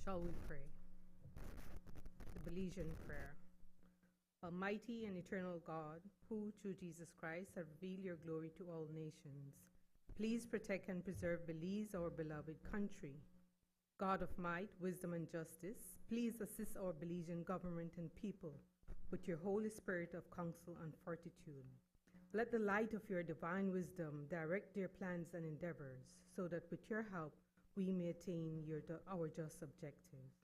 Shall we pray? The Belizean prayer. Almighty and eternal God, who through Jesus Christ have revealed your glory to all nations, please protect and preserve Belize, our beloved country. God of might, wisdom, and justice, please assist our Belizean government and people with your Holy Spirit of counsel and fortitude. Let the light of your divine wisdom direct their plans and endeavors, so that with your help we may attain our just objectives.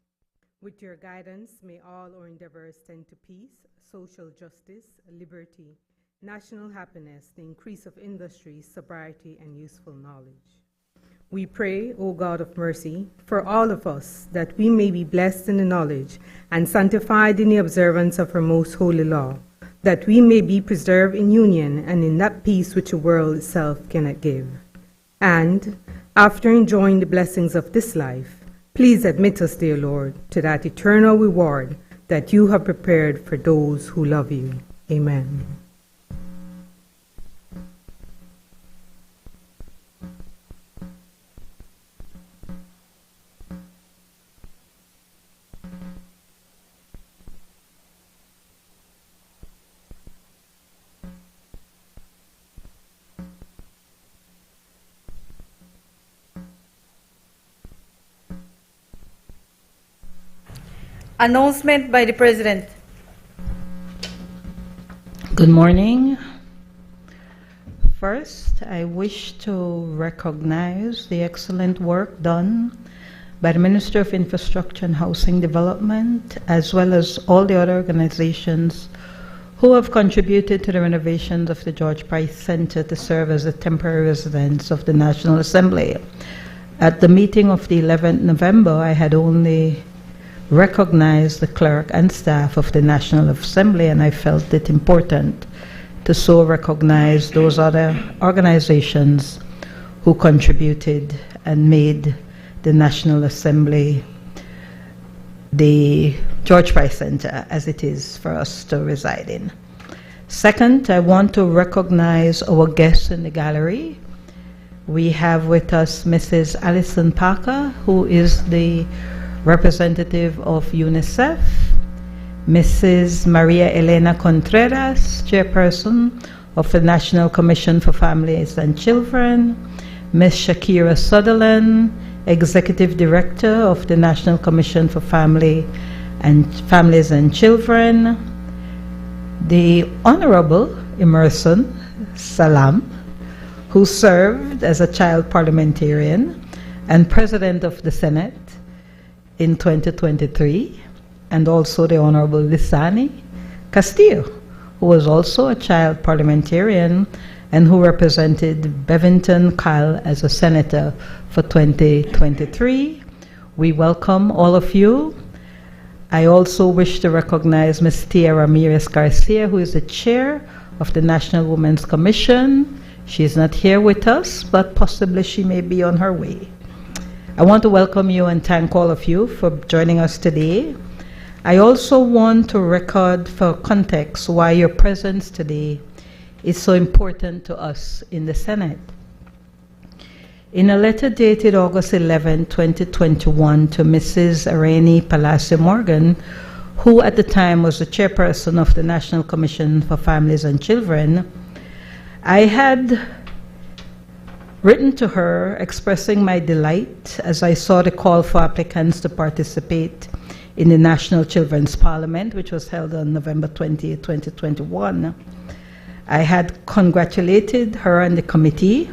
With your guidance, may all our endeavors tend to peace, social justice, liberty, national happiness, the increase of industry, sobriety, and useful knowledge. We pray, O God of mercy, for all of us, that we may be blessed in the knowledge and sanctified in the observance of her most holy law, that we may be preserved in union and in that peace which the world itself cannot give. And, after enjoying the blessings of this life, please admit us, dear Lord, to that eternal reward that you have prepared for those who love you. Amen. Announcement by the President. Good morning. First, I wish to recognize the excellent work done by the Minister of Infrastructure and Housing Development, as well as all the other organizations who have contributed to the renovations of the George Price Center to serve as a temporary residence of the National Assembly. At the meeting of the 11th November, I had only recognized the clerk and staff of the National Assembly, and I felt it important to so recognize those other organizations who contributed and made the National Assembly the George Price Center as it is for us to reside in. Second, I want to recognize our guests in the gallery. We have with us Mrs. Alison Parker, who is the representative of UNICEF, Mrs. Maria Elena Contreras, chairperson of the National Commission for Families and Children, Ms. Shakira Sutherland, executive director of the National Commission for Families and Children, the Honorable Emerson Salam, who served as a child parliamentarian and president of the Senate in 2023, and also the Honorable Lisani Castillo, who was also a child parliamentarian and who represented Bevington Kyle as a senator for 2023. We welcome all of you. I also wish to recognize Ms. Tia Ramirez Garcia, who is the chair of the National Women's Commission. She is not here with us, but possibly she may be on her way. I want to welcome you and thank all of you for joining us today. I also want to record for context why your presence today is so important to us in the Senate. In a letter dated August 11, 2021 to Mrs. Irene Palacio Morgan, who at the time was the chairperson of the National Commission for Families and Children, I had written to her expressing my delight as I saw the call for applicants to participate in the National Children's Parliament, which was held on November 20, 2021. I had congratulated her and the committee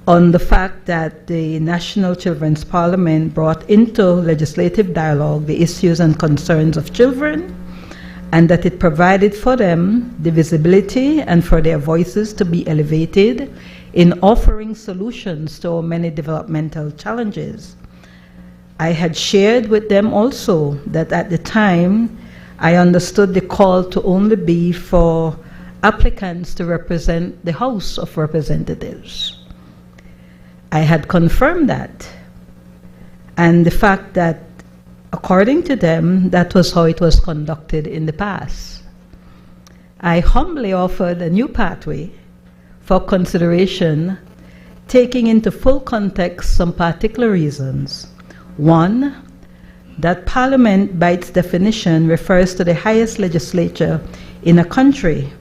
on the fact that the National Children's Parliament brought into legislative dialogue the issues and concerns of children, and that it provided for them the visibility and for their voices to be elevated in offering solutions to our many developmental challenges. I had shared with them also that at the time I understood the call to only be for applicants to represent the House of Representatives. I had confirmed that, and the fact that according to them, that was how it was conducted in the past. I humbly offered a new pathway for consideration, taking into full context some particular reasons One, that Parliament, by its definition, refers to the highest legislature in a country,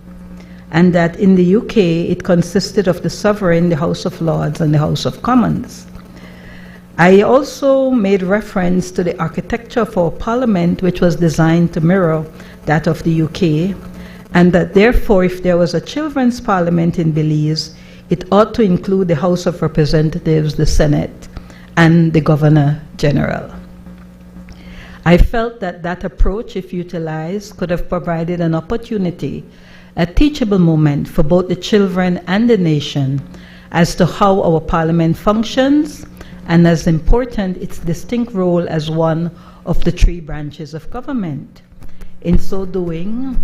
and that in the UK it consisted of the Sovereign, the House of Lords, and the House of Commons. I also made reference to the architecture of our Parliament, which was designed to mirror that of the UK, and that therefore, if there was a children's Parliament in Belize, it ought to include the House of Representatives, the Senate, and the Governor General. I felt that that approach, if utilized, could have provided an opportunity, a teachable moment for both the children and the nation as to how our Parliament functions, and as important, its distinct role as one of the three branches of government. In so doing,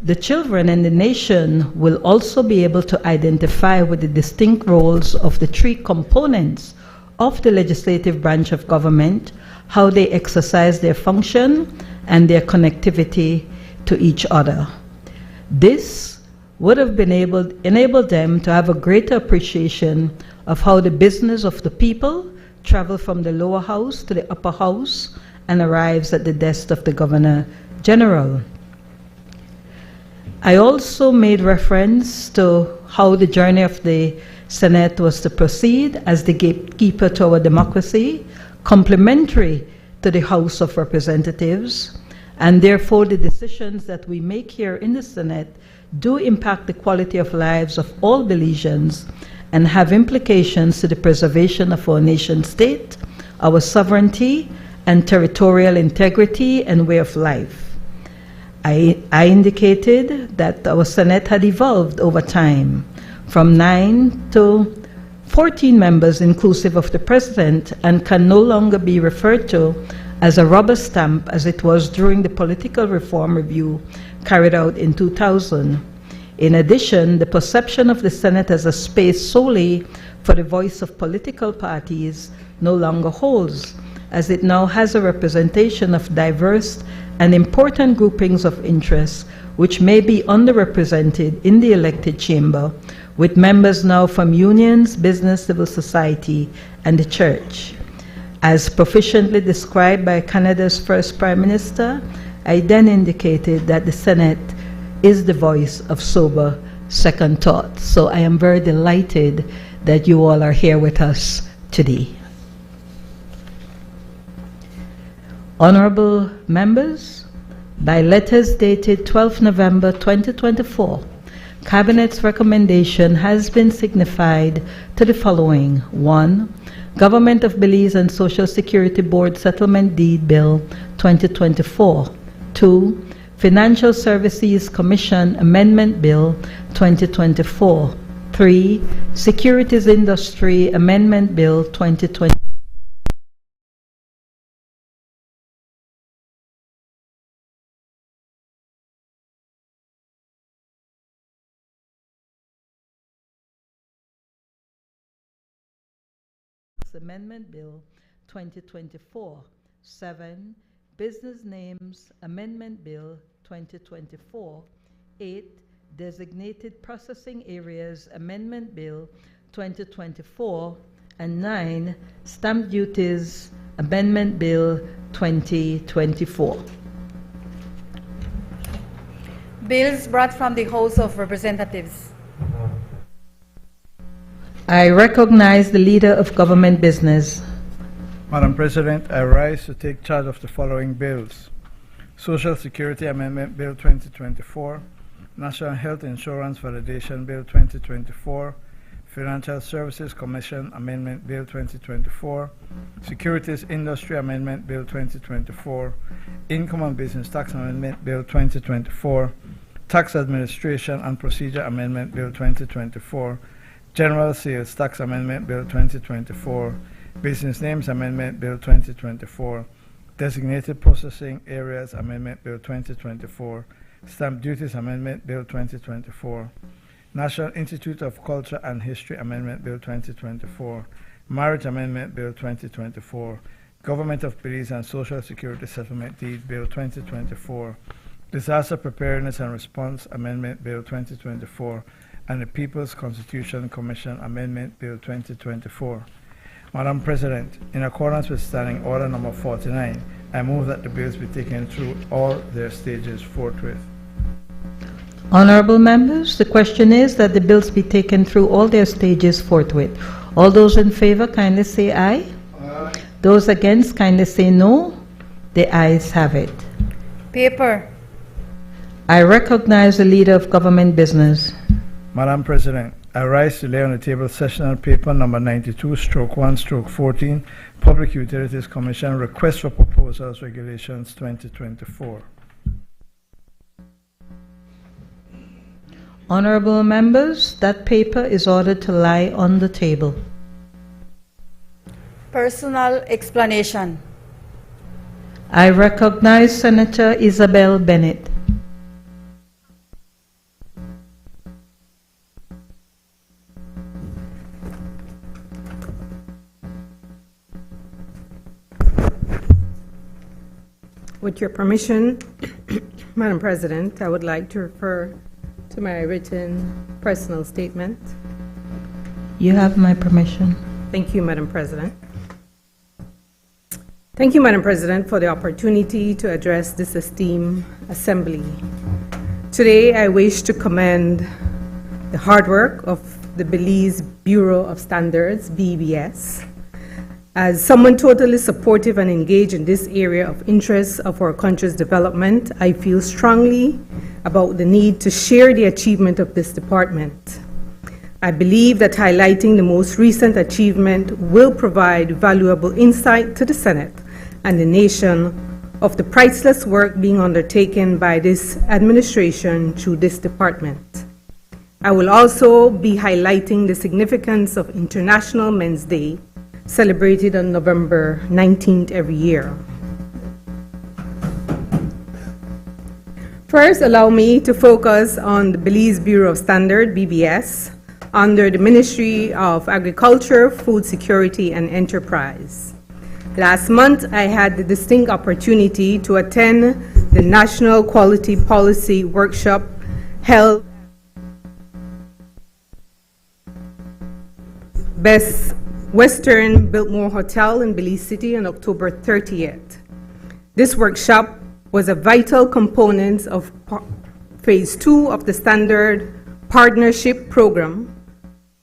the children and the nation will also be able to identify with the distinct roles of the three components of the legislative branch of government, how they exercise their function, and their connectivity to each other. This would have enabled them to have a greater appreciation of how the business of the people travel from the lower house to the upper house and arrives at the desk of the Governor General. I also made reference to how the journey of the Senate was to proceed as the gatekeeper to our democracy, complementary to the House of Representatives, and therefore the decisions that we make here in the Senate do impact the quality of lives of all Belizeans and have implications to the preservation of our nation state, our sovereignty, and territorial integrity and way of life. I indicated that our Senate had evolved over time from 9 to 14 members inclusive of the President, and can no longer be referred to as a rubber stamp as it was during the political reform review carried out in 2000. In addition, the perception of the Senate as a space solely for the voice of political parties no longer holds, as it now has a representation of diverse and important groupings of interests which may be underrepresented in the elected chamber, with members now from unions, business, civil society, and the church. As proficiently described by Canada's first Prime Minister, I then indicated that the Senate is the voice of sober second thought. So I am very delighted that you all are here with us today. Honorable members, by letters dated 12 November 2024, Cabinet's recommendation has been signified to the following. 1. Government of Belize and Social Security Board Settlement Deed Bill 2024. 2. Financial Services Commission Amendment Bill 2024. 3. Securities Industry Amendment Bill 2024. Amendment Bill 2024. 7. Business Names Amendment Bill 2024. 8. Designated Processing Areas Amendment Bill 2024. And 9. Stamp Duties Amendment Bill 2024. Bills brought from the House of Representatives. I recognize the Leader of Government Business. Madam President, I rise to take charge of the following bills: Social Security Amendment Bill 2024, National Health Insurance Validation Bill 2024, Financial Services Commission Amendment Bill 2024, Securities Industry Amendment Bill 2024, Income and Business Tax Amendment Bill 2024, Tax Administration and Procedure Amendment Bill 2024, General Sales Tax Amendment Bill 2024, Business Names Amendment Bill 2024, Designated Processing Areas Amendment Bill 2024, Stamp Duties Amendment Bill 2024, National Institute of Culture and History Amendment Bill 2024, Marriage Amendment Bill 2024, Government of Belize and Social Security Settlement Deed Bill 2024, Disaster Preparedness and Response Amendment Bill 2024, and the People's Constitution Commission Amendment Bill 2024. Madam President, in accordance with Standing Order Number 49, I move that the bills be taken through all their stages forthwith. Honorable members, the question is that the bills be taken through all their stages forthwith. All those in favor kindly say aye. Aye. Those against kindly say no. The ayes have it. Paper. I recognize the Leader of Government Business. Madam President, I rise to lay on the table sessional paper number 92/1/14, Public Utilities Commission Request for Proposals Regulations 2024. Honorable members, that paper is ordered to lie on the table. Personal explanation. I recognize Senator Isabel Bennett. With your permission, Madam President, I would like to refer to my written personal statement. You have my permission. Thank you, Madam President. Thank you, Madam President, for the opportunity to address this esteemed assembly. Today, I wish to commend the hard work of the Belize Bureau of Standards, BBS. As someone totally supportive and engaged in this area of interest of our country's development, I feel strongly about the need to share the achievement of this department. I believe that highlighting the most recent achievement will provide valuable insight to the Senate and the nation of the priceless work being undertaken by this administration through this department. I will also be highlighting the significance of International Men's Day, celebrated on November 19th every year. First, allow me to focus on the Belize Bureau of Standards, BBS, under the Ministry of Agriculture, Food Security, and Enterprise. Last month, I had the distinct opportunity to attend the National Quality Policy Workshop held Best Western Biltmore Hotel in Belize City on October 30th. This workshop was a vital component of Phase 2 of the Standard Partnership Program,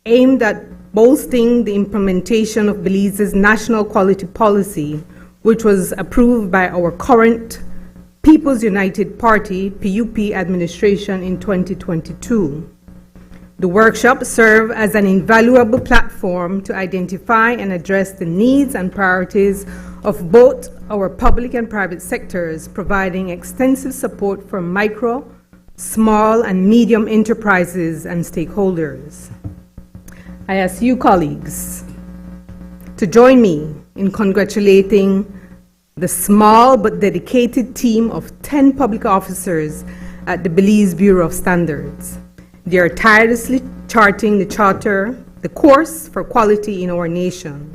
aimed at bolstering the implementation of Belize's national quality policy, which was approved by our current People's United Party, PUP, administration in 2022. The workshop served as an invaluable platform to identify and address the needs and priorities of both our public and private sectors, providing extensive support for micro, small, and medium enterprises and stakeholders. I ask you, colleagues, to join me in congratulating the small but dedicated team of 10 public officers at the Belize Bureau of Standards. They are tirelessly charting the course for quality in our nation.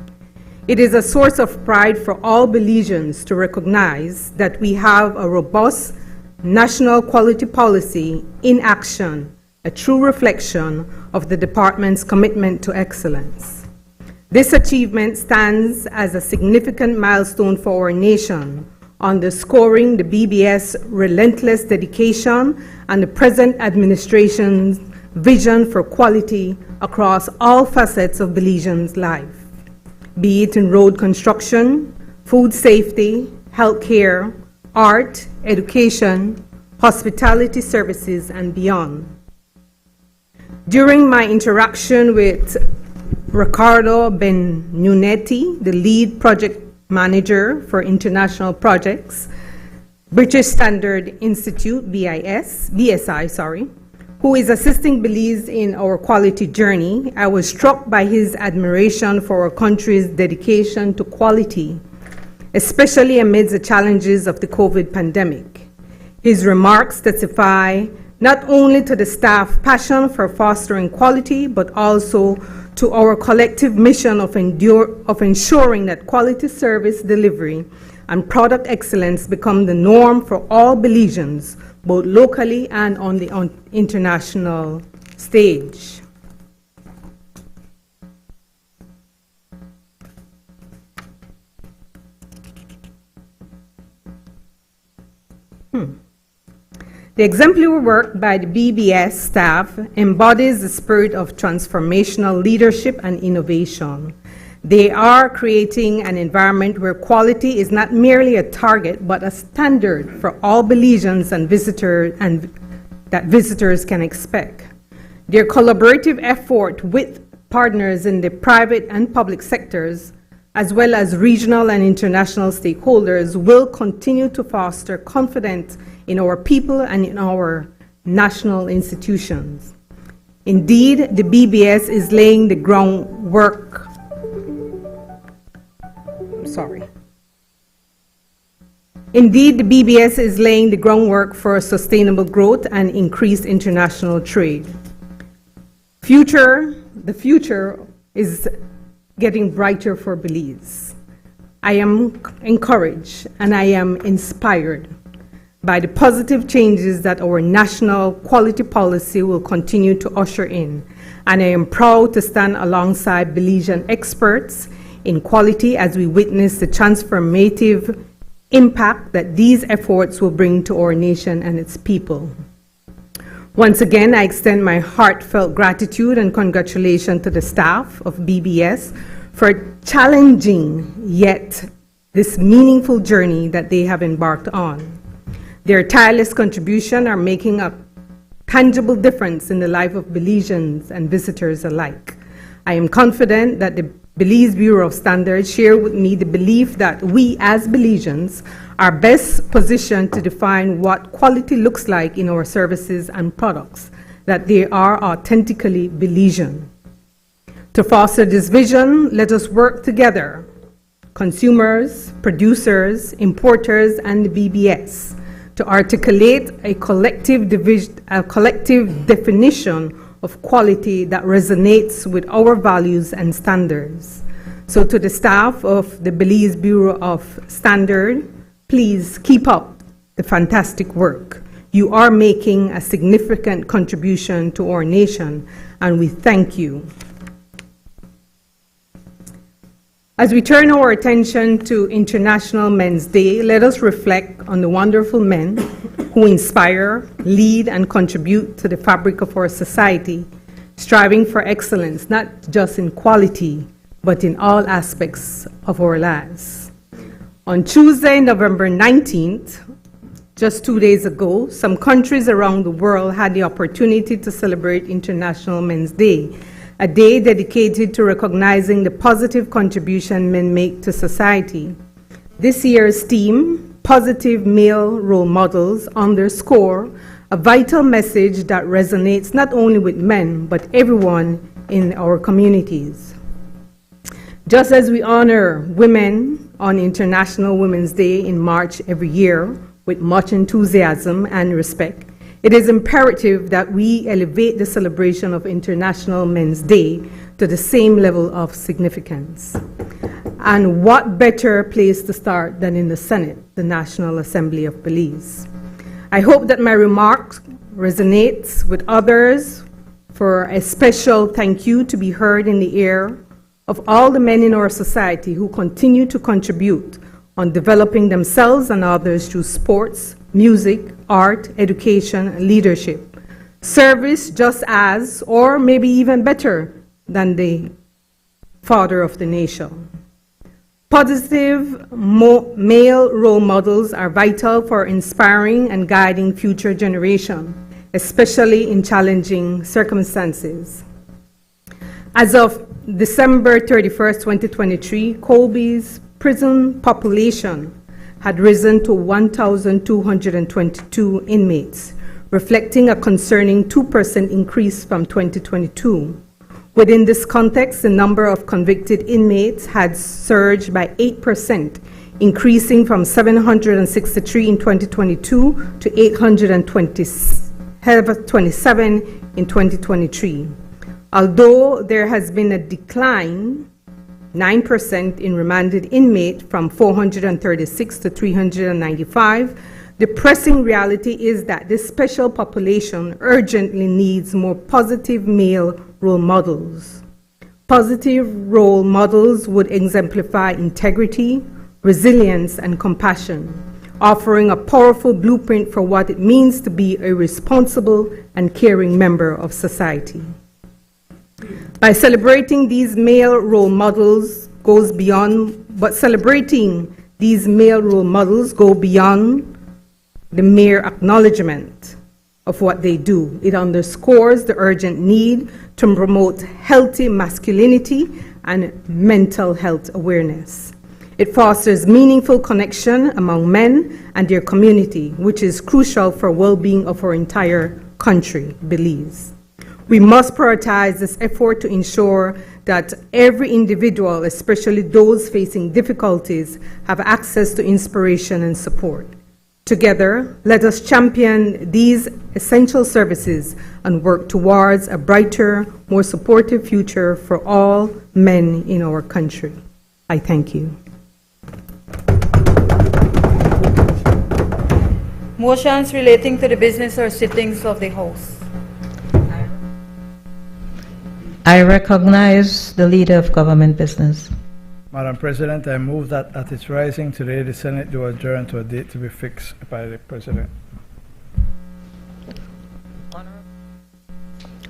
It is a source of pride for all Belizeans to recognize that we have a robust national quality policy in action, a true reflection of the department's commitment to excellence. This achievement stands as a significant milestone for our nation, underscoring the BBS relentless dedication and the present administration's vision for quality across all facets of Belizeans' life, be it in road construction, food safety, healthcare, art, education, hospitality services, and beyond. During my interaction with Ricardo Benunetti, the lead project manager for international projects, British Standard Institute, BSI, who is assisting Belize in our quality journey, I was struck by his admiration for our country's dedication to quality, especially amidst the challenges of the COVID pandemic. His remarks testify not only to the staff passion for fostering quality, but also to our collective mission of ensuring that quality service delivery and product excellence become the norm for all Belizeans, both locally and on the international stage. The exemplary work by the BBS staff embodies the spirit of transformational leadership and innovation. They are creating an environment where quality is not merely a target, but a standard for all Belizeans and visitors, and that visitors can expect. Their collaborative effort with partners in the private and public sectors, as well as regional and international stakeholders, will continue to foster confidence in our people and in our national institutions. Indeed, the BBS is laying the groundwork. Indeed, the BBS is laying the groundwork for sustainable growth and increased international trade. The future is getting brighter for Belize. I am encouraged and I am inspired by the positive changes that our national quality policy will continue to usher in, and I am proud to stand alongside Belizean experts in quality as we witness the transformative impact that these efforts will bring to our nation and its people. Once again, I extend my heartfelt gratitude and congratulations to the staff of BBS for challenging yet this meaningful journey that they have embarked on. Their tireless contribution are making a tangible difference in the life of Belizeans and visitors alike. I am confident that the Belize Bureau of Standards share with me the belief that we as Belizeans are best positioned to define what quality looks like in our services and products, that they are authentically Belizean. To foster this vision, let us work together, consumers, producers, importers, and the BBS, to articulate a collective definition of quality that resonates with our values and standards. So to the staff of the Belize Bureau of Standard, please keep up the fantastic work. You are making a significant contribution to our nation, and we thank you. As we turn our attention to International Men's Day, let us reflect on the wonderful men who inspire, lead, and contribute to the fabric of our society, striving for excellence, not just in quality, but in all aspects of our lives. On Tuesday, November 19th, just 2 days ago, some countries around the world had the opportunity to celebrate International Men's Day, a day dedicated to recognizing the positive contribution men make to society. This year's theme, Positive Male Role Models, underscore a vital message that resonates not only with men, but everyone in our communities. Just as we honor women on International Women's Day in March every year with much enthusiasm and respect, it is imperative that we elevate the celebration of International Men's Day to the same level of significance. And what better place to start than in the Senate, the National Assembly of Belize. I hope that my remarks resonates with others for a special thank you to be heard in the ear of all the men in our society who continue to contribute on developing themselves and others through sports, music, art, education, and leadership. Service just as, or maybe even better than the father of the nation. Positive male role models are vital for inspiring and guiding future generations, especially in challenging circumstances. As of December 31st, 2023, Colby's prison population had risen to 1,222 inmates, reflecting a concerning 2% increase from 2022. Within this context, the number of convicted inmates had surged by 8%, increasing from 763 in 2022 to 827 in 2023. Although there has been a decline, 9% in remanded inmates from 436 to 395, the pressing reality is that this special population urgently needs more positive male role models. Positive role models would exemplify integrity, resilience, and compassion. offering a powerful blueprint for what it means to be a responsible and caring member of society. By celebrating these male role models goes beyond, but celebrating these male role models go beyond the mere acknowledgement of what they do. It underscores the urgent need to promote healthy masculinity and mental health awareness. It fosters meaningful connection among men and their community, which is crucial for well-being of our entire country, Belize. We must prioritize this effort to ensure that every individual, especially those facing difficulties, have access to inspiration and support. Together, let us champion these essential services and work towards a brighter, more supportive future for all men in our country. I thank you. Motions relating to the business or sittings of the House. I recognize the Leader of Government Business. Madam President, I move that at its rising today, the Senate do adjourn to a date to be fixed by the President.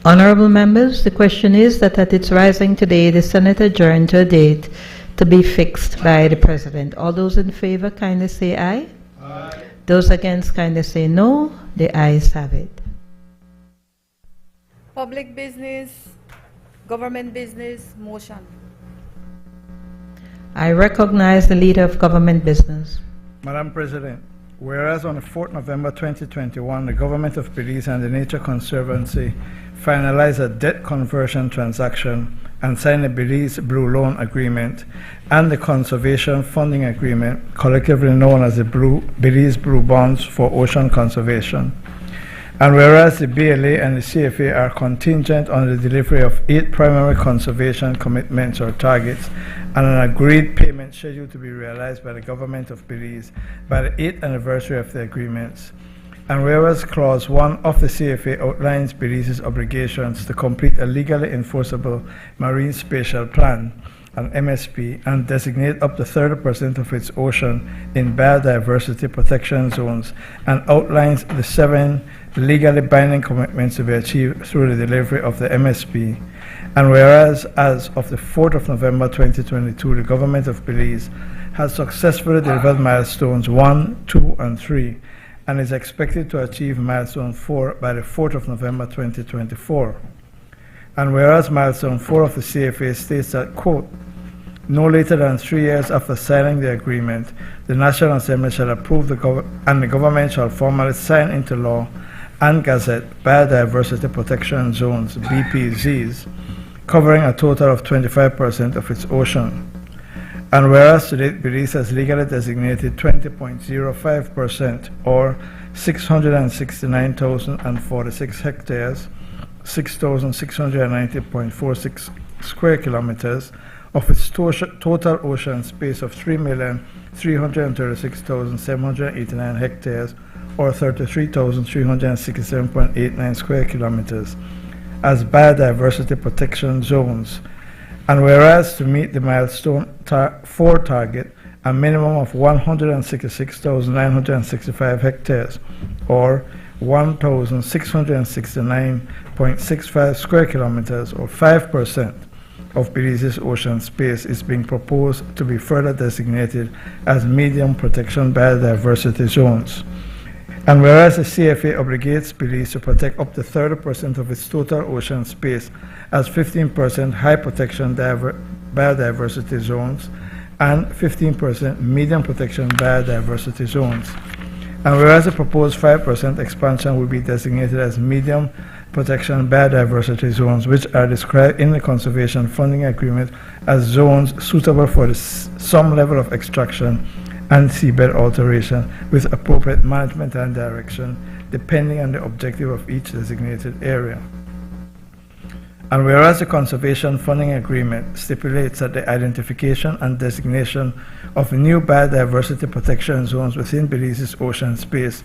Honorable members, the question is that at its rising today, the Senate adjourn to a date to be fixed by the President. All those in favor kindly say aye. Aye. Those against kindly say no. The ayes have it. Public business, government business, motion. I recognize the Leader of Government Business. Madam President, whereas on the 4th November 2021, the Government of Belize and the Nature Conservancy finalized a debt conversion transaction and signed the Belize Blue Loan Agreement and the Conservation Funding Agreement, collectively known as the Belize Blue Bonds for Ocean Conservation. And whereas the BLA and the CFA are contingent on the delivery of 8 primary conservation commitments or targets and an agreed payment schedule to be realized by the Government of Belize by the 8th anniversary of the agreements. And whereas Clause 1 of the CFA outlines Belize's obligations to complete a legally enforceable Marine Spatial Plan, an MSP, and designate up to 30% of its ocean in biodiversity protection zones, and outlines the 7 legally binding commitments to be achieved through the delivery of the MSP. And whereas as of the 4th of November 2022, the Government of Belize has successfully delivered milestones 1, 2, and 3, and is expected to achieve milestone 4 by the 4th of November 2024. And whereas milestone 4 of the CFA states that, quote, no later than 3 years after signing the agreement, the National Assembly shall approve and the government shall formally sign into law and gazette biodiversity protection zones, BPZs, covering a total of 25% of its ocean. And whereas to date Belize has legally designated 20.05% or 669,046 hectares, 6,690.46 square kilometers of its total ocean space of 3,336,789 hectares or 33,367.89 square kilometers as biodiversity protection zones. And whereas to meet the milestone 4 target, a minimum of 166,965 hectares or 1,669.65 square kilometers or 5% of Belize's ocean space is being proposed to be further designated as medium protection biodiversity zones. And whereas the CFA obligates Belize to protect up to 30% of its total ocean space as 15% high protection biodiversity zones and 15% medium protection biodiversity zones. And whereas the proposed 5% expansion will be designated as medium protection biodiversity zones, which are described in the Conservation Funding Agreement as zones suitable for some level of extraction and seabed alteration with appropriate management and direction, depending on the objective of each designated area. And whereas the Conservation Funding Agreement stipulates that the identification and designation of new biodiversity protection zones within Belize's ocean space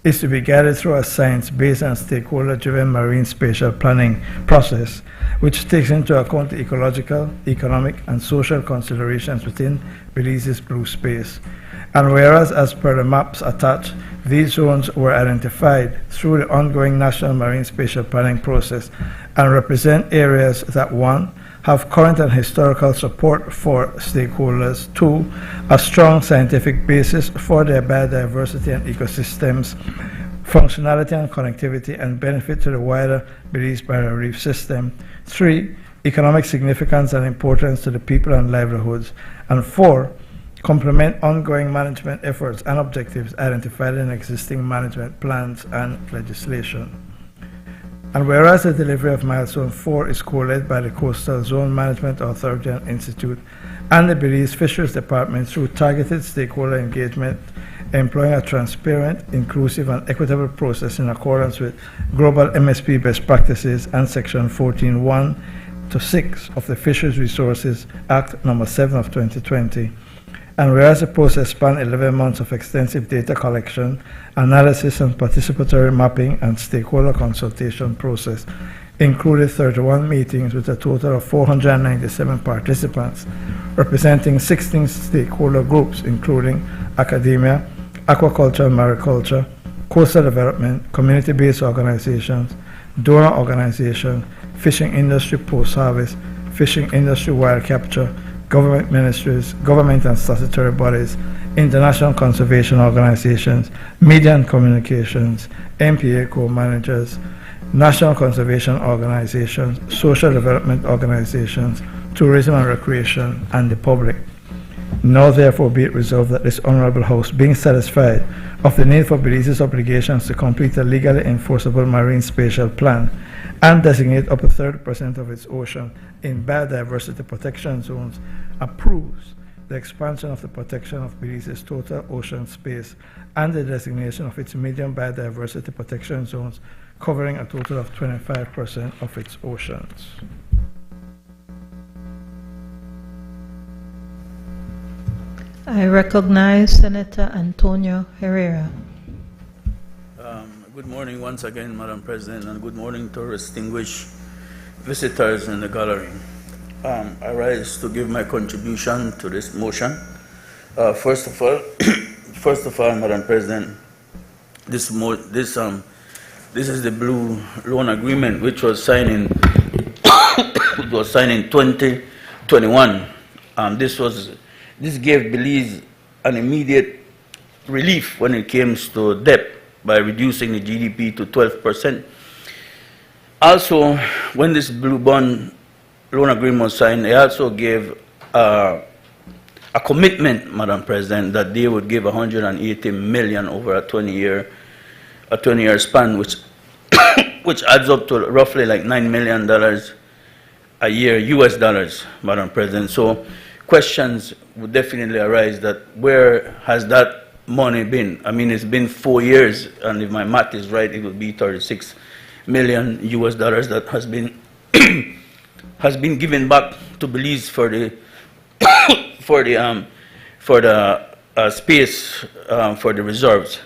is to be guided through a science-based and stakeholder-driven marine spatial planning process, which takes into account the ecological, economic, and social considerations within Belize's blue space. And whereas, as per the maps attached, these zones were identified through the ongoing National Marine Spatial Planning process and represent areas that, 1, have current and historical support for stakeholders, 2, a strong scientific basis for their biodiversity and ecosystems, functionality and connectivity, and benefit to the wider Belize Barrier Reef system, 3, economic significance and importance to the people and livelihoods, and 4, complement ongoing management efforts and objectives identified in existing management plans and legislation. And whereas the delivery of Milestone 4 is co-led by the Coastal Zone Management Authority and Institute and the Belize Fisheries Department through targeted stakeholder engagement, employing a transparent, inclusive, and equitable process in accordance with global MSP best practices and Section 14.1 to 6 of the Fisheries Resources Act No. 7 of 2020. And whereas the process spanned 11 months of extensive data collection, analysis, and participatory mapping and stakeholder consultation process, included 31 meetings with a total of 497 participants, representing 16 stakeholder groups, including academia, aquaculture and mariculture, coastal development, community-based organizations, donor organizations, fishing industry post-harvest, fishing industry wild capture, government ministries, government and statutory bodies, international conservation organizations, media and communications, MPA co-managers, national conservation organizations, social development organizations, tourism and recreation, and the public. Now therefore be it resolved that this Honorable House, being satisfied of the need for Belize's obligations to complete a legally enforceable marine spatial plan and designate up to 30% of its ocean in biodiversity protection zones, approves the expansion of the protection of Belize's total ocean space and the designation of its medium biodiversity protection zones covering a total of 25% of its oceans. I recognize Senator Antonio Herrera. Good morning once again, Madam President, and good morning to distinguished visitors in the gallery. I rise to give my contribution to this motion. First of all, Madam President, this is the Blue Loan Agreement, which was signed in 2021. This gave Belize an immediate relief when it comes to debt by reducing the GDP to 12%. Also, when this Blue Bond Loan Agreement was signed, they also gave a commitment, Madam President, that they would give 180 million over a 20-year span, which which adds up to roughly like $9 million a year, US dollars, Madam President. So questions would definitely arise that where has that money been? I mean, it's been 4 years, and if my math is right, it would be 36 million US dollars that has been has been given back to Belize for the space for the reserves.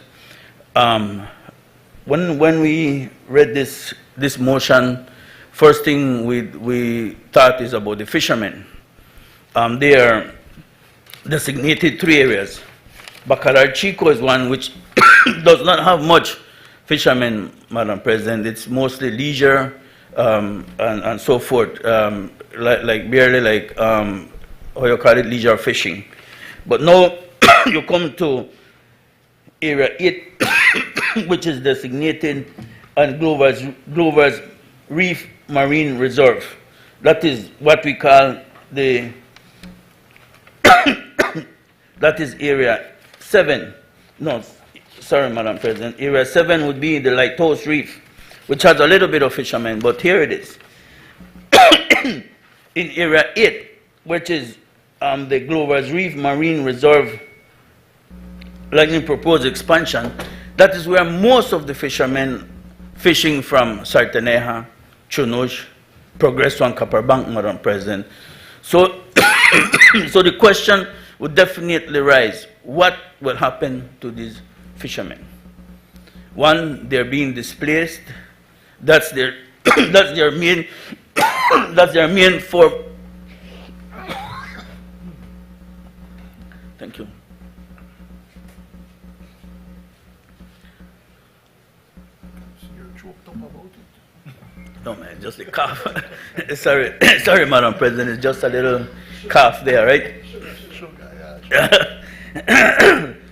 When we read this motion, first thing we thought is about the fishermen. They are designated 3 areas. Bacalar Chico is one which does not have much fishermen, Madam President. It's mostly leisure and so forth, like barely like, how you call it, leisure fishing. But now you come to Area 8, which is designated and Glover's Reef Marine Reserve. That is what we call the, that is Area 7. No, sorry, Madam President. Area 7 would be the Lighthouse Reef, which has a little bit of fishermen, but here it is. In Area 8, which is the Glover's Reef Marine Reserve, likely proposed expansion, that is where most of the fishermen fishing from Sarteneja, Chunush, Progreso, and Copper Bank, Madam President. So, so the question would definitely rise, what will happen to these fishermen? One, they're being displaced. That's their that's their main for. Thank you. No, man, just a cough. Sorry, sorry, Madam President, it's just a little cough there, right?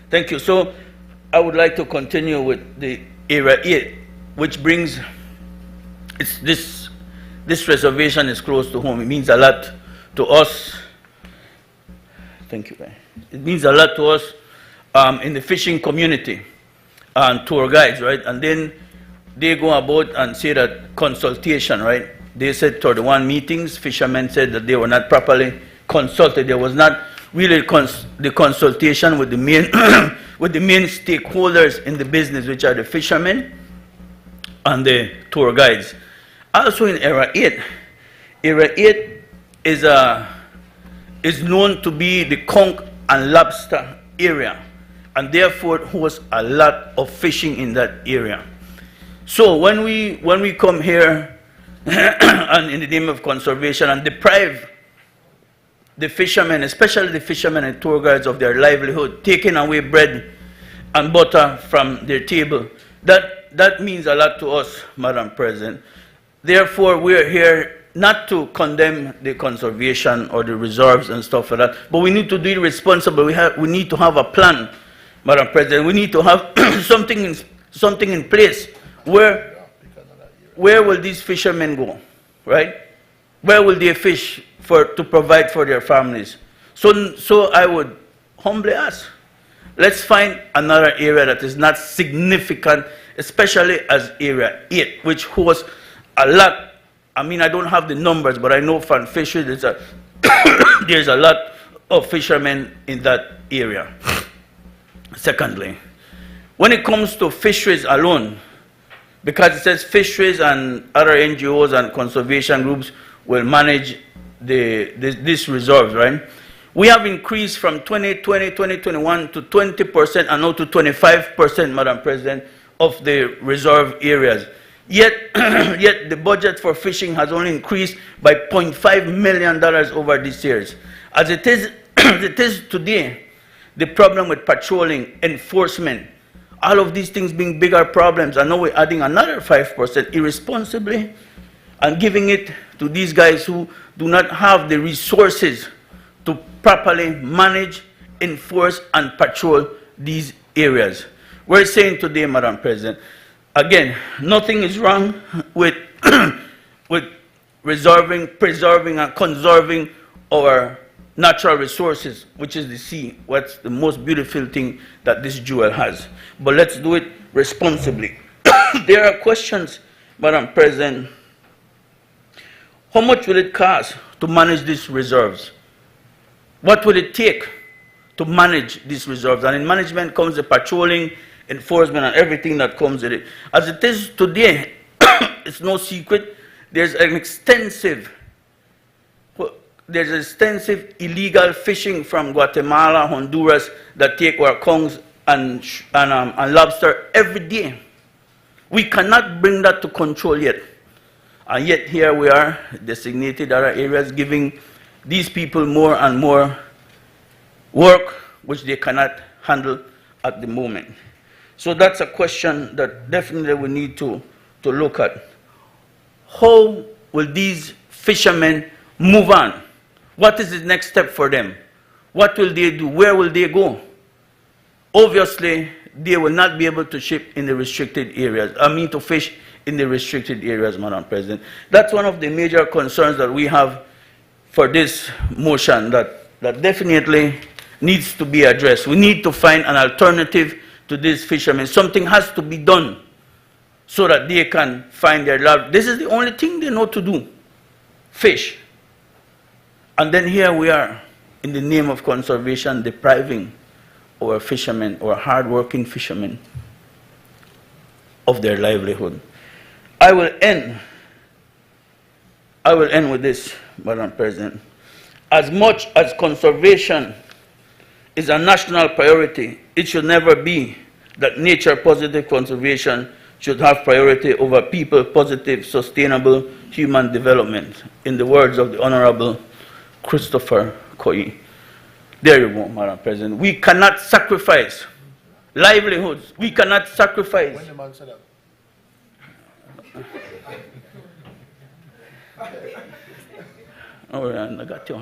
Thank you. So, I would like to continue with the Area 8, which brings, this reservation is close to home. It means a lot to us. Thank you. It means a lot to us in the fishing community and tour guides, right? And then they go about and say that consultation, right? They said 31 meetings. Fishermen said that they were not properly consulted. There was not really the consultation with the main with the main stakeholders in the business, which are the fishermen and the tour guides. Also in Area 8, Area 8 is known to be the conch and lobster area, and therefore hosts a lot of fishing in that area. So when we come here and in the name of conservation and deprive the fishermen, especially the fishermen and tour guides, of their livelihood, taking away bread and butter from their table, that means a lot to us, Madam President. Therefore, we're here not to condemn the conservation or the reserves and stuff like that, but we need to do it responsibly. We need to have a plan, Madam President. We need to have something in place. Where will these fishermen go, right? Where will they fish to provide for their families? So I would humbly ask, let's find another area that is not significant, especially as Area 8, which hosts a lot. I mean, I don't have the numbers, but I know from fisheries there's a lot of fishermen in that area. Secondly, when it comes to fisheries alone, because it says fisheries and other NGOs and conservation groups will manage these reserves, right? We have increased from 2021 to 20% and now to 25%, Madam President, of the reserve areas. Yet the budget for fishing has only increased by $0.5 million over these years. As it is today, the problem with patrolling, enforcement, all of these things being bigger problems, and now we're adding another 5% irresponsibly and giving it to these guys who do not have the resources to properly manage, enforce, and patrol these areas. We're saying today, Madam President, again, nothing is wrong with, with preserving, and conserving our natural resources, which is the sea. What's the most beautiful thing that this jewel has. But let's do it responsibly. There are questions, Madam President. How much will it cost to manage these reserves? What will it take to manage these reserves? And in management comes the patrolling, enforcement, and everything that comes with it. As it is today, it's no secret, there's extensive illegal fishing from Guatemala, Honduras, that take our conchs and lobster every day. We cannot bring that to control yet. And yet here we are, designated other areas, giving these people more and more work, which they cannot handle at the moment. So that's a question that definitely we need to look at. How will these fishermen move on? What is the next step for them? What will they do? Where will they go? Obviously, they will not be able to ship in the restricted areas. I mean, to fish in the restricted areas, Madam President. That's one of the major concerns that we have for this motion that definitely needs to be addressed. We need to find an alternative to these fishermen. Something has to be done so that they can find their love. This is the only thing they know to do, fish. And then here we are, in the name of conservation, depriving our fishermen, our hard-working fishermen, of their livelihood. I will end with this, Madam President. As much as conservation is a national priority, it should never be that nature-positive conservation should have priority over people-positive, sustainable human development, in the words of the Honorable Christopher Koi. There you go, Madam President. We cannot sacrifice livelihoods. We cannot sacrifice. When the man said that? Oh, I got you.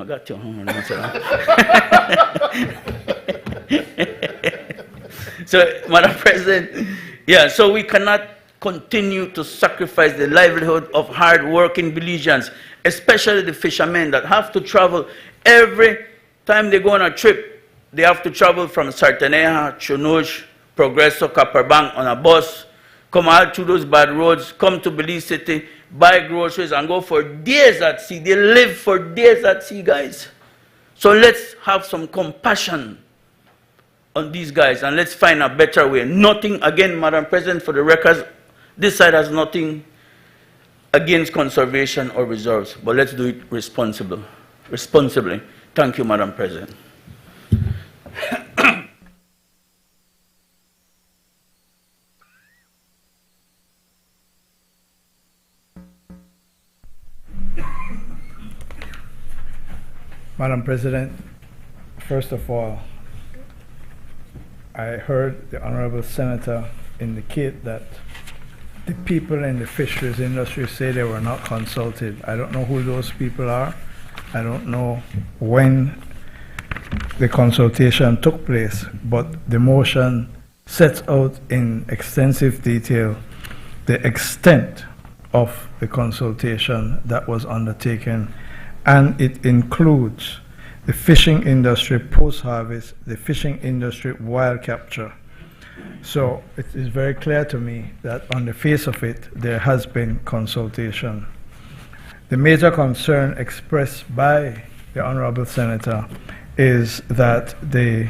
So, Madam President, yeah, so we cannot continue to sacrifice the livelihood of hard-working Belizeans, especially the fishermen that have to travel every time they go on a trip. They have to travel from Sartaneja, Chunush, Progreso, Copperbank on a bus, come out through those bad roads, come to Belize City, buy groceries, and go for days at sea. They live for days at sea, guys. So let's have some compassion on these guys, and let's find a better way. Nothing, again, Madam President, for the records, this side has nothing against conservation or reserves, but let's do it responsibly. Thank you, Madam President. Madam President, first of all, I heard the Honorable Senator indicate that the people in the fisheries industry say they were not consulted. I don't know who those people are. I don't know when the consultation took place, but the motion sets out in extensive detail the extent of the consultation that was undertaken, and it includes the fishing industry post-harvest, the fishing industry wild capture. So it is very clear to me that on the face of it, there has been consultation. The major concern expressed by the Honorable Senator is that the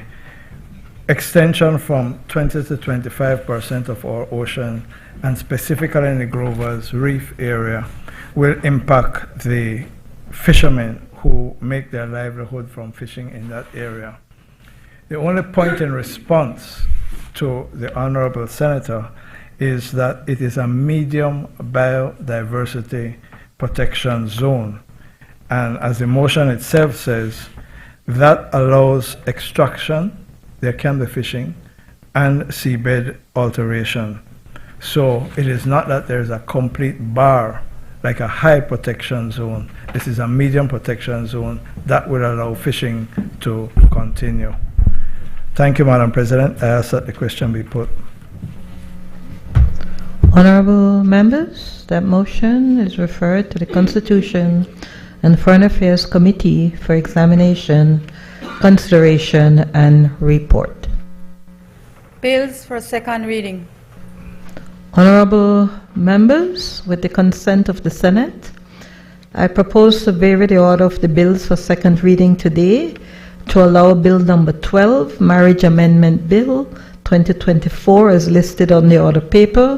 extension from 20 to 25% of our ocean, and specifically in the Grover's Reef area, will impact the fishermen who make their livelihood from fishing in that area. The only point in response to the Honorable Senator is that it is a medium biodiversity protection zone. And as the motion itself says, that allows extraction, there can be fishing, and seabed alteration. So it is not that there is a complete bar like a high protection zone. This is a medium protection zone that will allow fishing to continue. Thank you, Madam President. I ask that the question be put. Honorable members, that motion is referred to the Constitution and Foreign Affairs Committee for examination, consideration, and report. Bills for second reading. Honorable members, with the consent of the Senate, I propose to vary the order of the bills for second reading today to allow Bill number 12, Marriage Amendment Bill 2024, as listed on the order paper,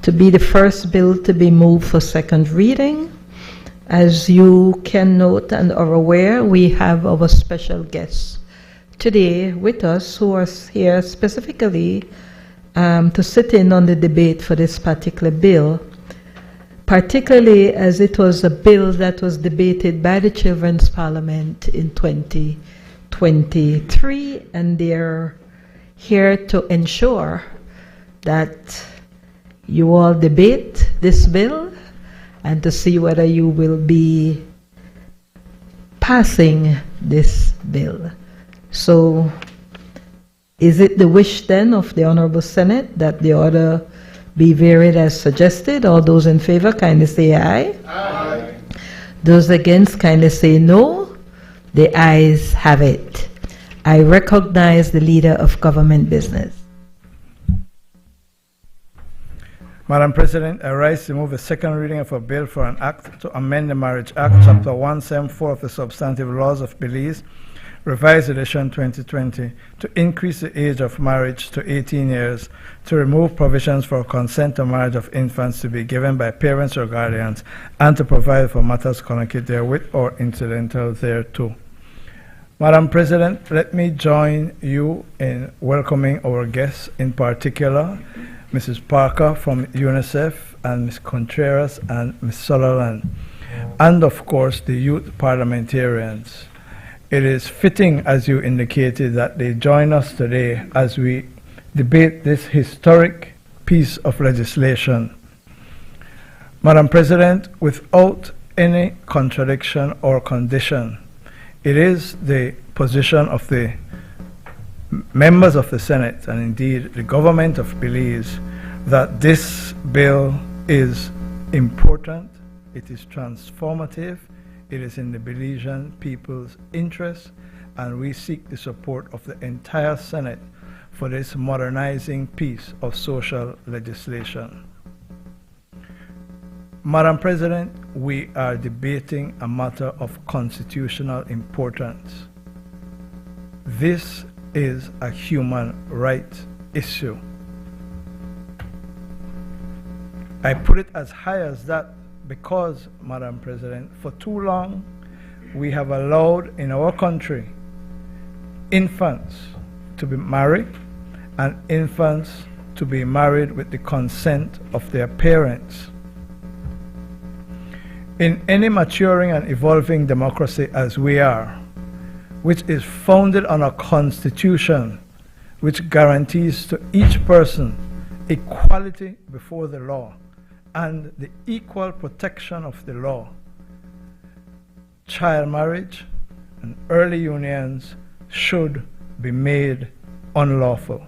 to be the first bill to be moved for second reading. As you can note and are aware, we have our special guests today with us who are here specifically to sit in on the debate for this particular bill, particularly as it was a bill that was debated by the Children's Parliament in 2023, and they're here to ensure that you all debate this bill and to see whether you will be passing this bill. So is it the wish then of the Honorable Senate that the order be varied as suggested? All those in favor kindly say aye. Aye. Those against kindly say no. The ayes have it. I recognize the Leader of Government Business. Madam President, I rise to move a second reading of a bill for an act to amend the Marriage Act, Chapter 174 of the Substantive Laws of Belize, Revised Edition 2020, to increase the age of marriage to 18 years, to remove provisions for consent to marriage of infants to be given by parents or guardians, and to provide for matters connected therewith or incidental thereto. Madam President, let me join you in welcoming our guests, in particular, Mrs. Parker from UNICEF, and Ms. Contreras and Ms. Sutherland, and of course the youth parliamentarians. It is fitting, as you indicated, that they join us today as we debate this historic piece of legislation. Madam President, without any contradiction or condition, it is the position of the members of the Senate and indeed the government of Belize that this bill is important, it is transformative, it is in the Belizean people's interest, and we seek the support of the entire Senate for this modernizing piece of social legislation. Madam President, we are debating a matter of constitutional importance. This is a human rights issue. I put it as high as that because, Madam President, for too long we have allowed in our country infants to be married and infants to be married with the consent of their parents. In any maturing and evolving democracy as we are, which is founded on a constitution which guarantees to each person equality before the law and the equal protection of the law, child marriage and early unions should be made unlawful.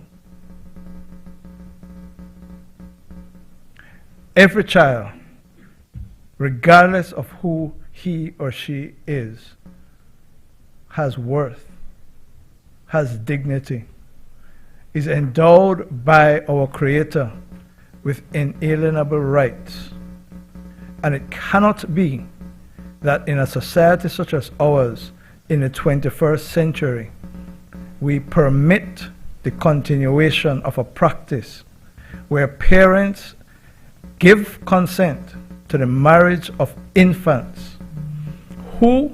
Every child, regardless of who he or she is, has worth, has dignity, is endowed by our Creator with inalienable rights. And it cannot be that in a society such as ours, in the 21st century, we permit the continuation of a practice where parents give consent to the marriage of infants who,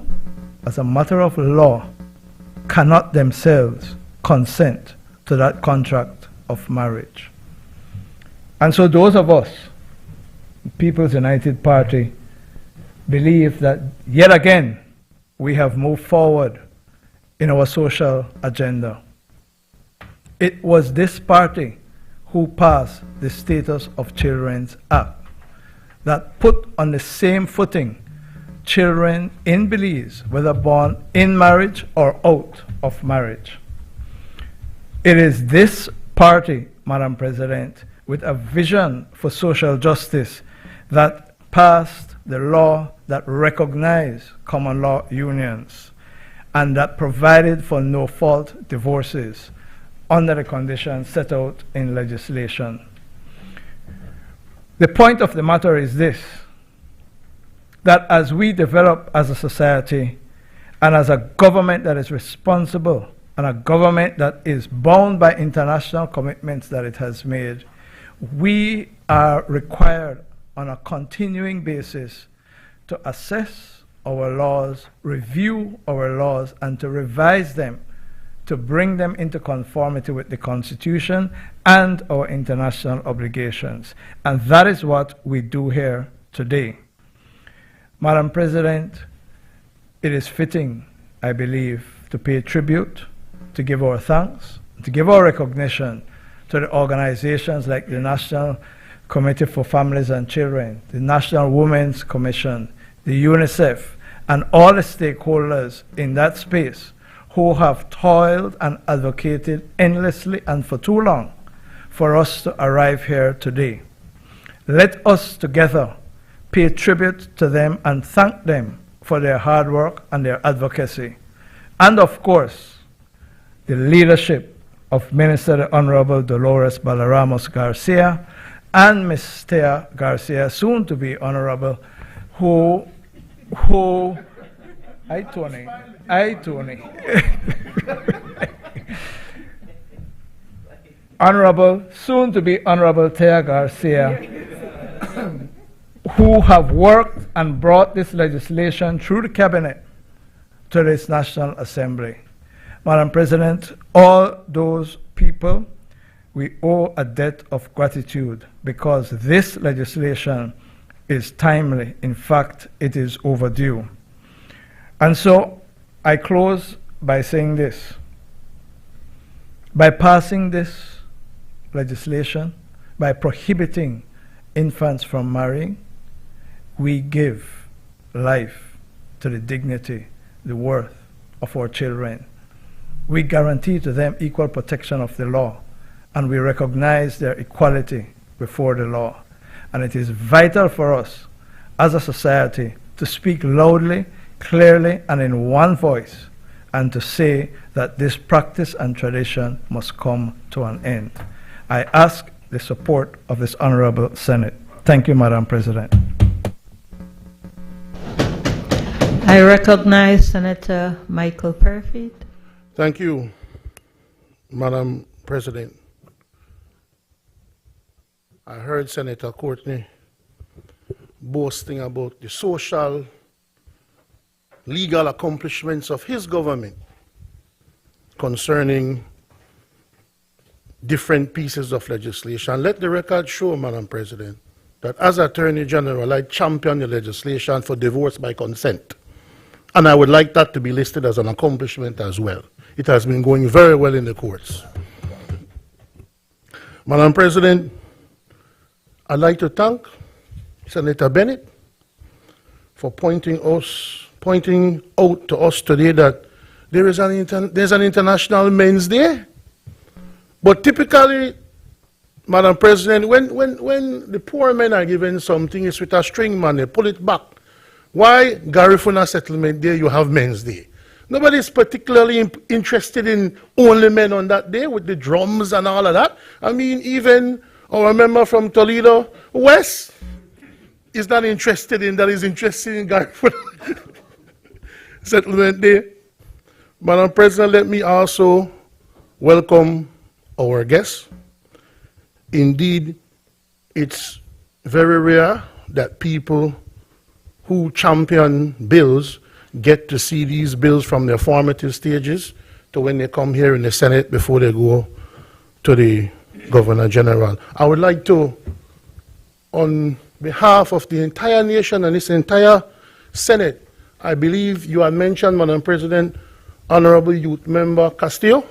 as a matter of law, cannot themselves consent to that contract of marriage. And so those of us, People's United Party, believe that yet again we have moved forward in our social agenda. It was this party who passed the Status of Children's Act that put on the same footing children in Belize, whether born in marriage or out of marriage. It is this party, Madam President, with a vision for social justice that passed the law that recognized common law unions and that provided for no-fault divorces under the conditions set out in legislation. The point of the matter is this, that as we develop as a society and as a government that is responsible and a government that is bound by international commitments that it has made, we are required on a continuing basis to assess our laws, review our laws, and to revise them to bring them into conformity with the Constitution and our international obligations. And that is what we do here today. Madam President, it is fitting, I believe, to pay tribute, to give our thanks, to give our recognition to the organizations like the National Committee for Families and Children, the National Women's Commission, the UNICEF, and all the stakeholders in that space who have toiled and advocated endlessly and for too long for us to arrive here today. Let us together pay tribute to them and thank them for their hard work and their advocacy. And of course, the leadership of Minister the Honorable Dolores Balaramos Garcia and Ms. Thea Garcia, soon to be Honorable, who Hi, Tony. Honorable, soon to be Honorable Thea Garcia, who have worked and brought this legislation through the cabinet to this National Assembly. Madam President, all those people, we owe a debt of gratitude because this legislation is timely. In fact, it is overdue. And so I close by saying this. By passing this legislation, by prohibiting infants from marrying, we give life to the dignity, the worth of our children. We guarantee to them equal protection of the law, and we recognize their equality before the law. And it is vital for us as a society to speak loudly, clearly, and in one voice, and to say that this practice and tradition must come to an end. I ask the support of this Honorable Senate. Thank you, Madam President. I recognize Senator Michael Perfit. Thank you, Madam President. I heard Senator Courtney boasting about the social, legal accomplishments of his government concerning different pieces of legislation. Let the record show, Madam President, that as Attorney General, I champion the legislation for divorce by consent. And I would like that to be listed as an accomplishment as well. It has been going very well in the courts. Madam President, I'd like to thank Senator Bennett for pointing out to us today that there's an International Men's Day. But typically, Madam President, when the poor men are given something, it's with a string man, they pull it back. Why Garifuna Settlement Day you have Men's Day? Nobody is particularly interested in only men on that day with the drums and all of that. I mean, even our member from Toledo West is not interested in that. He's interested in Garifuna Settlement Day. Madam President, let me also welcome our guests. Indeed, it's very rare that people who champion bills get to see these bills from their formative stages to when they come here in the Senate before they go to the Governor General. I would like to, on behalf of the entire nation and this entire Senate, I believe you had mentioned, Madam President, Honorable Youth Member Castillo.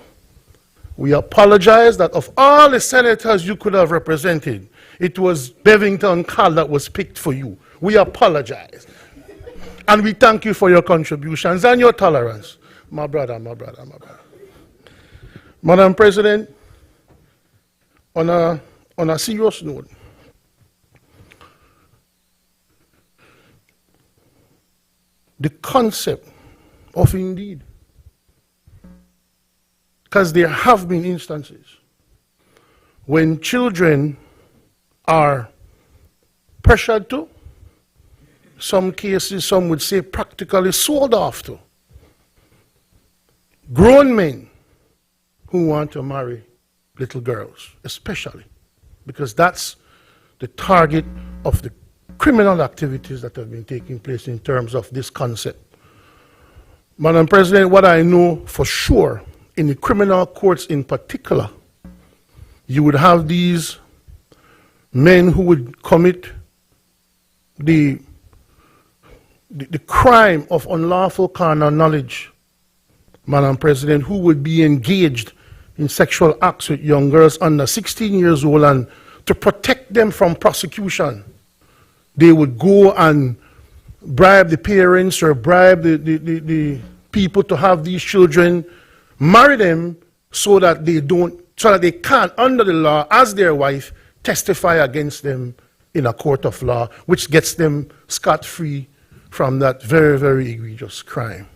We apologize that of all the senators you could have represented, it was Bevington Carl that was picked for you. We apologize. And we thank you for your contributions and your tolerance. My brother. Madam President, on a serious note, the concept of indeed, because there have been instances when children are pressured to, some cases, some would say practically sold off to, grown men who want to marry little girls, especially, because that's the target of the criminal activities that have been taking place in terms of this concept. Madam President, what I know for sure, in the criminal courts in particular, you would have these men who would commit the crime of unlawful carnal knowledge, Madam President, who would be engaged in sexual acts with young girls under 16 years old, and to protect them from prosecution, they would go and bribe the parents or bribe the people to have these children marry them so that they can't, under the law, as their wife, testify against them in a court of law, which gets them scot-free from that very, very egregious crime.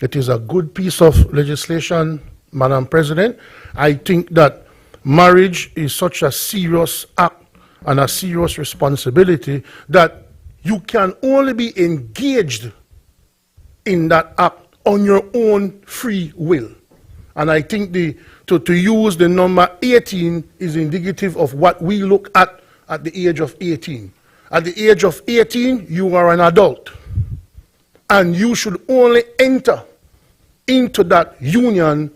It is a good piece of legislation, Madam President. I think that marriage is such a serious act and a serious responsibility that you can only be engaged in that act on your own free will. And I think to use the number 18 is indicative of what we look at the age of 18. At the age of 18, you are an adult. And you should only enter into that union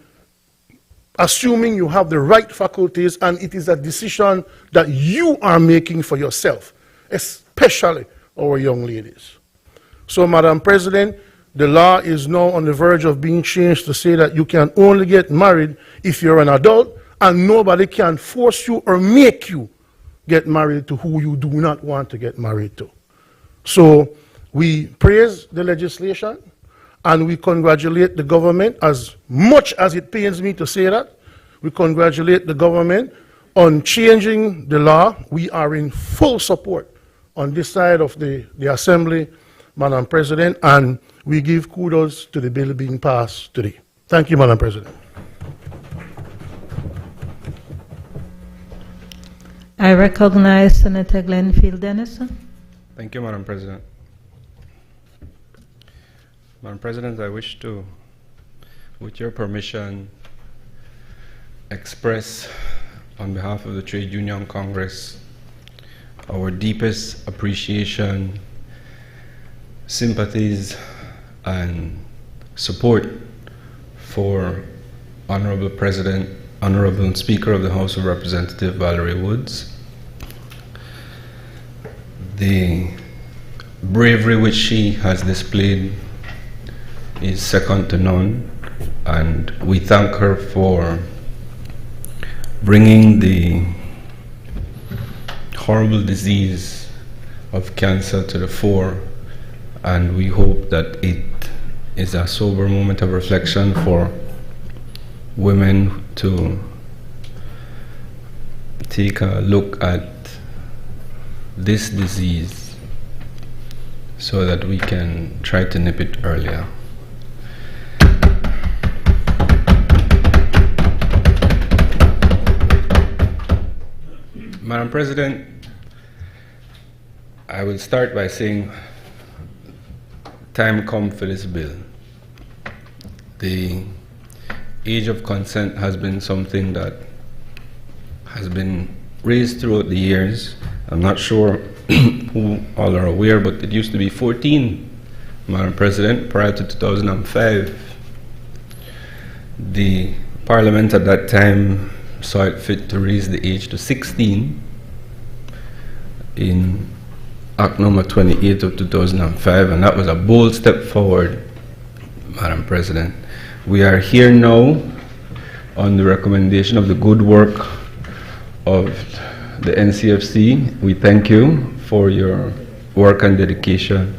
assuming you have the right faculties, and it is a decision that you are making for yourself, especially our young ladies. So, Madam President, the law is now on the verge of being changed to say that you can only get married if you're an adult, and nobody can force you or make you get married to who you do not want to get married to. So we praise the legislation and we congratulate the government, as much as it pains me to say that. We congratulate the government on changing the law. We are in full support on this side of the Assembly, Madam President, and we give kudos to the bill being passed today. Thank you, Madam President. I recognize Senator Glenfield Dennison. Thank you, Madam President. Madam President, I wish to, with your permission, express on behalf of the Trade Union Congress our deepest appreciation, sympathies, and support for Honorable President, Honorable Speaker of the House of Representatives Valerie Woods. The bravery which she has displayed is second to none, and we thank her for bringing the horrible disease of cancer to the fore, and we hope that it is a sober moment of reflection for women to take a look at this disease so that we can try to nip it earlier. Madam President, I will start by saying time come for this bill. The age of consent has been something that has been raised throughout the years. I'm not sure who all are aware, but it used to be 14, Madam President, prior to 2005. The Parliament at that time saw it fit to raise the age to 16 in Act number 28 of 2005, and that was a bold step forward, Madam President. We are here now on the recommendation of the good work of the NCFC. We thank you for your work and dedication,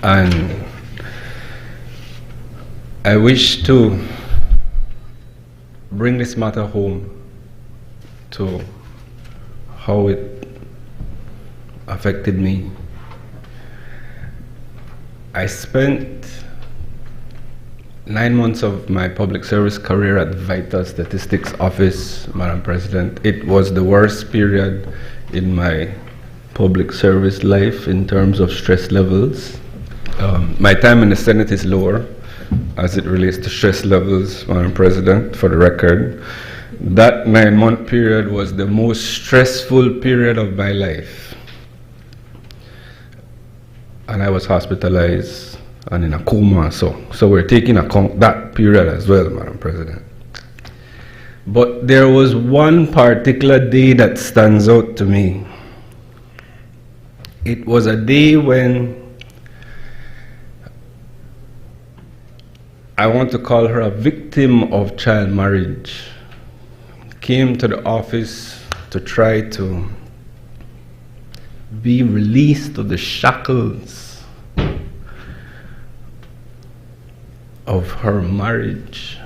and I wish to bring this matter home to how it affected me. I spent 9 months of my public service career at the Vital Statistics Office, Madam President. It was the worst period in my public service life in terms of stress levels. My time in the Senate is lower as it relates to stress levels, Madam President, for the record. That 9-month period was the most stressful period of my life. And I was hospitalized and in a coma, so we're taking account that period as well, Madam President. But there was one particular day that stands out to me. It was a day when I want to call her a victim of child marriage came to the office to try to be released of the shackles of her marriage.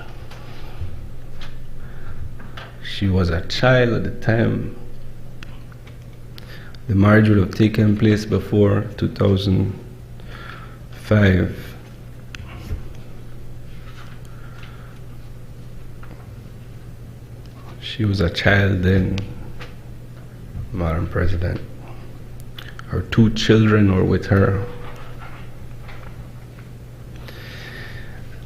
She was a child at the time. The marriage would have taken place before 2005. She was a child then, Madam President. Her 2 children were with her.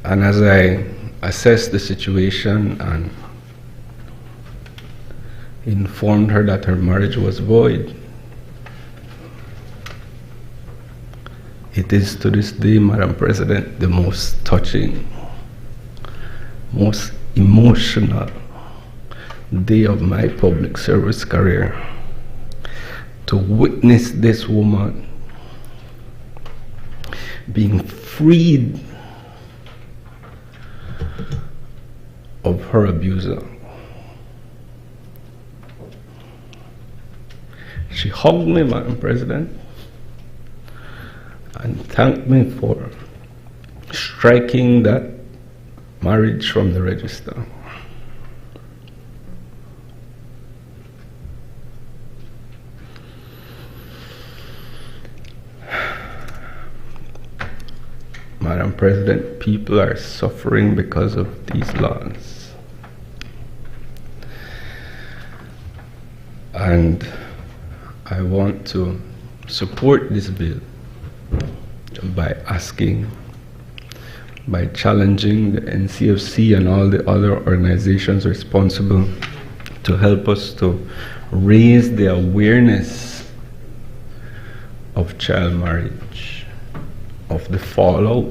And as I assessed the situation and informed her that her marriage was void, it is to this day, Madam President, the most touching, most emotional day of my public service career, to witness this woman being freed of her abuser. She hugged me, Madam President. thanked me for striking that marriage from the register. Madam President, people are suffering because of these laws. And I want to support this bill by challenging the NCFC and all the other organizations responsible to help us to raise the awareness of child marriage, of the fallout,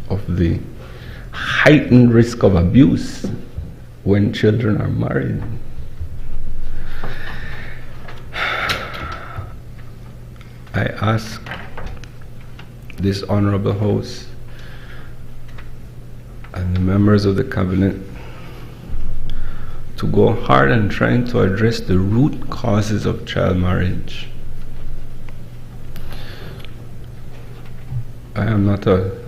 of the heightened risk of abuse when children are married. I ask this honorable House and the members of the cabinet to go hard in trying to address the root causes of child marriage. I am not a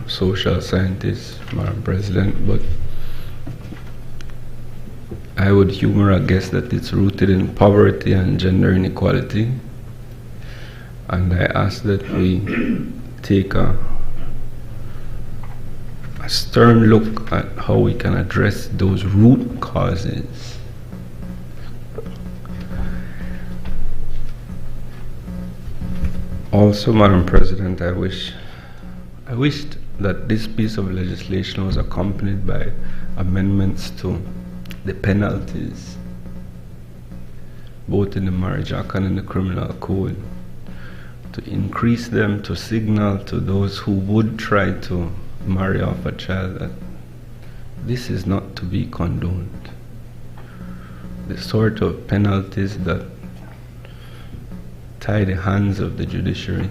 social scientist, Madam President, but I would humor a guess that it's rooted in poverty and gender inequality. And I ask that we take a stern look at how we can address those root causes. Also, Madam President, I wished that this piece of legislation was accompanied by amendments to the penalties, both in the Marriage Act and in the Criminal Code, to increase them, to signal to those who would try to marry off a child that this is not to be condoned. The sort of penalties that tie the hands of the judiciary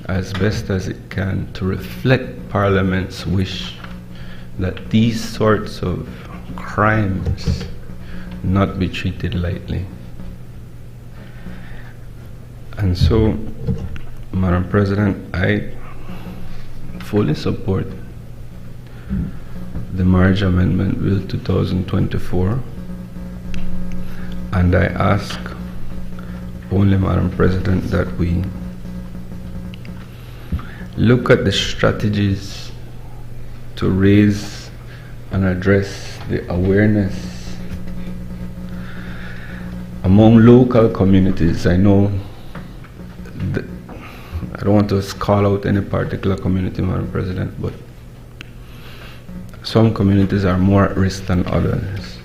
as best as it can to reflect Parliament's wish that these sorts of crimes not be treated lightly. And so, Madam President, I fully support the Marriage Amendment Bill 2024, and I ask only, Madam President, that we look at the strategies to raise and address the awareness among local communities. I know I don't want to call out any particular community, Madam President, but some communities are more at risk than others.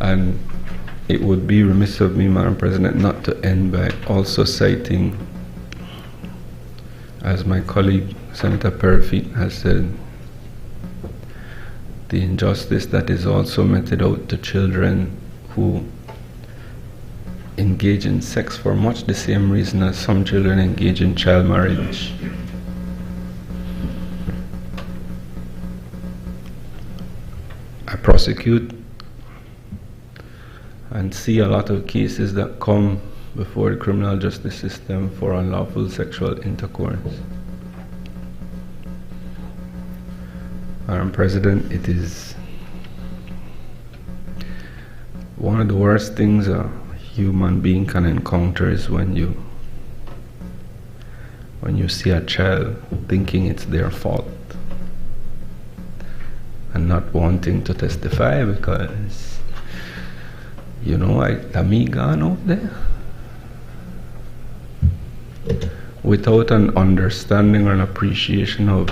And it would be remiss of me, Madam President, not to end by also citing, as my colleague Senator Perfit has said, the injustice that is also meted out to children who engage in sex for much the same reason as some children engage in child marriage. I prosecute and see a lot of cases that come before the criminal justice system for unlawful sexual intercourse. Madam President, it is one of the worst things a human being can encounter is when you see a child thinking it's their fault and not wanting to testify because, you know, me gone out there without an understanding or an appreciation of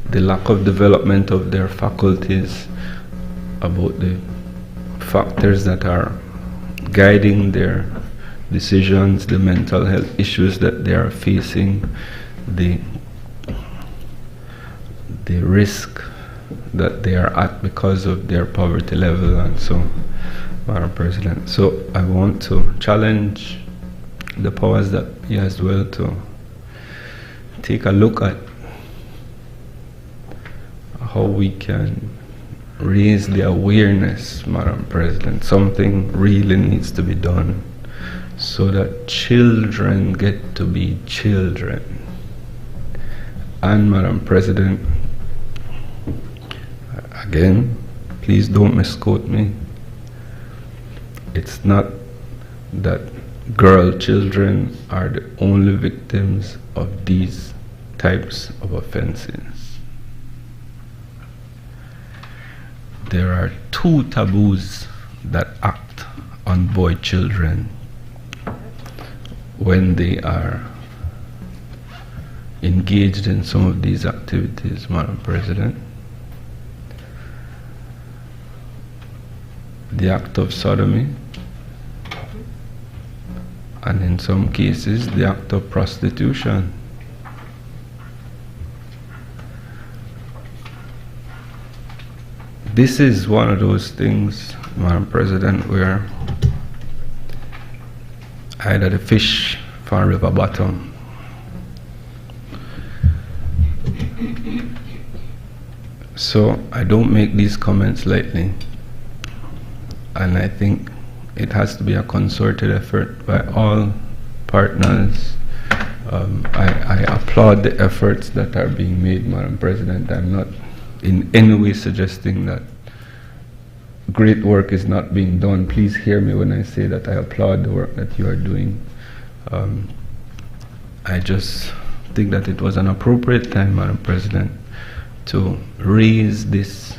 the lack of development of their faculties, about the factors that are guiding their decisions, the mental health issues that they are facing, the risk that they are at because of their poverty level, and so, Madam President. So I want to challenge the powers that be as well to take a look at how we can raise the awareness, Madam President. Something really needs to be done so that children get to be children. And Madam President, again, please don't misquote me. It's not that girl children are the only victims of these types of offenses. There are two taboos that act on boy children when they are engaged in some of these activities, Madam President. The act of sodomy, and in some cases, the act of prostitution. This is one of those things, Madam President, where either the fish from river bottom so I don't make these comments lightly, and I think it has to be a concerted effort by all partners. I applaud the efforts that are being made, Madam President. I'm not in any way suggesting that great work is not being done. Please hear me when I say that I applaud the work that you are doing. I just think that it was an appropriate time, Madam President, to raise this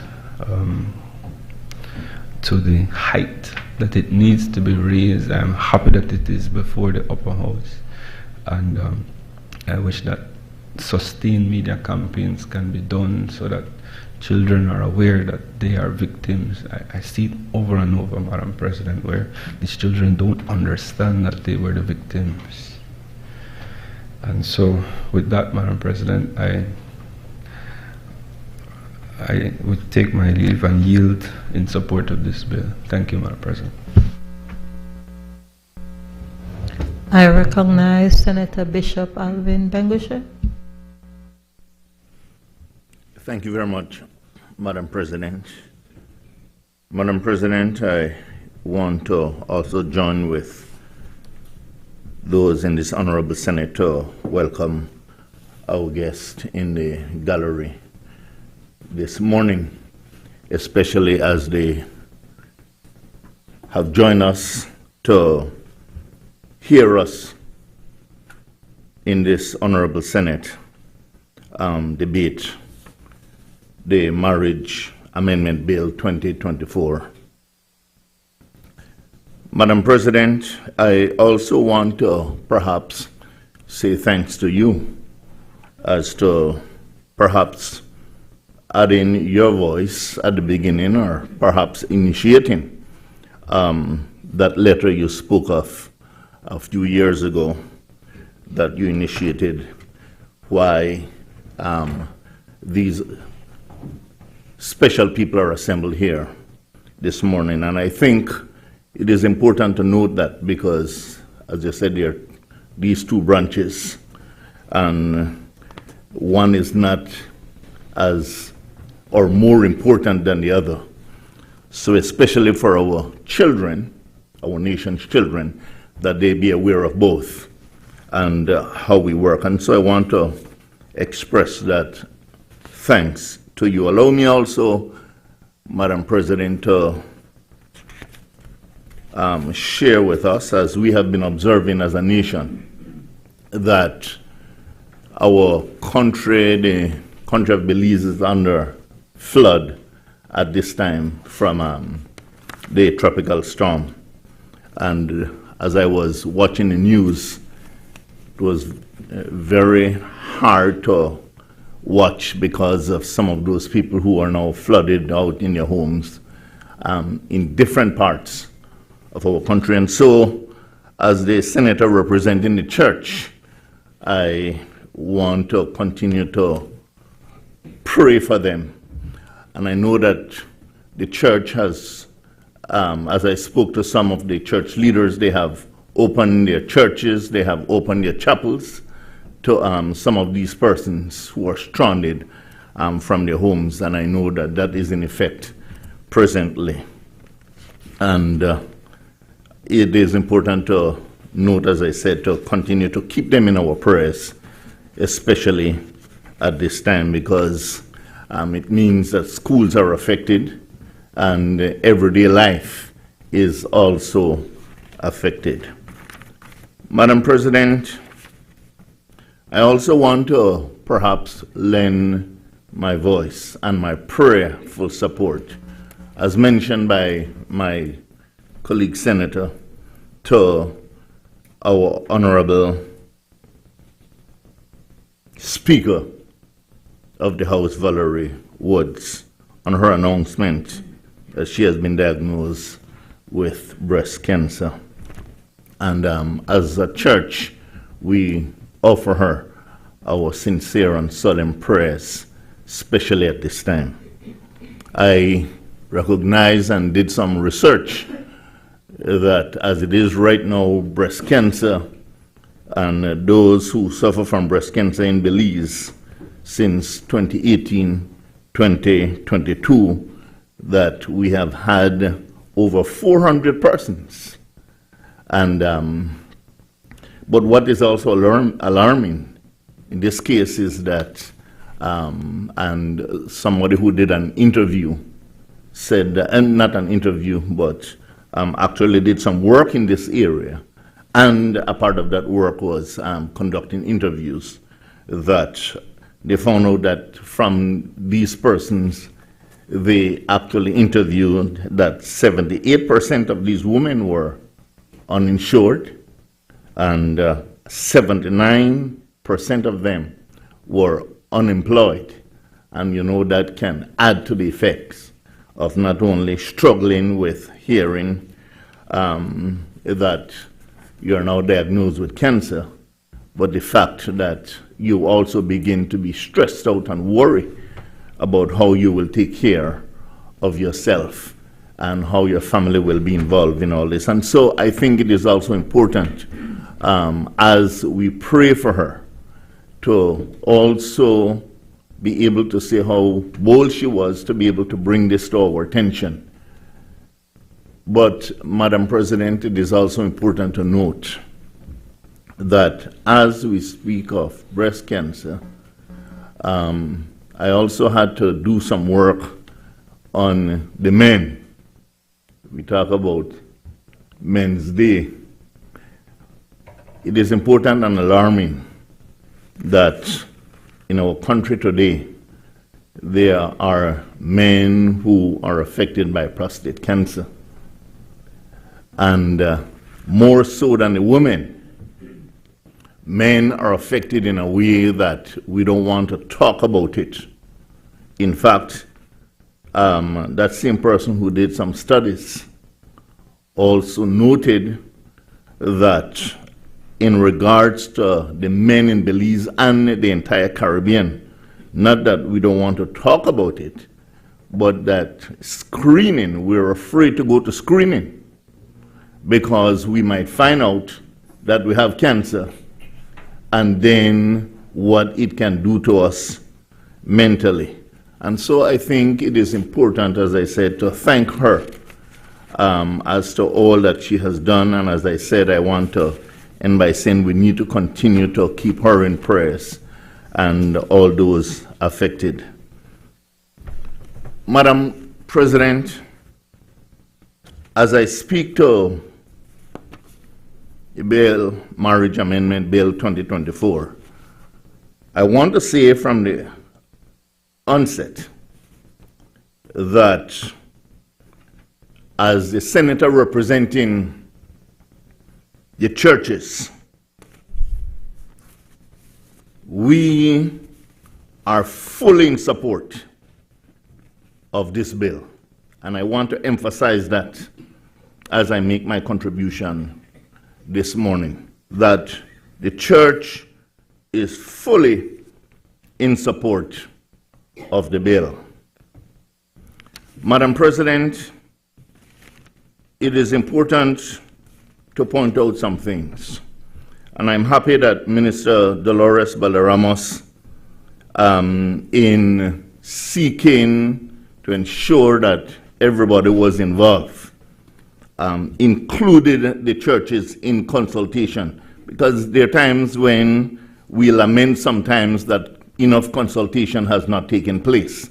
to the height that it needs to be raised. I'm happy that it is before the upper house, and I wish that sustained media campaigns can be done so that children are aware that they are victims. I see it over and over, Madam President, where these children don't understand that they were the victims. And so with that, Madam President, I would take my leave and yield in support of this bill. Thank you, Madam President. I recognize Senator Bishop Alvin Bengushe. Thank you very much, Madam President. Madam President, I want to also join with those in this Honorable Senate to welcome our guest in the gallery this morning, especially as they have joined us to hear us in this Honorable Senate debate the Marriage Amendment Bill 2024. Madam President, I also want to perhaps say thanks to you as to perhaps adding your voice at the beginning, or perhaps initiating that letter you spoke of a few years ago that you initiated, why these special people are assembled here this morning. And I think it is important to note that because, as you said, there are these two branches, and one is not as or more important than the other. So especially for our children, our nation's children, that they be aware of both and how we work. And so I want to express that thanks to you. Allow me also, Madam President, to share with us, as we have been observing as a nation, that our country, the country of Belize, is under flood at this time from the tropical storm. And as I was watching the news, it was very hard to watch because of some of those people who are now flooded out in their homes in different parts of our country. And so, as the senator representing the church, I want to continue to pray for them. And I know that the church has, as I spoke to some of the church leaders, they have opened their churches, they have opened their chapels to some of these persons who are stranded from their homes. And I know that that is in effect presently. And it is important to note, as I said, to continue to keep them in our prayers, especially at this time, because it means that schools are affected and everyday life is also affected. Madam President, I also want to perhaps lend my voice and my prayerful support, as mentioned by my colleague senator, to our Honorable Speaker of the House, Valerie Woods, on her announcement that she has been diagnosed with breast cancer. And as a church, we offer her our sincere and solemn prayers, especially at this time. I recognize and did some research that as it is right now, breast cancer and those who suffer from breast cancer in Belize since 2018, 2022, that we have had over 400 persons. And but what is also alarming in this case is that, and somebody who did an interview said, and not an interview, but actually did some work in this area, and a part of that work was conducting interviews, that they found out that from these persons, they actually interviewed that 78% of these women were uninsured, and 79% of them were unemployed. And you know that can add to the effects of not only struggling with hearing that you are now diagnosed with cancer, but the fact that you also begin to be stressed out and worry about how you will take care of yourself and how your family will be involved in all this. And so I think it is also important, as we pray for her, to also be able to say how bold she was to be able to bring this to our attention. But, Madam President, it is also important to note that as we speak of breast cancer, I also had to do some work on the men. We talk about Men's Day. It is important and alarming that in our country today, there are men who are affected by prostate cancer. And more so than the women, men are affected in a way that we don't want to talk about it. In fact, that same person who did some studies also noted that in regards to the men in Belize and the entire Caribbean, not that we don't want to talk about it, but that screening, we're afraid to go to screening because we might find out that we have cancer and then what it can do to us mentally. And so I think it is important, as I said, to thank her as to all that she has done. And as I said, I want to end by saying we need to continue to keep her in prayers and all those affected. Madam President, as I speak to the bill, Marriage Amendment Bill 2024, I want to say from the onset that as the senator representing the churches, we are fully in support of this bill. And I want to emphasize that as I make my contribution this morning, that the church is fully in support of the bill. Madam President, it is important to point out some things. And I'm happy that Minister Dolores Balderramos, in seeking to ensure that everybody was involved, included the churches in consultation, because there are times when we lament sometimes that enough consultation has not taken place.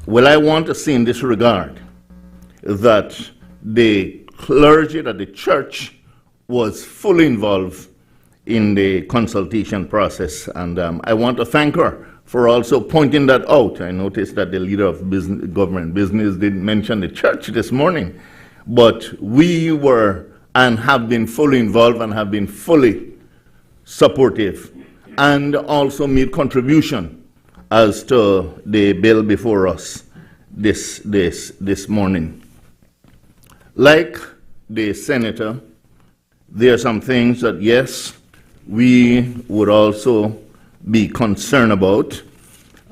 Well, I want to say in this regard that the clergy, that the church was fully involved in the consultation process, and I want to thank her for also pointing that out. I noticed that the leader of government business didn't mention the church this morning, but we were and have been fully involved and have been fully supportive, and also made contribution as to the bill before us this morning. Like the senator, there are some things that, yes, we would also be concerned about.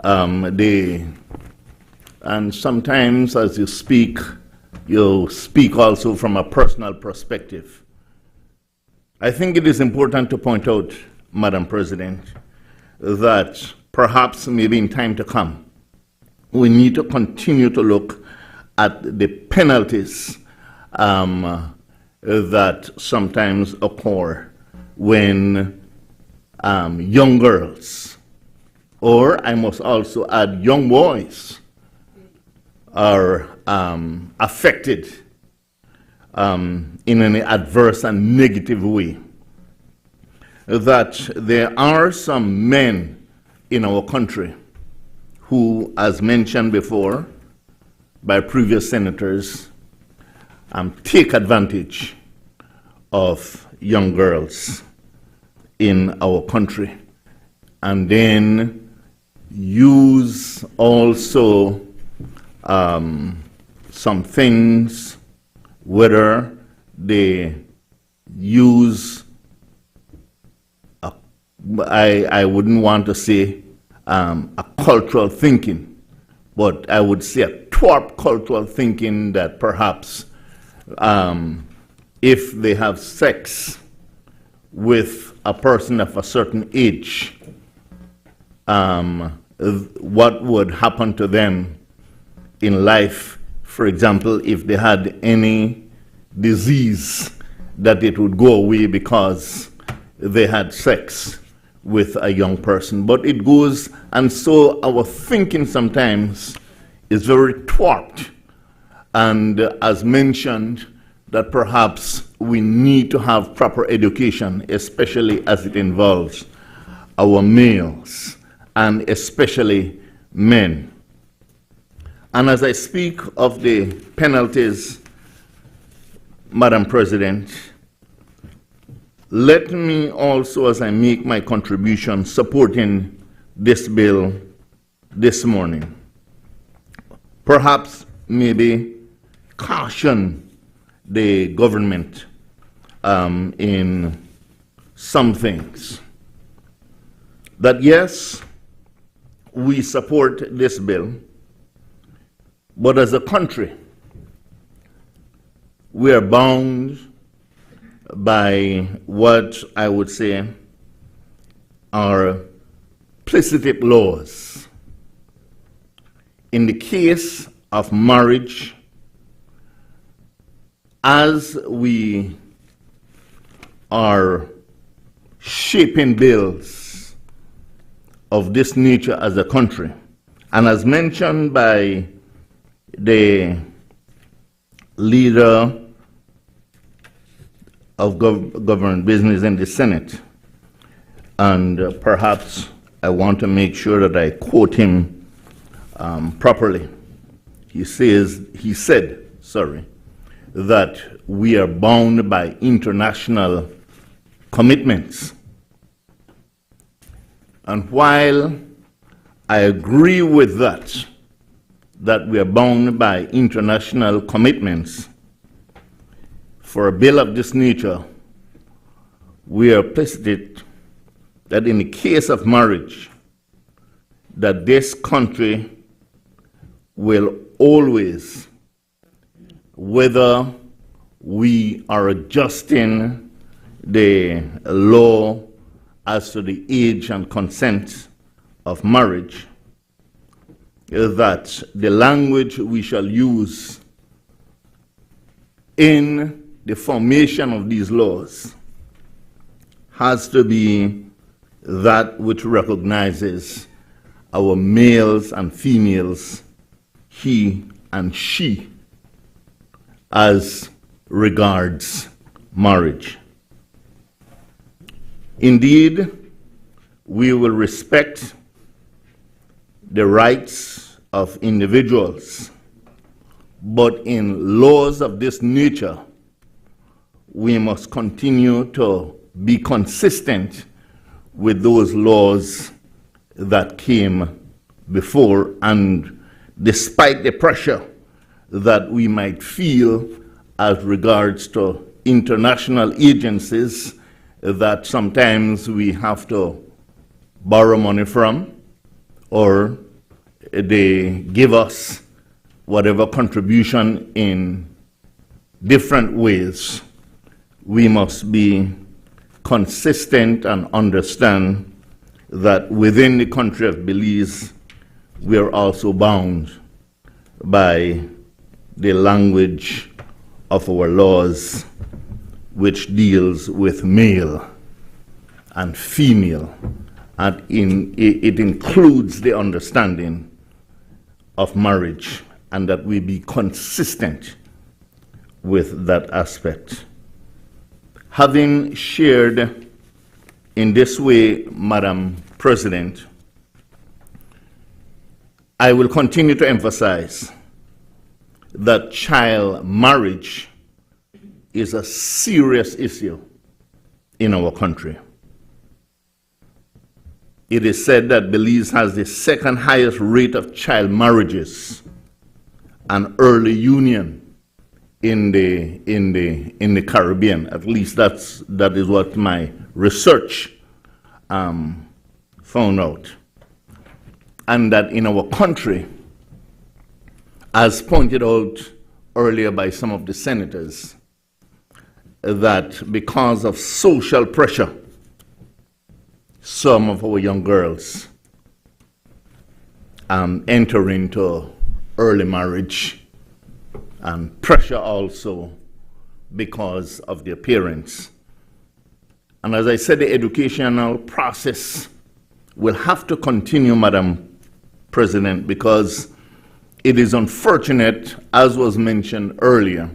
And sometimes as you speak also from a personal perspective. I think it is important to point out, Madam President, that perhaps maybe in time to come, we need to continue to look at the penalties that sometimes occur when young girls, or I must also add young boys, are affected in an adverse and negative way. That there are some men in our country who, as mentioned before by previous senators, take advantage of young girls in our country, and then use also some things, whether they use, I wouldn't want to say a cultural thinking, but I would say a warped cultural thinking that perhaps if they have sex with a person of a certain age, what would happen to them in life, for example, if they had any disease, that it would go away because they had sex with a young person. But it goes, and so our thinking sometimes is very warped. And as mentioned, that perhaps we need to have proper education, especially as it involves our males, and especially men. And as I speak of the penalties, Madam President, let me also, as I make my contribution supporting this bill this morning, perhaps maybe caution the government in some things. That yes, we support this bill, but as a country, we are bound by what I would say are implicit laws. In the case of marriage, as we are shaping bills of this nature as a country, and as mentioned by the leader of government business in the Senate, and perhaps I want to make sure that I quote him properly. He said, that we are bound by international commitments. And while I agree with that we are bound by international commitments, for a bill of this nature, we are implicit that in the case of marriage, that this country will always, whether we are adjusting the law as to the age and consent of marriage, that the language we shall use in the formation of these laws has to be that which recognizes our males and females, he and she, as regards marriage. Indeed, we will respect the rights of individuals, but in laws of this nature, we must continue to be consistent with those laws that came before, and despite the pressure that we might feel as regards to international agencies that sometimes we have to borrow money from, or they give us whatever contribution in different ways, we must be consistent and understand that within the country of Belize, we are also bound by the language of our laws, which deals with male and female, and it includes the understanding of marriage, and that we be consistent with that aspect. Having shared in this way, Madam President, I will continue to emphasize that child marriage is a serious issue in our country. It is said that Belize has the second highest rate of child marriages and early union in the Caribbean. At least that is what my research found out. And that in our country, as pointed out earlier by some of the senators, that because of social pressure, some of our young girls enter into early marriage, and pressure also because of their parents. And as I said, the educational process will have to continue, Madam President, because it is unfortunate, as was mentioned earlier,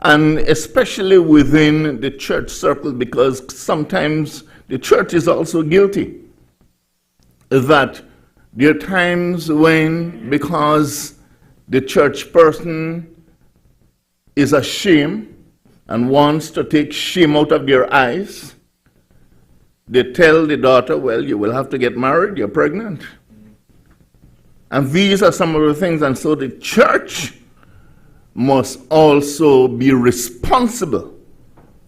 and especially within the church circle, because sometimes the church is also guilty, that there are times when, because the church person is ashamed and wants to take shame out of their eyes, they tell the daughter, well, you will have to get married, you're pregnant. And these are some of the things, and so the church must also be responsible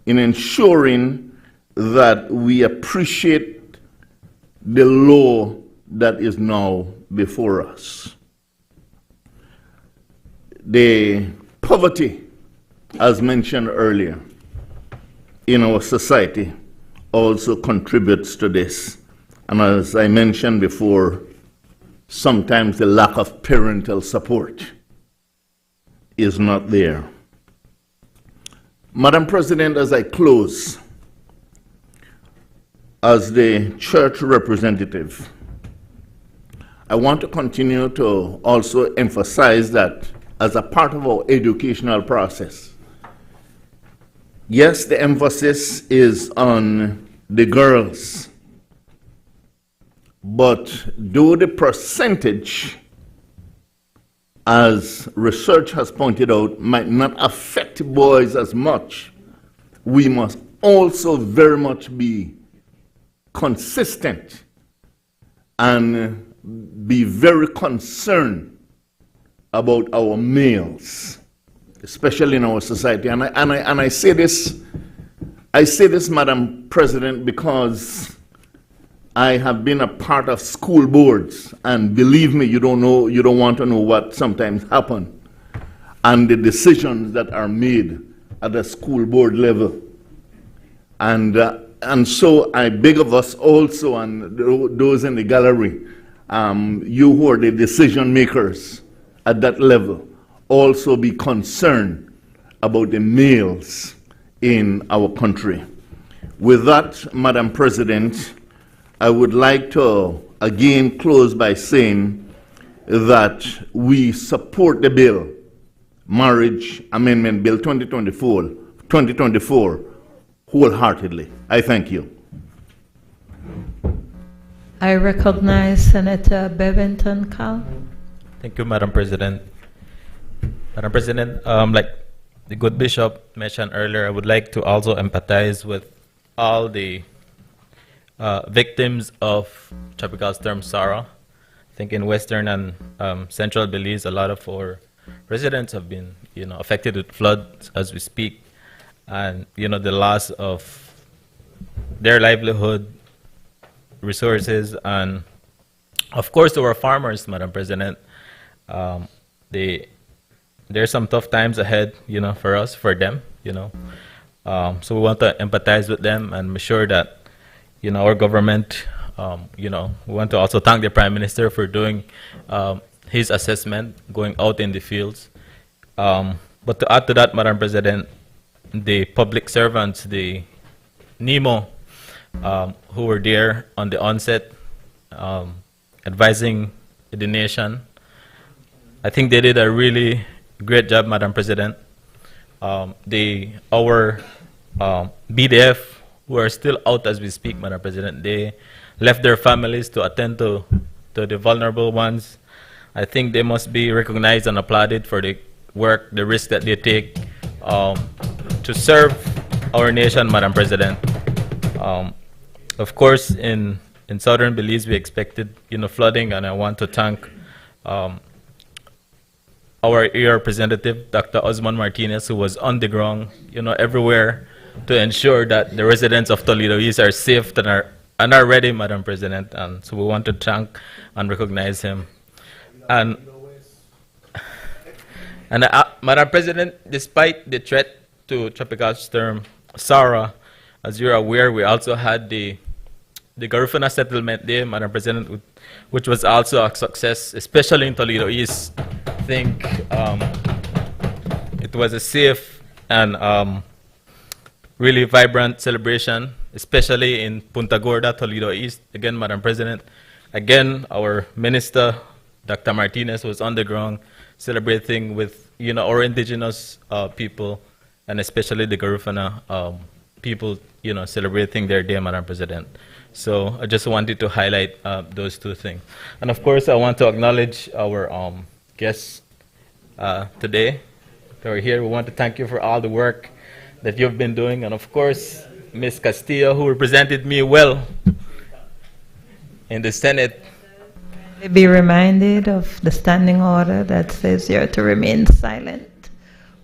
in ensuring that we appreciate the law that is now before us. The poverty, as mentioned earlier, in our society also contributes to this. And as I mentioned before, sometimes the lack of parental support is not there. Madam President, as I close, as the church representative, I want to continue to also emphasize that as a part of our educational process, yes, the emphasis is on the girls, but though the percentage, as research has pointed out, might not affect boys as much, we must also very much be consistent and be very concerned about our males, especially in our society. And I say this, Madam President, because I have been a part of school boards, and believe me, you don't want to know what sometimes happen, and the decisions that are made at the school board level. And so I beg of us also, and those in the gallery, you who are the decision makers at that level, also be concerned about the males in our country. With that, Madam President, I would like to again close by saying that we support the bill, Marriage Amendment Bill 2024, wholeheartedly. I thank you. I recognize Senator Bevington Cal. Thank you, Madam President. Madam President, like the good bishop mentioned earlier, I would like to also empathize with all the victims of Tropical Storm Sarah. I think in western and central Belize, a lot of our residents have been, affected with floods as we speak, and the loss of their livelihood, resources, and of course to our farmers, Madam President. There's some tough times ahead, for us, for them, so we want to empathize with them and make sure that, our government, we want to also thank the Prime Minister for doing his assessment, going out in the fields. But to add to that, Madam President, the public servants, the NEMO, who were there on the onset, advising the nation, I think they did a really great job, Madam President. Our BDF, who are still out as we speak, Madam President, they left their families to attend to the vulnerable ones. I think they must be recognized and applauded for the work, the risk that they take to serve our nation, Madam President. Of course, in southern Belize, we expected flooding, and I want to thank our ER representative, Dr. Osman Martinez, who was on the ground, everywhere to ensure that the residents of Toledo East are safe and are ready, Madam President. And so we want to thank and recognize him. And Madam President, despite the threat to Tropical Storm Sarah, as you're aware, we also had the Garifuna Settlement Day, Madam President, which was also a success, especially in Toledo East. I think it was a safe and really vibrant celebration, especially in Punta Gorda, Toledo East. Again, Madam President, again, our Minister, Dr. Martinez, was on the ground celebrating with our indigenous people, and especially the Garifuna people, celebrating their day, Madam President. So I just wanted to highlight those two things. And of course, I want to acknowledge our guests today who are here. We want to thank you for all the work that you've been doing. And of course, Ms. Castillo, who represented me well in the Senate. Be reminded of the standing order that says you're to remain silent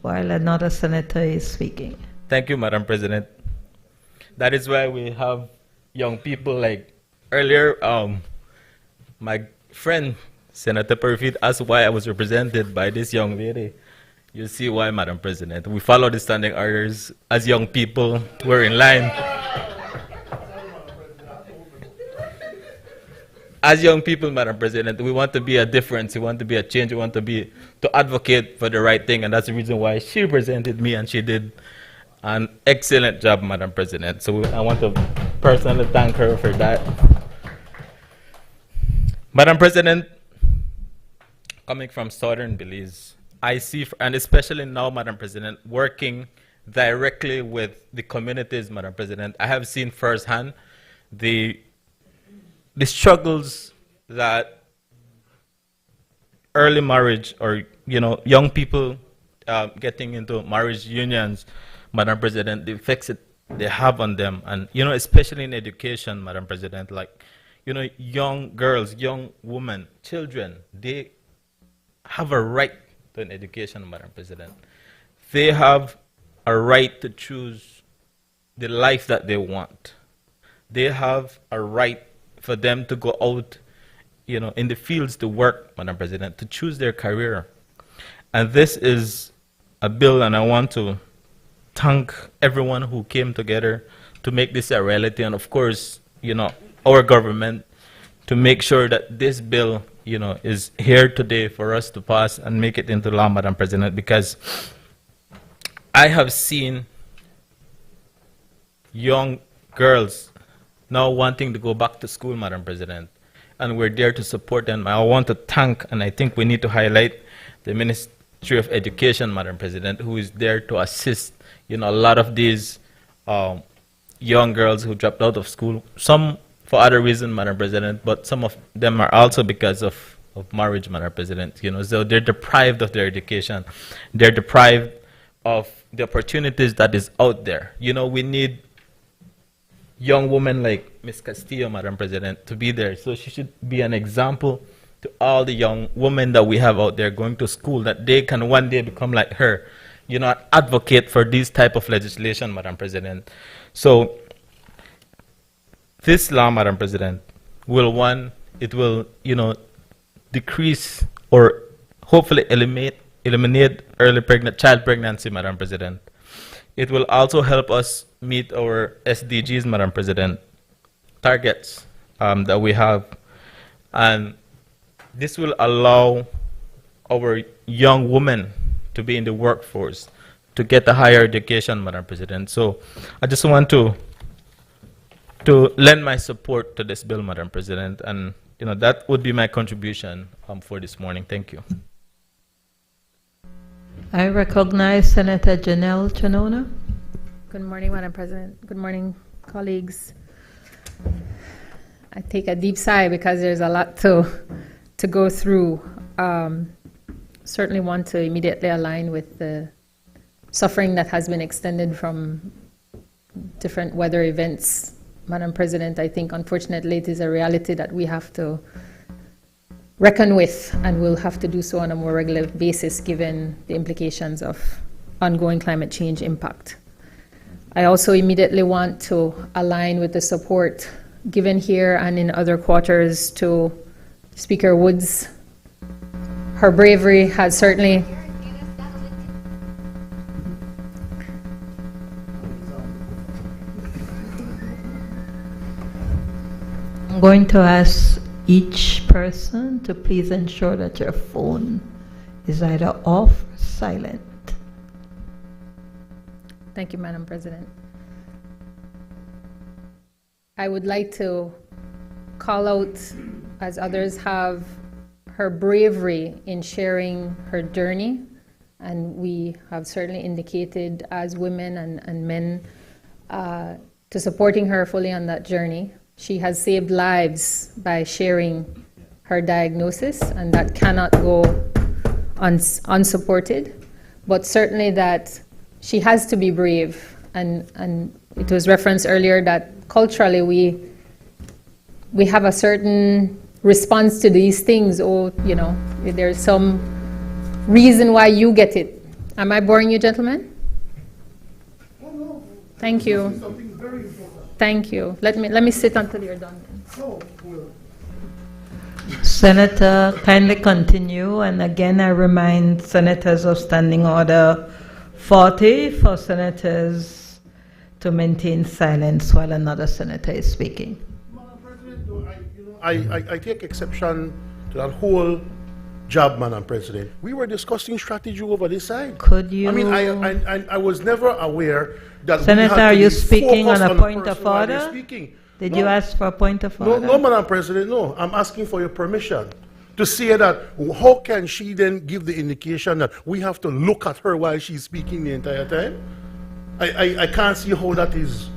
while another senator is speaking. Thank you, Madam President. That is why we have young people like earlier. My friend, Senator Perfit, asked why I was represented by this young lady. You see why, Madam President. We follow the standing orders as young people. We're in line. As young people, Madam President, we want to be a difference. We want to be a change. We want to advocate for the right thing. And that's the reason why she represented me, and she did an excellent job, Madam President. So I want to personally thank her for that. Madam President, coming from southern Belize, I see, and especially now, Madam President, working directly with the communities, Madam President, I have seen firsthand the struggles that early marriage, or young people getting into marriage unions, Madam President, the effects they have on them, and especially in education, Madam President, like young girls, young women, children, they have a right to an education, Madam President. They have a right to choose the life that they want. They have a right for them to go out, in the fields to work, Madam President, to choose their career. And this is a bill, and I want to thank everyone who came together to make this a reality, and of course, our government, to make sure that this bill, is here today for us to pass and make it into law, Madam President, because I have seen young girls now wanting to go back to school, Madam President, and we're there to support them. I want to thank, and I think we need to highlight the Ministry of Education, Madam President, who is there to assist, a lot of these young girls who dropped out of school, some for other reasons, Madam President, but some of them are also because of marriage, Madam President. So they're deprived of their education. They're deprived of the opportunities that is out there. We need young women like Ms. Castillo, Madam President, to be there. So she should be an example to all the young women that we have out there going to school, that they can one day become like her, advocate for this type of legislation, Madam President. So this law, Madam President, it will, decrease or hopefully eliminate early child pregnancy, Madam President. It will also help us meet our SDGs, Madam President, targets that we have. And this will allow our young women to be in the workforce, to get a higher education, Madam President. So I just want to lend my support to this bill, Madam President. And that would be my contribution for this morning. Thank you. I recognize Senator Janelle Chanona. Good morning, Madam President. Good morning, colleagues. I take a deep sigh because there's a lot to go through. Certainly want to immediately align with the suffering that has been extended from different weather events. Madam President, I think unfortunately it is a reality that we have to reckon with, and we'll have to do so on a more regular basis given the implications of ongoing climate change impact. I also immediately want to align with the support given here and in other quarters to Speaker Woods. Her bravery has certainly I'm going to ask each person to please ensure that your phone is either off or silent. Thank you, Madam President. I would like to call out, as others have, her bravery in sharing her journey, and we have certainly indicated as women and men to supporting her fully on that journey. She has saved lives by sharing her diagnosis, and that cannot go unsupported, but certainly that she has to be brave, and it was referenced earlier that culturally we have a certain response to these things. There's some reason why you get it. Am I boring you, gentlemen? Oh, no. Thank you. This is something very important. Thank you. Let me sit until you're done. Oh, well. Senator, kindly continue. And again, I remind senators of Standing Order 40 for senators to maintain silence while another senator is speaking. Madam President, I take exception to that whole job, Madam President. We were discussing strategy over this side. Could you? I mean, I was never aware that Senator, we had are to you be speaking on focused a the point of person while they're order? speaking. Did No. you ask for a point of order? No, Madam President, no. I'm asking for your permission to say that how can she then give the indication that we have to look at her while she's speaking the entire time? I can't see how that is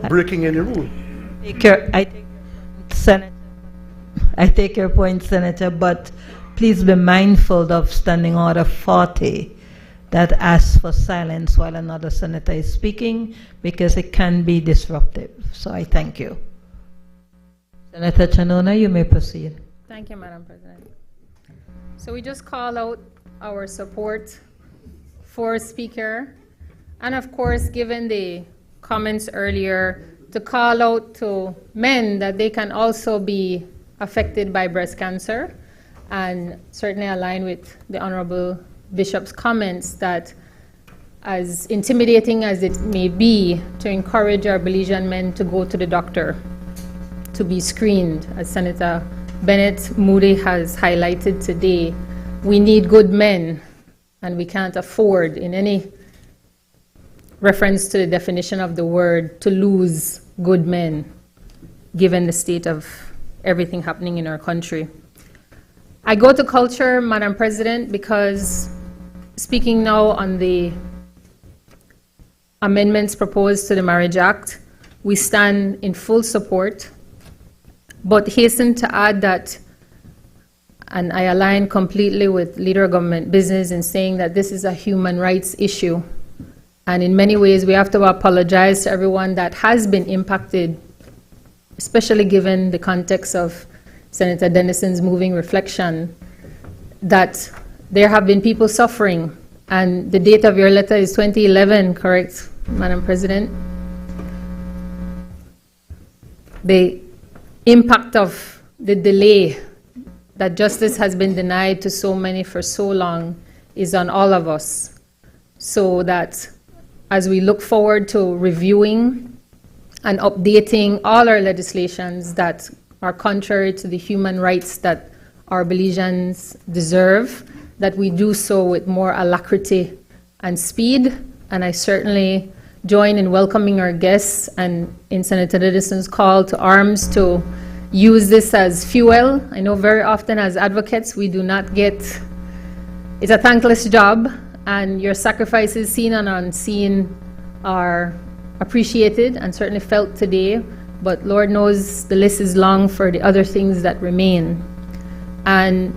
breaking any rule. I take your point, Senator, but please be mindful of Standing Order 40 that asks for silence while another senator is speaking, because it can be disruptive. So I thank you. Senator Chanona, you may proceed. Thank you, Madam President. So we just call out our support for Speaker, and of course, given the comments earlier, to call out to men that they can also be affected by breast cancer, and certainly align with the Honorable Bishop's comments that, as intimidating as it may be, to encourage our Belizean men to go to the doctor to be screened. As Senator Bennett Moody has highlighted today, we need good men, and we can't afford in any reference to the definition of the word to lose good men, given the state of everything happening in our country. I go to culture, Madam President, because speaking now on the amendments proposed to the Marriage Act, we stand in full support, but hasten to add that, and I align completely with Leader of Government Business in saying that this is a human rights issue. And in many ways, we have to apologize to everyone that has been impacted, especially given the context of Senator Dennison's moving reflection, that there have been people suffering. And the date of your letter is 2011, correct, Madam President? The impact of the delay that justice has been denied to so many for so long is on all of us. So that as we look forward to reviewing and updating all our legislations that are contrary to the human rights that our Belizeans deserve, that we do so with more alacrity and speed. And I certainly join in welcoming our guests and in Senator Edison's call to arms to use this as fuel. I know very often as advocates we do not get, it's a thankless job, and your sacrifices seen and unseen are appreciated and certainly felt today, but Lord knows the list is long for the other things that remain. And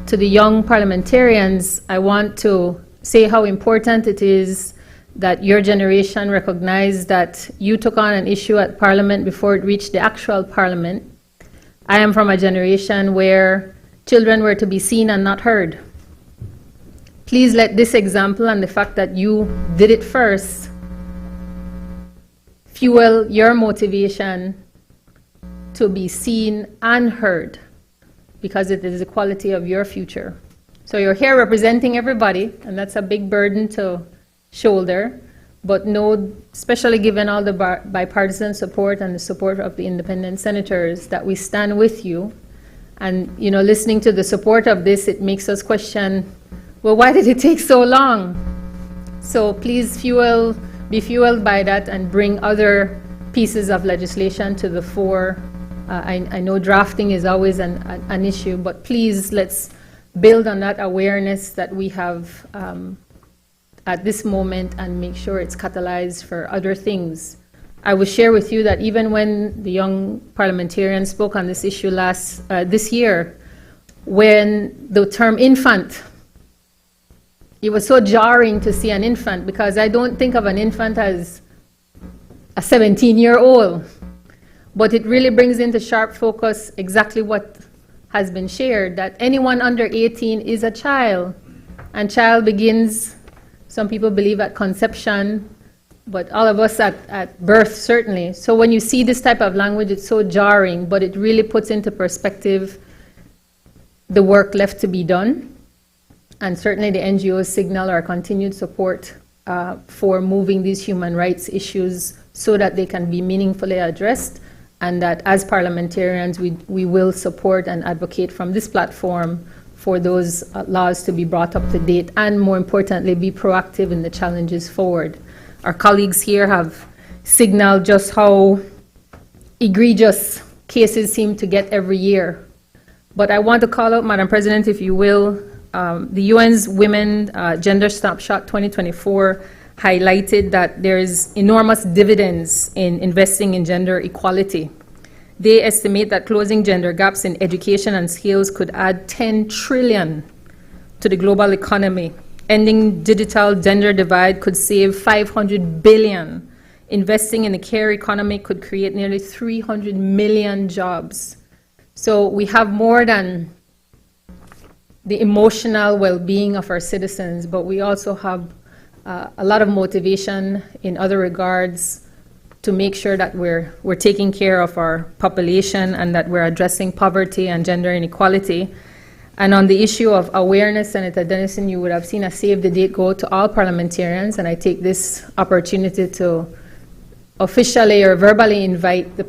to the young parliamentarians, I want to say how important it is that your generation recognize that you took on an issue at Parliament before it reached the actual Parliament. I am from a generation where children were to be seen and not heard. Please let this example and the fact that you did it first fuel your motivation to be seen and heard, because it is the quality of your future. So you're here representing everybody, and that's a big burden to shoulder, but know, especially given all the bipartisan support and the support of the independent senators, that we stand with you. And, you know, listening to the support of this, it makes us question, well, why did it take so long? So please be fueled by that and bring other pieces of legislation to the fore. I know drafting is always an issue, but please let's build on that awareness that we have at this moment and make sure it's catalyzed for other things. I will share with you that even when the young parliamentarian spoke on this issue this year, when the term infant, it was so jarring to see an infant, because I don't think of an infant as a 17-year-old, but it really brings into sharp focus exactly what has been shared, that anyone under 18 is a child, and child begins, some people believe at conception, but all of us at birth certainly. So when you see this type of language, it's so jarring, but it really puts into perspective the work left to be done. And certainly the NGOs signal our continued support for moving these human rights issues so that they can be meaningfully addressed, and that as parliamentarians we will support and advocate from this platform for those laws to be brought up to date, and more importantly, be proactive in the challenges forward. Our colleagues here have signaled just how egregious cases seem to get every year. But I want to call out, Madam President, if you will, the UN's Women Gender Snapshot 2024 highlighted that there is enormous dividends in investing in gender equality. They estimate that closing gender gaps in education and skills could add 10 trillion to the global economy. Ending digital gender divide could save 500 billion. Investing in the care economy could create nearly 300 million jobs. So we have more than the emotional well-being of our citizens, but we also have a lot of motivation in other regards to make sure that we're taking care of our population and that we're addressing poverty and gender inequality. And on the issue of awareness, Senator Dennison, you would have seen a save the date go to all parliamentarians, and I take this opportunity to officially or verbally invite the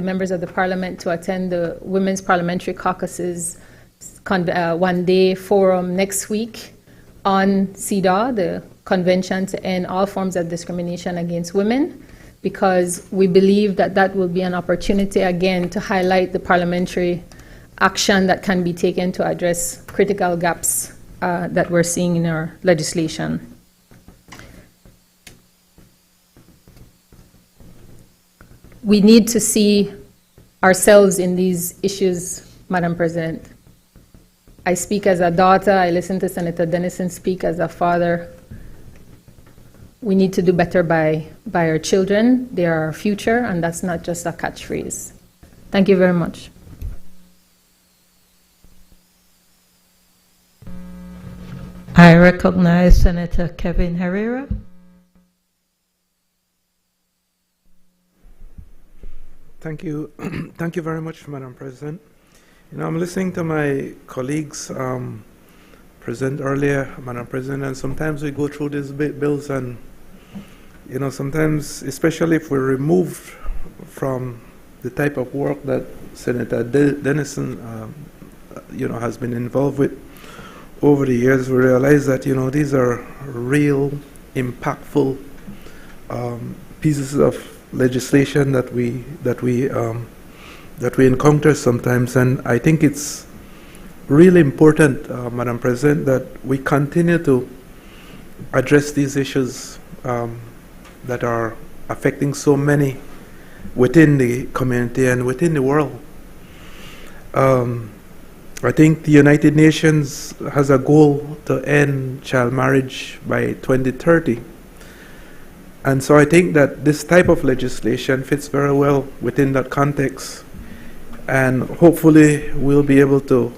members of the parliament to attend the Women's Parliamentary Caucus's one-day forum next week on CEDAW, the convention to end all forms of discrimination against women, because we believe that that will be an opportunity again to highlight the parliamentary action that can be taken to address critical gaps that we're seeing in our legislation. We need to see ourselves in these issues, Madam President. I speak as a daughter. I listen to Senator Dennison speak as a father. We need to do better by our children. They are our future, and that's not just a catchphrase. Thank you very much. I recognize Senator Kevin Herrera. Thank you. Thank you very much, Madam President. You know, I'm listening to my colleagues present earlier, Madam President, and sometimes we go through these bills and, you know, sometimes, especially if we're removed from the type of work that Senator Dennison, you know, has been involved with over the years, we realize that, you know, these are real, impactful pieces of legislation that we encounter sometimes, and I think it's really important, Madam President, that we continue to address these issues that are affecting so many within the community and within the world. I think the United Nations has a goal to end child marriage by 2030. And so I think that this type of legislation fits very well within that context. And hopefully we'll be able to,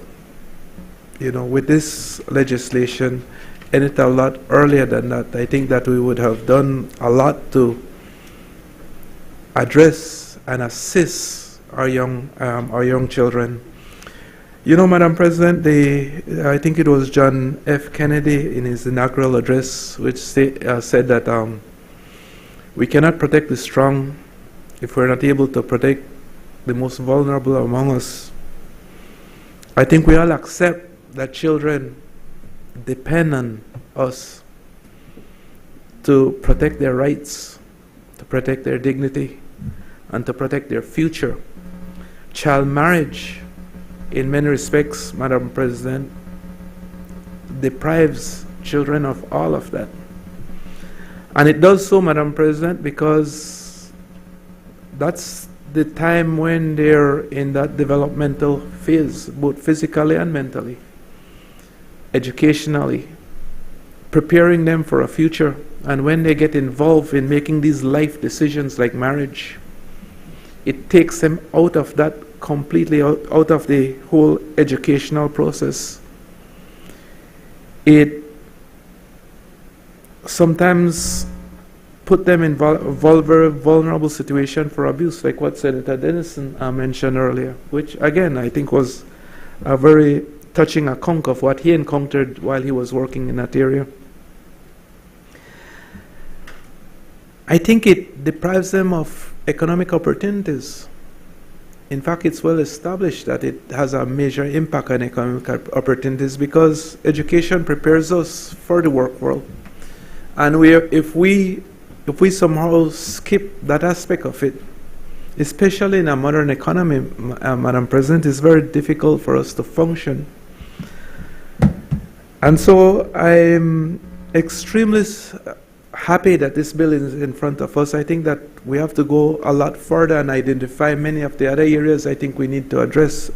you know, with this legislation, end it a lot earlier than that. I think that we would have done a lot to address and assist our young children. You know, Madam President, I think it was John F. Kennedy in his inaugural address, which said that we cannot protect the strong if we're not able to protect the most vulnerable among us. I think we all accept that children depend on us to protect their rights, to protect their dignity, and to protect their future. Child marriage, in many respects, Madam President, deprives children of all of that. And it does so, Madam President, because that's the time when they're in that developmental phase, both physically and mentally, educationally, preparing them for a future. And when they get involved in making these life decisions like marriage, it takes them out of that completely, out of the whole educational process. It sometimes put them in very vulnerable situation for abuse, like what Senator Dennison mentioned earlier, which again I think was a very touching account of what he encountered while he was working in that area. I think it deprives them of economic opportunities. In fact, it's well established that it has a major impact on economic opportunities because education prepares us for the work world. And if we somehow skip that aspect of it, especially in a modern economy, Madam President, it's very difficult for us to function. And so I'm extremely happy that this bill is in front of us. I think that we have to go a lot further and identify many of the other areas I think we need to address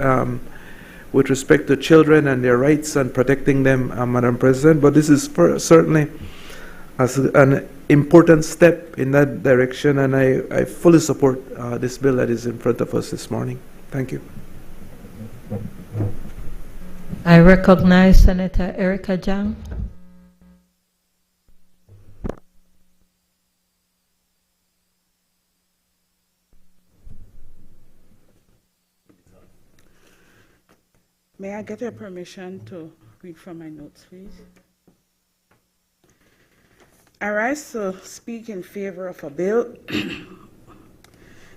with respect to children and their rights and protecting them, Madam President. But this is certainly an important step in that direction, and I fully support this bill that is in front of us this morning. Thank you. I recognize Senator Erica Jang. May I get your permission to read from my notes, please? I rise to speak in favor of a bill,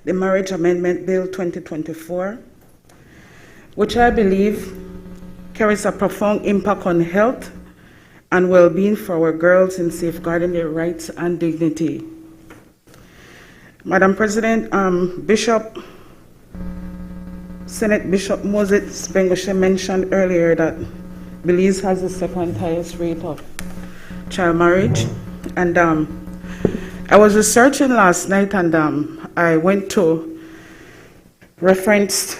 the Marriage Amendment Bill 2024, which I believe carries a profound impact on health and well-being for our girls in safeguarding their rights and dignity. Madam President, Senate Bishop Moses Bengoshe mentioned earlier that Belize has the second highest rate of child marriage. And I was researching last night, and I went to referenced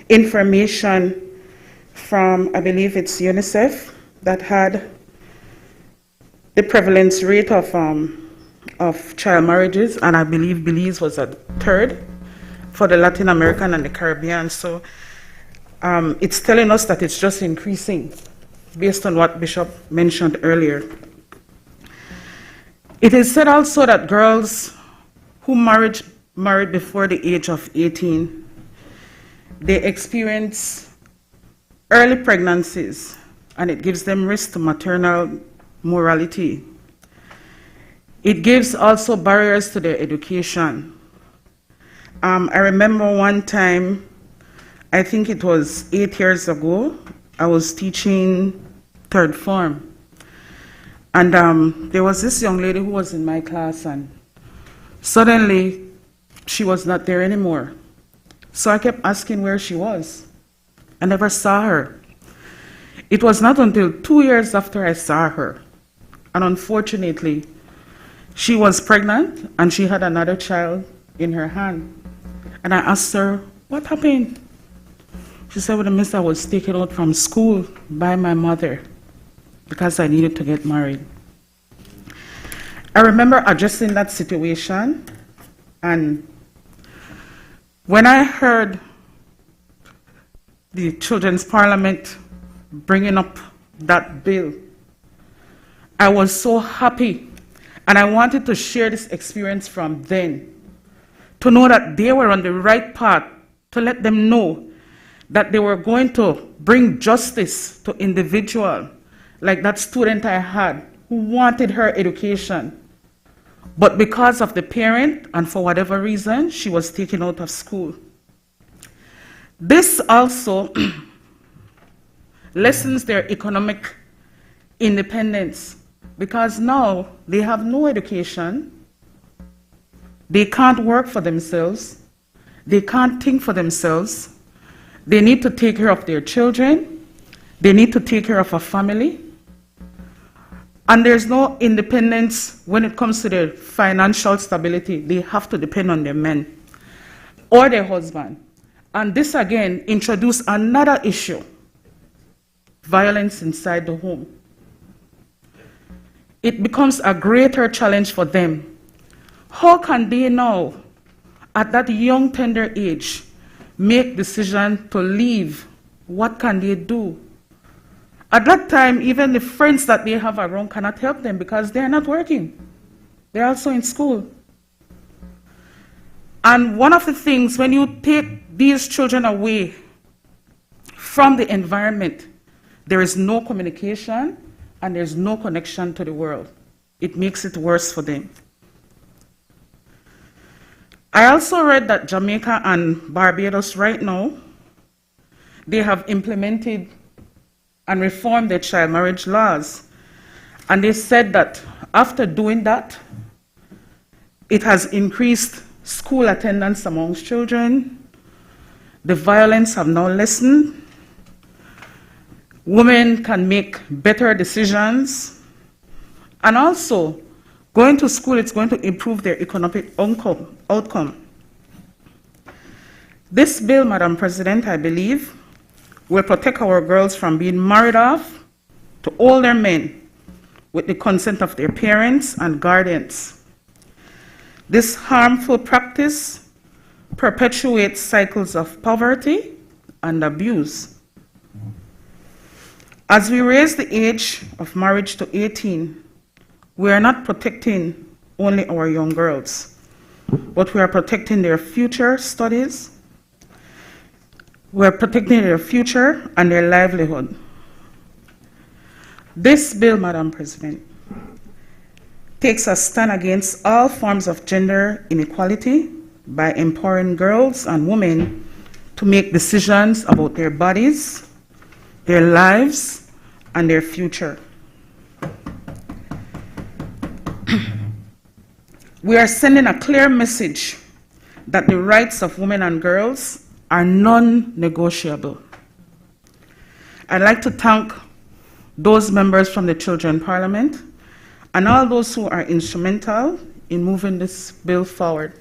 information from, I believe it's UNICEF, that had the prevalence rate of child marriages, and I believe Belize was at third for the Latin American and the Caribbean. So it's telling us that it's just increasing based on what Bishop mentioned earlier. It is said also that girls who married before the age of 18, they experience early pregnancies, and it gives them risk to maternal mortality. It gives also barriers to their education. I remember one time, I think it was 8 years ago, I was teaching third form. And there was this young lady who was in my class, and suddenly she was not there anymore. So I kept asking where she was. I never saw her. It was not until 2 years after I saw her, and unfortunately, she was pregnant and she had another child in her hand. And I asked her, what happened? She said, well, miss, I was taken out from school by my mother because I needed to get married. I remember addressing that situation, and when I heard the Children's Parliament bringing up that bill, I was so happy, and I wanted to share this experience from then, to know that they were on the right path, to let them know that they were going to bring justice to individuals, like that student I had who wanted her education, but because of the parent and for whatever reason, she was taken out of school. This also lessens their economic independence, because now they have no education, they can't work for themselves, they can't think for themselves, they need to take care of their children, they need to take care of a family, and there's no independence when it comes to their financial stability. They have to depend on their men or their husband. And this again introduced another issue, violence inside the home. It becomes a greater challenge for them. How can they now, at that young, tender age, make decision to leave? What can they do? At that time, even the friends that they have around cannot help them because they're not working. They're also in school. And one of the things, when you take these children away from the environment, there is no communication and there's no connection to the world. It makes it worse for them. I also read that Jamaica and Barbados right now, they have implemented and reformed their child marriage laws. And they said that after doing that, it has increased school attendance amongst children, the violence have now lessened, women can make better decisions, and also going to school, it's going to improve their economic outcome. This bill, Madam President, I believe, will protect our girls from being married off to older men with the consent of their parents and guardians. This harmful practice perpetuates cycles of poverty and abuse. As we raise the age of marriage to 18, we are not protecting only our young girls, but we are protecting their future studies, we are protecting their future and their livelihood. This bill, Madam President, takes a stand against all forms of gender inequality by empowering girls and women to make decisions about their bodies, their lives, and their future. We are sending a clear message that the rights of women and girls are non-negotiable. I'd like to thank those members from the Children Parliament and all those who are instrumental in moving this bill forward.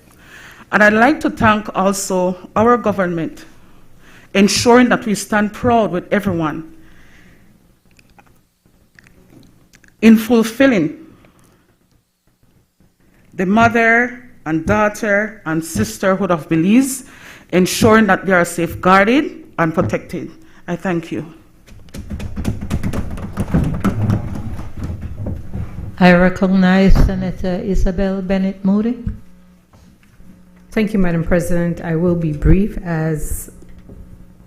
And I'd like to thank also our government, ensuring that we stand proud with everyone in fulfilling the mother and daughter and sisterhood of Belize, ensuring that they are safeguarded and protected. I thank you. I recognize Senator Isabel Bennett Moody. Thank you, Madam President. I will be brief, as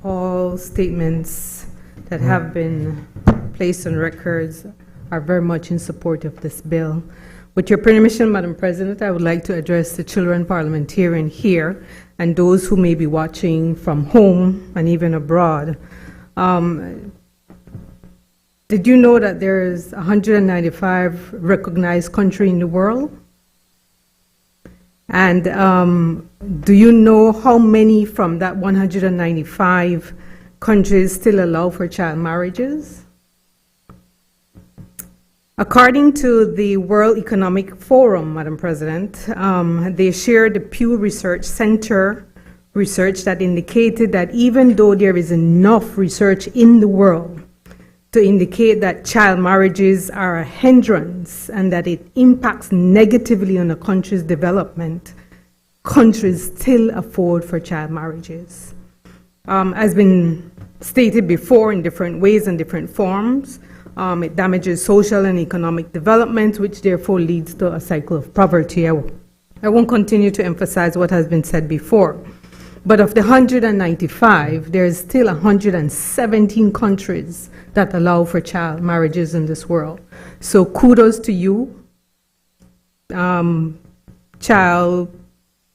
all statements that have been placed on records are very much in support of this bill. With your permission, Madam President, I would like to address the children parliamentarian here and those who may be watching from home and even abroad. Did you know that there's 195 recognized countries in the world? And do you know how many from that 195 countries still allow for child marriages? According to the World Economic Forum, Madam President, they shared the Pew Research Center research that indicated that even though there is enough research in the world to indicate that child marriages are a hindrance and that it impacts negatively on a country's development, countries still afford for child marriages. As been stated before in different ways and different forms, it damages social and economic development, which therefore leads to a cycle of poverty. I won't continue to emphasize what has been said before. But of the 195, there is still 117 countries that allow for child marriages in this world. So kudos to you, child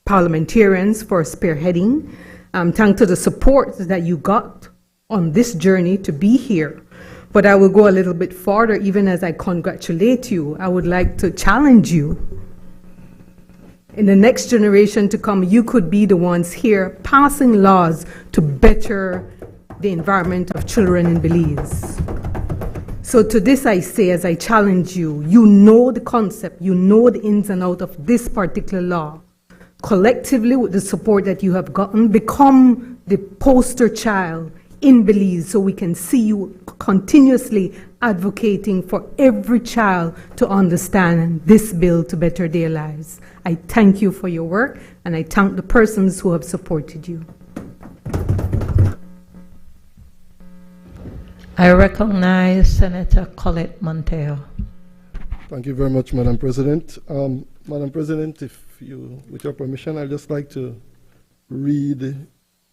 parliamentarians, for spearheading. Thanks to the support that you got on this journey to be here. But I will go a little bit farther. Even as I congratulate you, I would like to challenge you. In the next generation to come, you could be the ones here passing laws to better the environment of children in Belize. So to this I say, as I challenge you, you know the concept, you know the ins and outs of this particular law. Collectively, with the support that you have gotten, become the poster child in Belize, so we can see you continuously advocating for every child to understand this bill to better their lives. I thank you for your work, and I thank the persons who have supported you. I recognize Senator Colette Montejo. Thank you very much, Madam President. Madam President, with your permission, I'd just like to read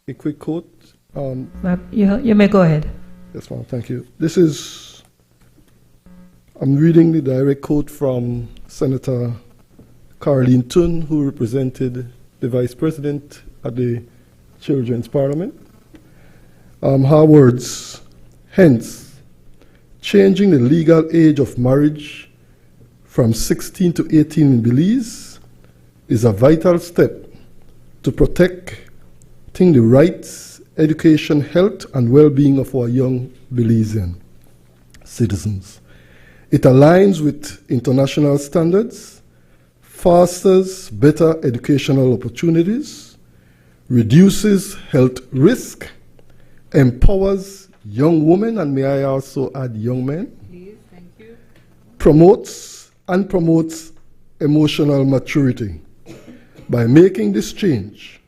a quick quote. You may go ahead. Yes, ma'am. Thank you. I'm reading the direct quote from Senator Caroline Tun, who represented the Vice President at the Children's Parliament. Her words: hence, changing the legal age of marriage from 16 to 18 in Belize is a vital step to protecting the rights, education, health, and well-being of our young Belizean citizens. It aligns with international standards, fosters better educational opportunities, reduces health risk, empowers young women, and may I also add young men, Please, thank you. promotes emotional maturity. By making this change,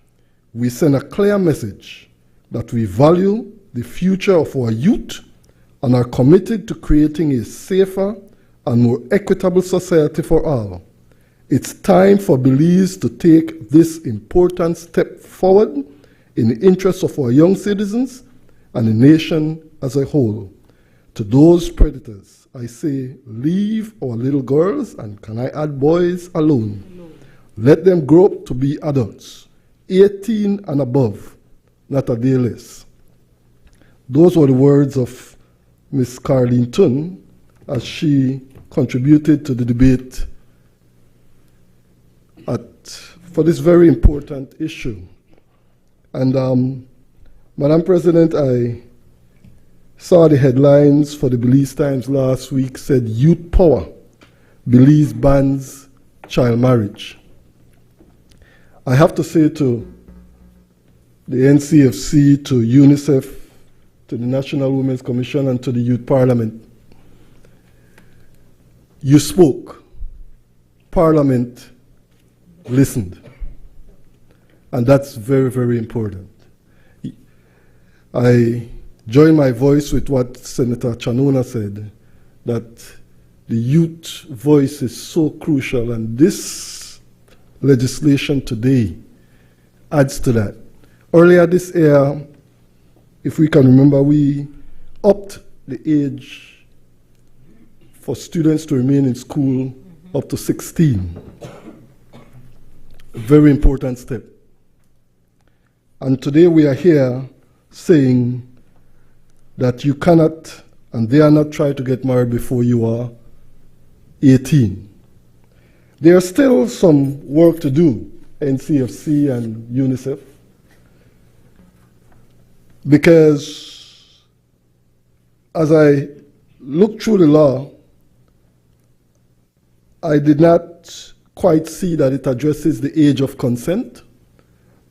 we send a clear message that we value the future of our youth and are committed to creating a safer and more equitable society for all. It's time for Belize to take this important step forward in the interests of our young citizens and the nation as a whole. To those predators, I say, leave our little girls, and can I add boys, alone. Let them grow up to be adults, 18 and above, not a day less. Those were the words of Ms. Carleen Tun, as she contributed to the debate for this very important issue. And Madam President, I saw the headlines for the Belize Times last week said, "Youth Power, Belize bans child marriage." I have to say to the NCFC, to UNICEF, to the National Women's Commission, and to the Youth Parliament, you spoke. Parliament listened. And that's very, very important. I join my voice with what Senator Chanona said, that the youth voice is so crucial, and this legislation today adds to that. Earlier this year, if we can remember, we upped the age for students to remain in school up to 16. A very important step. And today we are here saying that you cannot and dare not try to get married before you are 18. There's still some work to do, NCFC and UNICEF, because as I looked through the law, I did not quite see that it addresses the age of consent,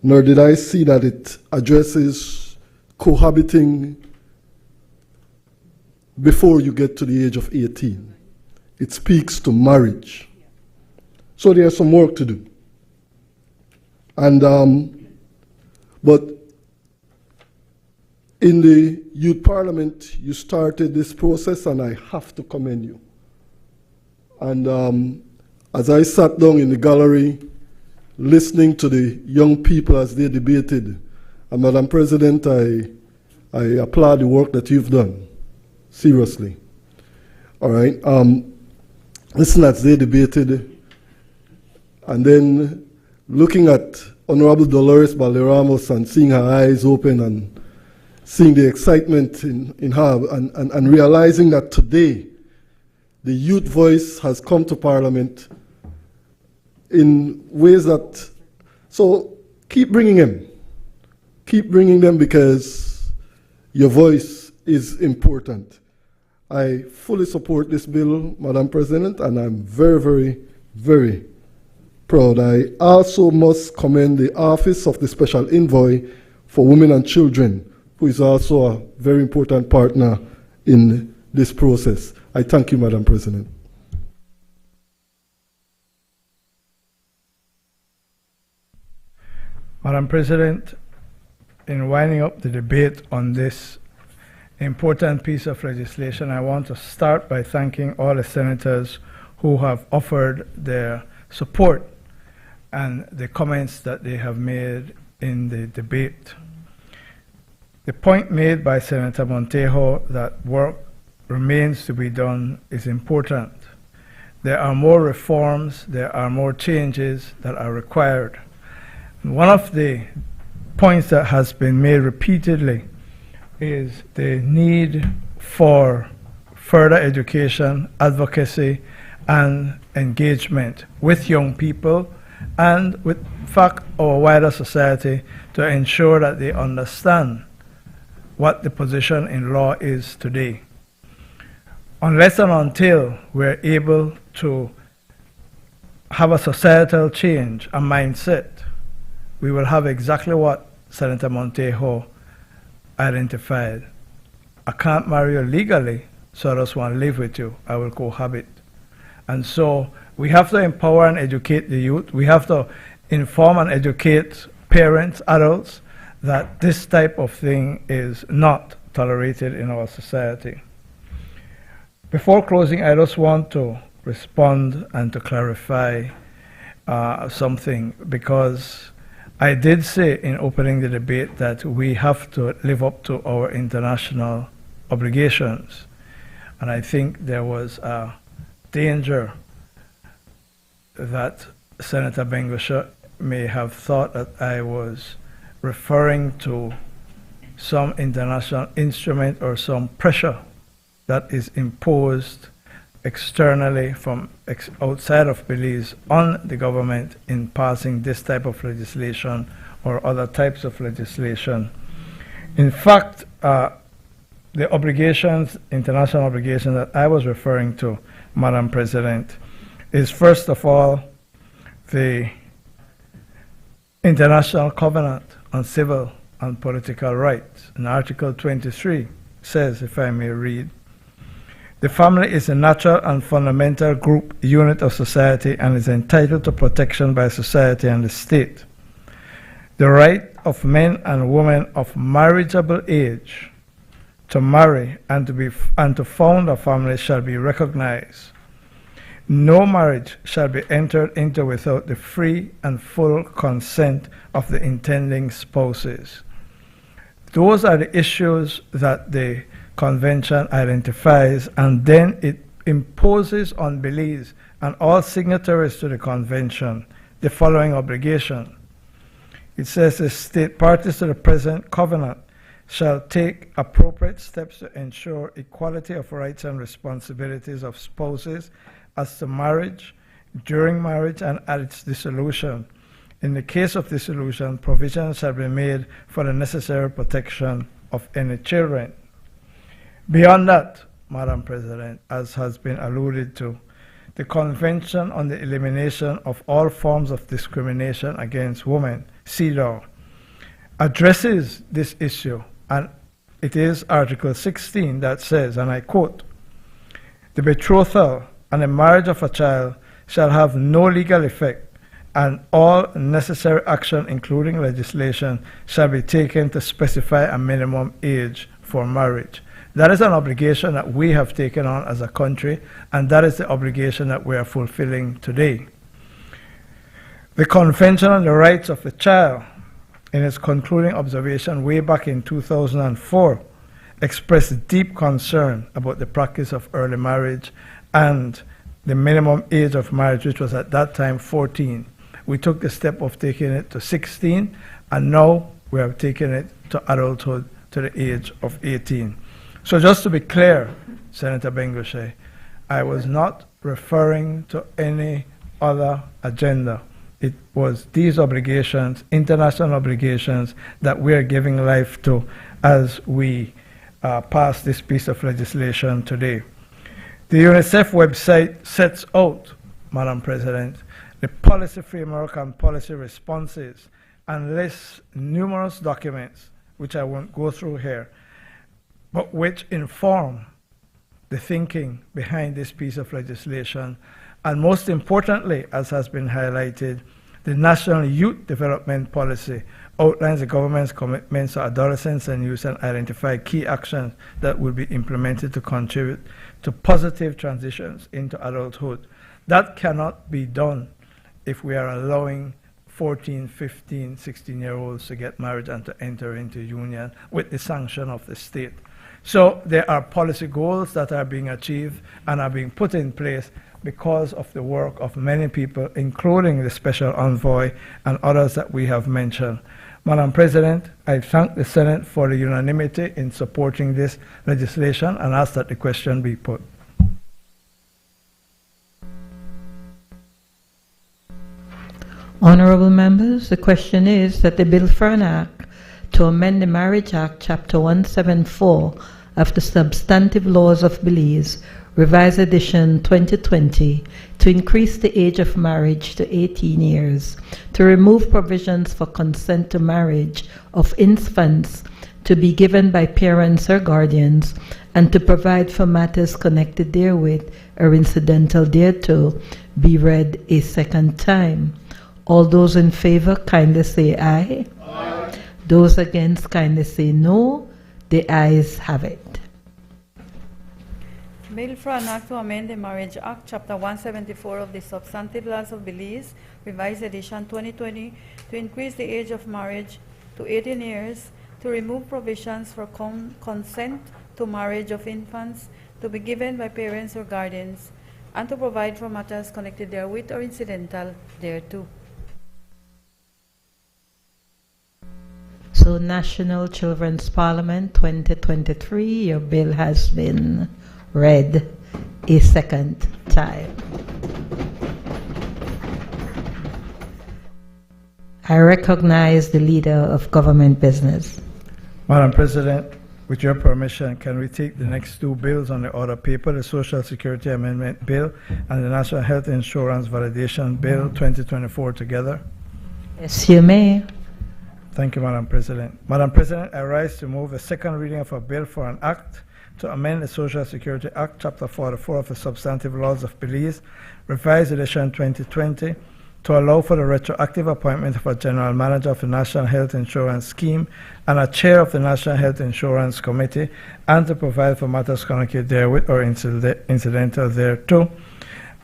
nor did I see that it addresses cohabiting before you get to the age of 18. It speaks to marriage. So there's some work to do. And, but in the Youth Parliament, you started this process, and I have to commend you. And as I sat down in the gallery, listening to the young people as they debated, and Madam President, I applaud the work that you've done, seriously. All right. Listen as they debated, and then looking at Honorable Dolores Balderramos and seeing her eyes open and seeing the excitement in her, and realizing that today the youth voice has come to Parliament in ways that, so keep bringing them. Keep bringing them, because your voice is important. I fully support this bill, Madam President, and I'm very, very, very proud. I also must commend the Office of the Special Envoy for Women and Children, who is also a very important partner in this process. I thank you, Madam President. Madam President, in winding up the debate on this important piece of legislation, I want to start by thanking all the senators who have offered their support and the comments that they have made in the debate. The point made by Senator Montejo that work remains to be done is important. There are more reforms, there are more changes that are required. One of the points that has been made repeatedly is the need for further education, advocacy, and engagement with young people and with, in fact, our wider society, to ensure that they understand what the position in law is today. Unless and until we're able to have a societal change, a mindset, we will have exactly what Senator Montejo identified. I can't marry you legally, so I just want to live with you. I will cohabit. And so we have to empower and educate the youth. We have to inform and educate parents, adults, that this type of thing is not tolerated in our society. Before closing, I just want to respond and to clarify something, because I did say in opening the debate that we have to live up to our international obligations. And I think there was a danger that Senator Bengusha may have thought that I was referring to some international instrument or some pressure that is imposed externally from outside of Belize on the government in passing this type of legislation or other types of legislation. In fact, the obligations, international obligations that I was referring to, Madam President, is first of all the International Covenant on Civil and Political Rights. In Article 23 says, if I may read, the family is a natural and fundamental group unit of society and is entitled to protection by society and the state. The right of men and women of marriageable age to marry and to found a family shall be recognized. No marriage shall be entered into without the free and full consent of the intending spouses. Those are the issues that the Convention identifies, and then it imposes on Belize and all signatories to the Convention the following obligation. It says the state parties to the present covenant shall take appropriate steps to ensure equality of rights and responsibilities of spouses as to marriage, during marriage, and at its dissolution. In the case of dissolution, provision shall be made for the necessary protection of any children. Beyond that, Madam President, as has been alluded to, the Convention on the Elimination of All Forms of Discrimination Against Women, CEDAW, addresses this issue, and it is Article 16 that says, and I quote, "The betrothal and the marriage of a child shall have no legal effect, and all necessary action, including legislation, shall be taken to specify a minimum age for marriage." That is an obligation that we have taken on as a country, and that is the obligation that we are fulfilling today. The Convention on the Rights of the Child, in its concluding observation way back in 2004, expressed deep concern about the practice of early marriage and the minimum age of marriage, which was at that time 14. We took the step of taking it to 16, and now we have taken it to adulthood to the age of 18. So just to be clear, Senator Bengoshe, I was not referring to any other agenda. It was these obligations, international obligations, that we are giving life to as we pass this piece of legislation today. The UNICEF website sets out, Madam President, the policy framework and policy responses and lists numerous documents, which I won't go through here, but which inform the thinking behind this piece of legislation. And most importantly, as has been highlighted, the National Youth Development Policy outlines the government's commitments to adolescents and youth and identify key actions that will be implemented to contribute to positive transitions into adulthood. That cannot be done if we are allowing 14, 15, 16-year-olds to get married and to enter into union with the sanction of the state. So there are policy goals that are being achieved and are being put in place because of the work of many people, including the Special Envoy and others that we have mentioned. Madam President, I thank the Senate for the unanimity in supporting this legislation and ask that the question be put. Honorable members, the question is that the bill for an act to amend the Marriage Act, Chapter 174 of the Substantive Laws of Belize, Revised Edition 2020, to increase the age of marriage to 18 years, to remove provisions for consent to marriage of infants to be given by parents or guardians, and to provide for matters connected therewith or incidental thereto, be read a second time. All those in favor kindly say aye. Aye. Those against kindly say no. The ayes have it. Bill for an act to amend the Marriage Act, Chapter 174 of the Substantive Laws of Belize, Revised Edition 2020, to increase the age of marriage to 18 years, to remove provisions for consent to marriage of infants to be given by parents or guardians, and to provide for matters connected therewith or incidental thereto. So, National Children's Parliament 2023, your bill has been read a second time. I recognize the leader of government business. Madam President, with your permission, can we take the next two bills on the order paper, the Social Security Amendment Bill and the National Health Insurance Validation Bill 2024 together? Yes, you may. Thank you, Madam President. Madam President, I rise to move the second reading of a bill for an act to amend the Social Security Act, Chapter 44 of the Substantive Laws of Belize, Revised Edition 2020, to allow for the retroactive appointment of a general manager of the National Health Insurance Scheme and a chair of the National Health Insurance Committee, and to provide for matters connected therewith or incidental thereto.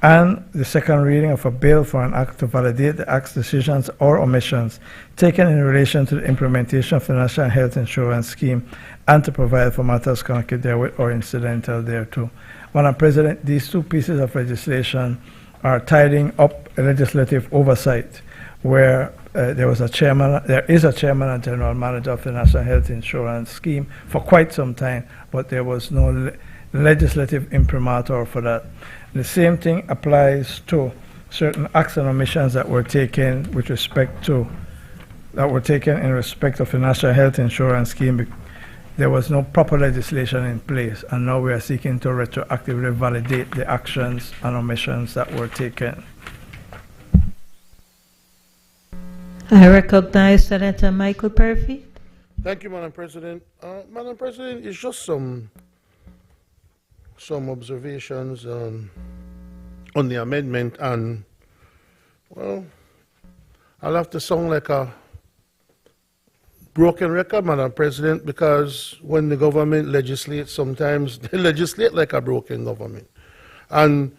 And the second reading of a bill for an act to validate the act's decisions or omissions taken in relation to the implementation of the National Health Insurance Scheme, and to provide for matters connected therewith or incidental thereto. Madam President, these two pieces of legislation are tidying up a legislative oversight where there is a chairman and general manager of the National Health Insurance Scheme for quite some time, but there was no legislative imprimatur for that. The same thing applies to certain acts and omissions that were taken in respect of the National Health Insurance Scheme. There was no proper legislation in place, and now we are seeking to retroactively validate the actions and omissions that were taken. I recognize Senator Michael Purphy. Thank you, Madam President. Madam President, it's just some observations on the amendment, and, well, I'll have to sound like a broken record, Madam President, because when the government legislates, sometimes they legislate like a broken government. And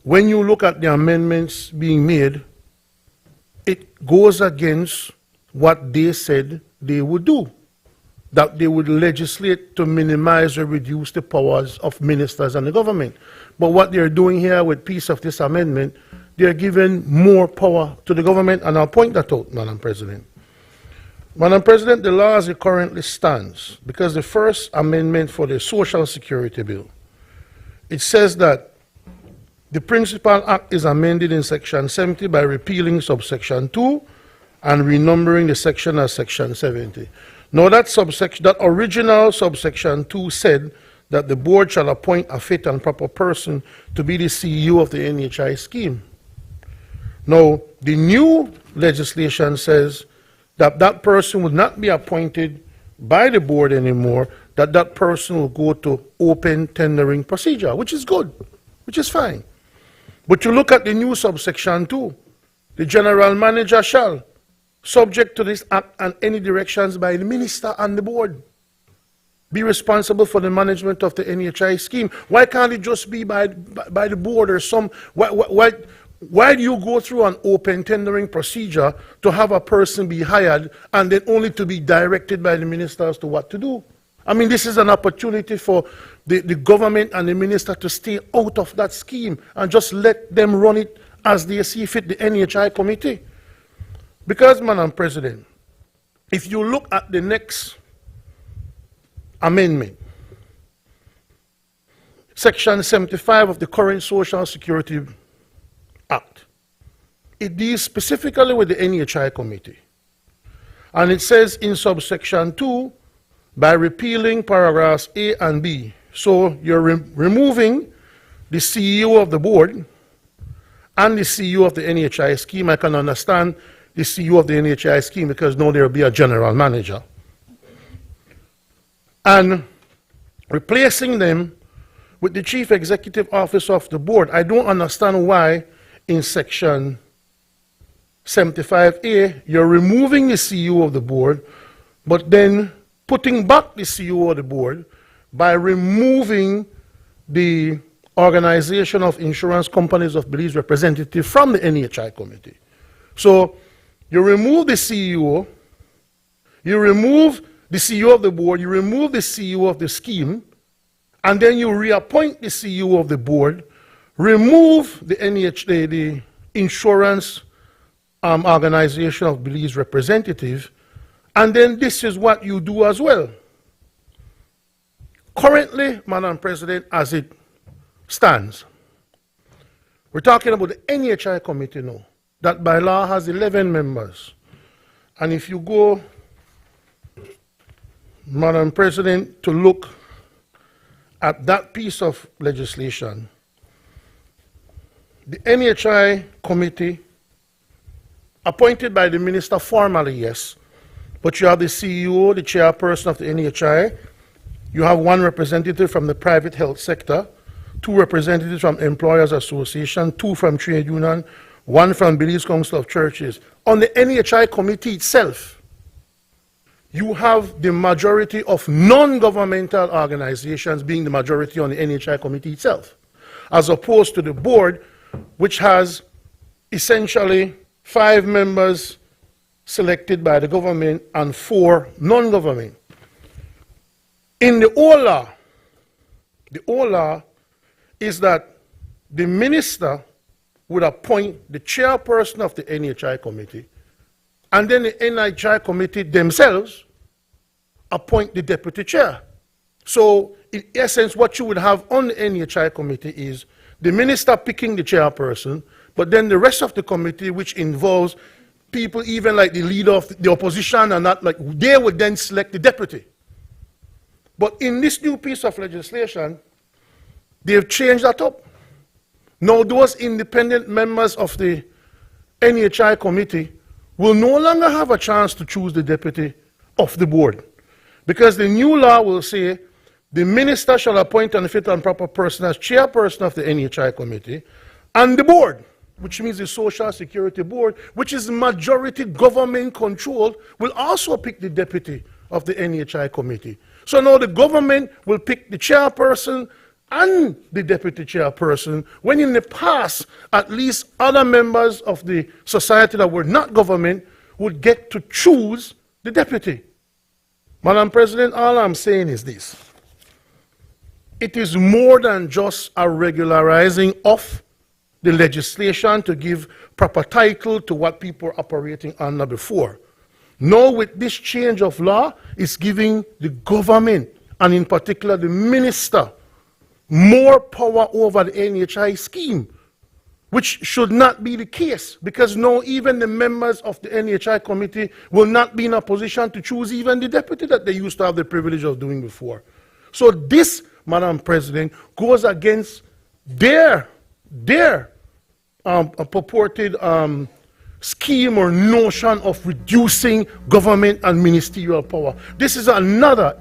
when you look at the amendments being made, it goes against what they said they would do, that they would legislate to minimize or reduce the powers of ministers and the government. But what they're doing here with piece of this amendment, they're giving more power to the government, and I'll point that out, Madam President. Madam President, the law as it currently stands, because the first amendment for the Social Security Bill, it says that the principal act is amended in Section 70 by repealing subsection 2 and renumbering the section as Section 70. Now that original subsection 2 said that the board shall appoint a fit and proper person to be the CEO of the NHI scheme. Now, the new legislation says that that person will not be appointed by the board anymore, that person will go to open tendering procedure, which is good, which is fine. But you look at the new subsection 2, the general manager shall, subject to this act and any directions by the minister and the board, be responsible for the management of the NHI scheme. Why can't it just be by the board or some? Why do you go through an open tendering procedure to have a person be hired and then only to be directed by the minister as to what to do? I mean, this is an opportunity for the government and the minister to stay out of that scheme and just let them run it as they see fit, the NHI committee. Because, Madam President, if you look at the next amendment, Section 75 of the current Social Security Act, it deals specifically with the NHI committee. And it says in subsection 2, by repealing paragraphs A and B. So you're removing the CEO of the board and the CEO of the NHI scheme. I can understand the CEO of the NHI scheme because now there will be a general manager. And replacing them with the chief executive officer of the board. I don't understand why in section 75A you're removing the CEO of the board, but then putting back the CEO of the board by removing the Organization of Insurance Companies of Belize representative from the NHI committee. So you remove the CEO, you remove the CEO of the board, you remove the CEO of the scheme, and then you reappoint the CEO of the board, remove the Insurance Organization of Belize representative, and then this is what you do as well. Currently, Madam President, as it stands. We're talking about the NHI committee now, that by law has 11 members. And if you go, Madam President, to look at that piece of legislation, the NHI committee, appointed by the minister formally, yes, but you have the CEO, the chairperson of the NHI, you have one representative from the private health sector, 2 representatives from Employers Association, 2 from Trade Union, 1 from Belize Council of Churches. On the NHI committee itself, you have the majority of non-governmental organizations being the majority on the NHI committee itself, as opposed to the board, which has essentially 5 members selected by the government and 4 non-government. In the old law is that the minister would appoint the chairperson of the NHI committee, and then the NHI committee themselves appoint the deputy chair. So in essence, what you would have on the NHI committee is the minister picking the chairperson, but then the rest of the committee, which involves people even like the leader of the opposition and that, like, they would then select the deputy. But in this new piece of legislation, they've changed that up. Now those independent members of the NHI committee will no longer have a chance to choose the deputy of the board, because the new law will say the minister shall appoint an fit and proper person as chairperson of the NHI committee, and the board, which means the Social Security Board, which is majority government controlled, will also pick the deputy of the NHI committee. So now the government will pick the chairperson and the deputy chairperson, when in the past, at least other members of the society that were not government would get to choose the deputy. Madam President, all I'm saying is this. It is more than just a regularizing of the legislation to give proper title to what people were operating under before. Now with this change of law, it's giving the government, and in particular the minister, more power over the NHI scheme, which should not be the case, because now even the members of the NHI committee will not be in a position to choose even the deputy that they used to have the privilege of doing before. So this, Madam President, goes against their purported scheme or notion of reducing government and ministerial power. This is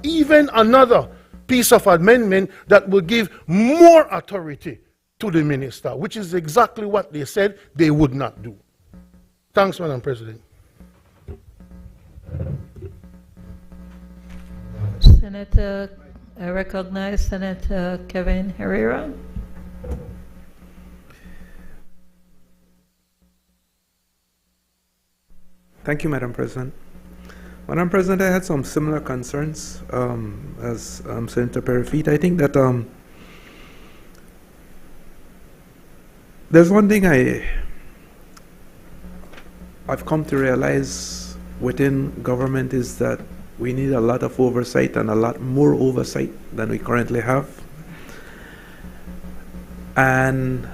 even another piece of amendment that will give more authority to the minister, which is exactly what they said they would not do. Thanks, Madam President. Senator, I recognize Senator Kevin Herrera. Thank you, Madam President. Madam President, I had some similar concerns as Senator Perry-Feet. I think that there's one thing I've come to realize within government is that we need a lot of oversight, and a lot more oversight than we currently have. And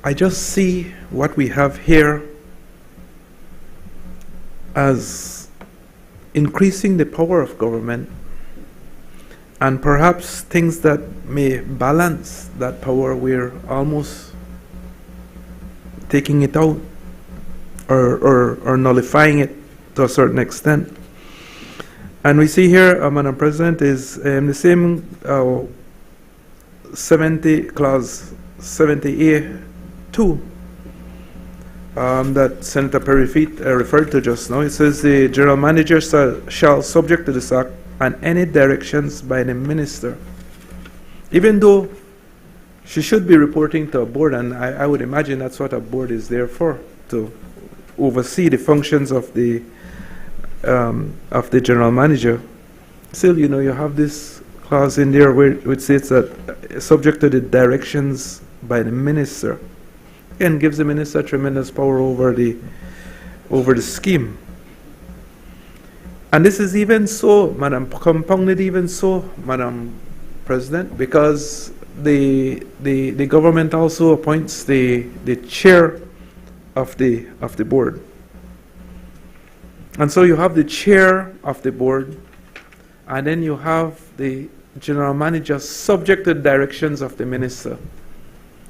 I just see what we have here as increasing the power of government, and perhaps things that may balance that power, we're almost taking it out or nullifying it to a certain extent. And we see here, Madam President, is the same 70A2 that Senator Perry-Feet referred to just now. It says the general manager shall, subject to this act and any directions by the minister, even though she should be reporting to a board, and I would imagine that's what a board is there for, to oversee the functions of the general manager. Still, you know, you have this clause in there where it says that subject to the directions by the minister, and gives the minister tremendous power over the scheme. And this is even so, Madam, compounded even so, Madam President, because the government also appoints the chair of the board. And so you have the chair of the board, and then you have the general manager subject to the directions of the minister,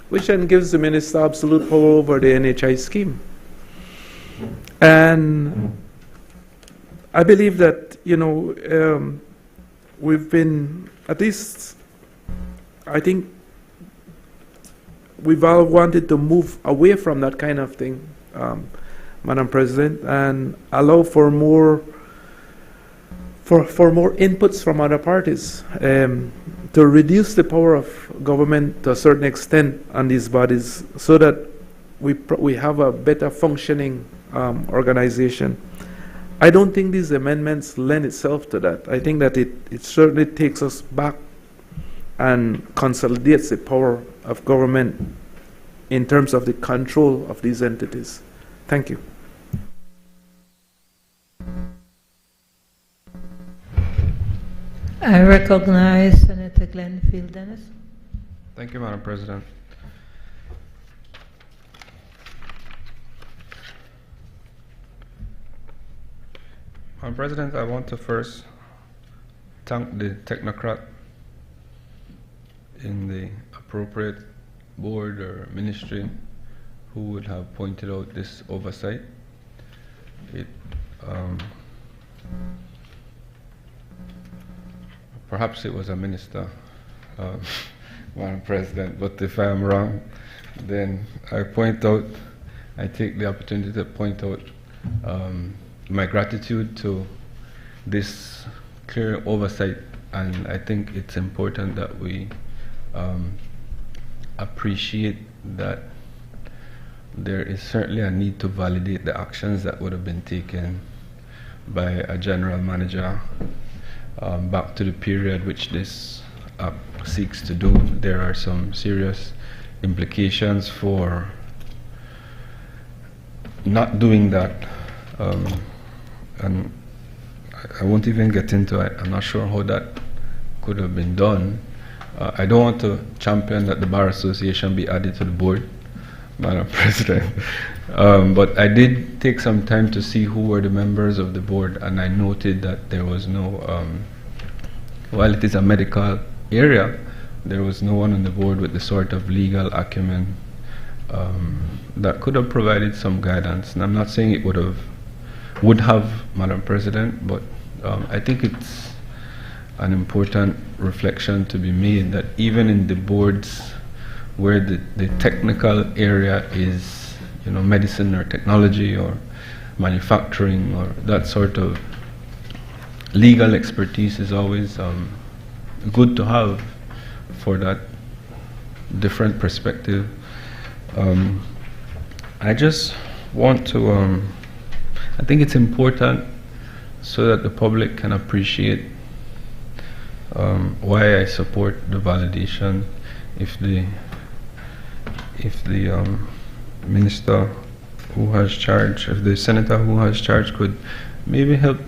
which then gives the minister absolute power over the NHI scheme. And I believe that, we've been, at least, I think we've all wanted to move away from that kind of thing, Madam President, and allow for more inputs from other parties, to reduce the power of government to a certain extent on these bodies, so that we have a better functioning organization. I don't think these amendments lend itself to that. I think that it certainly takes us back and consolidates the power of government in terms of the control of these entities. Thank you. I recognize Senator Glenfield Dennis. Thank you, Madam President. Madam President, I want to first thank the technocrat in the appropriate board or ministry who would have pointed out this oversight. Perhaps it was a minister, Madam President, but if I am wrong, then I take the opportunity to point out my gratitude to this clear oversight, and I think it's important that we appreciate that there is certainly a need to validate the actions that would have been taken by a general manager back to the period which this act seeks to do. There are some serious implications for not doing that, and I won't even get into it. I'm not sure how that could have been done. I don't want to champion that the Bar Association be added to the board, Madam President, but I did take some time to see who were the members of the board, and I noted that there was no, while it is a medical area, there was no one on the board with the sort of legal acumen that could have provided some guidance. And I'm not saying it would have, Madam President, but I think it's an important reflection to be made that even in the boards where the technical area is, medicine or technology or manufacturing or that sort of legal expertise is always good to have for that different perspective. I just want to, I think it's important so that the public can appreciate why I support the validation. If the minister who has charge, if the senator who has charge could maybe help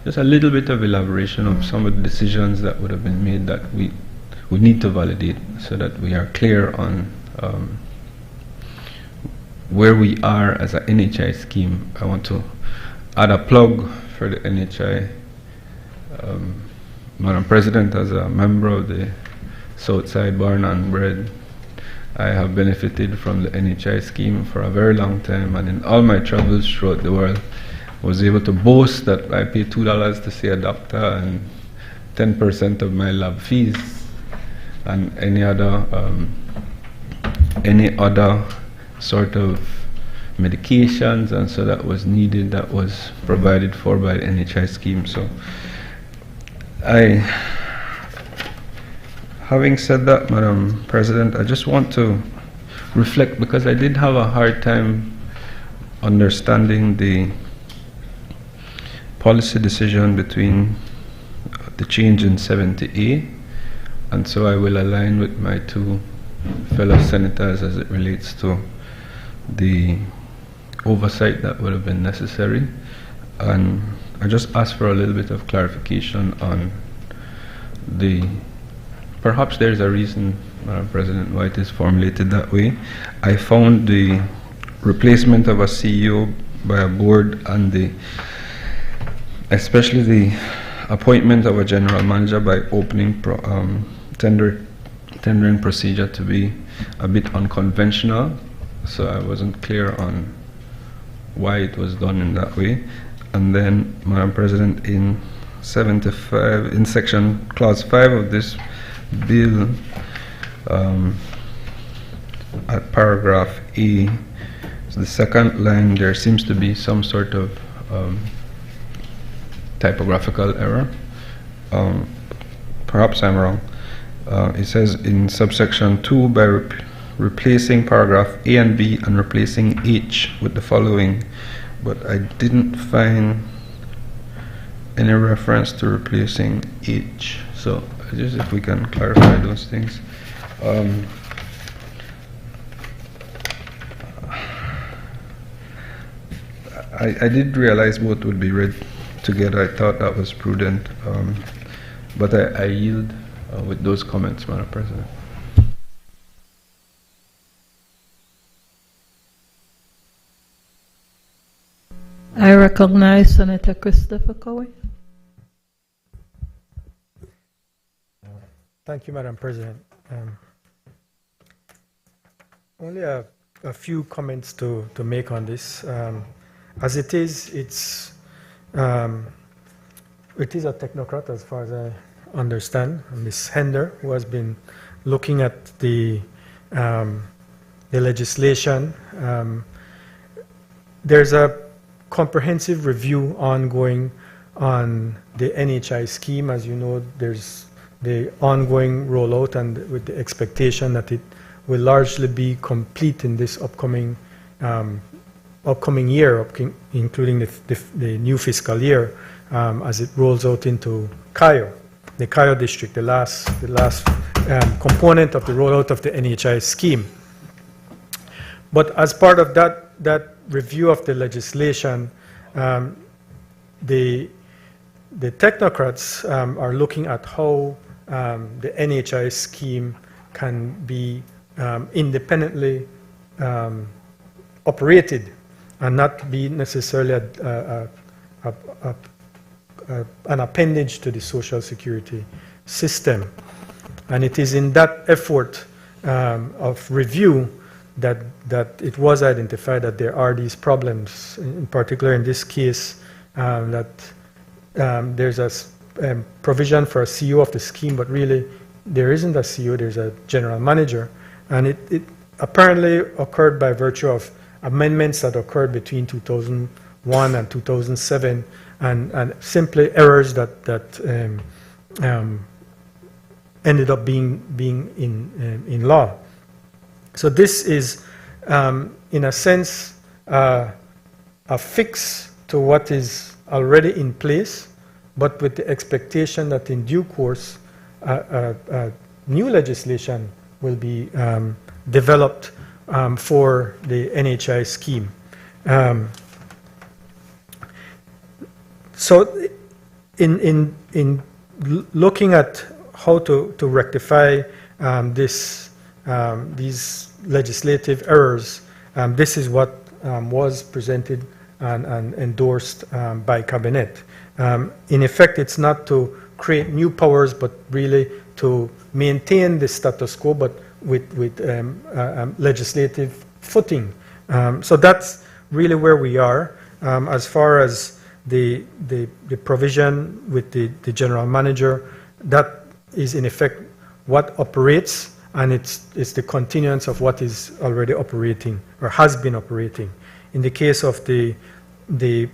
just a little bit of elaboration of some of the decisions that would have been made that we need to validate, so that we are clear on where we are as an NHI scheme. I want to add a plug for the NHI. Madam President, as a member of the Southside Born and Bred, I have benefited from the NHI scheme for a very long time, and in all my travels throughout the world, was able to boast that I pay $2 to see a doctor and 10% of my lab fees, and any other sort of medications, and so that was needed, that was provided for by the NHI scheme. So having said that, Madam President, I just want to reflect, because I did have a hard time understanding the policy decision between the change in 70A, and so I will align with my two fellow senators as it relates to the oversight that would have been necessary. And I just ask for a little bit of clarification on perhaps there's a reason Madam President, why it is formulated that way. I found the replacement of a CEO by a board and especially the appointment of a general manager by opening tendering procedure to be a bit unconventional. So I wasn't clear on why it was done in that way. And then, Madam President, in 75, in section clause 5 of this bill, at paragraph E, so the second line, there seems to be some sort of typographical error. Perhaps I'm wrong. It says in subsection 2, by replacing paragraph A and B and replacing H with the following, but I didn't find any reference to replacing H. So just if we can clarify those things. I did realize both would be read together. I thought that was prudent, but I yield with those comments, Madam President. I recognize Senator Christopher Cowie. Thank you, Madam President. Only a few comments to make on this. As it is, it is a technocrat as far as I understand, Ms. Hender, who has been looking at the legislation. There's a comprehensive review ongoing on the NHI scheme. As you know, there's the ongoing rollout, and with the expectation that it will largely be complete in this upcoming year, including the new fiscal year, as it rolls out into Cayo, the Cayo district, the last component of the rollout of the NHI scheme. But as part of that review of the legislation, the technocrats are looking at how the NHI scheme can be independently operated and not be necessarily an appendage to the Social Security system. And it is in that effort of review that it was identified that there are these problems, in particular in this case, that there's a provision for a CEO of the scheme, but really there isn't a CEO, there's a general manager. And it apparently occurred by virtue of amendments that occurred between 2001 and 2007, and simply errors that ended up being in law. So this is, in a sense, a fix to what is already in place, but with the expectation that in due course, new legislation will be developed for the NHI scheme. So in looking at how to rectify these legislative errors, this is what was presented and endorsed by Cabinet. In effect, it's not to create new powers, but really to maintain the status quo, but with legislative footing. So that's really where we are. As far as the provision with the general manager, that is in effect what operates, and it's the continuance of what is already operating or has been operating. In the case of the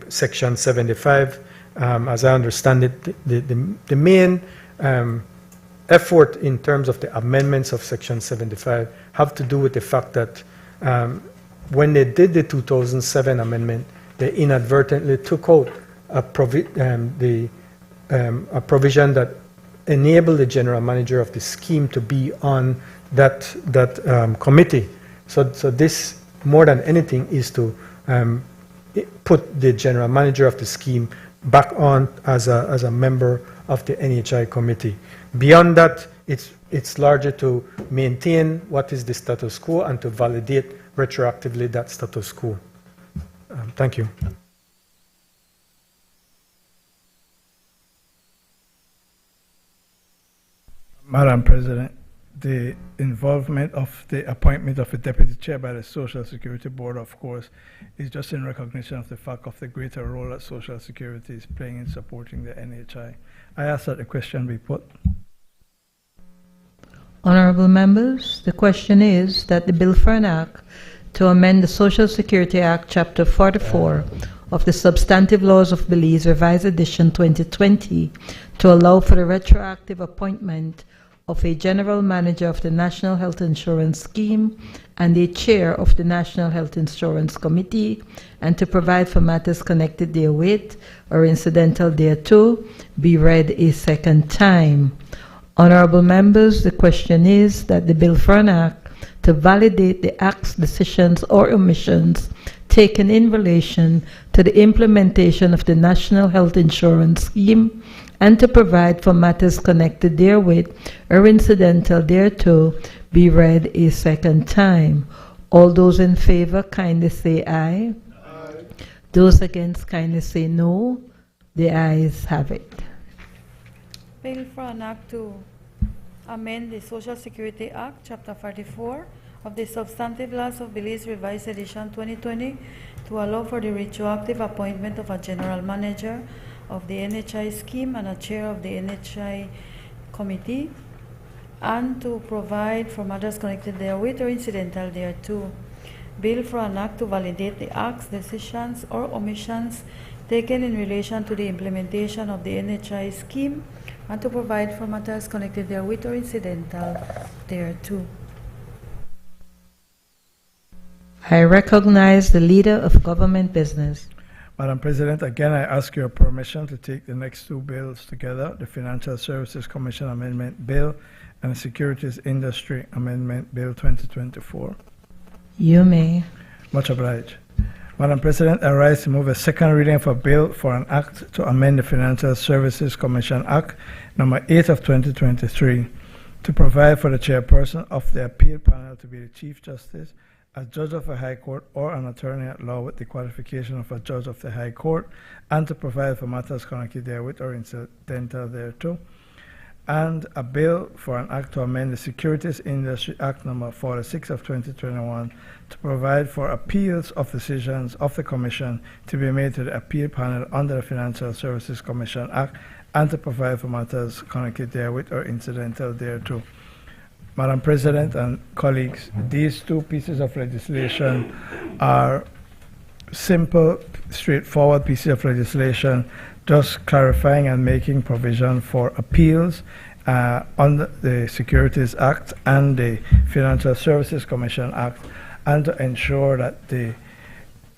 Section 75, as I understand it, the main effort in terms of the amendments of Section 75 have to do with the fact that when they did the 2007 amendment, they inadvertently took out a provision that enabled the general manager of the scheme to be on that committee. So this, more than anything, is to put the general manager of the scheme back on as a member of the NHI committee. Beyond that, it's it's largely to maintain what is the status quo and to validate retroactively that status quo. Thank you. Madam President, the involvement of the appointment of a deputy chair by the Social Security Board, of course, is just in recognition of the fact of the greater role that Social Security is playing in supporting the NHI. I ask that the question be put. Honorable members, the question is that the bill for an act to amend the Social Security Act, Chapter 44 of the Substantive Laws of Belize, Revised Edition 2020, to allow for the retroactive appointment of a general manager of the National Health Insurance Scheme and a chair of the National Health Insurance Committee, and to provide for matters connected therewith or incidental thereto, be read a second time. Honorable members, the question is that the bill for an act to validate the acts, decisions, or omissions taken in relation to the implementation of the National Health Insurance Scheme and to provide for matters connected therewith or incidental thereto be read a second time. All those in favor kindly say aye. Aye. Those against kindly say no. The ayes have it. Bill for an act to amend the Social Security Act, Chapter 44 of the Substantive Laws of Belize, Revised Edition 2020, to allow for the retroactive appointment of a general manager of the NHI scheme and a chair of the NHI committee, and to provide for matters connected therewith or incidental thereto. Bill for an act to validate the acts, decisions, or omissions taken in relation to the implementation of the NHI scheme and to provide for matters connected therewith or incidental thereto. I recognize the leader of government business. Madam President, again, I ask your permission to take the next two bills together, the Financial Services Commission Amendment Bill and the Securities Industry Amendment Bill 2024. You may. Much obliged. Madam President, I rise to move a second reading of a bill for an act to amend the Financial Services Commission Act, number 8 of 2023, to provide for the chairperson of the appeal panel to be the Chief Justice, a judge of a high court, or an attorney at law with the qualification of a judge of the high court, and to provide for matters connected therewith or incidental thereto, and a bill for an act to amend the Securities Industry Act number 46 of 2021 to provide for appeals of decisions of the Commission to be made to the appeal panel under the Financial Services Commission Act, and to provide for matters connected therewith or incidental thereto. Madam President and colleagues, these two pieces of legislation are simple, straightforward pieces of legislation, just clarifying and making provision for appeals under the Securities Act and the Financial Services Commission Act, and to ensure that the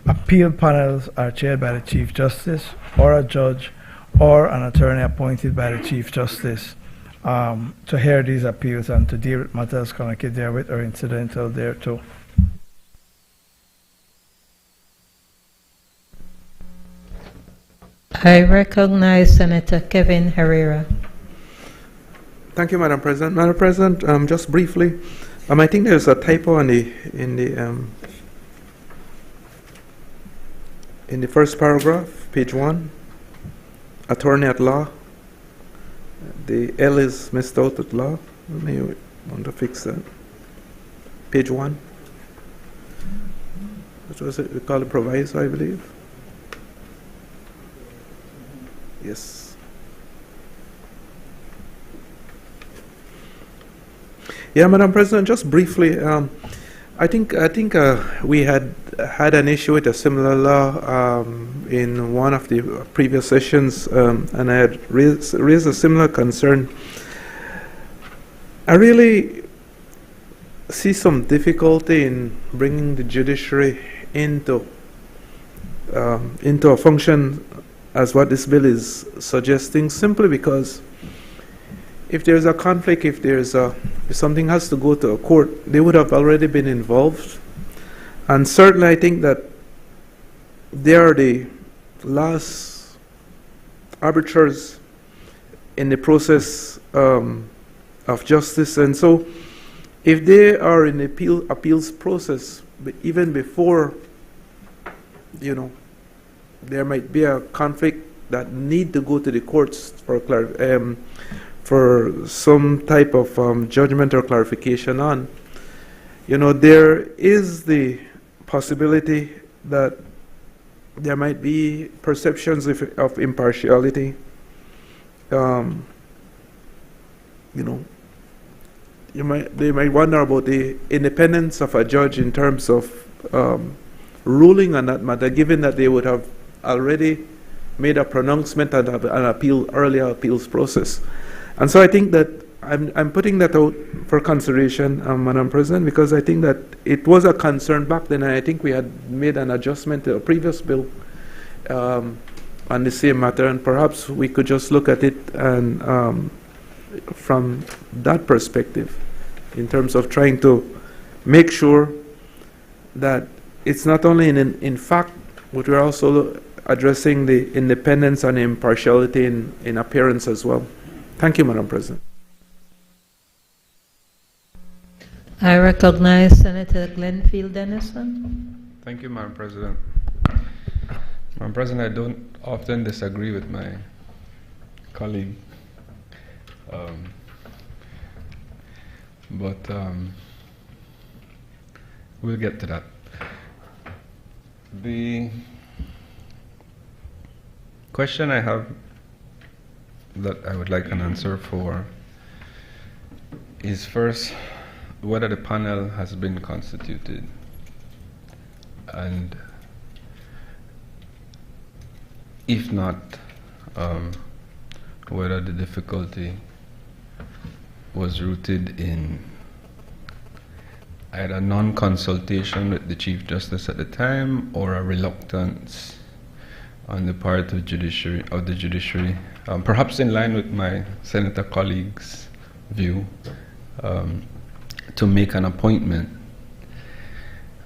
appeal panels are chaired by the Chief Justice or a judge or an attorney appointed by the Chief Justice to hear these appeals and to deal with matters connected therewith or incidental thereto. I recognize Senator Kevin Herrera. Thank you, Madam President. Madam President, just briefly, I think there's a typo in the first paragraph, page 1, attorney at law. The L is missed out at law. You may want to fix that. Page 1. What was it? We call it proviso, I believe. Yes. Yeah, Madam President, just briefly, I think we had an issue with a similar law in one of the previous sessions, and I had raised a similar concern. I really see some difficulty in bringing the judiciary into a function as what this bill is suggesting, simply because if there's a conflict, if something has to go to a court, they would have already been involved. And certainly I think that they are the last arbiters in the process of of justice. And so if they are in the appeals process, but even before, there might be a conflict that need to go to the courts for some type of judgment or clarification on, there is the possibility that there might be perceptions of impartiality. They might wonder about the independence of a judge in terms of ruling on that matter, given that they would have already made a pronouncement and have an earlier appeals process. And so I think that I'm putting that out for consideration, Madam President, because I think that it was a concern back then, and I think we had made an adjustment to a previous bill on the same matter, and perhaps we could just look at it and from that perspective, in terms of trying to make sure that it's not only in fact, but we're also addressing the independence and impartiality in appearance as well. Thank you, Madam President. I recognize Senator Glenfield Dennison. Thank you, Madam President. Madam President, I don't often disagree with my colleague, but we'll get to that. The question I have that I would like an answer for is, first, whether the panel has been constituted, and if not, whether the difficulty was rooted in either non-consultation with the Chief Justice at the time or a reluctance on the part of the judiciary, perhaps in line with my senator colleagues' view, to make an appointment.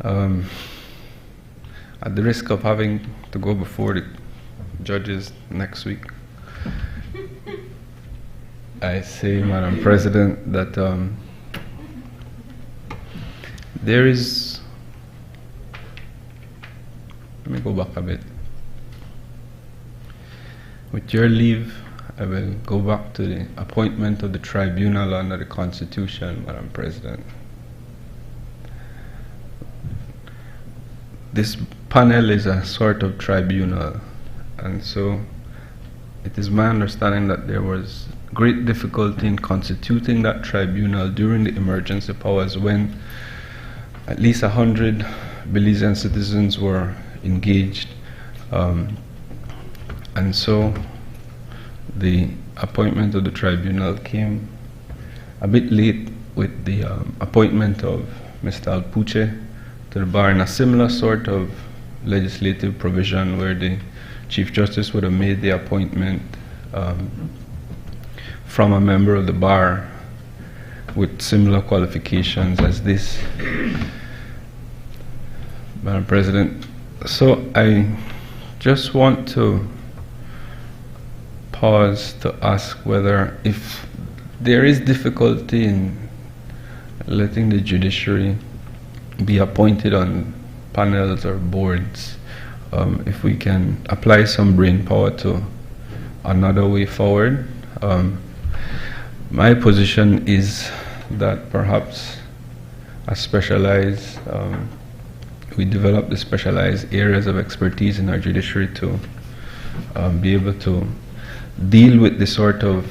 At the risk of having to go before the judges next week, I say, Madam President, that there is, let me go back a bit. With your leave, I will go back to the appointment of the tribunal under the Constitution, Madam President. This panel is a sort of tribunal, and so it is my understanding that there was great difficulty in constituting that tribunal during the emergency powers, when at least 100 Belizean citizens were engaged. And so the appointment of the tribunal came a bit late with the appointment of Mr. Alpuche to the bar, in a similar sort of legislative provision where the Chief Justice would have made the appointment from a member of the bar with similar qualifications as this. Madam President, so I just want to pause to ask whether, if there is difficulty in letting the judiciary be appointed on panels or boards, if we can apply some brain power to another way forward. My position is that perhaps we develop the specialized areas of expertise in our judiciary to be able to deal with the sort of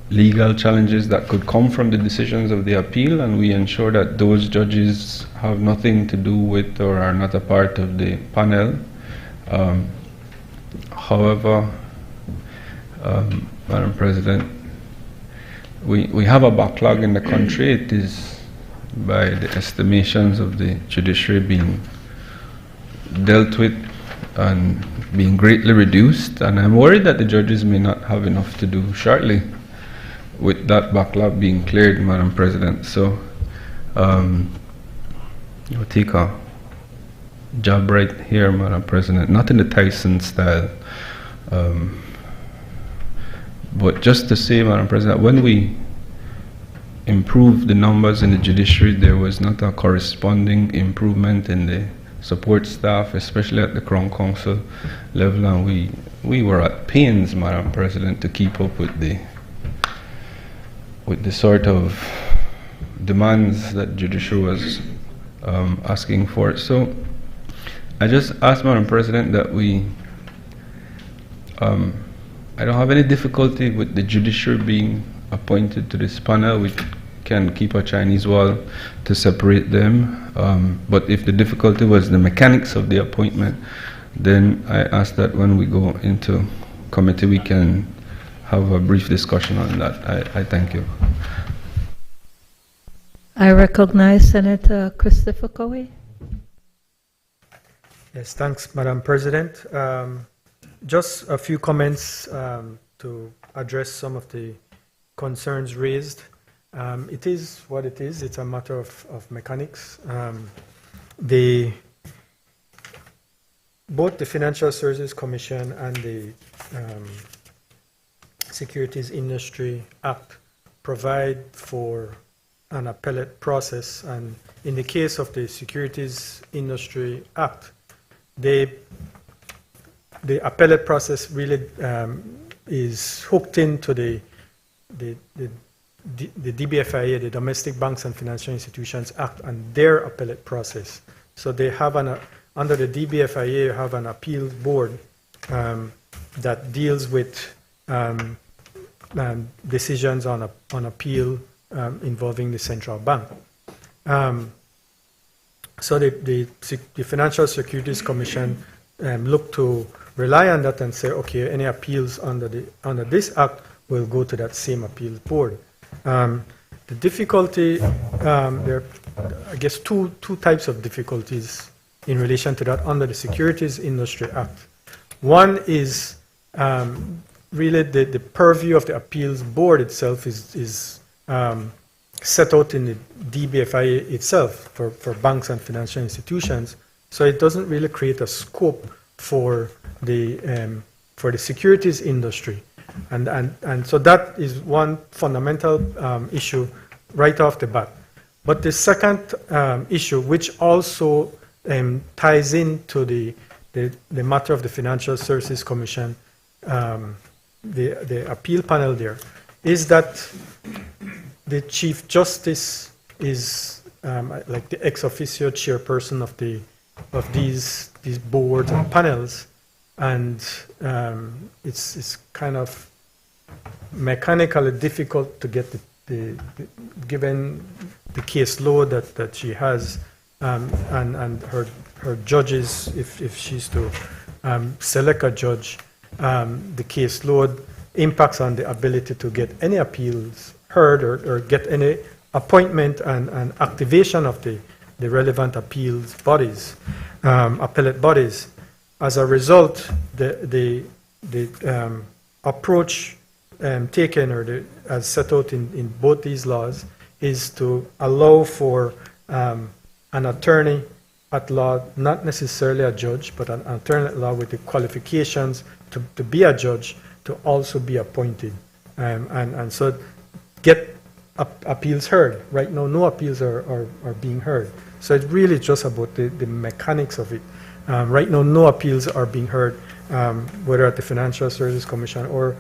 legal challenges that could come from the decisions of the appeal, and we ensure that those judges have nothing to do with or are not a part of the panel. However, Madam President, we have a backlog in the country. It is, by the estimations of the judiciary, being dealt with and being greatly reduced, and I'm worried that the judges may not have enough to do shortly with that backlog being cleared, Madam President. So we'll take a job right here, Madam President, not in the Tyson style, But just to say, Madam President, when we improved the numbers in the judiciary, there was not a corresponding improvement in the support staff, especially at the Crown Council level, and we were at pains, Madam President, to keep up with the sort of demands that judiciary was asking for. So I just asked, Madam President, that I don't have any difficulty with the judiciary being appointed to this panel. We can keep a Chinese wall to separate them. But if the difficulty was the mechanics of the appointment, then I ask that when we go into committee, we can have a brief discussion on that. I thank you. I recognize Senator Christopher Cowie. Yes, thanks, Madam President. Just a few comments to address some of the concerns raised. It is what it is. It's a matter of mechanics. Both the Financial Services Commission and the Securities Industry Act provide for an appellate process, and in the case of the Securities Industry Act, the appellate process really is hooked into the DBFIA, the Domestic Banks and Financial Institutions Act, and their appellate process. So they have under the DBFIA, you have an appeals board that deals with decisions on appeal involving the central bank. So the Financial Securities Commission look to rely on that and say, okay, any appeals under this act will go to that same appeals board. The difficulty, there are, I guess, two types of difficulties in relation to that under the Securities Industry Act. One is really the purview of the appeals board itself is set out in the DBFIA itself for banks and financial institutions. So it doesn't really create a scope for the securities industry, and so that is one fundamental issue right off the bat. But the second issue, which also ties into the matter of the Financial Services Commission, the appeal panel there, is that the Chief Justice is like the ex officio chairperson of these boards and panels, and it's kind of mechanically difficult to get given the caseload that she has, and her judges, if she's to select a judge, the caseload impacts on the ability to get any appeals heard or get any appointment and activation of the relevant appeals bodies, appellate bodies. As a result, the approach taken, or as set out in both these laws, is to allow for an attorney at law, not necessarily a judge, but an attorney at law with the qualifications to be a judge, to also be appointed, and so get appeals heard. Right now, no appeals are being heard. So it's really just about the mechanics of it. Right now, no appeals are being heard, whether at the Financial Services Commission or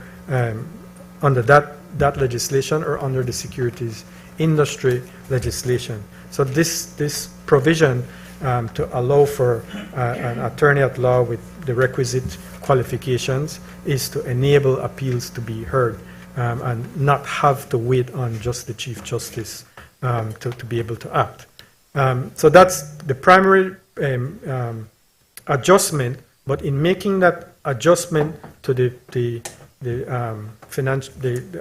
under that legislation or under the securities industry legislation. So this provision to allow for an attorney at law with the requisite qualifications is to enable appeals to be heard, and not have to wait on just the Chief Justice to be able to act. So that's the primary adjustment. But in making that adjustment to the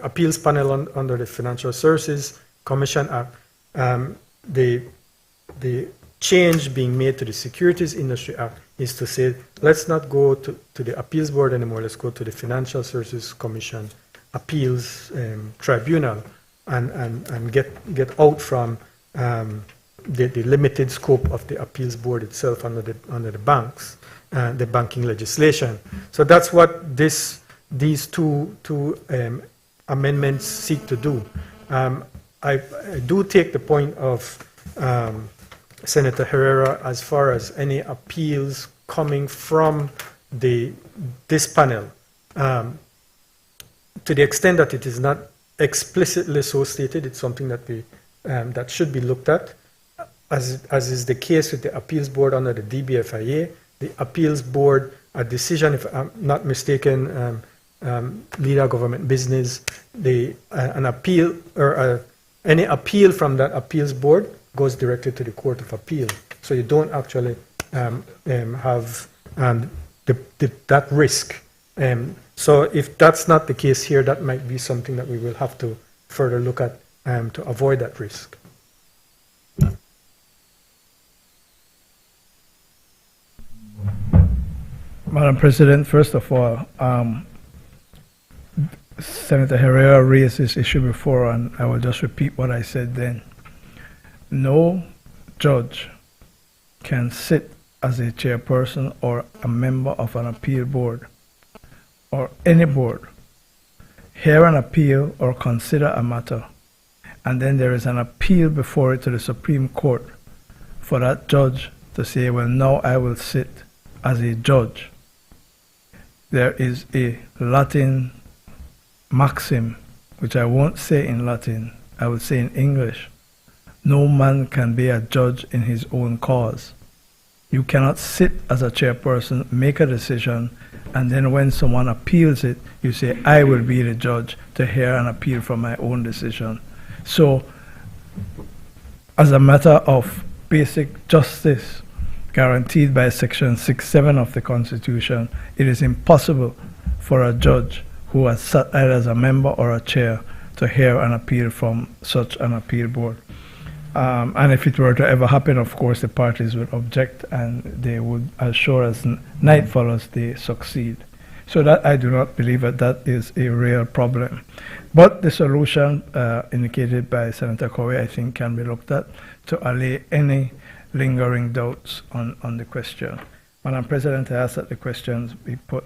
appeals panel under the Financial Services Commission Act, the change being made to the Securities Industry Act is to say, let's not go to the appeals board anymore. Let's go to the Financial Services Commission Appeals Tribunal, and get out from the limited scope of the appeals board itself under the banks, the banking legislation. So that's what this these two amendments seek to do. I do take the point of Senator Herrera as far as any appeals coming from this panel. To the extent that it is not explicitly so stated, it's something that that should be looked at. As is the case with the appeals board under the DBFIA, the appeals board, a decision, if I'm not mistaken, leader government business, an appeal or any appeal from that appeals board goes directly to the Court of Appeal. So you don't actually have that risk. So if that's not the case here, that might be something that we will have to further look at to avoid that risk. Madam President, first of all, Senator Herrera raised this issue before, and I will just repeat what I said then. No judge can sit as a chairperson or a member of an appeal board or any board, hear an appeal or consider a matter, and then there is an appeal before it to the Supreme Court for that judge to say, well, now I will sit as a judge. There is a Latin maxim, which I won't say in Latin, I will say in English. No man can be a judge in his own cause. You cannot sit as a chairperson, make a decision, and then when someone appeals it, you say, I will be the judge to hear an appeal from my own decision. So, as a matter of basic justice, guaranteed by Section 6(7) of the Constitution, it is impossible for a judge who has sat either as a member or a chair to hear an appeal from such an appeal board. And if it were to ever happen, of course, the parties would object and they would, as sure as night follows, they succeed. So that I do not believe that is a real problem. But the solution indicated by Senator Corey, I think, can be looked at to allay any lingering doubts on the question. Madam President, I ask that the questions be put.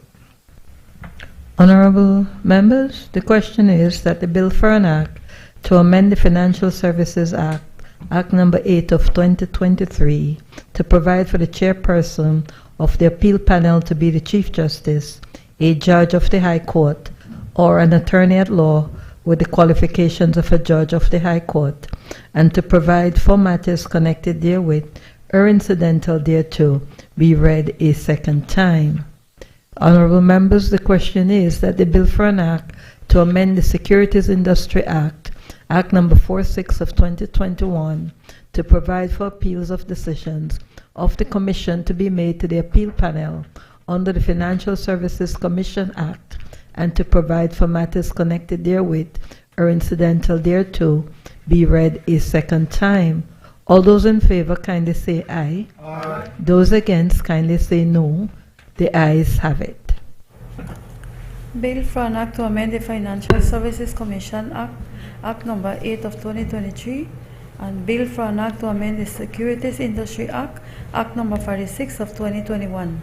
Honorable members, the question is that the bill for an act to amend the Financial Services Act, Act number 8 of 2023, to provide for the chairperson of the appeal panel to be the Chief Justice, a judge of the High Court, or an attorney at law with the qualifications of a judge of the High Court, and to provide for matters connected therewith or incidental thereto, be read a second time. Honorable members, the question is that the bill for an act to amend the Securities Industry Act, Act number 46 of 2021, to provide for appeals of decisions of the Commission to be made to the appeal panel under the Financial Services Commission Act, and to provide for matters connected therewith or incidental thereto, be read a second time. All those in favor kindly say aye. Aye. Those against kindly say no. The ayes have it. Bill for an act to amend the Financial Services Commission Act, Act number 8 of 2023, and Bill for an act to amend the Securities Industry Act, Act number 46 of 2021.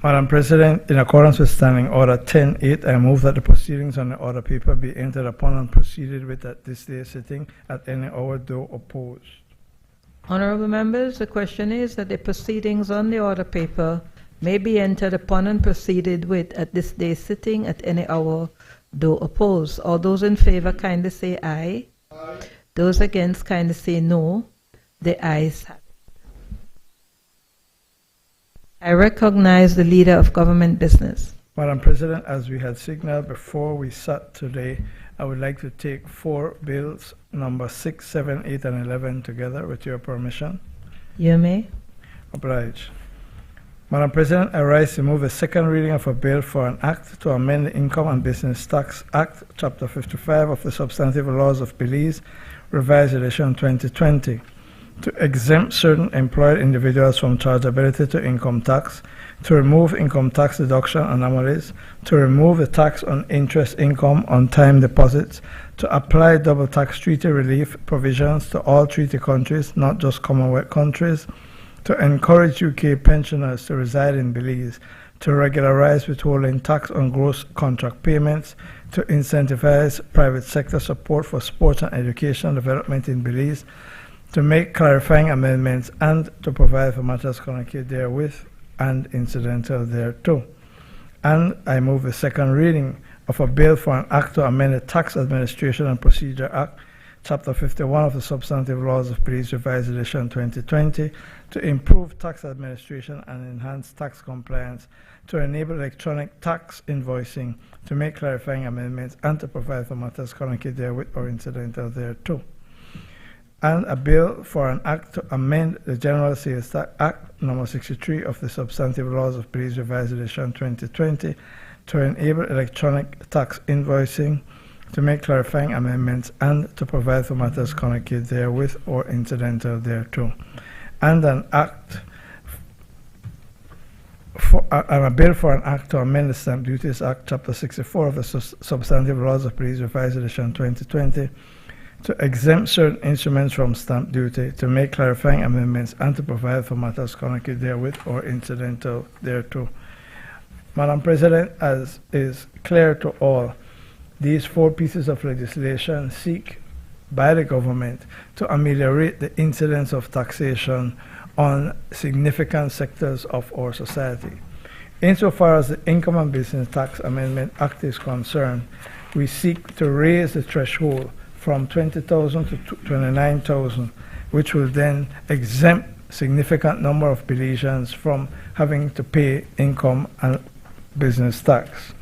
Madam President, in accordance with Standing Order 10.8, I move that the proceedings on the order paper be entered upon and proceeded with at this day's sitting at any hour, though opposed. Honorable members, the question is that the proceedings on the order paper may be entered upon and proceeded with at this day's sitting at any hour, though opposed. All those in favor kindly say aye. Aye. Those against kindly say no. The ayes have it. I recognize the leader of government business. Madam President, as we had signaled before we sat today, I would like to take 4 bills, number 6, 7, 8, and 11 together, with your permission. You may. Obliged. Madam President, I rise to move a second reading of a bill for an act to amend the Income and Business Tax Act, Chapter 55 of the Substantive Laws of Belize, Revised Edition 2020, to exempt certain employed individuals from chargeability to income tax, to remove income tax deduction anomalies, to remove the tax on interest income on time deposits, to apply double tax treaty relief provisions to all treaty countries, not just Commonwealth countries, to encourage UK pensioners to reside in Belize, to regularize withholding tax on gross contract payments, to incentivize private sector support for sports and educational development in Belize, to make clarifying amendments, and to provide for matters connected therewith and incidental thereto. And I move the second reading of a bill for an act to amend the Tax Administration and Procedure Act, Chapter 51 of the Substantive Laws of Belize, Revised Edition 2020, to improve tax administration and enhance tax compliance, to enable electronic tax invoicing, to make clarifying amendments, and to provide for matters connected therewith or incidental thereto. And a bill for an act to amend the General Sales Tax Act No. 63 of the Substantive Laws of Belize, Revised Edition 2020, to enable electronic tax invoicing, to make clarifying amendments, and to provide for matters connected therewith or incidental thereto. And an act and a bill for an act to amend the Stamp Duties Act, Chapter 64 of the Substantive Laws of Belize, Revised Edition 2020, to exempt certain instruments from stamp duty, to make clarifying amendments, and to provide for matters connected therewith or incidental thereto. Madam President, as is clear to all, these four pieces of legislation seek by the government to ameliorate the incidence of taxation on significant sectors of our society. Insofar as the Income and Business Tax Amendment Act is concerned, we seek to raise the threshold from 20,000 to 29,000, which will then exempt significant number of Belizeans from having to pay income and business tax.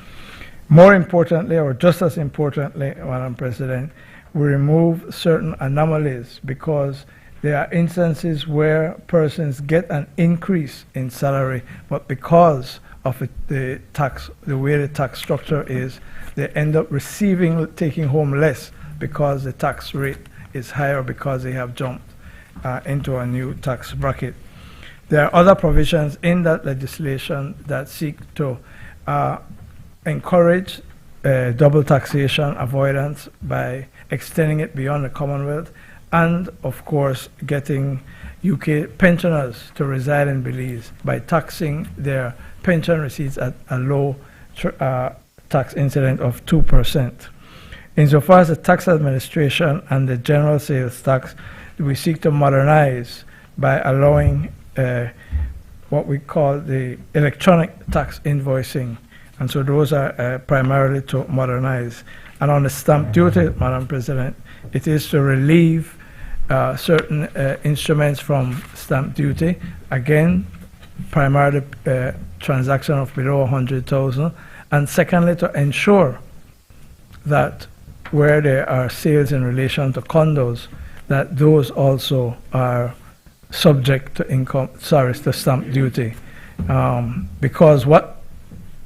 More importantly, or just as importantly, Madam President, we remove certain anomalies because there are instances where persons get an increase in salary, but because of the way the tax structure is, they end up taking home less because the tax rate is higher because they have jumped into a new tax bracket. There are other provisions in that legislation that seek to encourage double taxation avoidance by extending it beyond the Commonwealth, and of course getting UK pensioners to reside in Belize by taxing their pension receipts at a low tax incident of 2%. Insofar as the tax administration and the general sales tax, we seek to modernize by allowing what we call the electronic tax invoicing. And so those are primarily to modernize. And on the stamp duty, Madam President, it is to relieve certain instruments from stamp duty. Again, primarily transaction of below 100,000. And secondly, to ensure that where there are sales in relation to condos, that those also are subject to stamp duty. Because one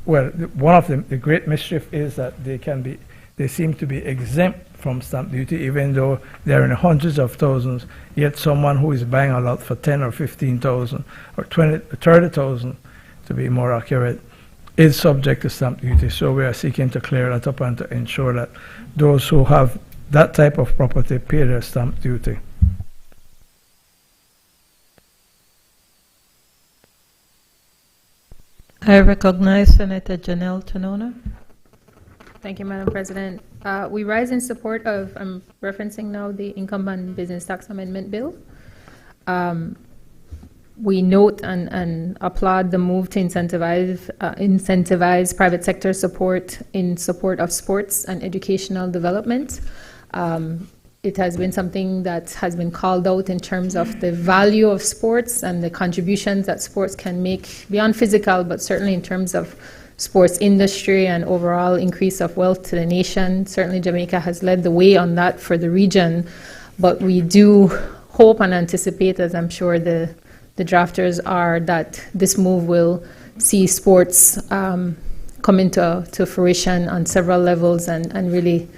of the great mischief is that they seem to be exempt from stamp duty, even though they're in the hundreds of thousands, yet someone who is buying a lot for 10 or 15,000 or 20, 30,000 to be more accurate, is subject to stamp duty. So we are seeking to clear that up and to ensure that those who have that type of property pay their stamp duty. I recognize Senator Janelle Tanona. Thank you, Madam President. We rise in support of, I'm referencing now the Income and Business Tax Amendment Bill. We note and applaud the move to incentivize private sector support in support of sports and educational development. It has been something that has been called out in terms of the value of sports and the contributions that sports can make beyond physical, but certainly in terms of sports industry and overall increase of wealth to the nation. Certainly Jamaica has led the way on that for the region, but we do hope and anticipate, as I'm sure the drafters are, that this move will see sports come into fruition on several levels and really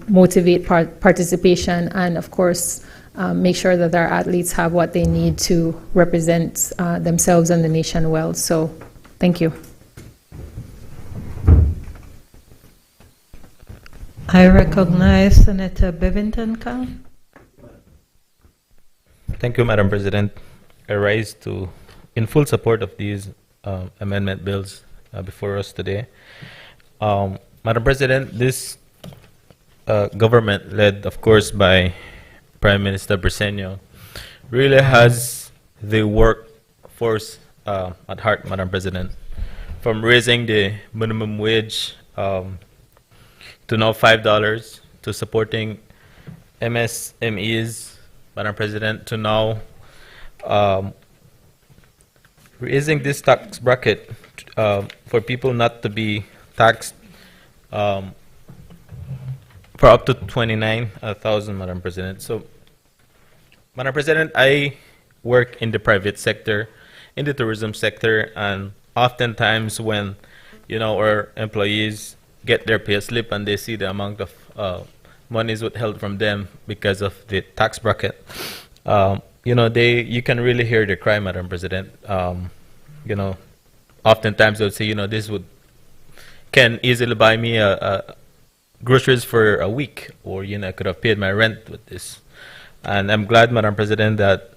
motivate participation and, of course, make sure that our athletes have what they need to represent themselves and the nation well. So, thank you. I recognize Senator Bevington Kang. Thank you, Madam President. I rise to in full support of these amendment bills before us today. Madam President, this government, led of course by Prime Minister Briceño, really has the workforce at heart, Madam President. From raising the minimum wage to now $5, to supporting MSMEs, Madam President, to now raising this tax bracket for people not to be taxed for up to 29,000, Madam President. So, Madam President, I work in the private sector, in the tourism sector, and oftentimes when, you know, our employees get their pay slip and they see the amount of monies withheld from them because of the tax bracket, you know, you can really hear the cry, Madam President. You know, oftentimes they'll say, you know, this can easily buy me groceries for a week, or, you know, I could have paid my rent with this. And I'm glad, Madam President, that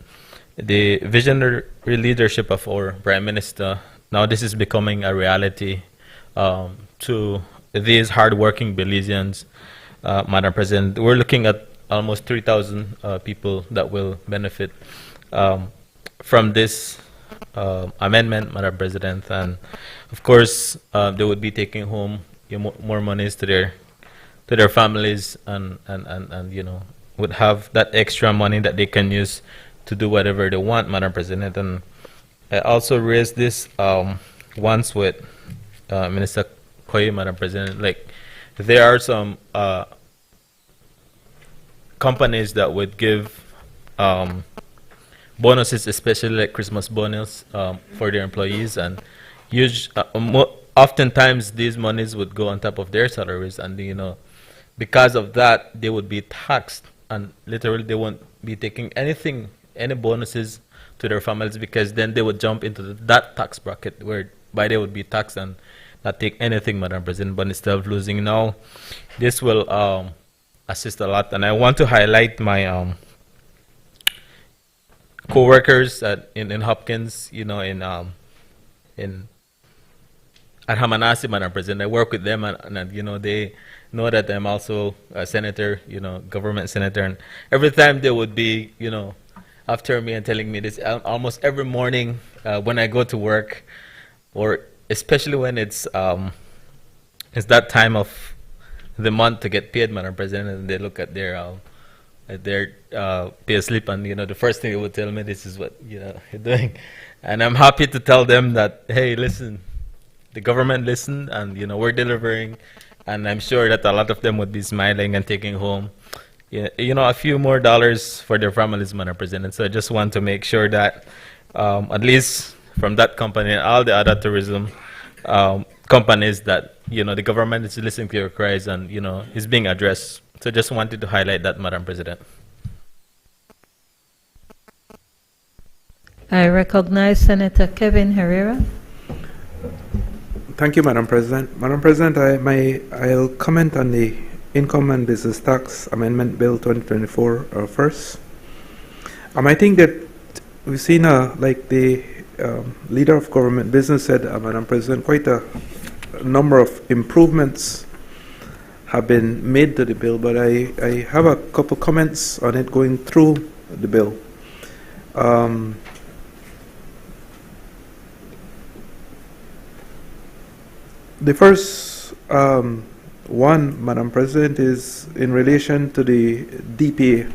the visionary leadership of our Prime Minister, now this is becoming a reality to these hardworking Belizeans. Madam President, we're looking at almost 3,000 people that will benefit from this amendment, Madam President. And of course, they would be taking home more monies to their families, and you know, would have that extra money that they can use to do whatever they want, Madam President. And I also raised this once with Minister Koyi, Madam President. Like, there are some companies that would give bonuses, especially like Christmas bonus for their employees, and oftentimes these monies would go on top of their salaries, and, you know, because of that they would be taxed, and literally they won't be taking any bonuses to their families, because then they would jump into that tax bracket whereby they would be taxed and not take anything, Madam President. But instead of losing now, this will assist a lot. And I want to highlight my co-workers in Hopkins, you know, at Hamanasi, Madam President. I work with them, and you know, they know that I'm also a senator, you know, government senator, and every time they would be, you know, after me and telling me this almost every morning when I go to work, or especially when it's that time of the month to get paid, Madam President, and they look at their pay slip, and, you know, the first thing they would tell me, this is what, you know, you're doing. And I'm happy to tell them that, hey, listen, the government listened, and, you know, we're delivering, and I'm sure that a lot of them would be smiling and taking home, you know, a few more dollars for their families, Madam President. So I just want to make sure that at least from that company and all the other tourism companies, that, you know, the government is listening to your cries and, you know, is being addressed. So just wanted to highlight that, Madam President. I recognize Senator Kevin Herrera. Thank you, Madam President. Madam President, I'll comment on the Income and Business Tax Amendment Bill 2024 first. I think that we've seen, like the leader of government business said, Madam President, quite a number of improvements have been made to the bill, but I have a couple comments on it going through the bill. The first one, Madam President, is in relation to the DPA,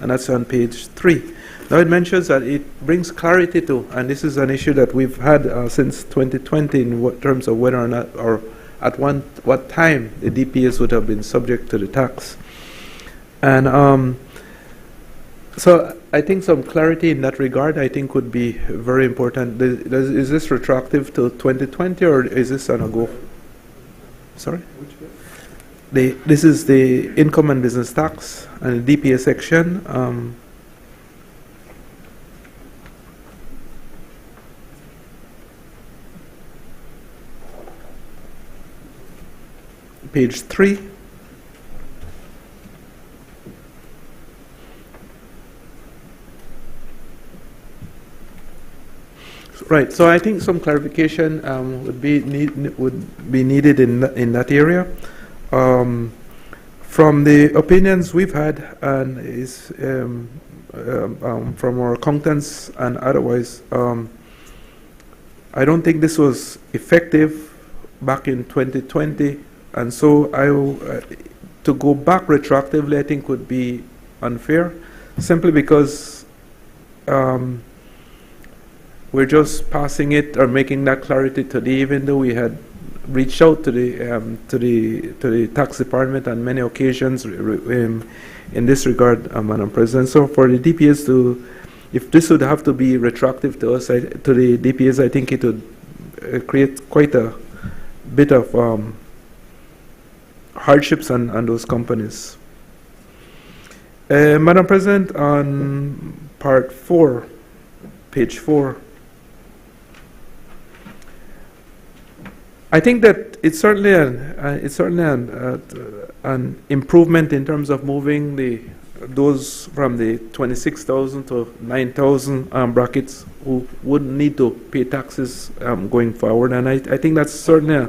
and that's on page 3. Now it mentions that it brings clarity to, and this is an issue that we've had since 2020 in terms of whether or not, or at what time the DPAs would have been subject to the tax. And so I think some clarity in that regard, I think, would be very important. Is this retroactive to 2020, or is this on a go? Sorry? This is the Income and Business Tax and the DPA section. Page 3. Right. So I think some clarification would be needed in that area. From the opinions we've had and is from our accountants and otherwise, I don't think this was effective back in 2020, and so to go back retroactively I think would be unfair, simply because we're just passing it or making that clarity today, even though we had reached out to the tax department on many occasions in this regard, Madam President. So for the DPS to, if this would have to be retroactive to us, to the DPS, I think it would create quite a bit of hardships on those companies. Madam President, on part 4, page 4, I think that it's certainly an improvement in terms of moving those from the 26,000 to 9,000 brackets who wouldn't need to pay taxes going forward, and I think that's certainly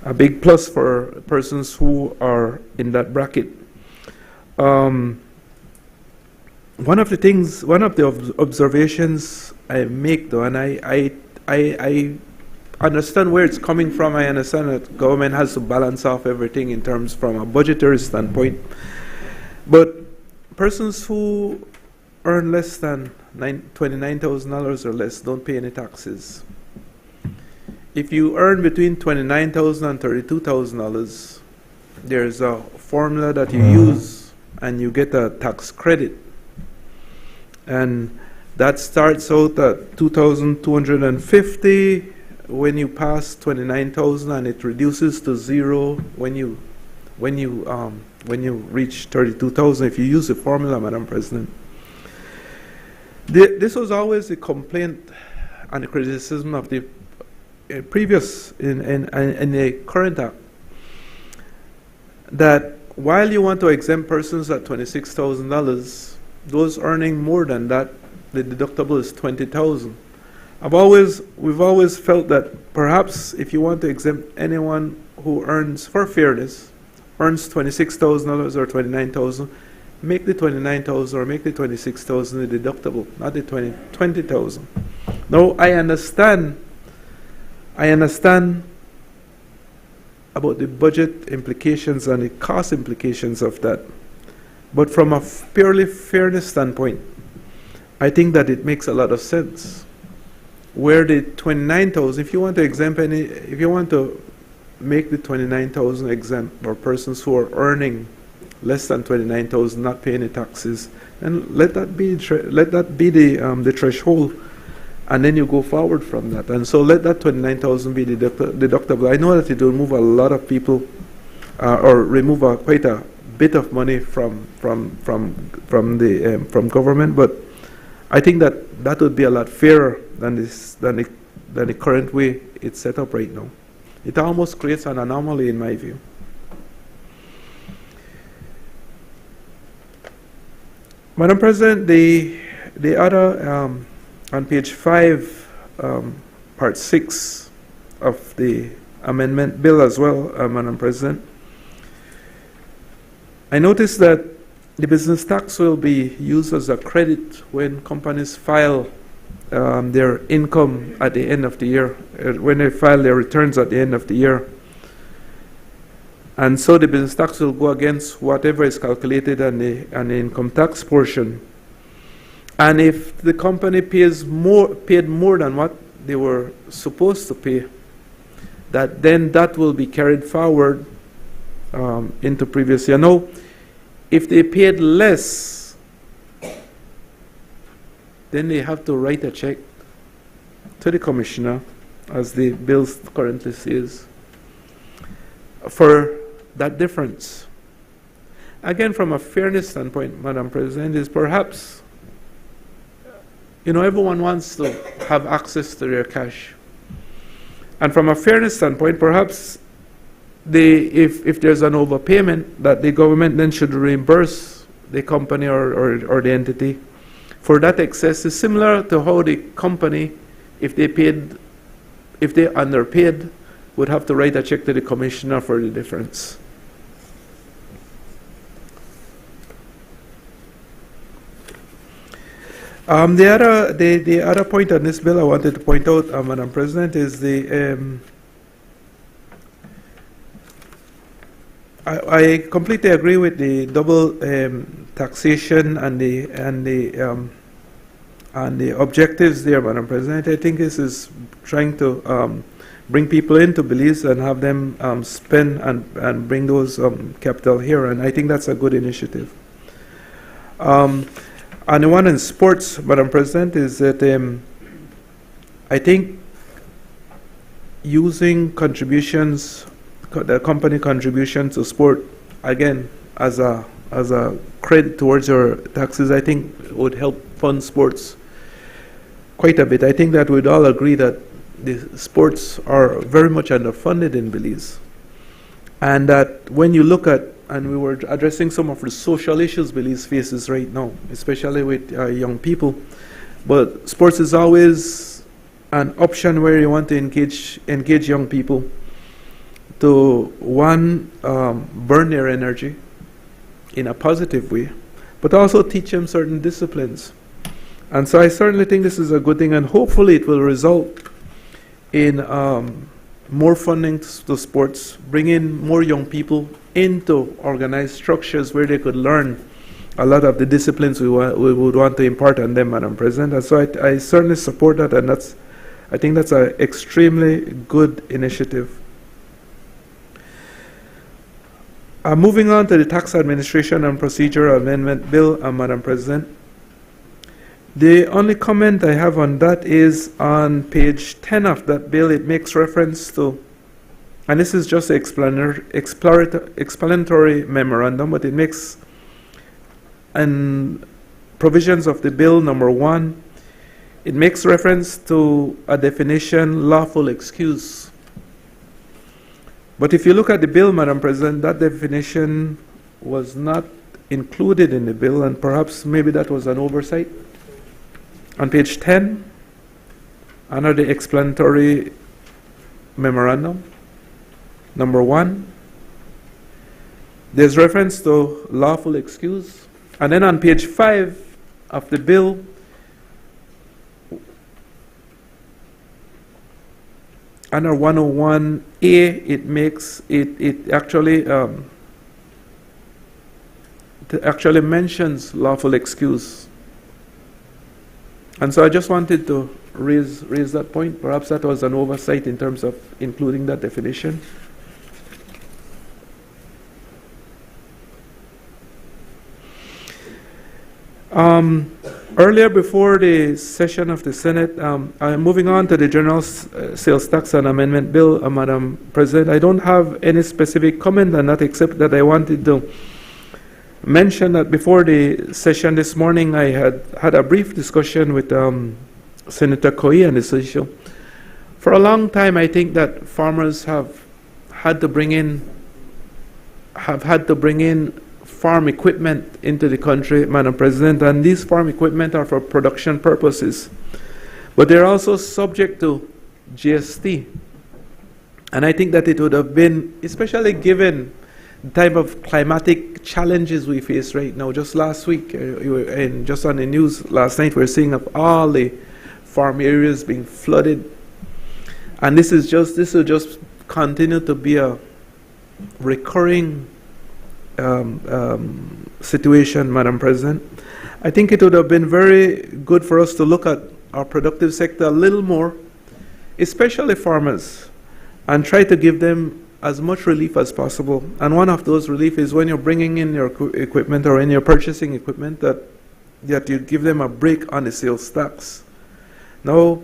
a big plus for persons who are in that bracket. One of the observations I make, though, and I understand where it's coming from. I understand that government has to balance off everything in terms from a budgetary standpoint. But persons who earn less than $29,000 or less don't pay any taxes. If you earn between $29,000 and $32,000, there's a formula that you use and you get a tax credit. And that starts out at $2,250 when you pass 29,000, and it reduces to zero when you reach 32,000. If you use the formula, Madam President, this was always a complaint and a criticism of the previous in the current act, that while you want to exempt persons at $26,000, those earning more than that, the deductible is $20,000. We've always felt that perhaps if you want to exempt anyone who earns, for fairness, earns $26,000 or $29,000, make the $29,000 or make the $26,000 the deductible, not the $20,000. Now I understand about the budget implications and the cost implications of that, but from a purely fairness standpoint, I think that it makes a lot of sense. Where the 29,000, if you want to exempt if you want to make the 29,000 exempt for persons who are earning less than 29,000, not paying any taxes, and let that be the threshold, and then you go forward from that. And so let that 29,000 be deductible. I know that it will move a lot of people, or remove quite a bit of money from government, but I think that would be a lot fairer than the current way it's set up right now. It almost creates an anomaly in my view. Madam President, the other on page 5, part 6 of the amendment bill as well, Madam President, I noticed that the business tax will be used as a credit when companies file their income at the end of the year, when they file their returns at the end of the year. And so the business tax will go against whatever is calculated on the income tax portion. And if the company paid more than what they were supposed to pay, then that will be carried forward into previous year. Now, if they paid less, then they have to write a check to the commissioner, as the bill currently says, for that difference. Again, from a fairness standpoint, Madam President, is perhaps, everyone wants to have access to their cash. And from a fairness standpoint, perhaps if there's an overpayment, that the government then should reimburse the company or the entity for that excess. Is similar to how the company if they underpaid, would have to write a check to the commissioner for the difference. The other point on this bill I wanted to point out, Madam President, is I completely agree with the double taxation and the objectives there, Madam President. I think this is trying to bring people into Belize and have them spend and bring those capital here, and I think that's a good initiative. And the one in sports, Madam President, is that I think using contributions, the company contribution to sport, again, as a credit towards your taxes, I think would help fund sports quite a bit. I think that we'd all agree that the sports are very much underfunded in Belize. And that when you look at, and we were addressing some of the social issues Belize faces right now, especially with young people. But sports is always an option where you want to engage young people to, one, burn their energy in a positive way, but also teach them certain disciplines. And so I certainly think this is a good thing, and hopefully it will result in more funding to sports, bring in more young people into organized structures where they could learn a lot of the disciplines we would want to impart on them, Madam President. And so I certainly support that, and I think that's an extremely good initiative. Moving on to the Tax Administration and Procedure Amendment Bill, Madam President. The only comment I have on that is on page 10 of that bill. It makes reference to, and this is just an explanatory memorandum, but it makes, and provisions of the bill, number 1, it makes reference to a definition, lawful excuse. But if you look at the bill, Madam President, that definition was not included in the bill, and perhaps maybe that was an oversight. On page 10, under the explanatory memorandum, number 1, there's reference to lawful excuse. And then on page 5 of the bill, under 101A, it actually mentions lawful excuse. And so I just wanted to raise that point. Perhaps that was an oversight in terms of including that definition. Earlier, before the session of the Senate, I'm moving on to the General Sales Tax and Amendment Bill, Madam President. I don't have any specific comment on that, except that I wanted to mention that before the session this morning, I had a brief discussion with Senator Koi on this issue. For a long time, I think that farmers have had to bring in farm equipment into the country, Madam President, and these farm equipment are for production purposes. But they're also subject to GST. And I think that it would have been, especially given the type of climatic challenges we face right now. Just last week, and just on the news last night, we're seeing of all the farm areas being flooded. And this will just continue to be a recurring situation, Madam President. I think it would have been very good for us to look at our productive sector a little more, especially farmers, and try to give them as much relief as possible. And one of those relief is when you're bringing in your equipment or when you're purchasing equipment, that you give them a break on the sales tax. Now,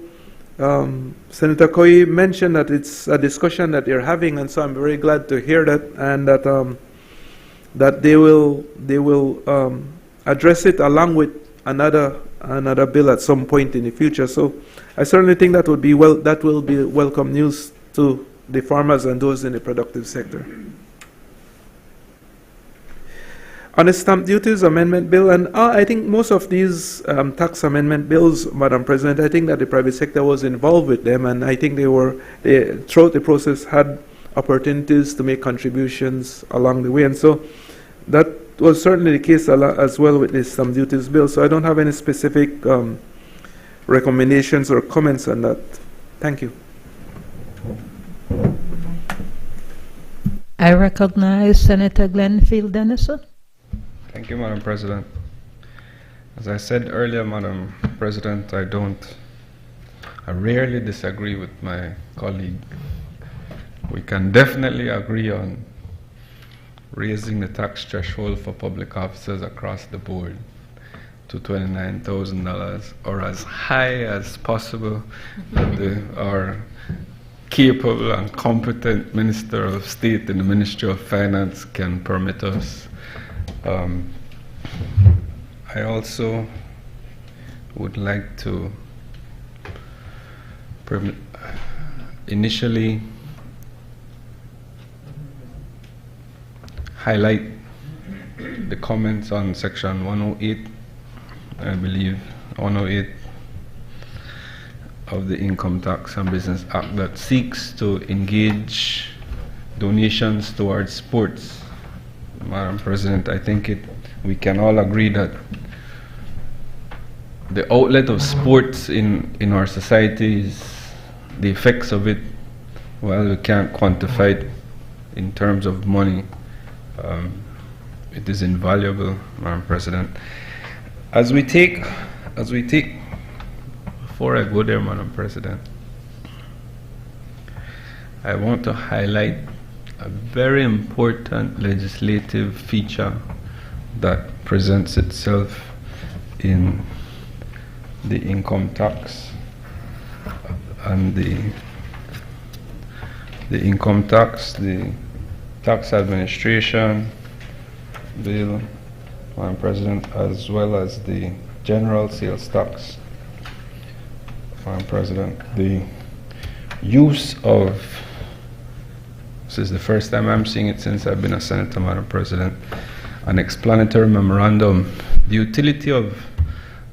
Senator Koi mentioned that it's a discussion that they're having, and so I'm very glad to hear that, and that they will address it along with another bill at some point in the future. So I certainly think that will be welcome news to the farmers and those in the productive sector. On the stamp duties amendment bill, and I think most of these tax amendment bills, Madam President, I think that the private sector was involved with them, and I think they throughout the process had opportunities to make contributions along the way, and so that was certainly the case as well with the stamp duties bill. So I don't have any specific recommendations or comments on that. Thank you. I recognize Senator Glenfield Dennison. Thank you, Madam President. As I said earlier, Madam President, I rarely disagree with my colleague. We can definitely agree on raising the tax threshold for public officers across the board to $29,000 or as high as possible that our capable and competent Minister of State in the Ministry of Finance can permit us. I also would like to initially highlight the comments on Section 108, I believe, 108 of the Income Tax and Business Act that seeks to engage donations towards sports. Madam President, I think we can all agree that the outlet of sports in our societies, the effects of it, well, we can't quantify it in terms of money. It is invaluable, Madam President. As we take, before I go there, Madam President, I want to highlight a very important legislative feature that presents itself in the income tax and the income tax, the tax administration bill, Madam President, as well as the general sales tax. Madam President, the use of, this is the first time I'm seeing it since I've been a senator, Madam President, an explanatory memorandum. The utility of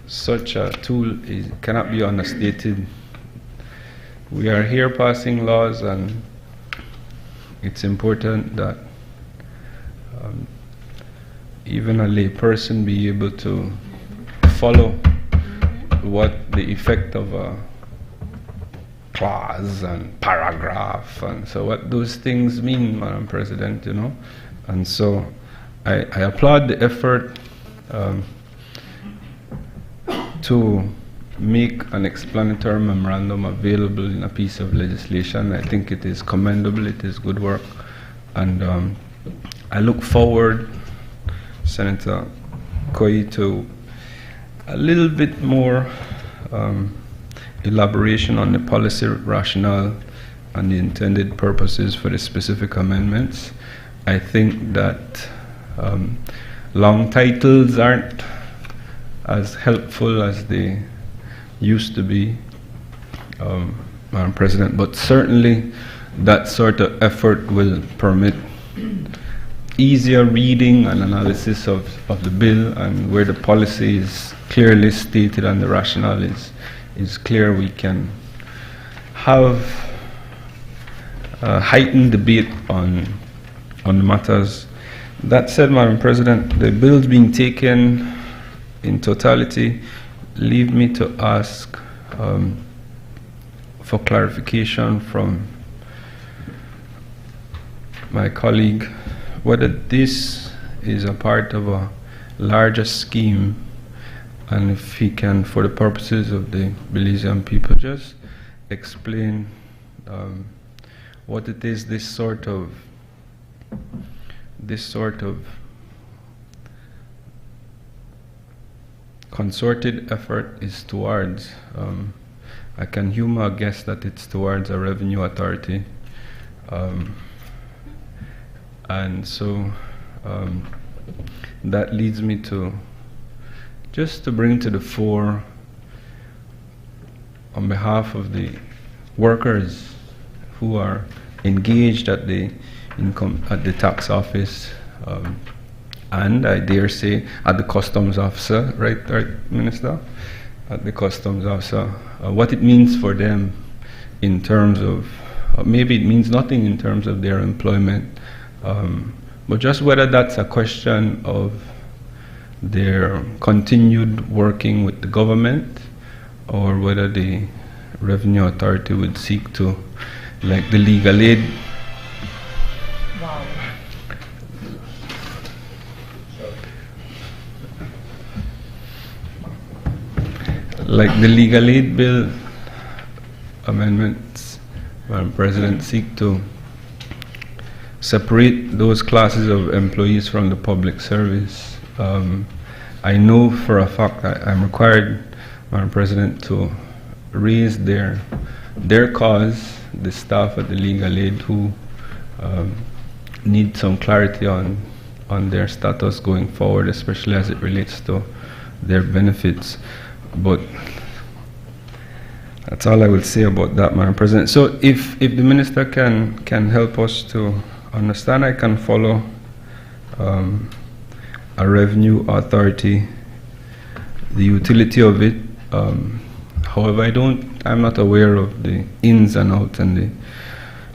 such a tool cannot be understated. We are here passing laws, and it's important that even a lay person be able to follow what the effect of a clause and paragraph, and so what those things mean, Madam President, you know. And so I applaud the effort to make an explanatory memorandum available in a piece of legislation. I think it is commendable, it is good work, and I look forward, Senator Koi, to a little bit more elaboration on the policy rationale and the intended purposes for the specific amendments. I think that long titles aren't as helpful as they used to be, Madam President, but certainly that sort of effort will permit easier reading and analysis of the bill, and where the policy is clearly stated and the rationale is clear, we can have heightened debate on the matters. That said, Madam President, the bills being taken in totality leave me to ask for clarification from my colleague whether this is a part of a larger scheme, and if he can, for the purposes of the Belizean people, just explain what it is this sort of concerted effort is towards. I can humor a guess that it's towards a revenue authority, and so that leads me to just to bring to the fore, on behalf of the workers who are engaged at the tax office, and I dare say at the customs officer, right, Minister? At the customs officer, what it means for them in terms of, maybe it means nothing in terms of their employment, but just whether that's a question of their continued working with the government, or whether the Revenue Authority would seek to, like the legal aid. Wow. Like the legal aid bill amendments, Madam President, seek to separate those classes of employees from the public service. I know for a fact that I'm required, Madam President, to raise their cause, the staff at the legal aid who need some clarity on their status going forward, especially as it relates to their benefits. But that's all I will say about that, Madam President. So if the Minister can help us to understand, I can follow a revenue authority, the utility of it. However, I'm not aware of the ins and outs and the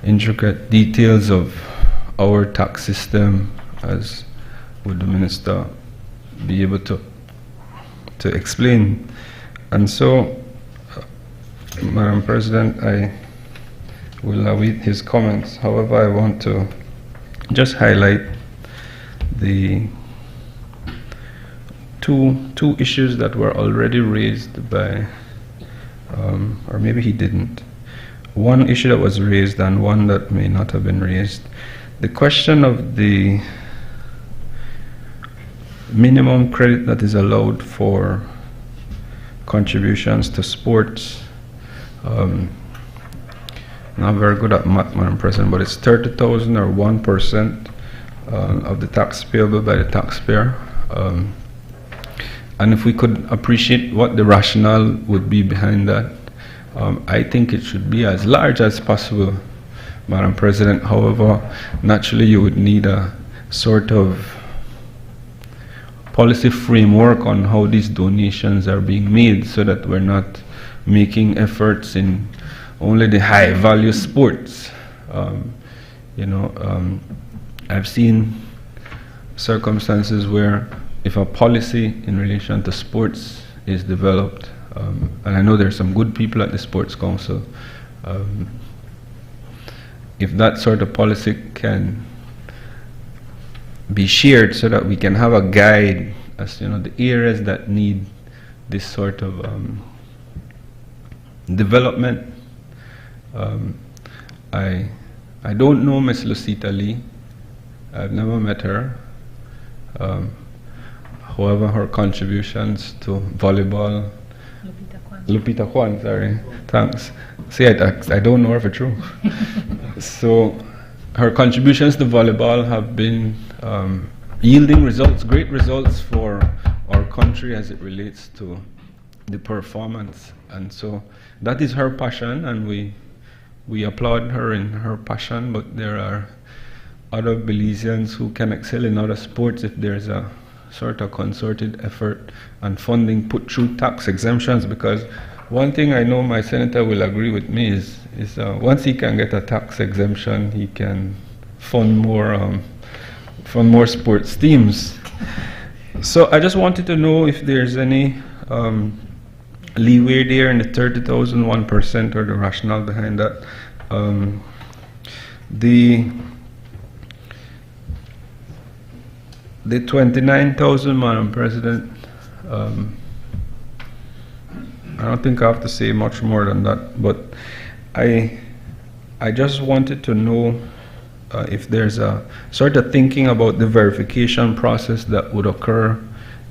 intricate details of our tax system, as would the Minister be able to explain. And so, Madam President, I will await his comments. However, I want to just highlight the two issues that were already raised by, or maybe he didn't. One issue that was raised and one that may not have been raised. The question of the minimum credit that is allowed for contributions to sports. Not very good at math, Madam President, but it's 30,000 or 1% of the tax payable by the taxpayer. And if we could appreciate what the rationale would be behind that, I think it should be as large as possible, Madam President. However, naturally you would need a sort of policy framework on how these donations are being made, so that we're not making efforts in only the high value sports. I've seen circumstances where if a policy in relation to sports is developed, and I know there's some good people at the Sports Council, if that sort of policy can be shared so that we can have a guide as the areas that need this sort of development. I don't know Miss Lucita Lee. I've never met her. However, her contributions to volleyball, Lupita Kwan, sorry, thanks. See, I don't know her for true. So her contributions to volleyball have been yielding results, great results for our country as it relates to the performance. And so that is her passion, and we applaud her in her passion, but there are other Belizeans who can excel in other sports if there's a sort of concerted effort and funding put through tax exemptions. Because one thing I know my senator will agree with me is once he can get a tax exemption, he can fund more sports teams. So I just wanted to know if there's any leeway there in the 30,000, 1%, or the rationale behind that. The 29,000, Madam President, I don't think I have to say much more than that, but I just wanted to know if there's a sort of thinking about the verification process that would occur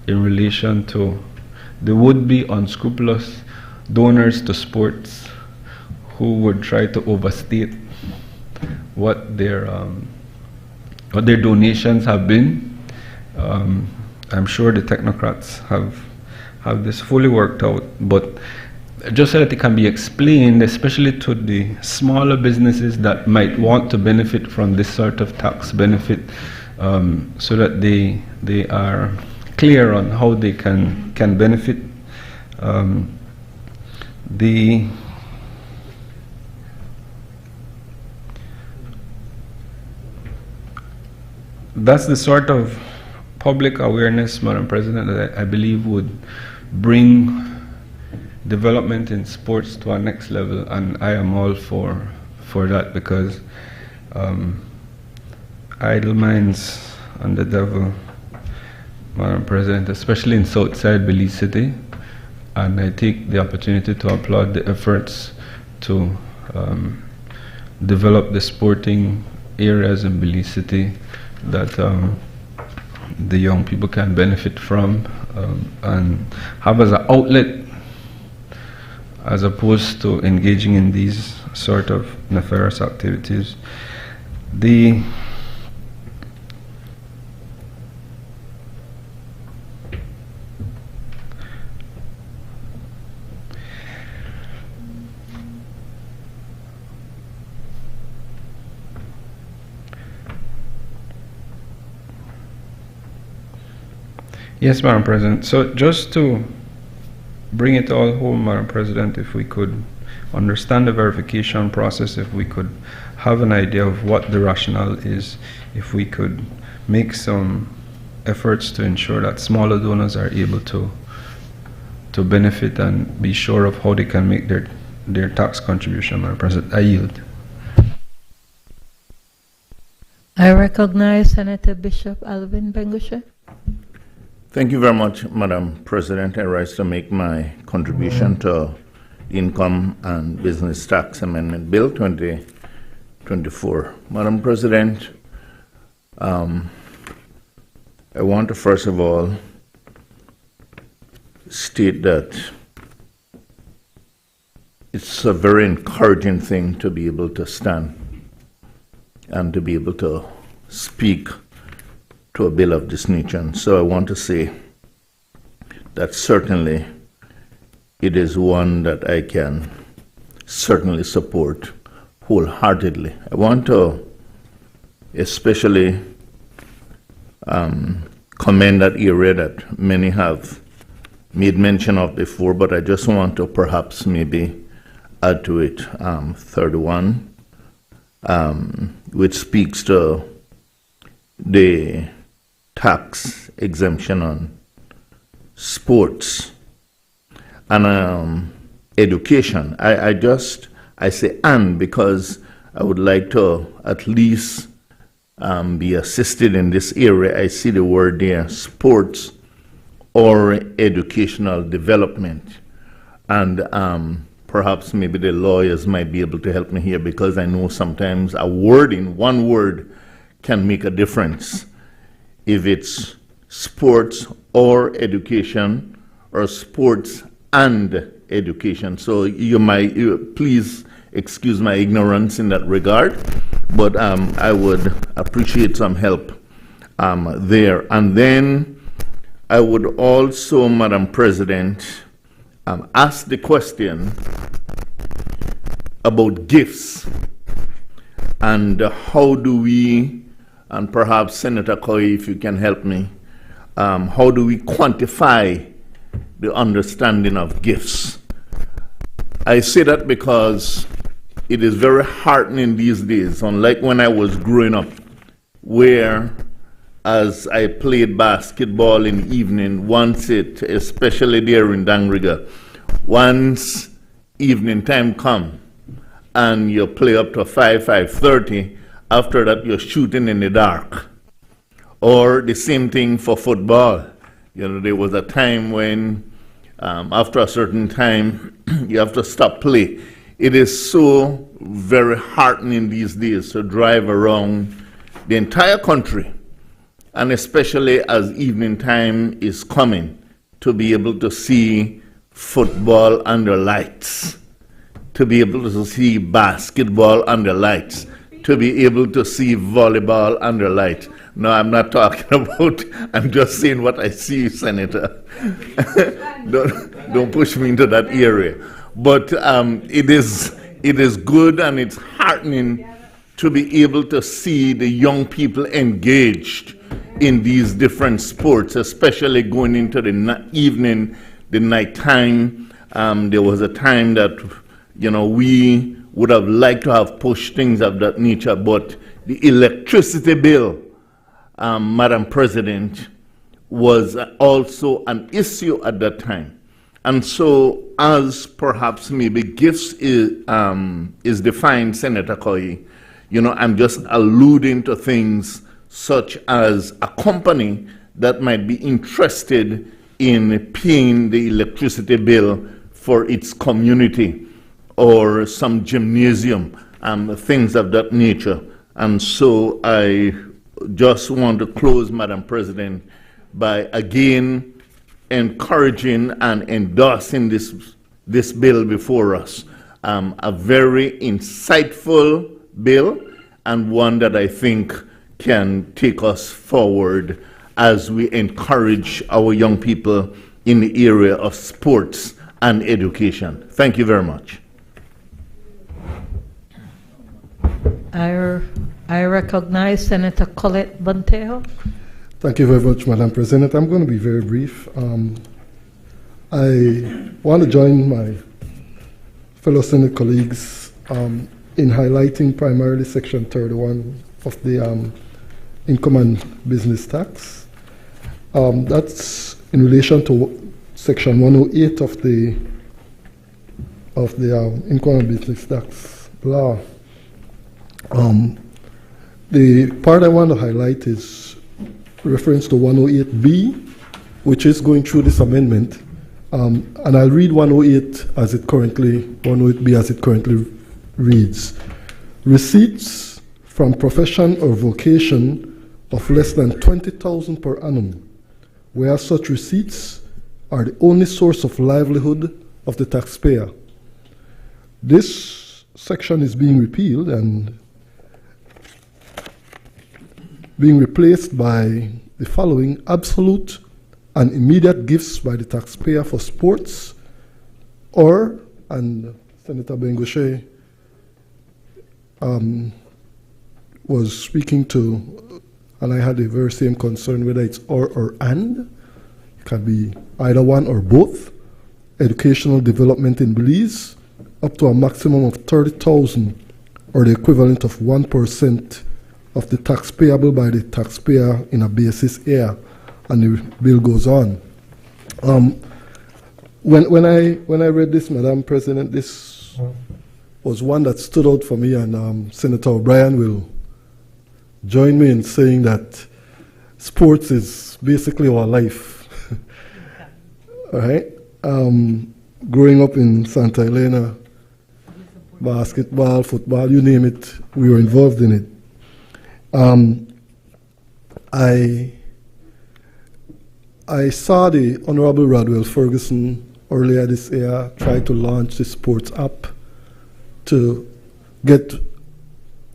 in relation to the would-be unscrupulous donors to sports who would try to overstate what their donations have been. I'm sure the technocrats have this fully worked out, but just so that it can be explained, especially to the smaller businesses that might want to benefit from this sort of tax benefit, so that they are clear on how they can benefit. That's the sort of public awareness, Madam President, that I believe would bring development in sports to a next level, and I am all for that, because idle minds and the devil, Madam President, especially in Southside Belize City, and I take the opportunity to applaud the efforts to develop the sporting areas in Belize City that the young people can benefit from and have as an outlet, as opposed to engaging in these sort of nefarious activities. Yes, Madam President. So just to bring it all home, Madam President, if we could understand the verification process, if we could have an idea of what the rationale is, if we could make some efforts to ensure that smaller donors are able to benefit and be sure of how they can make their tax contribution, Madam President. I yield. I recognize Senator Bishop Alvin Bengushe. Thank you very much, Madam President. I rise to make my contribution to Income and Business Tax Amendment Bill 2024. Madam President, I want to first of all state that it's a very encouraging thing to be able to stand and to be able to speak to a bill of this nature. And so I want to say that certainly it is one that I can certainly support wholeheartedly. I want to especially commend that area that many have made mention of before, but I just want to perhaps maybe add to it 31, which speaks to the tax exemption on sports and education. I say "and" because I would like to at least be assisted in this area. I see the word there, sports or educational development. And perhaps maybe the lawyers might be able to help me here, because I know sometimes one word can make a difference. If it's sports or education, or sports and education. So please excuse my ignorance in that regard, but I would appreciate some help there. And then I would also, Madam President, ask the question about gifts and how do we, and perhaps Senator Coy, if you can help me, how do we quantify the understanding of gifts? I say that because it is very heartening these days, unlike when I was growing up, where as I played basketball in the evening, especially there in Dangriga, once evening time come and you play up to 5:30, after that you're shooting in the dark. Or the same thing for football. There was a time when after a certain time you have to stop play. It is so very heartening these days to drive around the entire country, and especially as evening time is coming, to be able to see football under lights, to be able to see basketball under lights, to be able to see volleyball under lights. No, I'm not talking about, I'm just saying what I see, Senator. Don't push me into that area. But it is good and it's heartening to be able to see the young people engaged in these different sports, especially going into the evening, the nighttime. There was a time that, we would have liked to have pushed things of that nature, but the electricity bill, Madam President, was also an issue at that time. And so, as perhaps maybe gifts is defined, Senator Coy, I'm just alluding to things such as a company that might be interested in paying the electricity bill for its community, or some gymnasium, things of that nature. And so I just want to close, Madam President, by again encouraging and endorsing this bill before us. A very insightful bill, and one that I think can take us forward as we encourage our young people in the area of sports and education. Thank you very much. I recognize Senator Colette Montejo. Thank you very much, Madam President. I'm going to be very brief. I want to join my fellow Senate colleagues in highlighting primarily Section 31 of the income and business tax. That's in relation to Section 108 of the income and business tax law. The part I want to highlight is reference to 108B, which is going through this amendment. And I'll read 108B as it currently reads. Receipts from profession or vocation of less than $20,000 per annum, where such receipts are the only source of livelihood of the taxpayer. This section is being repealed and being replaced by the following: absolute and immediate gifts by the taxpayer for sports, or, and Senator Bengoshe was speaking to, and I had the very same concern whether it's or and. It can be either one or both. Educational development in Belize, up to a maximum of $30,000, or the equivalent of 1% of the tax payable by the taxpayer in a basis year, and the bill goes on. When I read this, Madam President, this was one that stood out for me, and Senator O'Brien will join me in saying that sports is basically our life. All right. Growing up in Santa Elena, basketball, football, you name it, we were involved in it. I saw the Honorable Rodwell Ferguson earlier this year try to launch the sports app to get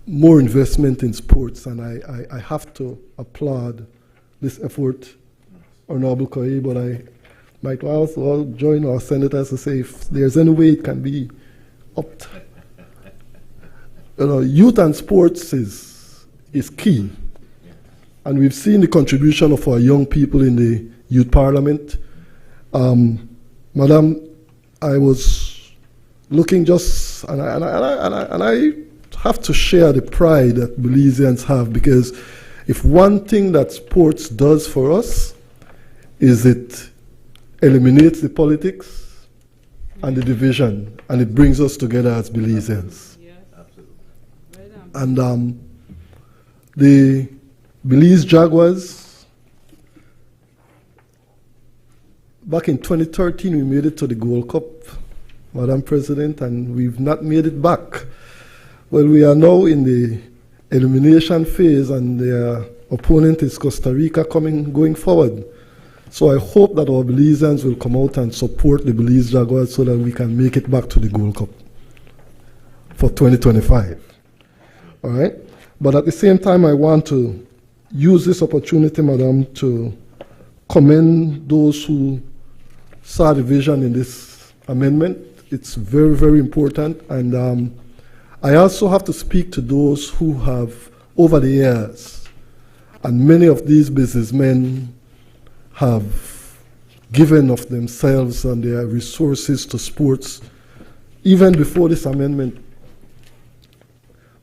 more investment in sports, and I have to applaud this effort, Honorable Koyi, but I might also join our senators to say if there's any way it can be upped. Youth and sports is key. And we've seen the contribution of our young people in the youth parliament. Madam, I was looking just, and I have to share the pride that Belizeans have, because if one thing that sports does for us is it eliminates the politics and the division, and it brings us together as Belizeans. Yes, absolutely. And the Belize Jaguars, back in 2013, we made it to the Gold Cup, Madam President, and we've not made it back. Well, we are now in the elimination phase, and their opponent is Costa Rica going forward. So I hope that our Belizeans will come out and support the Belize Jaguars so that we can make it back to the Gold Cup for 2025. All right? But at the same time, I want to use this opportunity, Madam, to commend those who saw the vision in this amendment. It's very, very important, and I also have to speak to those who have, over the years, and many of these businessmen have given of themselves and their resources to sports. Even before this amendment,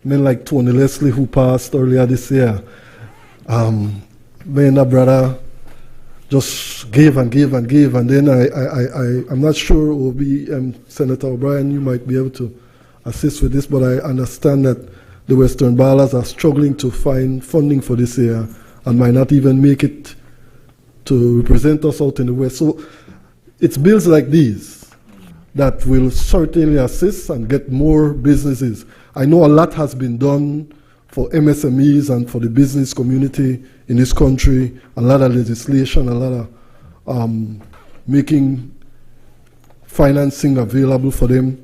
men like Tony Leslie, who passed earlier this year, me and a brother just gave and gave and gave, and then I'm not sure, Senator O'Brien, you might be able to assist with this, but I understand that the Western Ballers are struggling to find funding for this year and might not even make it to represent us out in the West. So it's bills like these that will certainly assist and get more businesses. I know a lot has been done for MSMEs and for the business community in this country, a lot of legislation, a lot of making financing available for them.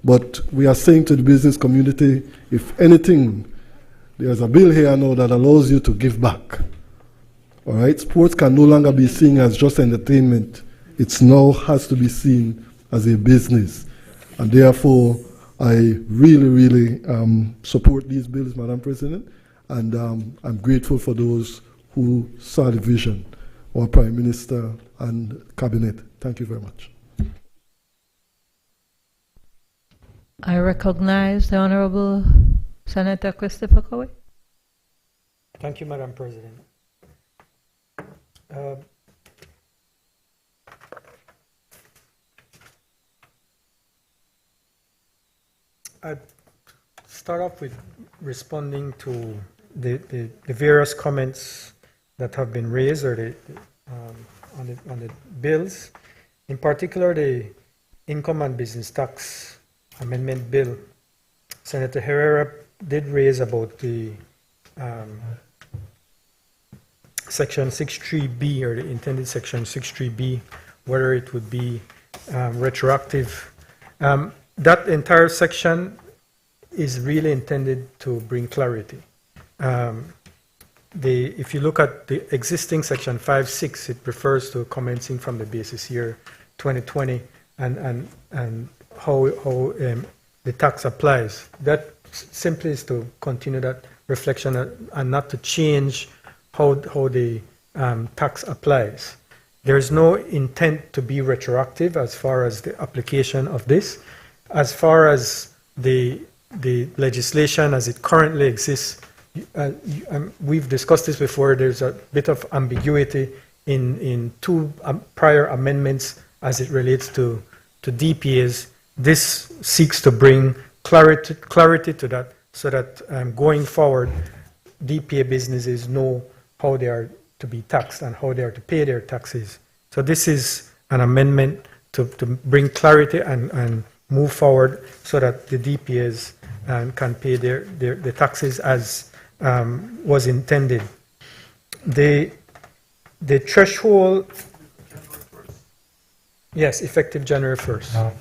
But we are saying to the business community, if anything, there's a bill here now that allows you to give back. All right? Sports can no longer be seen as just entertainment. It now has to be seen as a business. And therefore, I really, really support these bills, Madam President, and I'm grateful for those who saw the vision, our Prime Minister and Cabinet. Thank you very much. I recognize the Honorable Senator Christopher Cowie. Thank you, Madam President. I'd start off with responding to the various comments that have been raised or on the bills, in particular the Income and Business Tax Amendment Bill. Senator Herrera did raise about the Section 63B or the intended Section 63B, whether it would be retroactive. That entire section is really intended to bring clarity. If you look at the existing Section 5.6, it refers to commencing from the basis year 2020 and how the tax applies. That simply is to continue that reflection and not to change how the tax applies. There is no intent to be retroactive as far as the application of this. As far as the legislation as it currently exists, we've discussed this before, there's a bit of ambiguity in two prior amendments as it relates to DPAs. This seeks to bring clarity to that so that going forward, DPA businesses know how they are to be taxed and how they are to pay their taxes. So this is an amendment to bring clarity and move forward so that the DPAs can pay their taxes as was intended. The threshold, yes, effective January 1st.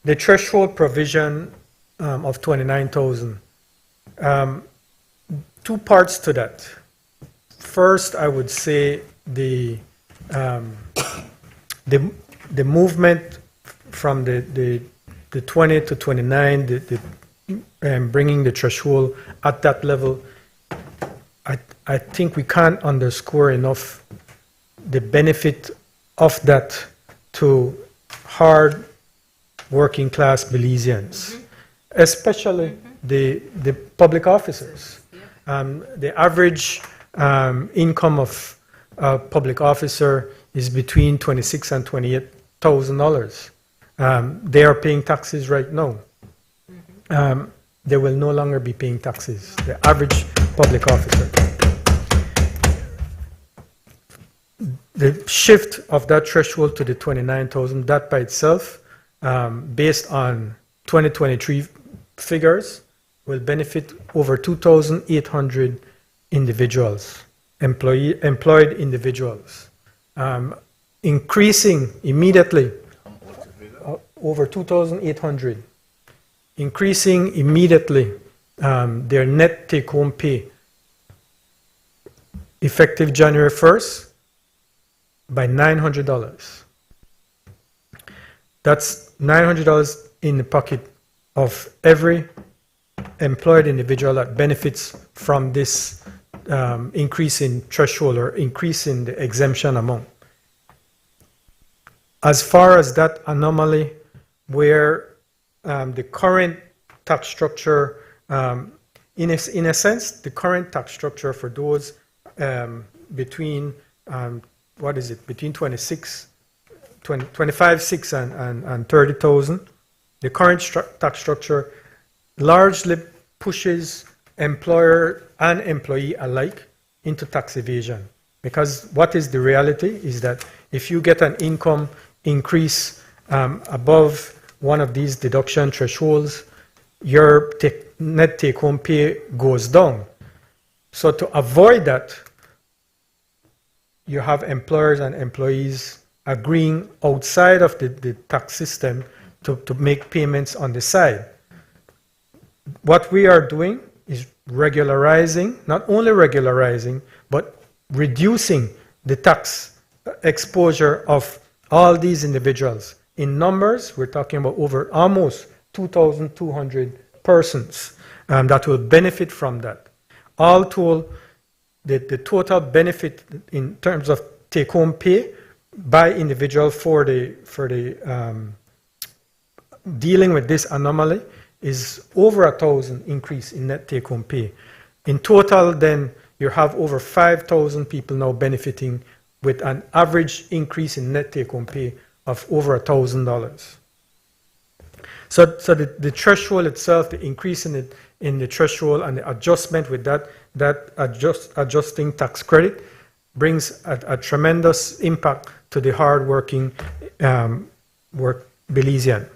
The threshold provision of 29,000. Two parts to that. First, I would say the movement from the 20 to 29, bringing the threshold at that level, I think we can't underscore enough the benefit of that to hard working class Belizeans, especially the public officers. The average income of a public officer is between $26,000 and $28,000. They are paying taxes right now. They will no longer be paying taxes, the average public officer. The shift of that threshold to the 29,000, that by itself, based on 2023 figures, will benefit over 2,800 individuals, employed individuals, increasing immediately over 2,800, increasing immediately their net take-home pay effective January 1st by $900. That's $900 in the pocket of every employed individual that benefits from this increase in threshold or increase in the exemption amount. As far as that anomaly where the current tax structure, in a sense, the current tax structure for those between, between 25,600 and 30,000, the current tax structure largely pushes employer and employee alike into tax evasion. Because what is the reality is that if you get an income increase above one of these deduction thresholds, your net take-home pay goes down. So to avoid that, you have employers and employees agreeing outside of the tax system to make payments on the side. What we are doing is regularizing, not only regularizing, but reducing the tax exposure of all these individuals. In numbers, we're talking about over almost 2,200 persons that will benefit from that. All told, the total benefit in terms of take-home pay by individual for the dealing with this anomaly is over 1,000 increase in net take-home pay. In total, then, you have over 5,000 people now benefiting with an average increase in net take-home pay of over $1,000. So the threshold itself, the increase in the threshold and the adjustment with that adjusting tax credit brings a tremendous impact to the hard-working Belizean.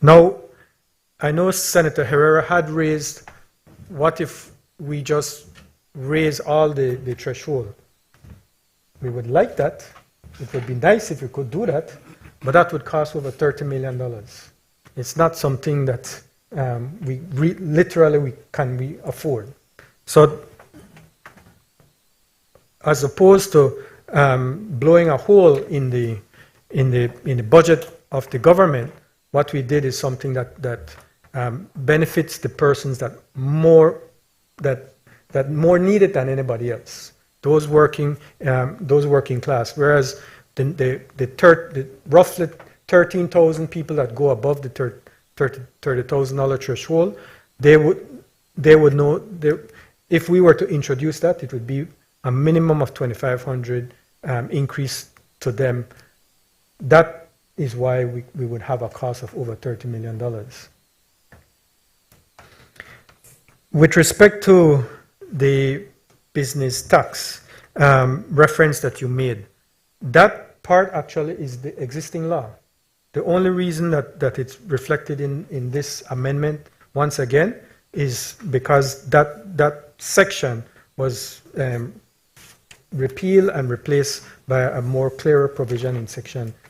Now, I know Senator Herrera had raised, what if we just raise all the threshold? We would like that. It would be nice if we could do that, but that would cost over $30 million. It's not something that we can afford. So, as opposed to blowing a hole in the budget of the government, what we did is something that benefits the persons that more need it than anybody else. Those working class. Whereas the roughly 13,000 people that go above the $30,000 threshold, they would know. If we were to introduce that, it would be a minimum of 2,500 increase to them. That is why we would have a cost of over $30 million. With respect to the business tax reference that you made, that part actually is the existing law. The only reason that it's reflected in this amendment, once again, is because that section was repealed and replaced by a more clearer provision in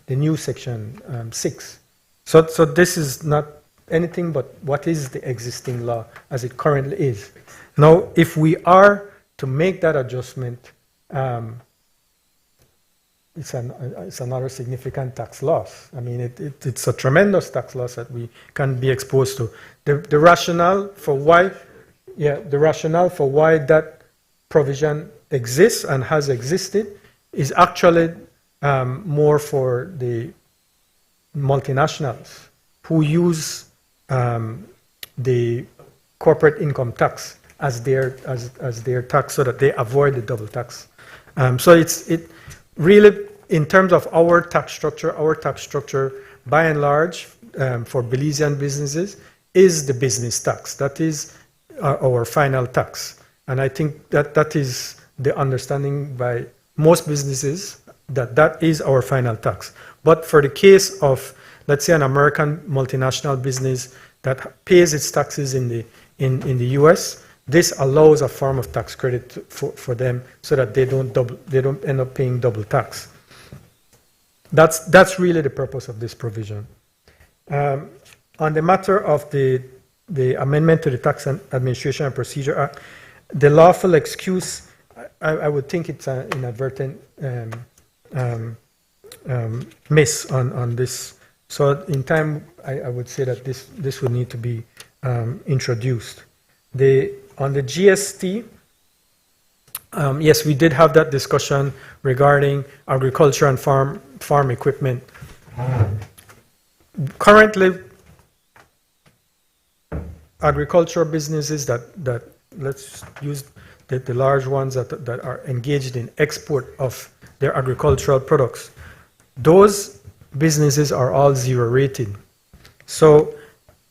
the new section 6. So this is not anything but what is the existing law as it currently is. Now, if we are to make that adjustment, it's another significant tax loss. I mean, it's a tremendous tax loss that we can be exposed to. The rationale for why that provision exists and has existed is actually more for the multinationals who use the corporate income tax as their tax so that they avoid the double tax. So it really, in terms of our tax structure by and large for Belizean businesses is the business tax. That is our final tax. And I think that is the understanding by most businesses that is our final tax. But for the case of, let's say, an American multinational business that pays its taxes in the U.S., this allows a form of tax credit for them so that they don't end up paying double tax. That's really the purpose of this provision. On the matter of the amendment to the Tax Administration and Procedure Act, the lawful excuse, I would think it's an inadvertent miss on this So in time, I would say that this would need to be introduced. On the GST, yes, we did have that discussion regarding agriculture and farm equipment. Currently, agricultural businesses that let's use the large ones that are engaged in export of their agricultural products, those businesses are all zero rated. So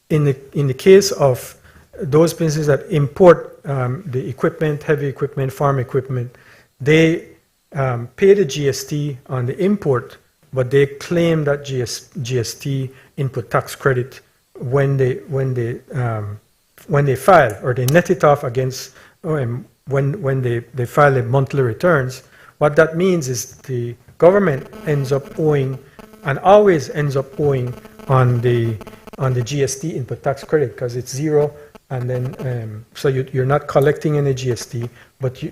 in the case of those businesses that import the equipment, heavy equipment, farm equipment, they pay the GST on the import, but they claim that GST input tax credit when they file, or they net it off against when they file their monthly returns. What that means is the government ends up owing, and always ends up owing, on the GST input tax credit, because it's zero, and then so you're not collecting any GST, but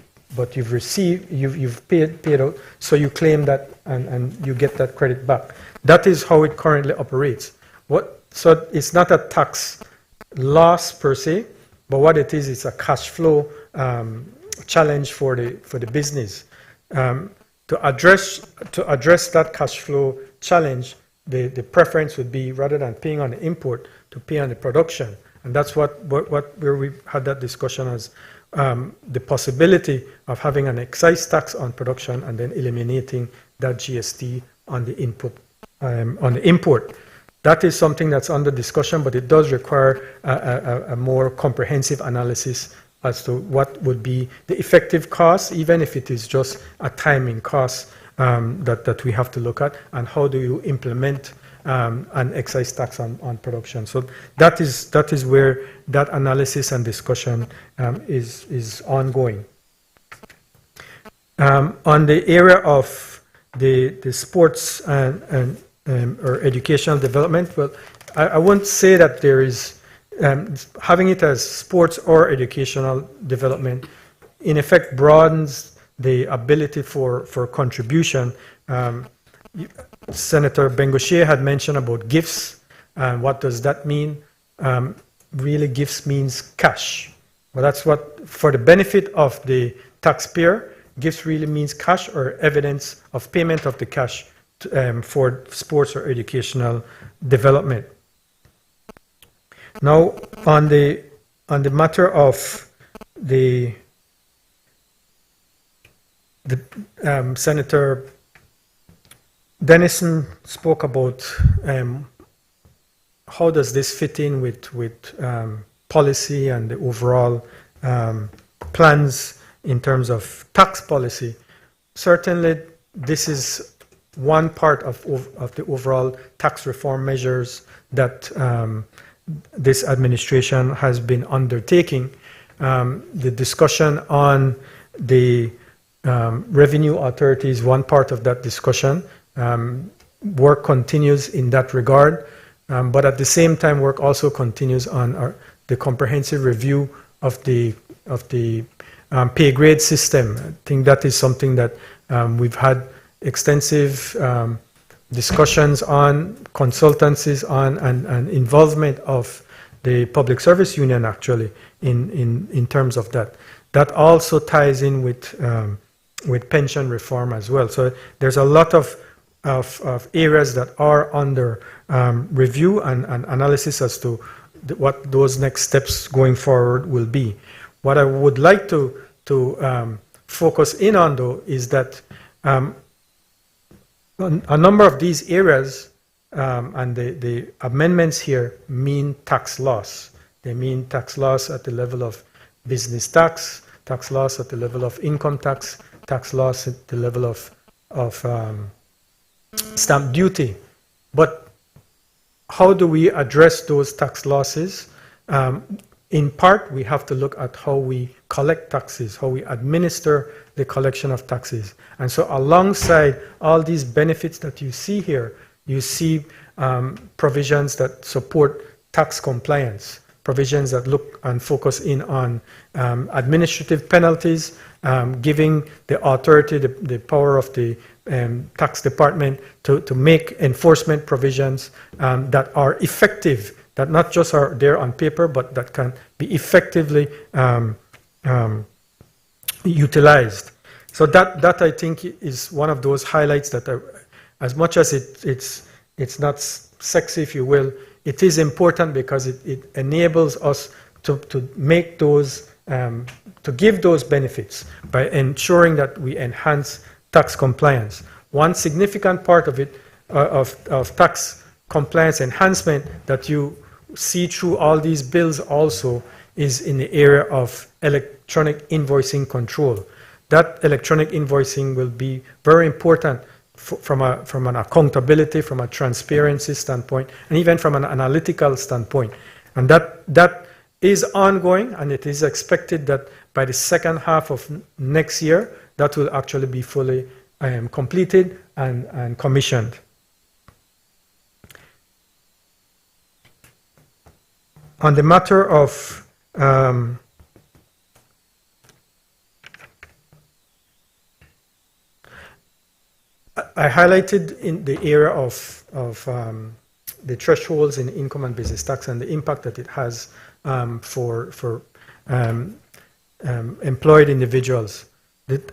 you've paid out, so you claim that and you get that credit back. That is how it currently operates. So it's not a tax loss per se, but what it is, it's a cash flow challenge for the business. To address that cash flow challenge, the preference would be, rather than paying on the import, to pay on the production. And that's where we had that discussion as the possibility of having an excise tax on production and then eliminating that GST on the input, on the import. That is something that's under discussion, but it does require a more comprehensive analysis as to what would be the effective cost, even if it is just a timing cost that we have to look at, and how do you implement an excise tax on production. So that is where that analysis and discussion is ongoing. On the area of the sports and or educational development, well, I won't say that there is having it as sports or educational development in effect broadens the ability for contribution. Senator Bengoshe had mentioned about gifts, and what does that mean? Really, gifts means cash. Well, that's what, for the benefit of the taxpayer, gifts really means cash or evidence of payment of the cash for sports or educational development. Now, on the matter of the Senator Dennison spoke about how does this fit in with policy and the overall plans in terms of tax policy. Certainly, this is one part of the overall tax reform measures that this administration has been undertaking. The discussion on the revenue authority is one part of that discussion. Work continues in that regard, but at the same time, work also continues on the comprehensive review of the pay grade system. I think that is something that we've had extensive discussions on, consultancies on, and involvement of the Public Service Union actually in terms of that. That also ties in with pension reform as well. So there's a lot of areas that are under review and analysis as to what those next steps going forward will be. What I would like to focus in on, though, is that a number of these areas and the amendments here mean tax loss. They mean tax loss at the level of business tax loss at the level of income tax loss at the level of stamp duty. But how do we address those tax losses? In part, we have to look at how we collect taxes, how we administer the collection of taxes. And so alongside all these benefits that you see here, you see provisions that support tax compliance, provisions that look and focus in on administrative penalties, giving the authority the power of the tax department to make enforcement provisions that are effective, that not just are there on paper, but that can be effectively utilized. So that I think is one of those highlights that as much as it's not sexy, if you will, it is important because it enables us to make those, to give those benefits by ensuring that we enhance tax compliance. One significant part of it, of tax compliance enhancement that you see through all these bills also is in the area of electronic invoicing control. That electronic invoicing will be very important from an accountability, from a transparency standpoint, and even from an analytical standpoint. And that is ongoing, and it is expected that by the second half of next year, that will actually be fully completed and commissioned. On the matter of I highlighted in the area of the thresholds in income and business tax and the impact that it has for employed individuals.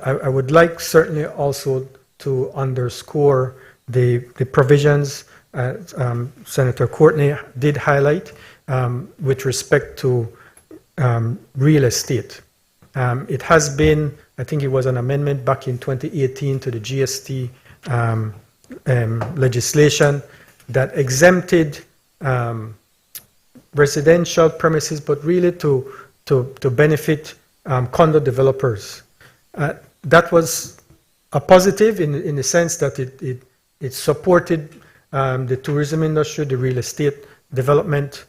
I would like certainly also to underscore the provisions Senator Courtney did highlight with respect to real estate. It has been, I think it was an amendment back in 2018 to the GST legislation that exempted residential premises, but really to benefit condo developers. That was a positive in the sense that it supported the tourism industry, the real estate development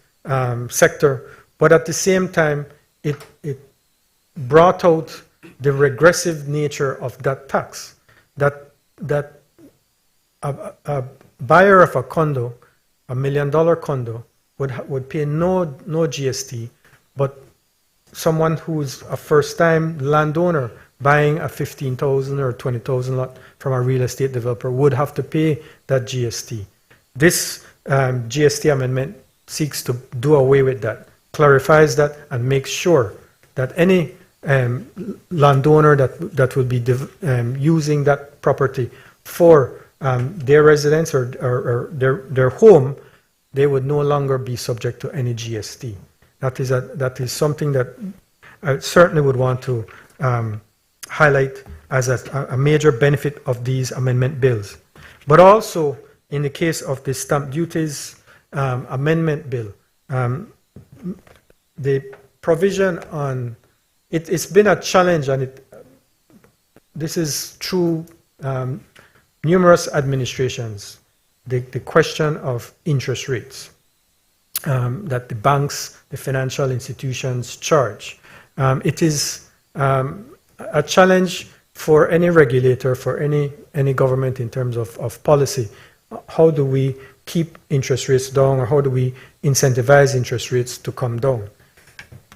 sector, but at the same time, it brought out the regressive nature of that tax. That a buyer of a condo, $1 million condo, would pay no GST, but someone who's a first-time landowner buying a 15,000 or 20,000 lot from a real estate developer would have to pay that GST. This GST amendment seeks to do away with that, clarifies that, and makes sure that any landowner that will be using that property for their residence or their home, they would no longer be subject to any GST. That is something that I certainly would want to highlight as a major benefit of these amendment bills. But also, in the case of the stamp duties amendment bill, the provision on it's been a challenge, and this is through numerous administrations, the question of interest rates that the banks, the financial institutions charge. It is a challenge for any regulator, for any government in terms of policy. How do we keep interest rates down, or how do we incentivize interest rates to come down?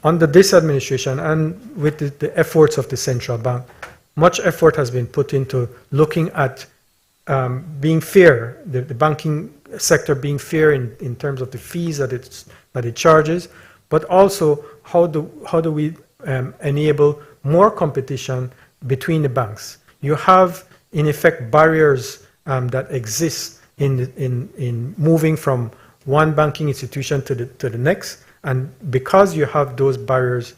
Under this administration and with the efforts of the central bank, much effort has been put into looking at being fair, the banking sector being fair in terms of the fees that it charges, but also how do we enable more competition between the banks. You have, in effect, barriers that exist in moving from one banking institution to the next, and because you have those barriers,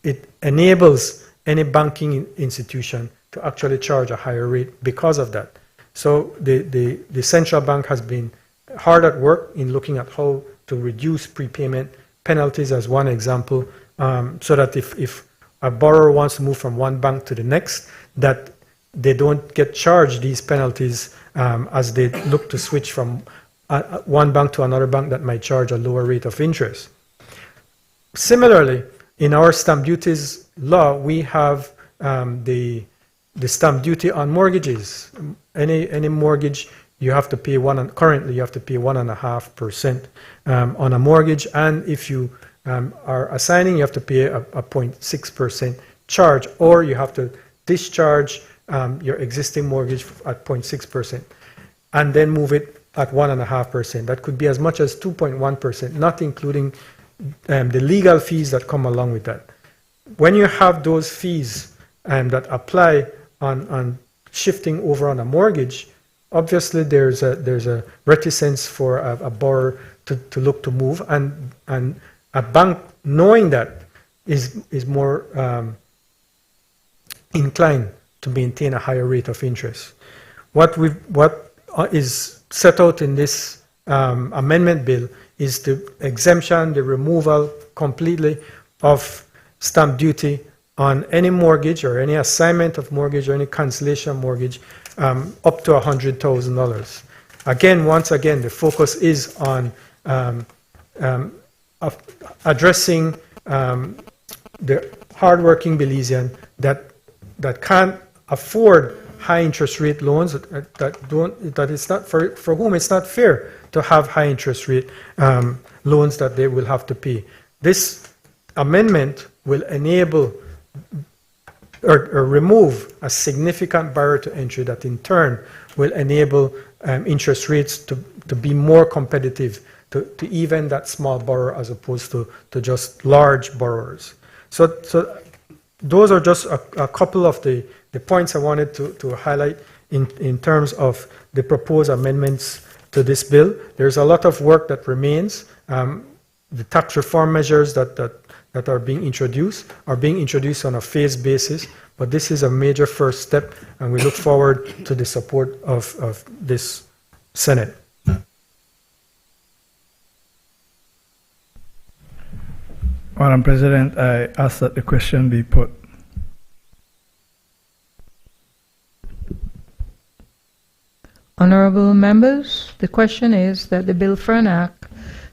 it enables any banking institution to actually charge a higher rate because of that. So the central bank has been hard at work in looking at how to reduce prepayment penalties as one example, so that if a borrower wants to move from one bank to the next, that they don't get charged these penalties as they look to switch from one bank to another bank that might charge a lower rate of interest. Similarly, in our stamp duties law, we have the stamp duty on mortgages. Any mortgage, you have to pay currently you have to pay 1.5% on a mortgage, and if you are assigning, you have to pay a 0.6% charge, or you have to discharge your existing mortgage at 0.6%, and then move it at 1.5%. That could be as much as 2.1%, not including the legal fees that come along with that. When you have those fees that apply on shifting over on a mortgage, obviously there's a reticence for a borrower to look to move, and a bank, knowing that, is more inclined to maintain a higher rate of interest. What is set out in this amendment bill is the exemption, the removal completely of stamp duty on any mortgage or any assignment of mortgage or any cancellation mortgage up to $100,000. Again, once again, the focus is on addressing the hardworking Belizean that can't afford high interest rate loans, that it's not for whom it's not fair to have high interest rate loans that they will have to pay. This amendment will enable or remove a significant barrier to entry that in turn will enable interest rates to be more competitive to even that small borrower as opposed to just large borrowers. So those are just a couple of the points I wanted to highlight in terms of the proposed amendments to this bill. There's a lot of work that remains. The tax reform measures that are being introduced on a phased basis, but this is a major first step, and we look forward to the support of this Senate. Madam President, I ask that the question be put. Honorable members, the question is that the bill for an act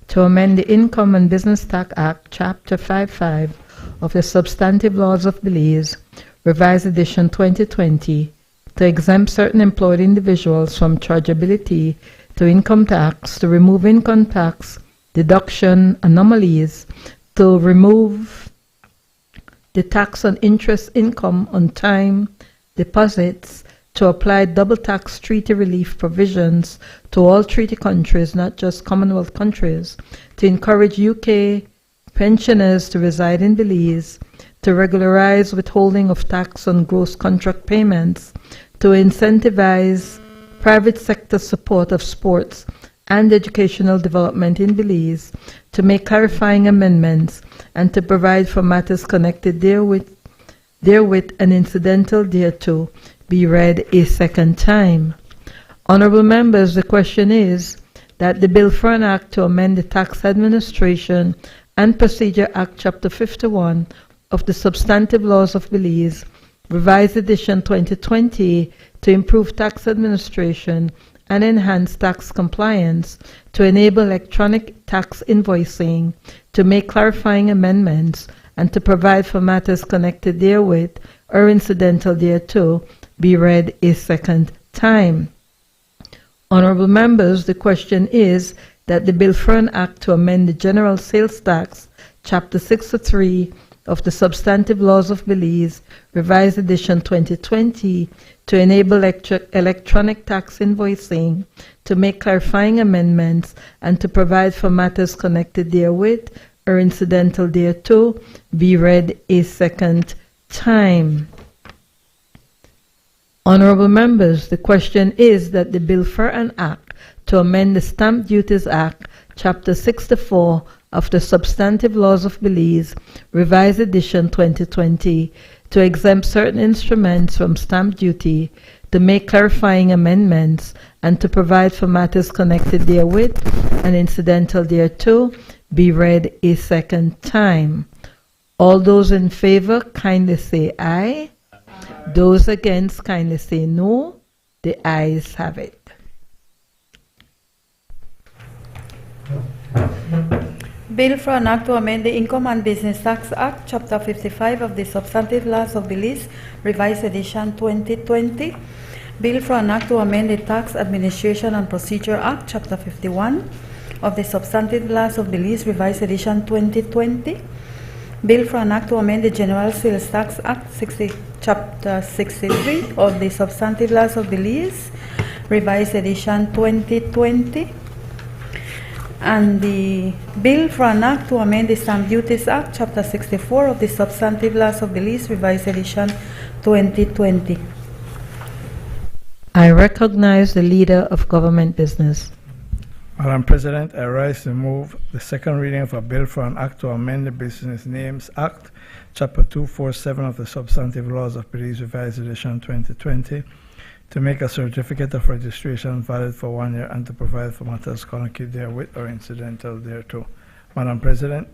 to amend the Income and Business Tax Act, Chapter 55 of the Substantive Laws of Belize, Revised Edition 2020, to exempt certain employed individuals from chargeability to income tax, to remove income tax deduction anomalies, to remove the tax on interest income on time deposits, to apply double tax treaty relief provisions to all treaty countries, not just Commonwealth countries, to encourage UK pensioners to reside in Belize, to regularize withholding of tax on gross contract payments, to incentivize private sector support of sports and educational development in Belize, to make clarifying amendments, and to provide for matters connected therewith and incidental thereto, be read a second time. Honorable members, the question is that the bill for an act to amend the Tax Administration and Procedure Act, Chapter 51 of the Substantive Laws of Belize, Revised Edition 2020, to improve tax administration and enhance tax compliance, to enable electronic tax invoicing, to make clarifying amendments, and to provide for matters connected therewith or incidental thereto, be read a second time. Honorable members, the question is that the bill for an act to amend the General Sales Tax, Chapter 63 of the Substantive Laws of Belize, Revised Edition 2020, to enable electronic tax invoicing, to make clarifying amendments, and to provide for matters connected therewith or incidental thereto, be read a second time. Honorable members, the question is that the bill for an act to amend the Stamp Duties Act, Chapter 64 of the Substantive Laws of Belize, Revised Edition 2020, to exempt certain instruments from stamp duty, to make clarifying amendments, and to provide for matters connected therewith and incidental thereto, be read a second time. All those in favor kindly say aye. Those against kindly say no. The ayes have it. Bill for an act to amend the Income and Business Tax Act, Chapter 55 of the Substantive Laws of Belize, Revised Edition 2020. Bill for an act to amend the Tax Administration and Procedure Act, Chapter 51 of the Substantive Laws of Belize, Revised Edition 2020. Bill for an act to amend the General Sales Tax Act, Chapter 63 of the Substantive Laws of Belize, Revised Edition 2020, and the Bill for an Act to amend the Stamp Duties Act, Chapter 64 of the Substantive Laws of Belize, Revised Edition 2020. I recognize the leader of government business. Madam President, I rise to move the second reading of a bill for an act to amend the Business Names Act, Chapter 247 of the Substantive Laws of Belize, Revised Edition 2020, to make a certificate of registration valid for 1 year and to provide for matters connected therewith or incidental thereto. Madam President,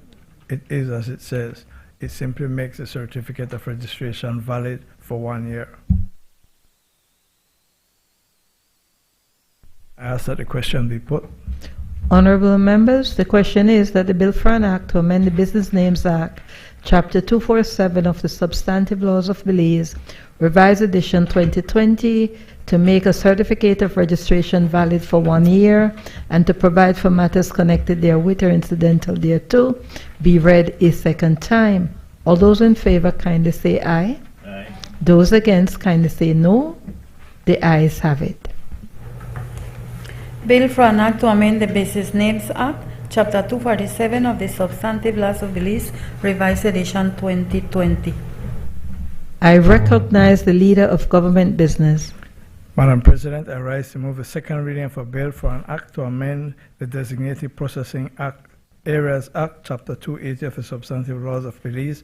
it is as it says. It simply makes the certificate of registration valid for 1 year. I ask that the question be put. Honorable members, the question is that the Bill for an Act to amend the Business Names Act, Chapter 247 of the Substantive Laws of Belize, Revised Edition 2020, to make a certificate of registration valid for 1 year and to provide for matters connected therewith or incidental thereto, be read a second time. All those in favor kindly say aye. Aye. Those against kindly say no. The ayes have it. Bill for an Act to amend the Business Names Act, Chapter 247 of the Substantive Laws of Belize, Revised Edition 2020. I recognize the leader of government business. Madam President, I rise to move the second reading of a bill for an act to amend the Designated Processing Act, Areas Act, Chapter 280 of the Substantive Laws of Belize,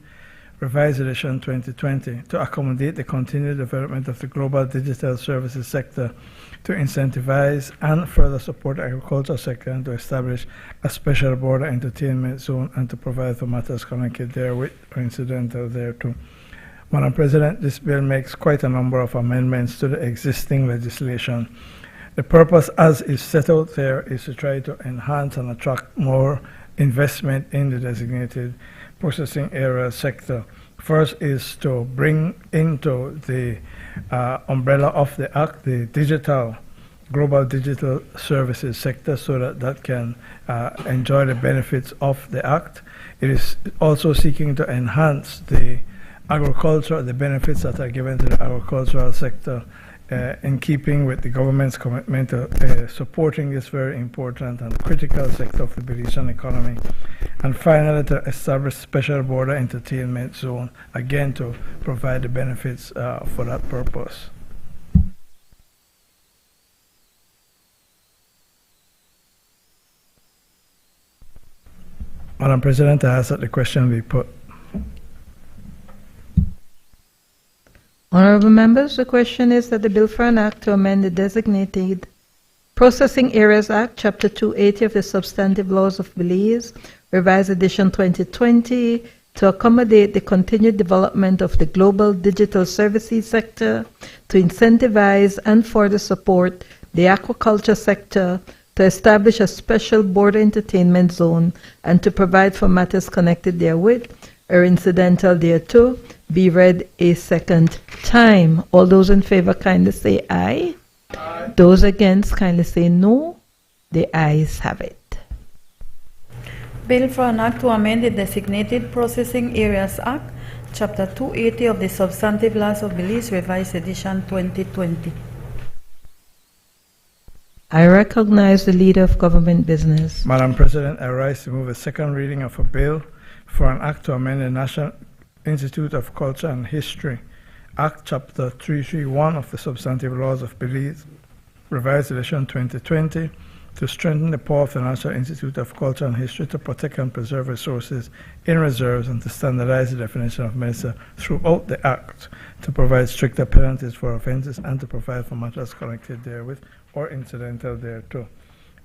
Revised Edition 2020, to accommodate the continued development of the global digital services sector, to incentivize and further support the agricultural sector, and to establish a special border entertainment zone and to provide for matters connected therewith or incidental thereto. Madam President, this bill makes quite a number of amendments to the existing legislation. The purpose, as is set out there, is to try to enhance and attract more investment in the designated processing area sector. First is to bring into the umbrella of the Act the global digital services sector so that that can enjoy the benefits of the Act. It is also seeking to enhance the benefits that are given to the agricultural sector in keeping with the government's commitment to supporting this very important and critical sector of the Belizean economy. And finally, to establish special border entertainment zone, again to provide the benefits for that purpose. Madam President, I ask that the question be put. Honorable members, the question is that the Bill for an Act to amend the Designated Processing Areas Act, Chapter 280 of the Substantive Laws of Belize, Revised Edition 2020, to accommodate the continued development of the global digital services sector, to incentivize and further support the aquaculture sector, to establish a special border entertainment zone, and to provide for matters connected therewith or incidental thereto, be read a second time. All those in favor kindly say aye. Aye. Those against kindly say no. The ayes have it. Bill for an Act to amend the Designated Processing Areas Act, Chapter 280 of the Substantive Laws of Belize, Revised Edition 2020. I recognize the leader of government business. Madam President, I rise to move a second reading of a bill for an act to amend the National Institute of Culture and History Act, Chapter 331 of the Substantive Laws of Belize, Revised Edition 2020, to strengthen the power of the National Institute of Culture and History to protect and preserve resources in reserves and to standardize the definition of medicine throughout the Act, to provide stricter penalties for offenses and to provide for matters connected therewith or incidental thereto.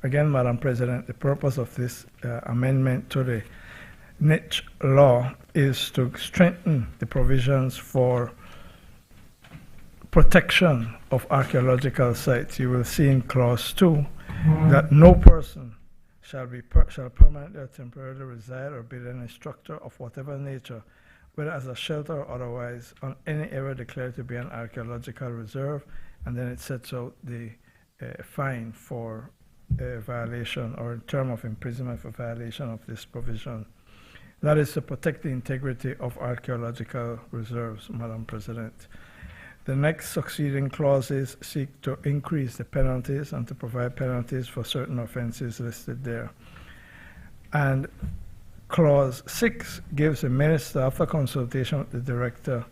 Again, Madam President, the purpose of this amendment to the niche law is to strengthen the provisions for protection of archaeological sites. You will see in Clause 2 that no person shall permanently or temporarily reside or build any structure of whatever nature, whether as a shelter or otherwise, on any area declared to be an archaeological reserve, and then it sets out the fine for violation or term of imprisonment for violation of this provision. That is to protect the integrity of archaeological reserves, Madam President. The next succeeding clauses seek to increase the penalties and to provide penalties for certain offenses listed there. And Clause 6 gives the minister, after consultation with the director,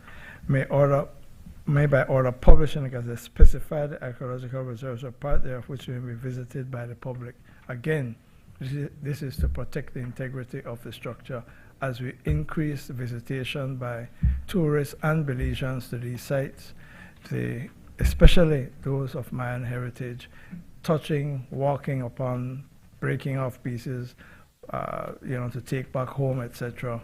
may by order publish in the Gazette specify the archaeological reserves or part thereof which may be visited by the public. Again, this is to protect the integrity of the structure as we increase the visitation by tourists and Belizeans to these sites, especially those of Mayan heritage, touching, walking upon, breaking off pieces, to take back home, etc.,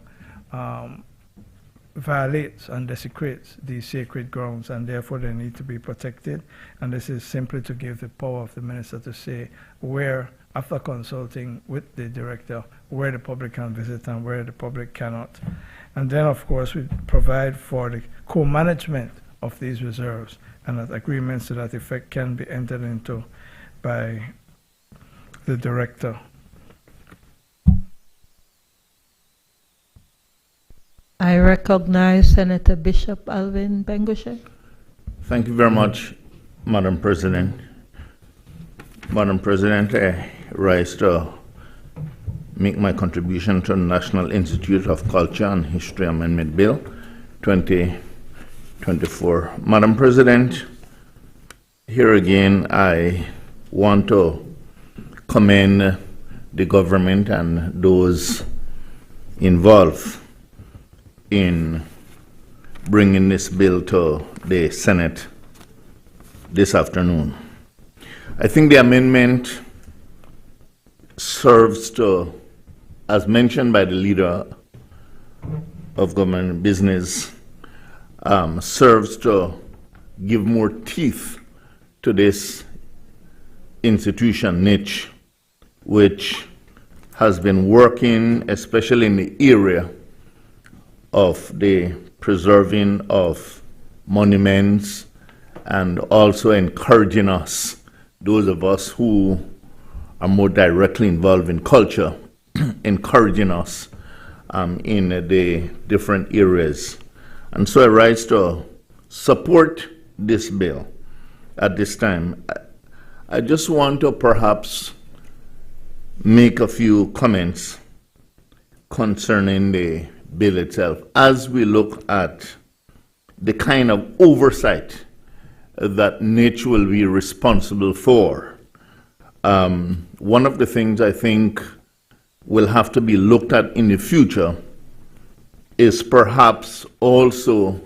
violates and desecrates these sacred grounds, and therefore they need to be protected. And this is simply to give the power of the minister to say where, after consulting with the director, where the public can visit and where the public cannot. And then, of course, we provide for the co-management of these reserves, and that agreements to that effect can be entered into by the director. I recognize Senator Bishop Alvin Bengushe. Thank you very much, Madam President. Madam President, I rise to make my contribution to the National Institute of Culture and History Amendment Bill 2024. Madam President, here again I want to commend the government and those involved in bringing this bill to the Senate this afternoon. I think the amendment serves to, as mentioned by the leader of government and business, serves to give more teeth to this institution niche, which has been working, especially in the area of the preserving of monuments, and also encouraging us, those of us who are more directly involved in culture, encouraging us in the different areas. And so I rise to support this bill at this time. I just want to perhaps make a few comments concerning the bill itself. As we look at the kind of oversight that Niche will be responsible for, one of the things I think will have to be looked at in the future is perhaps also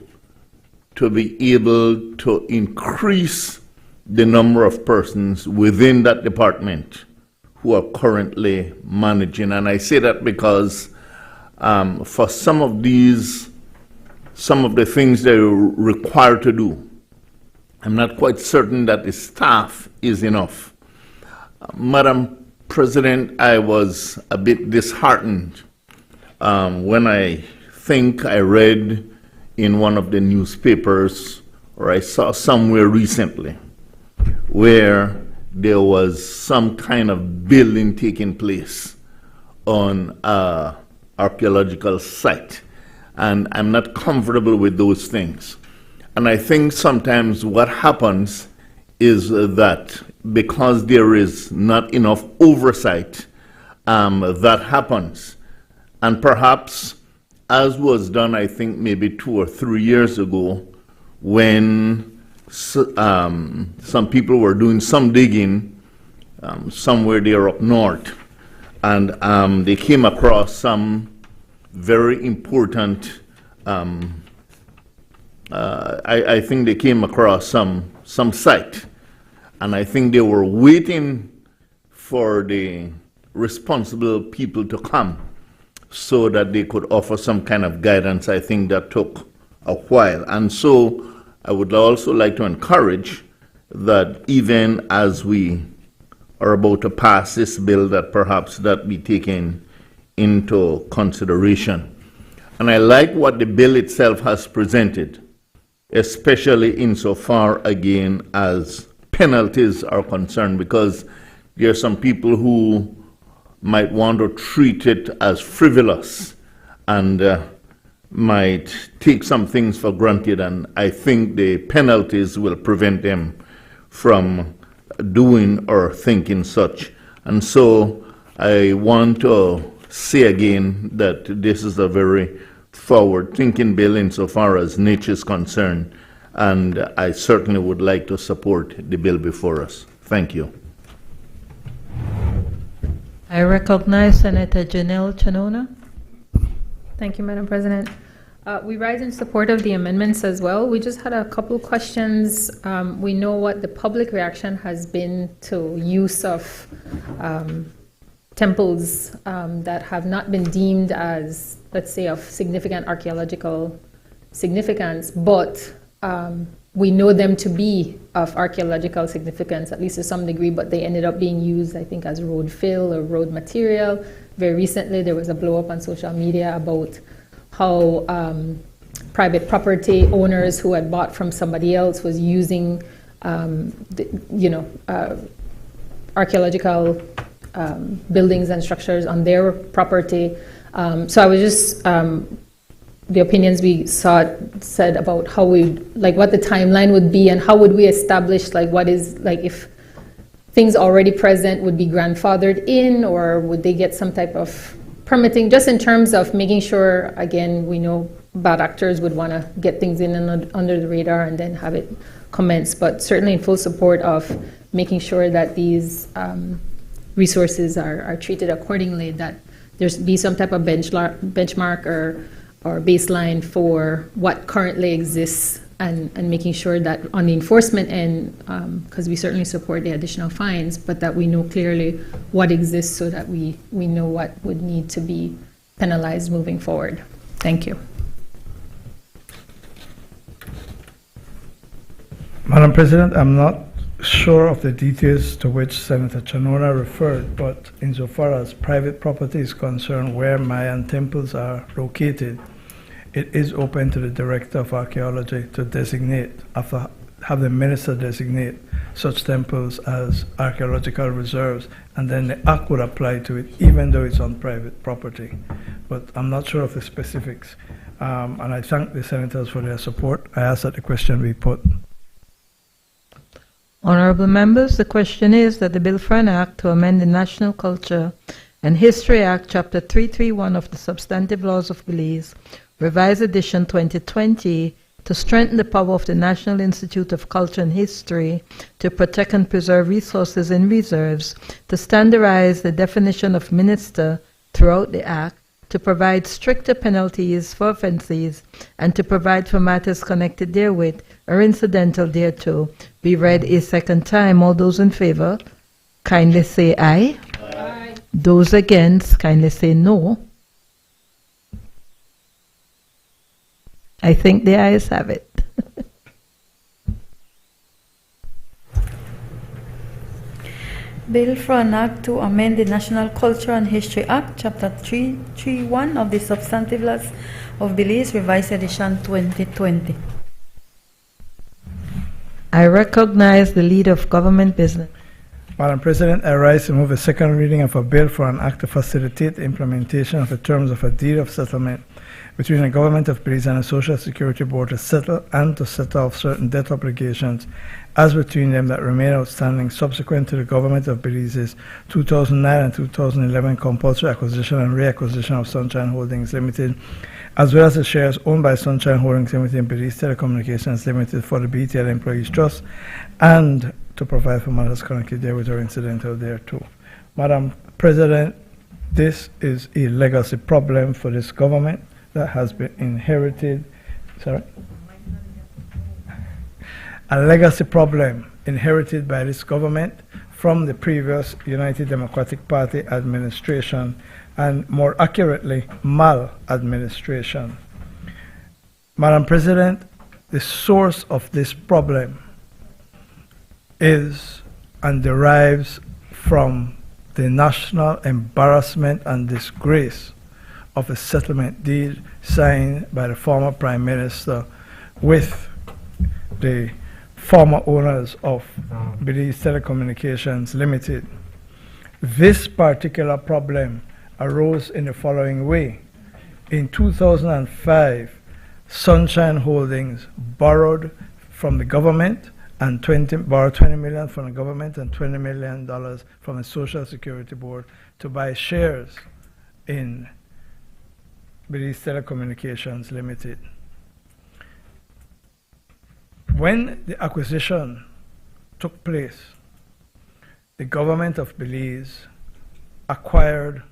to be able to increase the number of persons within that department who are currently managing. And I say that because for some of the things they're required to do, I'm not quite certain that the staff is enough. Madam President, I was a bit disheartened when I think I read in one of the newspapers, or I saw somewhere recently, where there was some kind of building taking place on an archaeological site. And I'm not comfortable with those things. And I think sometimes what happens is that because there is not enough oversight, that happens. And perhaps, as was done, I think maybe 2 or 3 years ago, when some people were doing some digging somewhere there up north, and they came across some very important, I think they came across some site, and I think they were waiting for the responsible people to come so that they could offer some kind of guidance. I think that took a while. And so I would also like to encourage that even as we are about to pass this bill, that perhaps that be taken into consideration. And I like what the bill itself has presented, especially insofar again as penalties are concerned, because there are some people who might want to treat it as frivolous and might take some things for granted, and I think the penalties will prevent them from doing or thinking such. And so I want to say again that this is a very forward-thinking bill insofar as nature is concerned, and I certainly would like to support the bill before us. Thank you. I recognize Senator Janelle Chanona. Thank you, Madam President. We rise in support of the amendments as well. We just had a couple questions. We know what the public reaction has been to use of temples that have not been deemed as, let's say, of significant archaeological significance, but we know them to be of archaeological significance, at least to some degree, but they ended up being used, I think, as road fill or road material. Very recently, there was a blow up on social media about how private property owners who had bought from somebody else was using, archaeological buildings and structures on their property. So I was just, the opinions we said about how what the timeline would be and how would we establish what is, if things already present would be grandfathered in, or would they get some type of permitting, just in terms of making sure, again, we know bad actors would want to get things in and under the radar and then have it commence, but certainly in full support of making sure that these resources are treated accordingly, that there's be some type of benchmark or baseline for what currently exists, and making sure that on the enforcement end, because we certainly support the additional fines, but that we know clearly what exists so that we know what would need to be penalized moving forward. Thank you. Madam President, I'm not sure of the details to which Senator Chanona referred, but insofar as private property is concerned where Mayan temples are located, it is open to the Director of Archaeology to designate, have the Minister designate such temples as archaeological reserves, and then the Act would apply to it, even though it's on private property. But I'm not sure of the specifics. And I thank the senators for their support. I ask that the question be put. Honorable members, the question is that the bill for an act to amend the National Culture and History Act, Chapter 331 of the Substantive Laws of Belize, Revised Edition 2020, to strengthen the power of the National Institute of Culture and History to protect and preserve resources in reserves, to standardize the definition of minister throughout the Act, to provide stricter penalties for offences, and to provide for matters connected therewith or incidental thereto, be read a second time. All those in favour, kindly say aye. Aye. Those against, kindly say no. I think the ayes have it. Bill for an act to amend the National Culture and History Act, Chapter 331 of the Substantive Laws of Belize, Revised Edition 2020. I recognize the leader of government business. Madam President, I rise to move a second reading of a bill for an act to facilitate the implementation of the terms of a deed of settlement between the Government of Belize and the Social Security Board to settle and to settle off certain debt obligations as between them that remain outstanding subsequent to the Government of Belize's 2009 and 2011 compulsory acquisition and reacquisition of Sunshine Holdings Limited, as well as the shares owned by Sunshine Holdings Limited and Belize Telecommunications Limited for the BTL Employees Trust, and to provide for matters connected therewith or incidental thereto. Madam President, this is a legacy problem for this government that has been inherited, a legacy problem inherited by this government from the previous United Democratic Party administration, and more accurately, maladministration. Madam President, the source of this problem is and derives from the national embarrassment and disgrace of a settlement deed signed by the former Prime Minister with the former owners of Belize Telecommunications Limited. This particular problem arose in the following way. in 2005, Sunshine Holdings borrowed from the government and borrowed $20 million from the government and $20 million from the Social Security Board to buy shares in Belize Telecommunications Limited. When the acquisition took place, the government of Belize acquired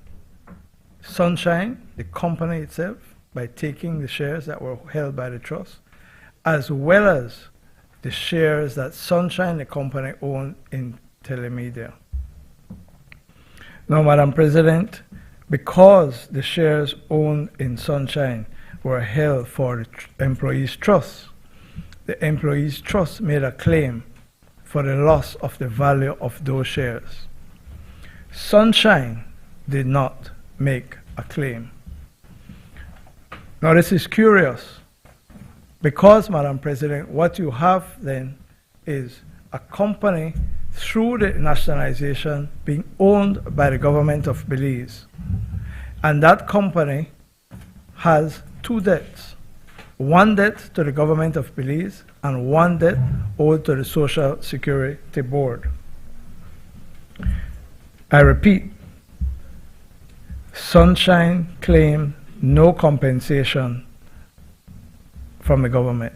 Sunshine, the company itself, by taking the shares that were held by the trust, as well as the shares that Sunshine, the company, owned in Telemedia. Now, Madam President, because the shares owned in Sunshine were held for the employees' trust, the employees' trust made a claim for the loss of the value of those shares. Sunshine did not make a claim. Now, this is curious because, Madam President, what you have then is a company through the nationalization being owned by the government of Belize. And that company has two debts. One debt to the government of Belize and one debt owed to the Social Security Board. I repeat, Sunshine claimed no compensation from the government,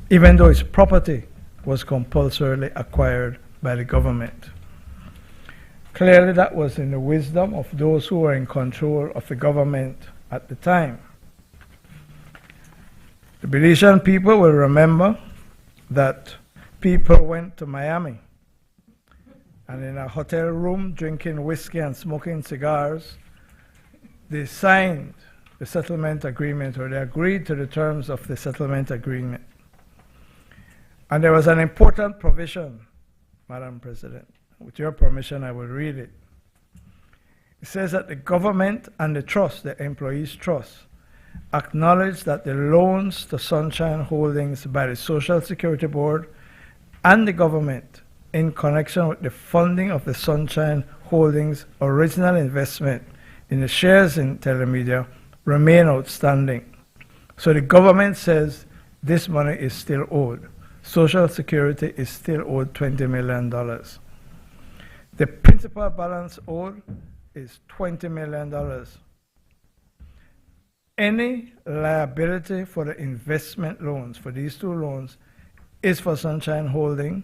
even though its property was compulsorily acquired by the government. Clearly, that was in the wisdom of those who were in control of the government at the time. The Belizean people will remember that people went to Miami and in a hotel room drinking whiskey and smoking cigars, they signed the settlement agreement, or they agreed to the terms of the settlement agreement. And there was an important provision, Madam President. With your permission, I will read it. It says that the government and the trust, the employees' trust, acknowledge that the loans to Sunshine Holdings by the Social Security Board and the government in connection with the funding of the Sunshine Holdings original investment in the shares in Telemedia remain outstanding. So the government says this money is still owed. Social Security is still owed $20 million. The principal balance owed is $20 million. Any liability for the investment loans, for these two loans, is for Sunshine Holding,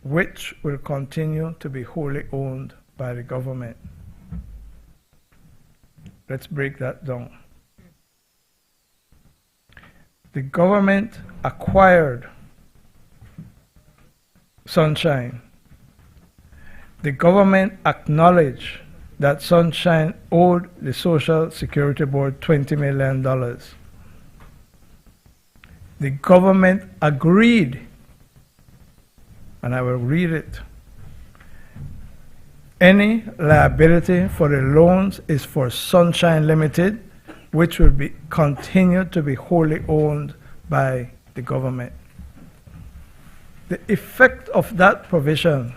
which will continue to be wholly owned by the government. Let's break that down. The government acquired Sunshine. The government acknowledged that Sunshine owed the Social Security Board $20 million. The government agreed, and I will read it. Any liability for the loans is for Sunshine Limited, which will be continued to be wholly owned by the government. The effect of that provision,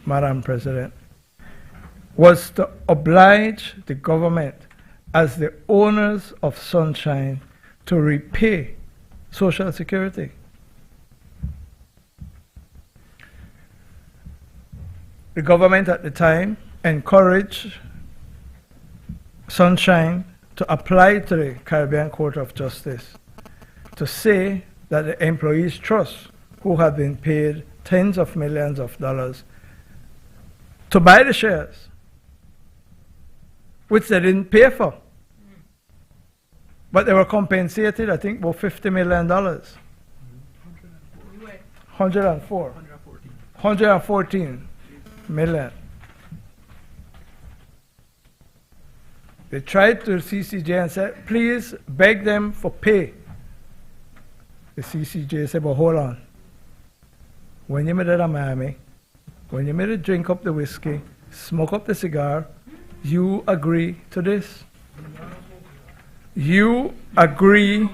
Madam President, was to oblige the government as the owners of Sunshine to repay Social Security. The government at the time encouraged Sunshine to apply to the Caribbean Court of Justice to say that the employees' trust, who had been paid tens of millions of dollars to buy the shares, which they didn't pay for, but they were compensated, I think, about $50 million. 114 million. They tried to the CCJ and said, please beg them for pay. The CCJ said, but hold on. When you made it in Miami, when you made it drink up the whiskey, smoke up the cigar, you agree to this. You agree.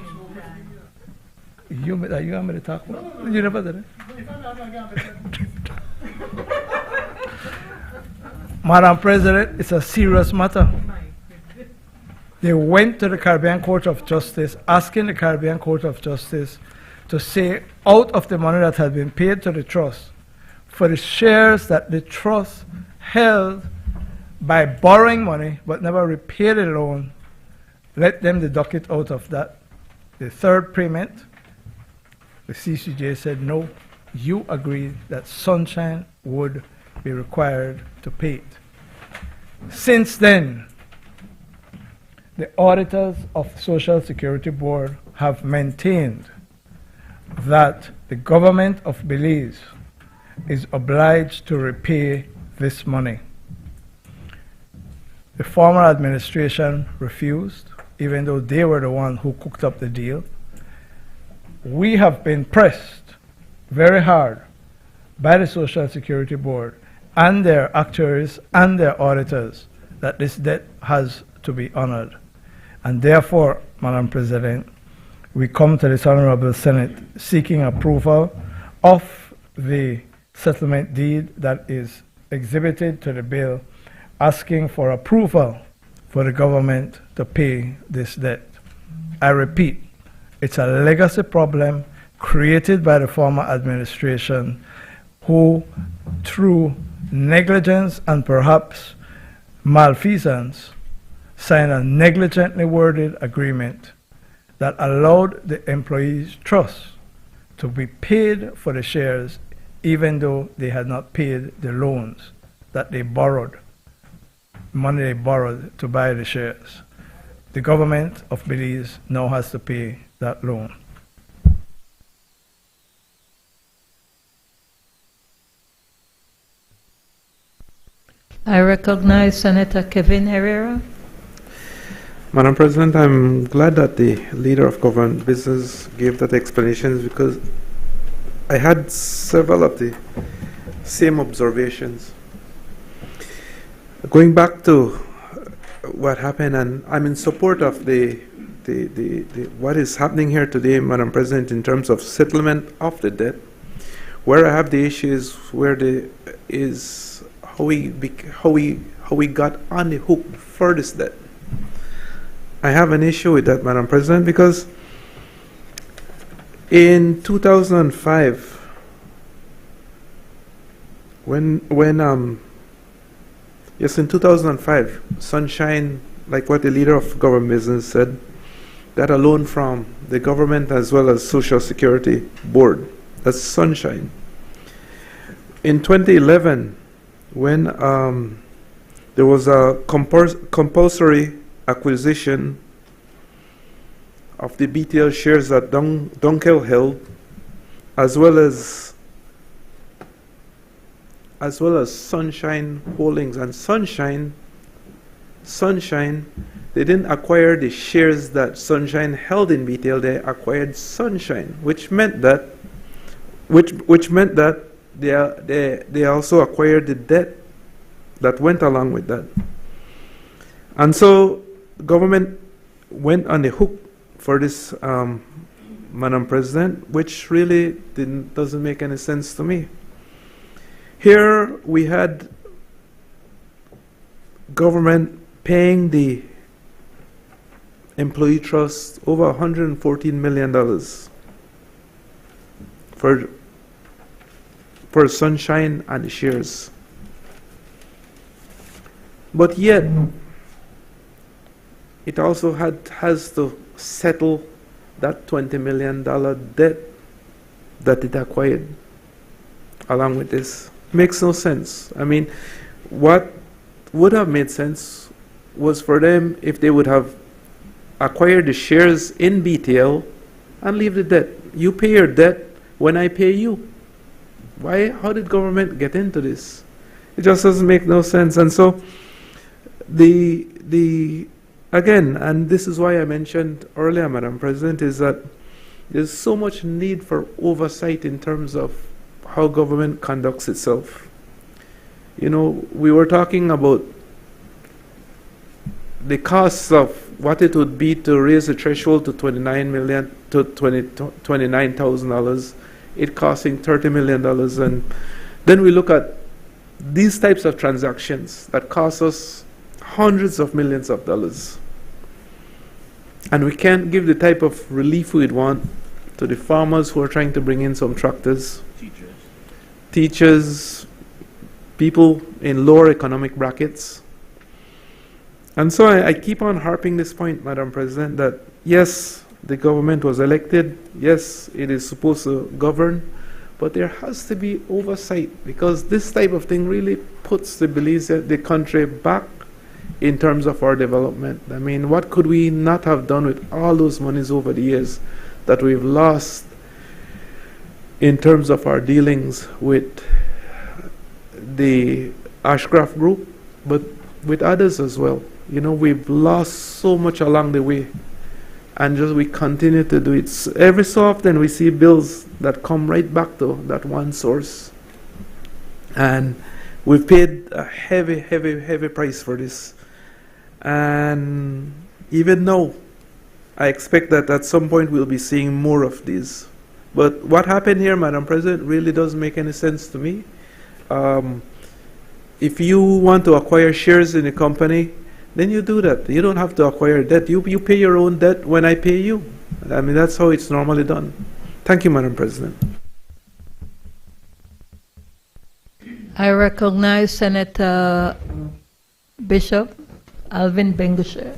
You want me to talk about? You never did it. Madam President, it's a serious matter. They went to the Caribbean Court of Justice, asking the Caribbean Court of Justice to say, out of the money that had been paid to the trust, for the shares that the trust held by borrowing money but never repaid the loan, let them deduct it out of that. The third payment, the CCJ said, no, you agreed that Sunshine would be required to pay it. Since then, the auditors of the Social Security Board have maintained that the government of Belize is obliged to repay this money. The former administration refused, even though they were the one who cooked up the deal. We have been pressed very hard by the Social Security Board and their actuaries and their auditors that this debt has to be honored. And therefore, Madam President, we come to this Honorable Senate seeking approval of the settlement deed that is exhibited to the bill, asking for approval for the government to pay this debt. I repeat, it's a legacy problem created by the former administration who, through negligence and perhaps malfeasance, signed a negligently worded agreement that allowed the employees' trust to be paid for the shares even though they had not paid the loans that they borrowed, money they borrowed to buy the shares. The government of Belize now has to pay that loan. I recognize Senator Kevin Herrera. Madam President, I'm glad that the leader of government business gave that explanation because I had several of the same observations. Going back to what happened, and I'm in support of the what is happening here today, Madam President, in terms of settlement of the debt. Where I have the issue is where how we got on the hook for this debt. I have an issue with that, Madam President, because in 2005, in 2005, Sunshine, like what the leader of government business said, got a loan from the government as well as Social Security Board. That's Sunshine. In 2011, when there was a compulsory acquisition of the BTL shares that Dunkel held, as well as Sunshine Holdings. And Sunshine, they didn't acquire the shares that Sunshine held in BTL. They acquired Sunshine, which meant that they also acquired the debt that went along with that. And so government went on the hook for this, Madam President, which really doesn't make any sense to me. Here we had government paying the employee trust over $114 million for Sunshine and the shares. But yet, it also has to settle that $20 million debt that it acquired along with this. Makes no sense. I mean, what would have made sense was for them if they would have acquired the shares in BTL and leave the debt. You pay your debt when I pay you. Why? How did government get into this? It just doesn't make no sense. And so again, and this is why I mentioned earlier, Madam President, is that there's so much need for oversight in terms of how government conducts itself. You know, we were talking about the costs of what it would be to raise the threshold to $29,000. It costing $30 million, and then we look at these types of transactions that cost us hundreds of millions of dollars. And we can't give the type of relief we'd want to the farmers who are trying to bring in some tractors, teachers, people in lower economic brackets. And so I keep on harping this point, Madam President, that yes, the government was elected, yes, it is supposed to govern, but there has to be oversight, because this type of thing really puts the country back in terms of our development. I mean, what could we not have done with all those monies over the years that we've lost in terms of our dealings with the Ashcraft Group, but with others as well. You know, we've lost so much along the way, and just we continue to do it. Every so often we see bills that come right back to that one source, and we've paid a heavy, heavy, heavy price for this. And even now, I expect that at some point we'll be seeing more of these. But what happened here, Madam President, really doesn't make any sense to me. If you want to acquire shares in a company, then you do that. You don't have to acquire debt. You pay your own debt when I pay you. I mean, that's how it's normally done. Thank you, Madam President. I recognize Senator Bishop Alvin Bengusher.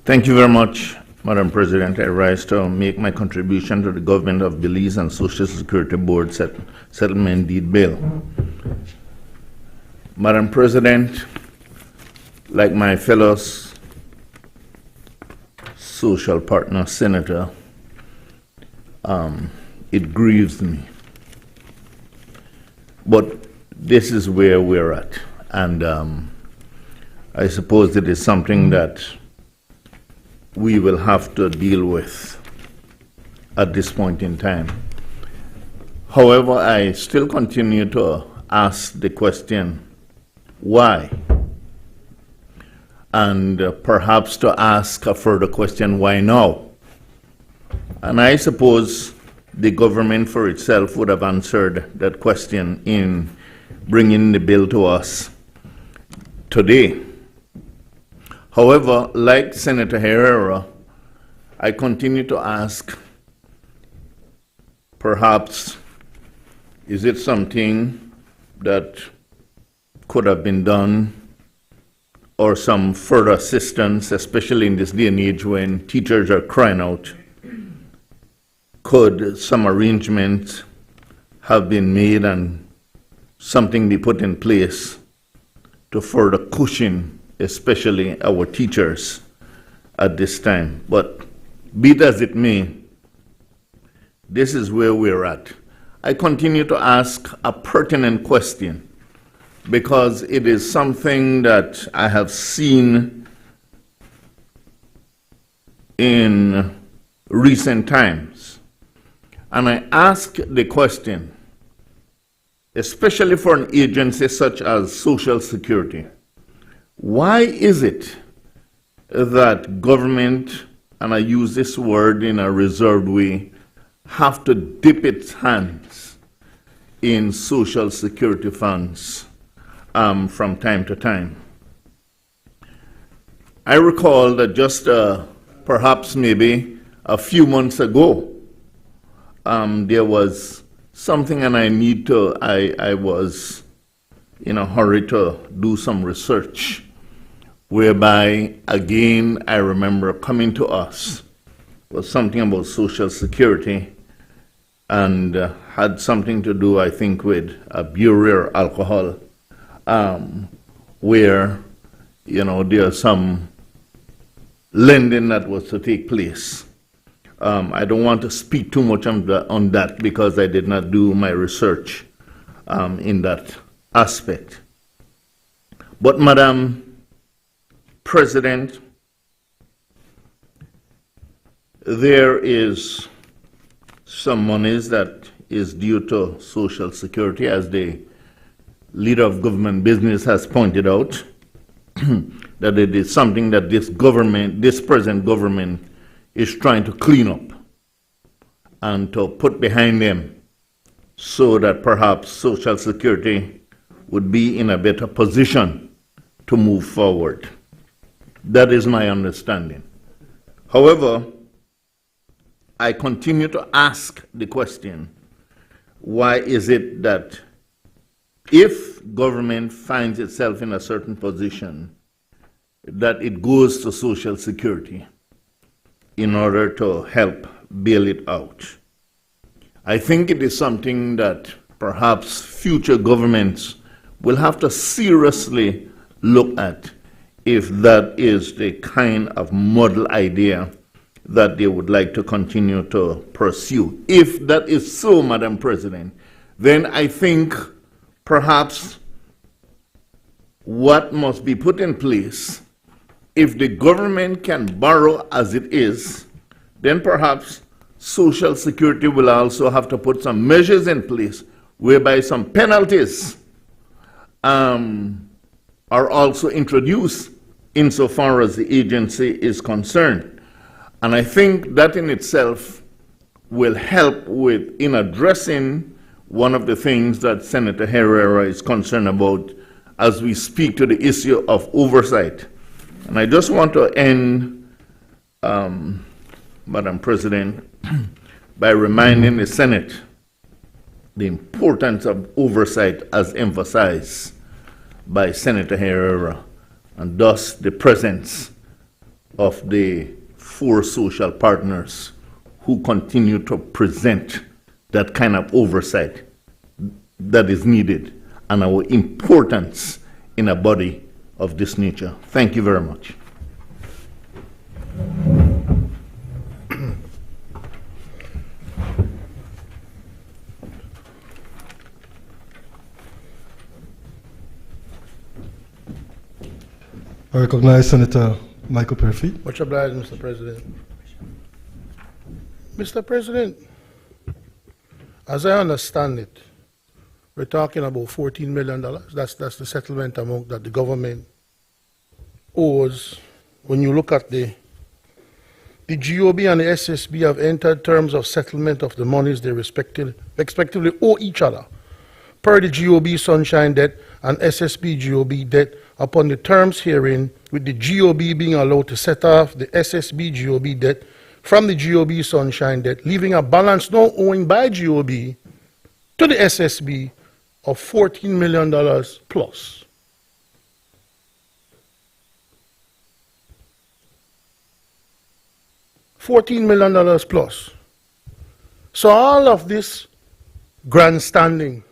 Thank you very much, Madam President. I rise to make my contribution to the government of Belize and Social Security Board settlement deed bill. Madam President, like my fellow social partner senator, it grieves me. But this is where we're at. And I suppose it is something that we will have to deal with at this point in time. However, I still continue to ask the question, why? And perhaps to ask a further question, why now? And I suppose the government for itself would have answered that question in bringing the bill to us today. However, like Senator Herrera, I continue to ask, perhaps, is it something that could have been done, or some further assistance, especially in this day and age when teachers are crying out? Could some arrangements have been made and something be put in place to further cushion, especially our teachers at this time? But be it as it may, this is where we're at. I continue to ask a pertinent question, because it is something that I have seen in recent times. And I ask the question, especially for an agency such as Social Security, why is it that government, and I use this word in a reserved way, have to dip its hands in Social Security funds from time to time? I recall that just perhaps maybe a few months ago, there was something, and I was in a hurry to do some research, whereby, again, I remember coming to us was something about Social Security, and had something to do, I think, with a bureau or alcohol, where, there's some lending that was to take place. I don't want to speak too much on that because I did not do my research in that aspect. But, Madam President, there is some monies that is due to Social Security, as the leader of government business has pointed out, that it is something that this present government is trying to clean up and to put behind them, so that perhaps Social Security would be in a better position to move forward. That is my understanding. However, I continue to ask the question, why is it that if government finds itself in a certain position, that it goes to Social Security in order to help bail it out? I think it is something that perhaps future governments will have to seriously look at if that is the kind of model idea that they would like to continue to pursue. If that is so, Madam President, then I think perhaps what must be put in place, if the government can borrow as it is, then perhaps Social Security will also have to put some measures in place whereby some penalties are also introduced insofar as the agency is concerned. And I think that in itself will help in addressing one of the things that Senator Herrera is concerned about as we speak to the issue of oversight. And I just want to end, Madam President, by reminding the Senate the importance of oversight as emphasized by Senator Herrera, and thus the presence of the 4 social partners who continue to present that kind of oversight that is needed, and our importance in a body of this nature. Thank you very much. I recognize Senator Michael Perfy. Much obliged, Mr. President. Mr. President, as I understand it, we're talking about $14 million. That's the settlement amount that the government owes. When you look at the GOB and the SSB have entered terms of settlement of the monies they respectively owe each other, per the GOB Sunshine debt and SSB GOB debt, upon the terms herein, with the GOB being allowed to set off the SSB GOB debt from the GOB Sunshine debt, leaving a balance now owing by GOB to the SSB of $14 million plus. $14 million plus. So all of this grandstanding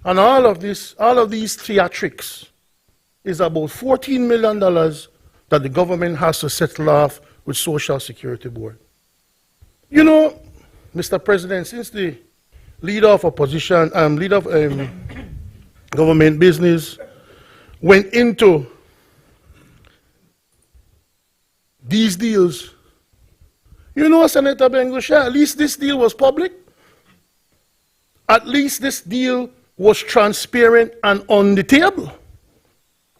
and all of these theatrics is about $14 million that the government has to settle off with Social Security Board. You know, Mr. President, since the leader of opposition, leader of government business went into these deals, you know, Senator Bengusha, at least this deal was public. At least this deal was transparent and on the table.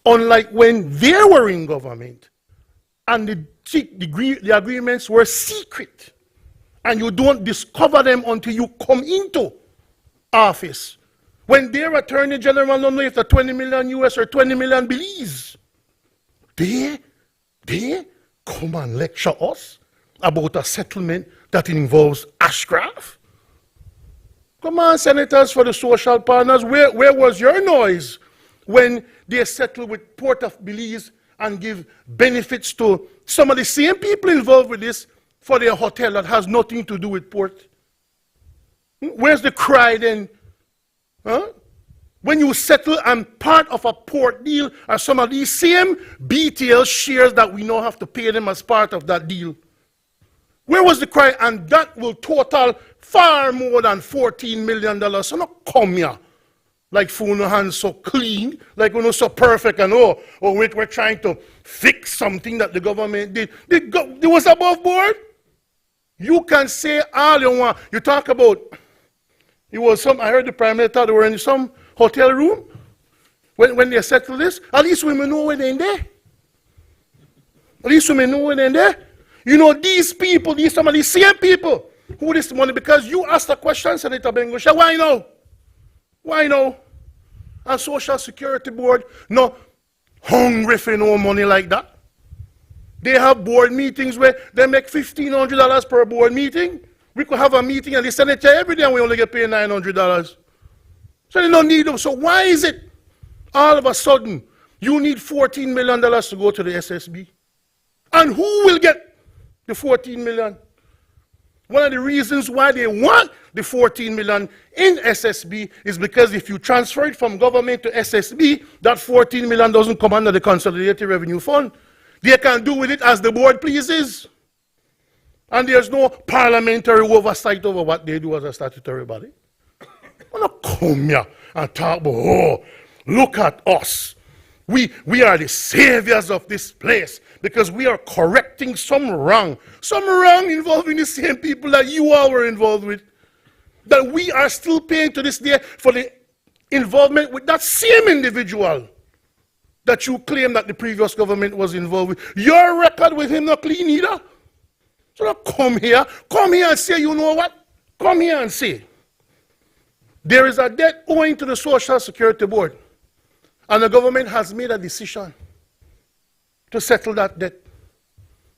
Unlike when they were in government and the agreements were secret and you don't discover them until you come into office. When their Attorney General don't know if the 20 million US or 20 million Belize, they come and lecture us about a settlement that involves Ashcraft. Come on, senators for the social partners, where was your noise when they settle with Port of Belize and give benefits to some of the same people involved with this for their hotel that has nothing to do with port? Where's the cry then? Huh? When you settle and part of a port deal are some of these same BTL shares that we now have to pay them as part of that deal. Where was the cry? And that will total far more than $14 million. So not come here like phone hands so clean, like we're not so perfect and we're trying to fix something that the government did. It was above board. You can say all you want. You talk about, I heard the Prime Minister, they were in some hotel room when they settled this. At least we may know when they're in there. At least we may know when they're in there. You know, these people, some of these same people who this money, because you asked the question, Senator Bengusha, why no? Why no? And Social Security Board, no hungry for no money like that. They have board meetings where they make $1,500 per board meeting. We could have a meeting and they send it to every day and we only get paid $900. So they don't need them. So why is it all of a sudden you need $14 million to go to the SSB? And who will get the $14 million? One of the reasons why they want the $14 million in SSB is because if you transfer it from government to SSB, that $14 million doesn't come under the Consolidated Revenue Fund. They can do with it as the board pleases. And there's no parliamentary oversight over what they do as a statutory body. I'm not come here and talk about, oh, look at us. We are the saviors of this place because we are correcting some wrong involving the same people that you all were involved with. That we are still paying to this day for the involvement with that same individual that you claim that the previous government was involved with. Your record with him not clean either. So don't come here and say, you know what? Come here and say, there is a debt owing to the Social Security Board. And the government has made a decision to settle that debt.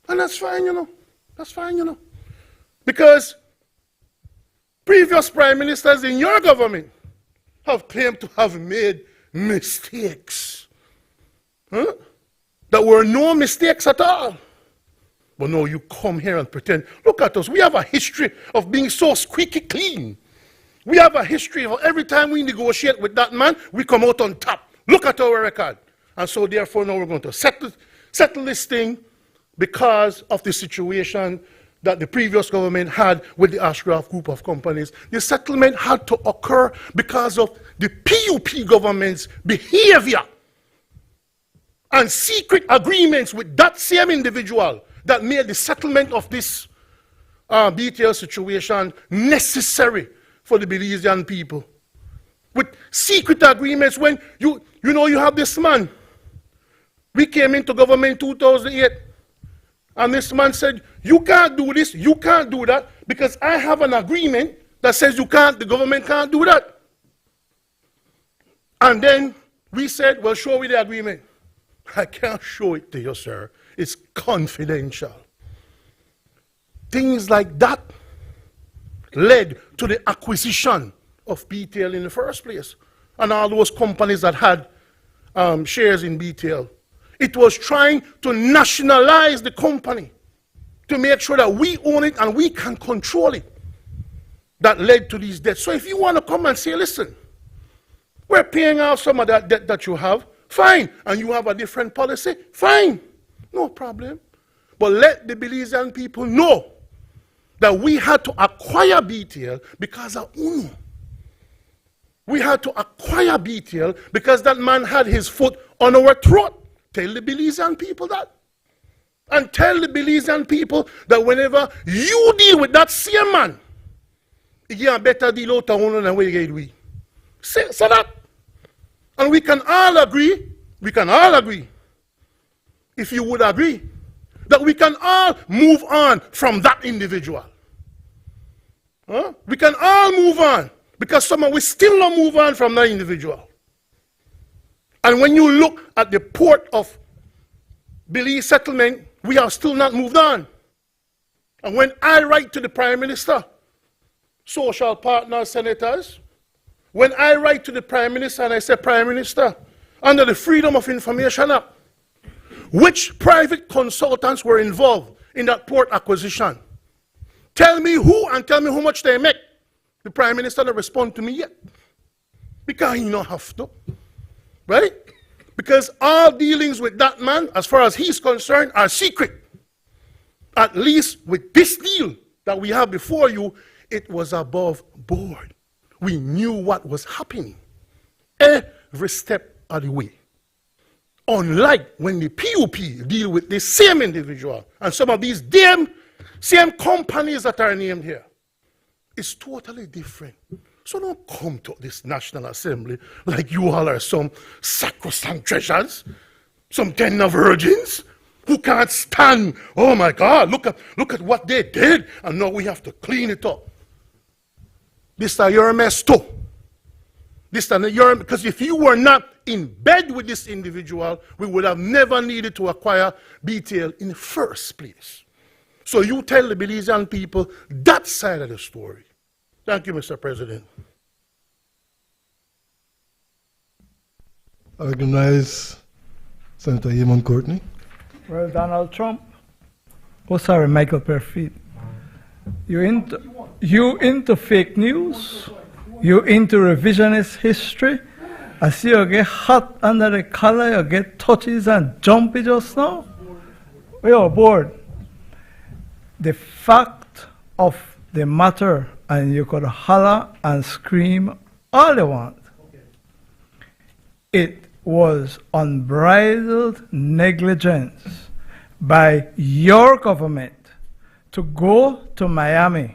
And that's fine, you know. That's fine, you know. Because previous prime ministers in your government have claimed to have made mistakes. Huh? That were no mistakes at all. But no, you come here and pretend. Look at us. We have a history of being so squeaky clean. We have a history of every time we negotiate with that man, we come out on top. Look at our record. And so therefore now we're going to settle this thing because of the situation that the previous government had with the Ashgraf group of companies. The settlement had to occur because of the PUP government's behavior and secret agreements with that same individual that made the settlement of this BTL situation necessary for the Belizean people. With secret agreements when you know you have this man. We came into government in 2008 and this man said, you can't do this, you can't do that because I have an agreement that says you can't, the government can't do that. And then we said, well, show me the agreement. I can't show it to you, sir. It's confidential. Things like that led to the acquisition of BTL in the first place. And all those companies that had shares in BTL. It was trying to nationalize the company to make sure that we own it and we can control it. That led to these debts. So if you want to come and say, listen, we're paying off some of that debt that you have, fine. And you have a different policy, fine. No problem. But let the Belizean people know that we had to acquire BTL because of UNO. We had to acquire BTL because that man had his foot on our throat. Tell the Belizean people that. And tell the Belizean people that whenever you deal with that same man, you get a better deal out of UNO than we get we. Say that. And we can all agree, if you would agree, that we can all move on from that individual. Huh? We can all move on. Because some of we still not move on from that individual. And when you look at the port of Belize settlement, we have still not moved on. And when I write to the Prime Minister, social partners, senators, when I write to the Prime Minister and I say, Prime Minister, under the Freedom of Information Act, which private consultants were involved in that port acquisition? Tell me who and tell me how much they make. The Prime Minister doesn't respond to me yet. Because he don't have to. Right? Because all dealings with that man, as far as he's concerned, are secret. At least with this deal that we have before you, it was above board. We knew what was happening every step of the way. Unlike when the PUP deal with the same individual and some of these damn same companies that are named here. It's totally different. So don't come to this National Assembly like you all are some sacrosanct treasures, some tender virgins who can't stand, oh my God, look at what they did, and now we have to clean it up. This is your mess too. This is your, because if you were not in bed with this individual, we would have never needed to acquire BTL in the first place. So you tell the Belizean people that side of the story. Thank you, Mr. President. I recognize Senator Eamon Courtney. Well, Donald Trump. Oh, sorry, Michael Perfit. You into fake news? You into revisionist history? I see you get hot under the collar, you get touches and jumpy just now. We are bored. The fact of the matter, and you could holler and scream all you want. It was unbridled negligence by your government to go to Miami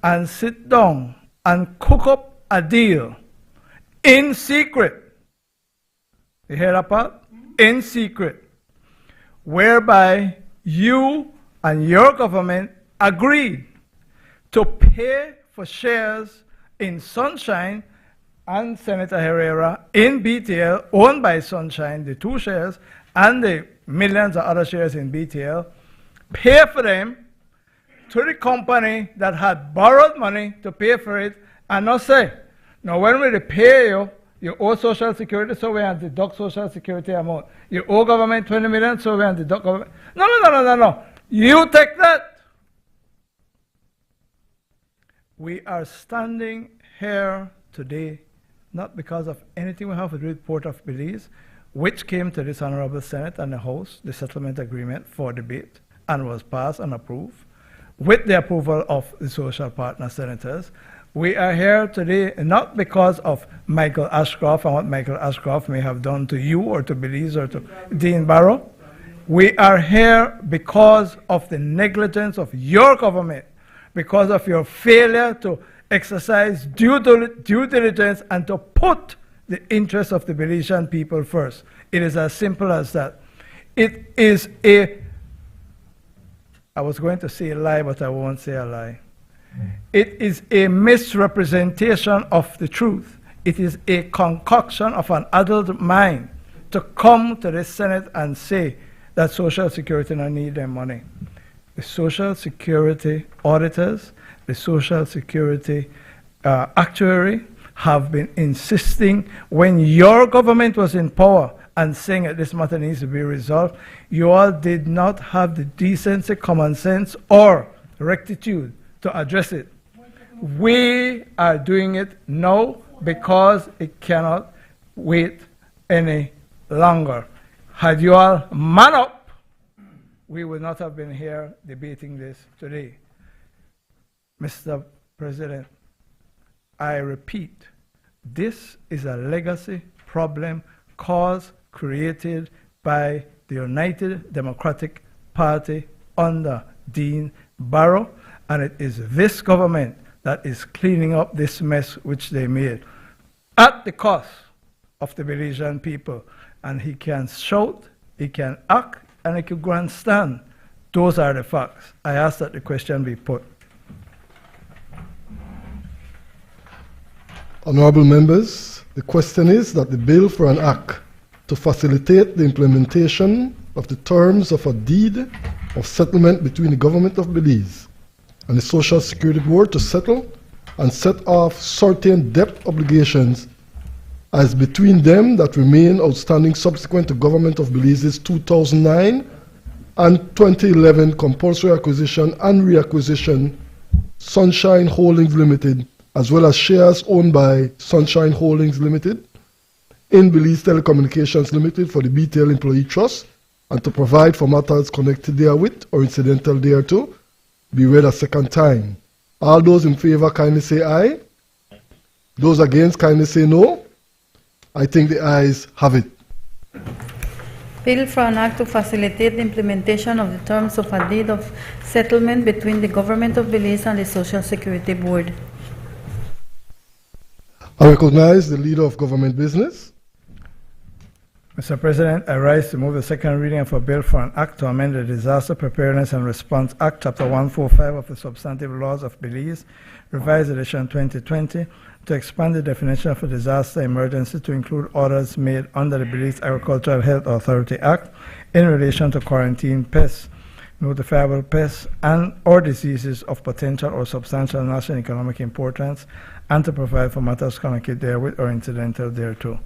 and sit down and cook up a deal in secret. You hear that part? In secret. Whereby you and your government agreed to pay for shares in Sunshine and Senator Herrera in BTL, owned by Sunshine, the 2 shares, and the millions of other shares in BTL, pay for them to the company that had borrowed money to pay for it, and not say, now when we pay you, you owe Social Security, so we have to deduct Social Security amount. You owe government 20 million, so we have to deduct government. No. You take that. We are standing here today not because of anything we have to do with Port of Belize, which came to this Honorable Senate and the House, the settlement agreement for debate, and was passed and approved with the approval of the social partner senators. We are here today not because of Michael Ashcroft and what Michael Ashcroft may have done to you or to Belize or to Dean Barrow. We are here because of the negligence of your government, because of your failure to exercise due diligence and to put the interests of the Belizean people first. It is as simple as that. It is I was going to say a lie, but I won't say a lie. It is a misrepresentation of the truth. It is a concoction of an adult mind to come to the Senate and say that Social Security don't need their money. The Social Security auditors, the Social Security actuary have been insisting when your government was in power and saying that this matter needs to be resolved, you all did not have the decency, common sense, or rectitude to address it. We are doing it now because it cannot wait any longer. Had you all man up, we would not have been here debating this today. Mr. President, I repeat, this is a legacy problem created by the United Democratic Party under Dean Barrow, and it is this government that is cleaning up this mess which they made at the cost of the Belizean people. And he can shout, he can act, and he can grandstand. Those are the facts. I ask that the question be put. Honorable members, the question is that the bill for an act to facilitate the implementation of the terms of a deed of settlement between the government of Belize and the Social Security Board to settle and set off certain debt obligations as between them that remain outstanding subsequent to Government of Belize's 2009 and 2011 compulsory acquisition and reacquisition Sunshine Holdings Limited, as well as shares owned by Sunshine Holdings Limited in Belize Telecommunications Limited for the BTL Employee Trust, and to provide for matters connected therewith or incidental thereto, be read a second time. All those in favor kindly say aye. Those against kindly say no. I think the ayes have it. Bill for an act to facilitate the implementation of the terms of a deed of settlement between the Government of Belize and the Social Security Board. I recognize the Leader of Government Business. Mr. President, I rise to move the second reading of a bill for an act to amend the Disaster Preparedness and Response Act, Chapter 145 of the Substantive Laws of Belize, Revised Edition 2020, to expand the definition of a disaster emergency to include orders made under the Belize Agricultural Health Authority Act in relation to quarantine pests, notifiable pests, and or diseases of potential or substantial national economic importance, and to provide for matters connected therewith or incidental thereto.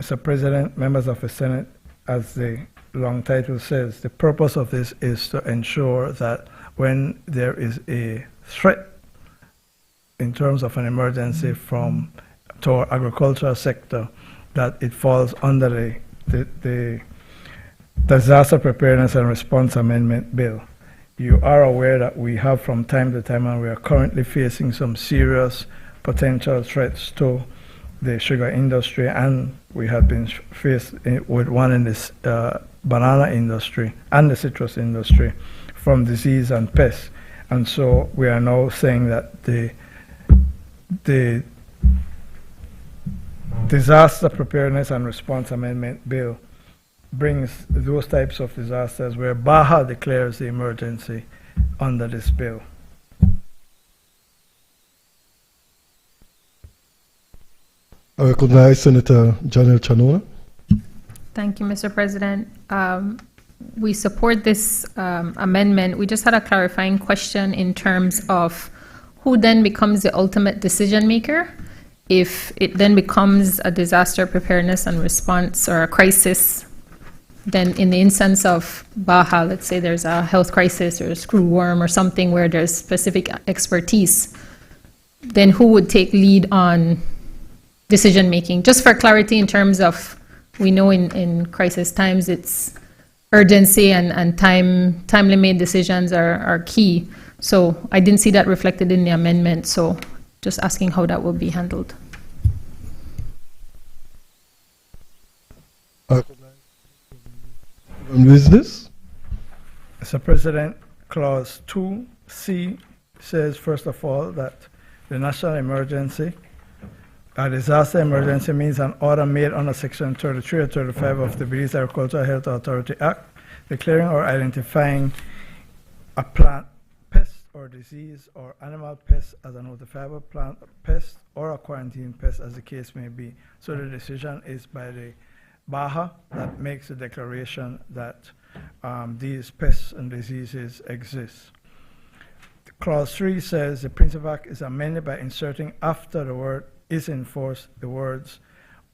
Mr. President, members of the Senate, as the long title says, the purpose of this is to ensure that when there is a threat in terms of an emergency to our agricultural sector, that it falls under the Disaster Preparedness and Response Amendment Bill. You are aware that we have from time to time, and we are currently facing some serious potential threats to the sugar industry, and we have been faced with one in this banana industry and the citrus industry from disease and pests. And so we are now saying that the Disaster Preparedness and Response Amendment Bill brings those types of disasters where Baja declares the emergency under this bill. I recognize Senator Janelle Chanona. Thank you, Mr. President. We support this amendment. We just had a clarifying question in terms of who then becomes the ultimate decision maker if it then becomes a disaster preparedness and response or a crisis. Then in the instance of Baja, let's say there's a health crisis or a screwworm or something where there's specific expertise, then who would take lead on decision making? Just for clarity in terms of, we know in crisis times it's urgency and timely made decisions are key. So I didn't see that reflected in the amendment, so just asking how that will be handled. On business? Mr. President, Clause 2C says, first of all, that the national emergency, a disaster emergency means an order made under Section 33 or 35 of the Belize Agricultural Health Authority Act, declaring or identifying a plant pest or disease or animal pest as a notifiable plant pest or a quarantine pest, as the case may be. So the decision is by the Baja that makes the declaration that these pests and diseases exist. Clause 3 says the Principal Act is amended by inserting after the word is in force the words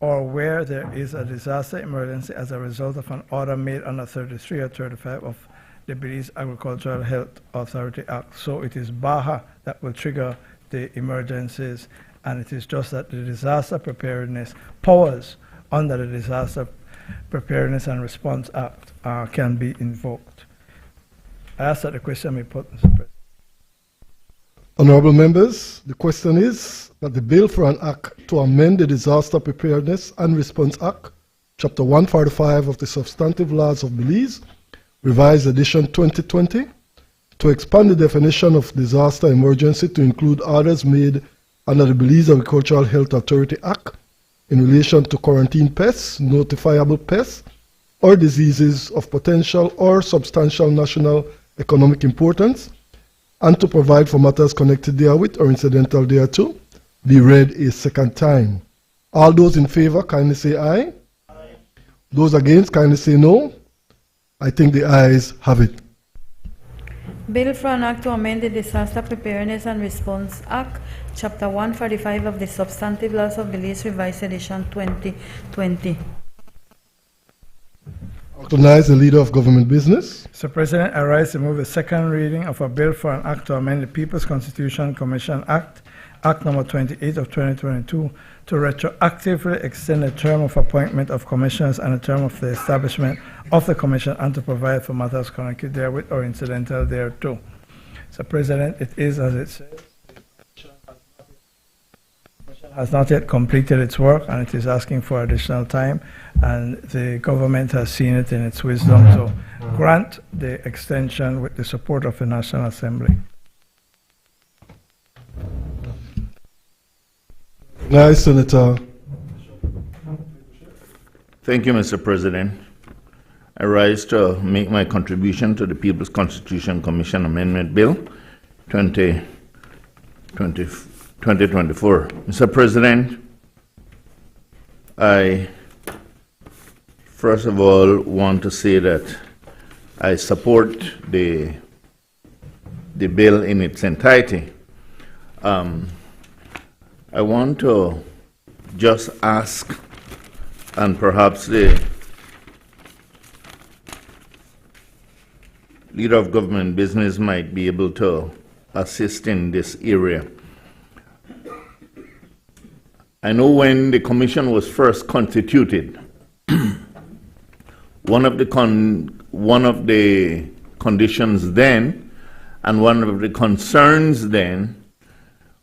or where there is a disaster emergency as a result of an order made under 33 or 35 of the Belize Agricultural Health Authority Act. So it is Baja that will trigger the emergencies, and it is just that the disaster preparedness powers under the Disaster Preparedness and Response Act can be invoked. I ask that the question be put, Mr. President. Honorable members, the question is that the bill for an act to amend the Disaster Preparedness and Response Act, Chapter 145 of the Substantive Laws of Belize, Revised Edition 2020, to expand the definition of disaster emergency to include orders made under the Belize Agricultural Health Authority Act in relation to quarantine pests, notifiable pests, or diseases of potential or substantial national economic importance, and to provide for matters connected therewith or incidental thereto, be read a second time. All those in favor kindly say aye. Aye. Those against kindly say no. I think the ayes have it. Bill for an act to amend the Disaster Preparedness and Response Act, Chapter 145 of the Substantive Laws of Belize, Revised Edition 2020. Recognize the Leader of Government Business. Mr. President, I rise to move the second reading of a bill for an act to amend the People's Constitution Commission Act, Act number 28 of 2022, to retroactively extend the term of appointment of commissioners and the term of the establishment of the commission, and to provide for matters connected therewith or incidental thereto. Mr. President, it is as it says. Has not yet completed its work, and it is asking for additional time, and the government has seen it in its wisdom to grant the extension with the support of the National Assembly. Nice, Senator. Thank you, Mr. President. I rise to make my contribution to the People's Constitution Commission Amendment Bill 2024. 2024. Mr. President, I first of all want to say that I support the bill in its entirety. I want to just ask, and perhaps the leader of government business might be able to assist in this area. I know when the commission was first constituted, one of the conditions then and one of the concerns then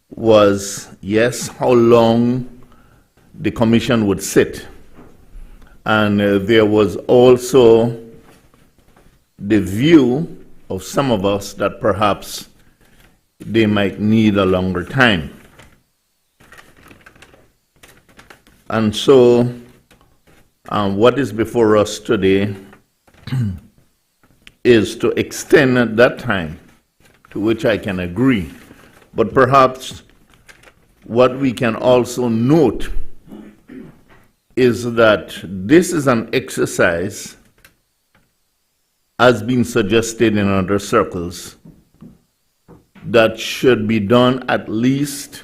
was, yes, how long the commission would sit. And there was also the view of some of us that perhaps they might need a longer time. And so what is before us today is to extend that time, to which I can agree. But perhaps what we can also note is that this is an exercise, as been suggested in other circles, that should be done at least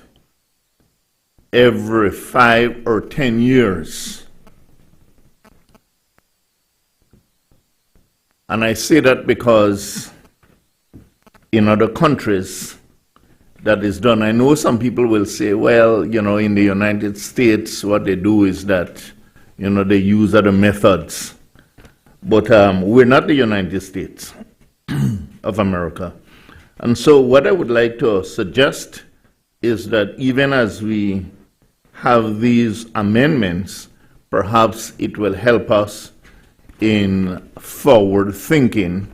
every 5 or 10 years. And I say that because in other countries that is done. I know some people will say, well, you know, in the United States, what they do is that, you know, they use other methods. But we're not the United States of America. And so what I would like to suggest is that even as we have these amendments, perhaps it will help us in forward thinking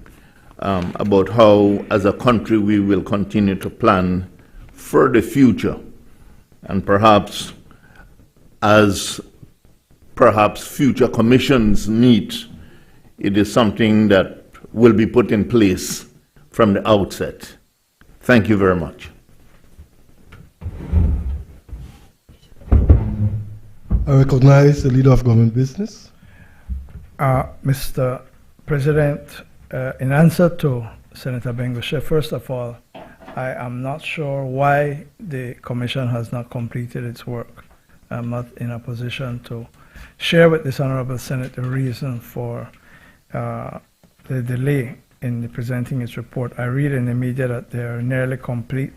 about how, as a country, we will continue to plan for the future. And perhaps as future commissions meet, it is something that will be put in place from the outset. Thank you very much. I recognize the Leader of Government Business. Mr. President, in answer to Senator Bengoshe, first of all, I am not sure why the Commission has not completed its work. I'm not in a position to share with this Honorable Senate the reason for the delay in presenting its report. I read in the media that they are nearly complete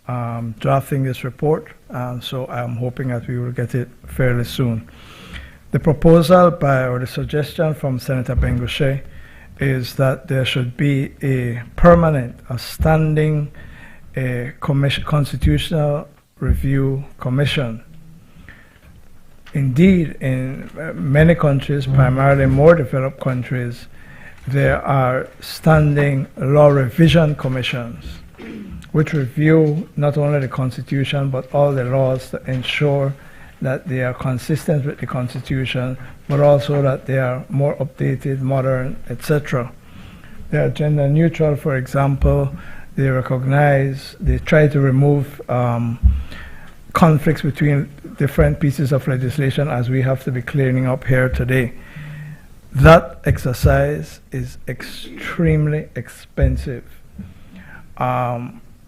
drafting this report, so I'm hoping that we will get it fairly soon. The proposal or the suggestion from Senator Bengoshe is that there should be a permanent, a standing constitutional review commission. Indeed, in many countries, primarily more developed countries, there are standing law revision commissions which review not only the Constitution but all the laws to ensure that they are consistent with the Constitution, but also that they are more updated, modern, etc. They are gender neutral, for example. They recognize, they try to remove conflicts between different pieces of legislation, as we have to be clearing up here today. That exercise is extremely expensive.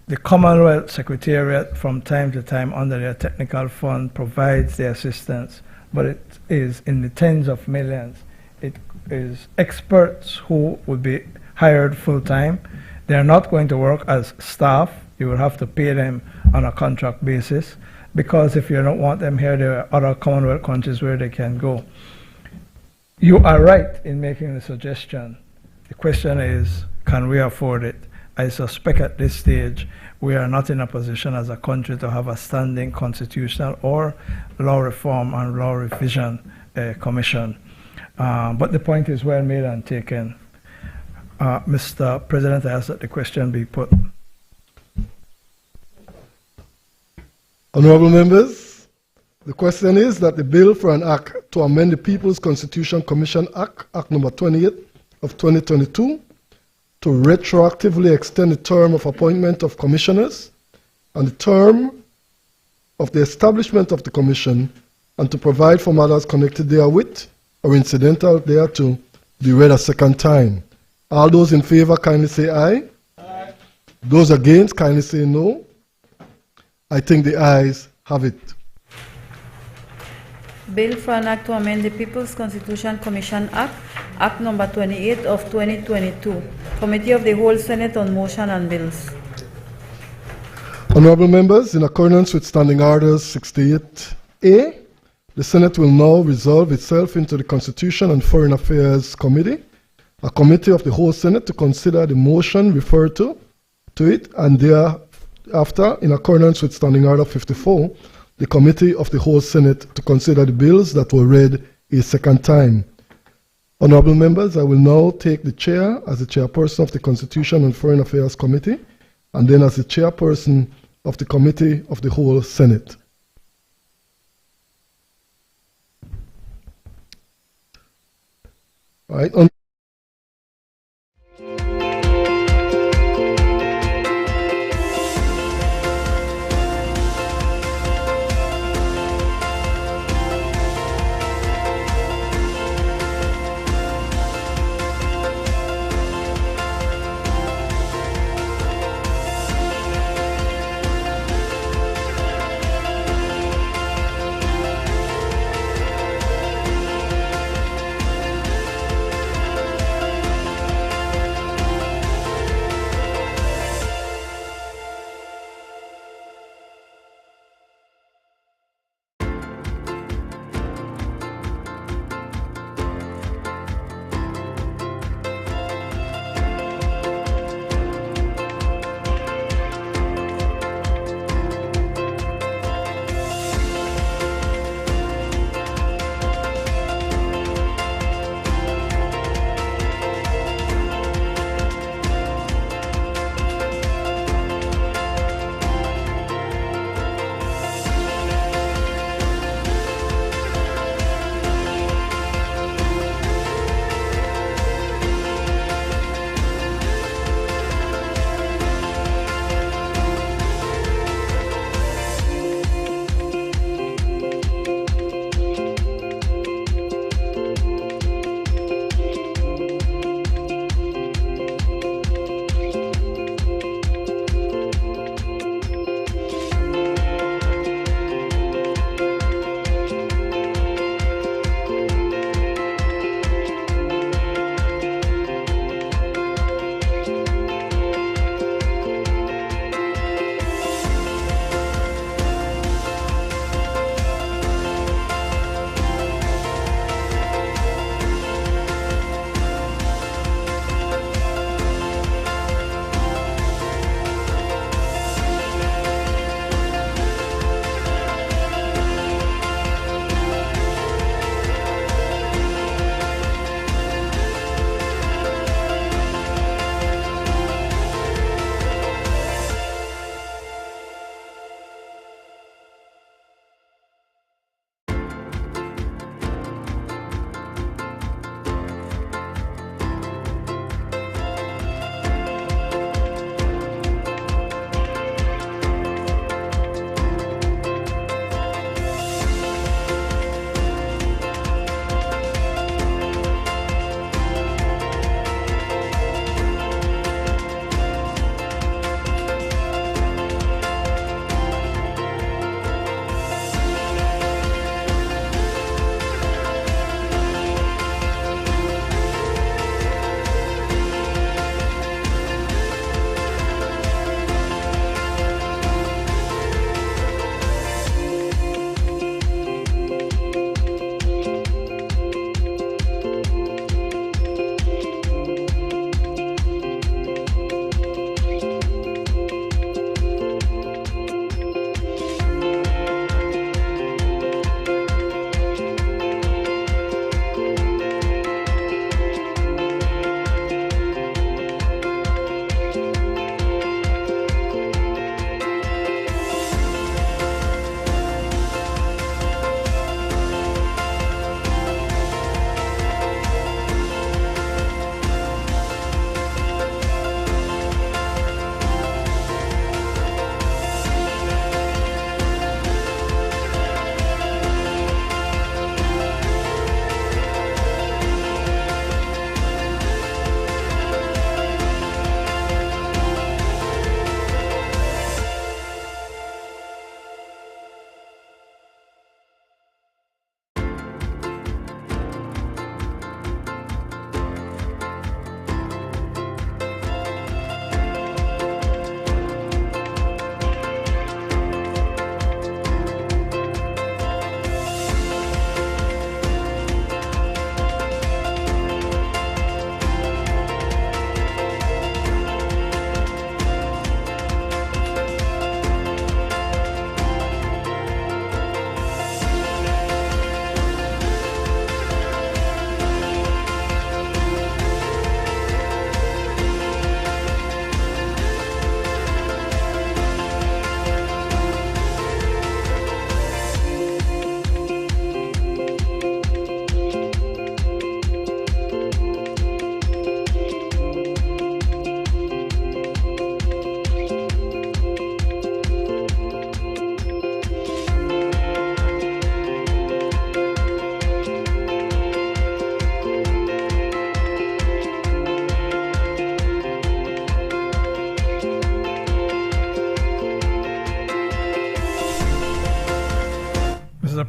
The Commonwealth Secretariat from time to time under their technical fund provides the assistance, but it is in the tens of millions. It is experts who would be hired full-time. They are not going to work as staff. You will have to pay them on a contract basis, because if you don't want them here, there are other Commonwealth countries where they can go. You are right in making the suggestion. The question is, can we afford it? I suspect at this stage we are not in a position as a country to have a standing constitutional or law reform and law revision commission. But the point is well made and taken. Mr. President, I ask that the question be put. Honorable members, the question is that the bill for an act to amend the People's Constitution Commission Act, Act number 28 of 2022, to retroactively extend the term of appointment of commissioners and the term of the establishment of the Commission and to provide for matters connected therewith or incidental thereto be read a second time. All those in favor kindly say aye. Aye. Those against kindly say no. I think the ayes have it. Bill for an act to amend the People's Constitution Commission Act, Act number 28 of 2022. Committee of the Whole Senate on Motion and Bills. Honorable members, in accordance with Standing Orders 68A, the Senate will now resolve itself into the Constitution and Foreign Affairs Committee, a committee of the whole Senate to consider the motion referred to it, and thereafter, in accordance with Standing Order 54, the committee of the whole Senate to consider the bills that were read a second time. Honorable members, I will now take the chair as the chairperson of the Constitution and Foreign Affairs Committee, and then as the chairperson of the Committee of the whole Senate. All right.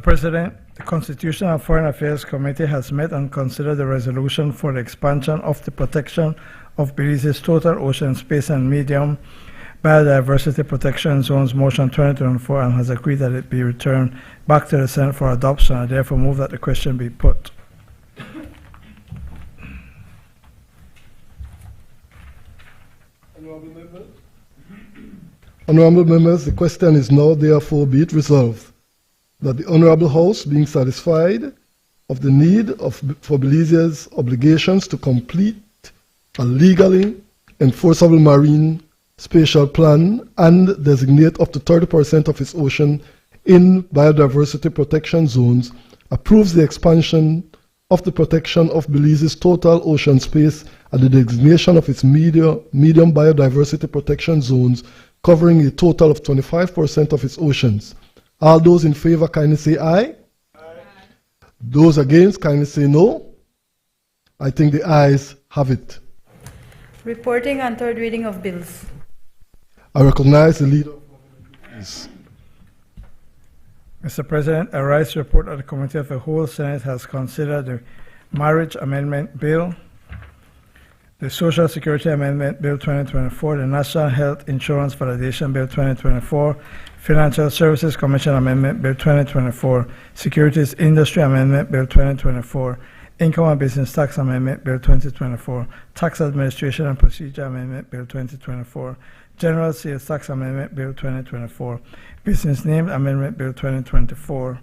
President, the Constitutional and Foreign Affairs Committee has met and considered the resolution for the expansion of the protection of Belize's total ocean space and medium biodiversity protection zones motion 2024 and has agreed that it be returned back to the Senate for adoption. I therefore move that the question be put. Honorable members, the question is now therefore be it resolved that the Honorable House, being satisfied of the need for Belize's obligations to complete a legally enforceable marine spatial plan and designate up to 30% of its ocean in biodiversity protection zones, approves the expansion of the protection of Belize's total ocean space and the designation of its medium biodiversity protection zones covering a total of 25% of its oceans. All those in favor kindly say aye. Aye. Those against kindly say no. I think the ayes have it. Reporting and third reading of bills. I recognize the leader. Please. Mr. President, I rise to report that the Committee of the Whole Senate has considered the Marriage Amendment Bill, the Social Security Amendment Bill 2024, the National Health Insurance Validation Bill 2024, Financial Services Commission Amendment Bill 2024, Securities Industry Amendment Bill 2024, Income and Business Tax Amendment Bill 2024, Tax Administration and Procedure Amendment Bill 2024, General Sales Tax Amendment Bill 2024, Business Name Amendment Bill 2024,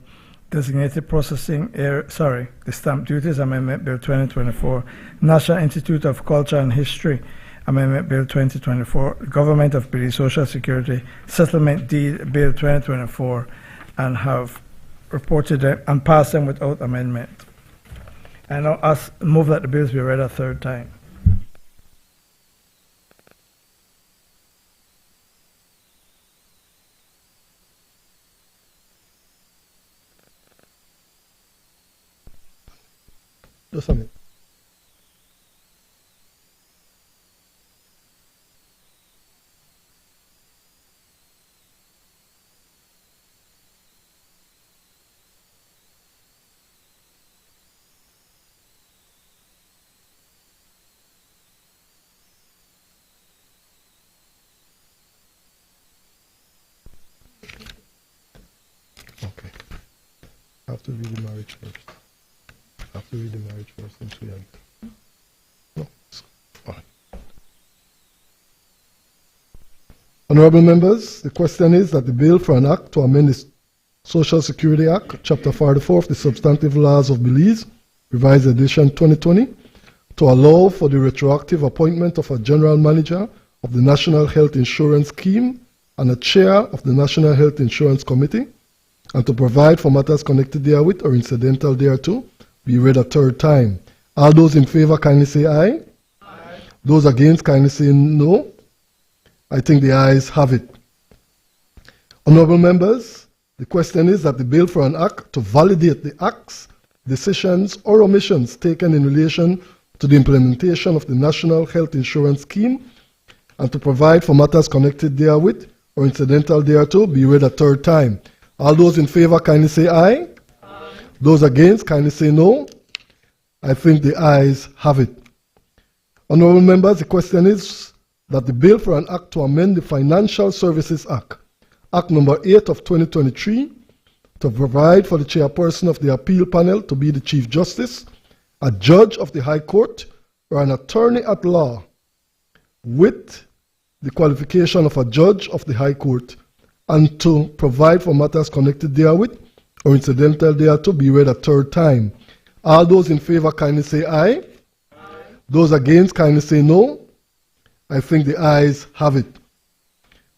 Designated Processing the Stamp Duties Amendment Bill 2024, National Institute of Culture and History Amendment Bill 2024, Government of Belize Social Security Settlement Deed Bill 2024, and have reported them and passed them without amendment. I now move that the bills be read a third time. Just a minute. Okay. I have to read the marriage first. I have to read the marriage first since we had. No, it's fine. Honorable members, the question is that the bill for an act to amend the Social Security Act, Chapter 44 of the Substantive Laws of Belize, Revised Edition 2020, to allow for the retroactive appointment of a general manager of the National Health Insurance Scheme and a chair of the National Health Insurance Committee, and to provide for matters connected therewith or incidental thereto, be read a third time. All those in favor kindly say aye. Aye. Those against kindly say no. I think the ayes have it. Honorable members, the question is that the bill for an act to validate the acts, decisions, or omissions taken in relation to the implementation of the National Health Insurance Scheme and to provide for matters connected therewith or incidental thereto be read a third time. All those in favor kindly say aye. Aye. Those against kindly say no. I think the ayes have it. Honorable members, the question is that the bill for an act to amend the Financial Services Act, Act number 8 of 2023, to provide for the chairperson of the appeal panel to be the Chief Justice, a judge of the High Court, or an attorney at law with the qualification of a judge of the High Court, and to provide for matters connected therewith or incidental thereto be read a third time. All those in favor kindly say aye. Aye. Those against kindly say no. I think the ayes have it.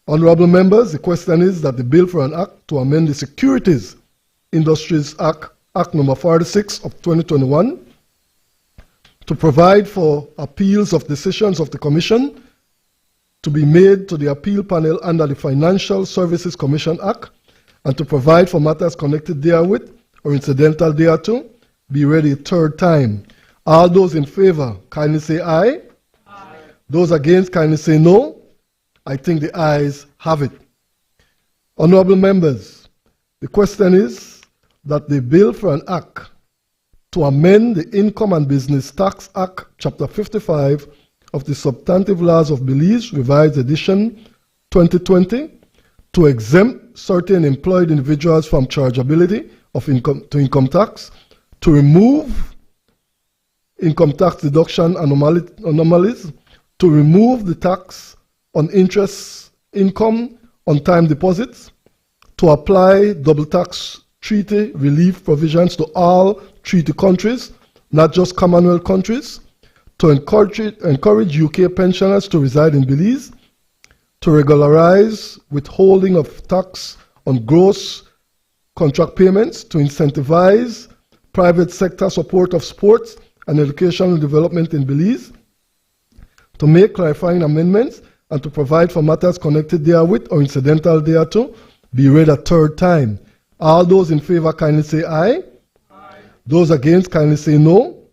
Honorable members, the question is that the bill for an act to amend the Securities Industries Act, Act number 46 of 2021, to provide for appeals of decisions of the Commission to be made to the appeal panel under the Financial Services Commission Act, and to provide for matters connected therewith or incidental thereto, be read a third time. All those in favor kindly say aye. Aye. Those against kindly say no. I think the ayes have it. Honorable members, the question is that the bill for an act to amend the Income and Business Tax Act, Chapter 55 of the Substantive Laws of Belize, Revised Edition 2020, to exempt certain employed individuals from chargeability of income tax, to remove income tax deduction anomalies, to remove the tax on interest income on time deposits, to apply double tax treaty relief provisions to all treaty countries, not just Commonwealth countries, to encourage UK pensioners to reside in Belize, to regularize withholding of tax on gross contract payments, to incentivize private sector support of sports and educational development in Belize, to make clarifying amendments, and to provide for matters connected therewith or incidental thereto, be read a third time. All those in favor kindly say aye. Aye. Those against kindly say no.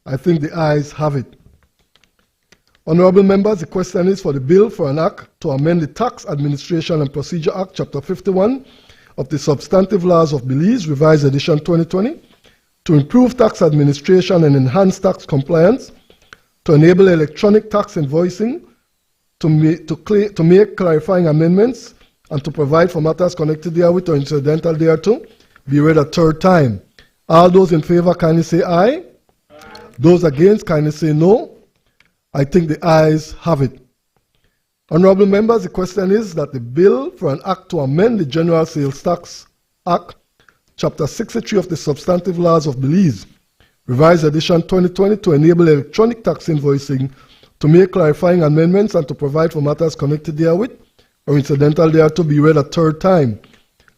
I think the ayes have it. Honorable members, the question is for the bill for an act to amend the Tax Administration and Procedure Act, Chapter 51 of the Substantive Laws of Belize, Revised Edition 2020, to improve tax administration and enhance tax compliance, to enable electronic tax invoicing, to make clarifying amendments, and to provide for matters connected therewith or incidental thereto, be read a third time. All those in favor kindly say aye. Aye. Those against kindly say no. I think the ayes have it. Honorable members, the question is that the bill for an act to amend the General Sales Tax Act, Chapter 63 of the Substantive Laws of Belize, Revised Edition 2020, to enable electronic tax invoicing, to make clarifying amendments, and to provide for matters connected therewith or incidental thereto, be read a third time.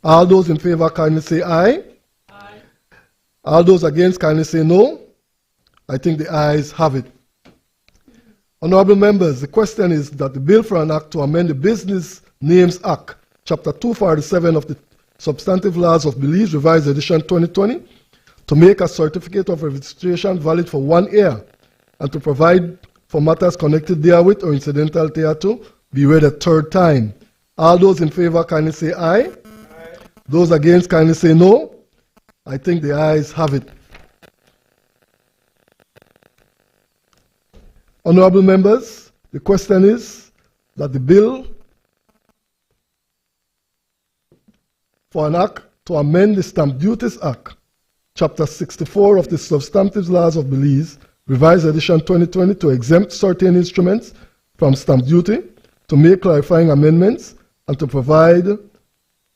All those in favor kindly say aye. Aye. All those against kindly say no. I think the ayes have it. Honorable members, the question is that the bill for an act to amend the Business Names Act, Chapter 247 of the Substantive Laws of Belize, Revised Edition 2020, to make a certificate of registration valid for 1 year, and to provide for matters connected therewith or incidental thereto, be read a third time. All those in favor kindly say aye. Aye. Those against kindly say no. I think the ayes have it. Honorable members, the question is that the bill for an act to amend the Stamp Duties Act, Chapter 64 of the Substantive Laws of Belize, Revised Edition 2020, to exempt certain instruments from stamp duty, to make clarifying amendments, and to provide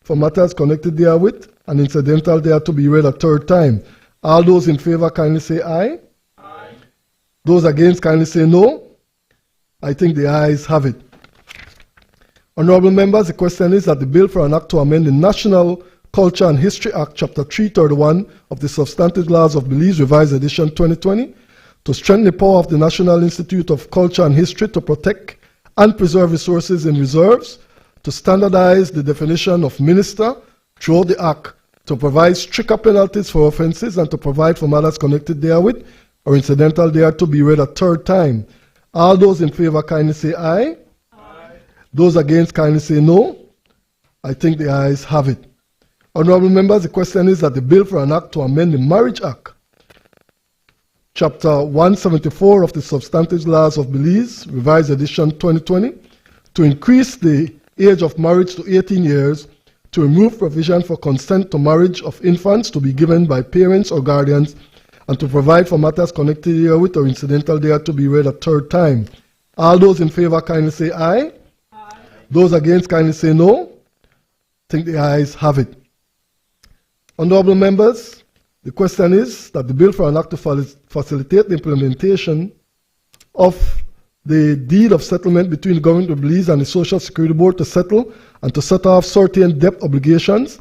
for matters connected therewith and incidental thereto, be read a third time. All those in favor kindly say aye. Aye. Those against kindly say no. I think the ayes have it. Honorable members, the question is that the bill for an act to amend the National Culture and History Act, Chapter 331 of the Substantive Laws of Belize, Revised Edition 2020, to strengthen the power of the National Institute of Culture and History to protect and preserve resources in reserves, to standardize the definition of minister throughout the Act, to provide stricter penalties for offences, and to provide for matters connected therewith or incidental thereto, be read a third time. All those in favor kindly say aye. Aye. Those against kindly say no. I think the ayes have it. Honorable members, the question is that the bill for an act to amend the Marriage Act, Chapter 174 of the Substantive Laws of Belize, Revised Edition 2020, to increase the age of marriage to 18 years, to remove provision for consent to marriage of infants to be given by parents or guardians, and to provide for matters connected therewith or incidental thereto, be read a third time. All those in favor kindly say aye. Aye. Those against kindly say no. I think the ayes have it. Honorable members, the question is that the bill for an act to facilitate the implementation of the deed of settlement between the Government of Belize and the Social Security Board to settle and to set off certain debt obligations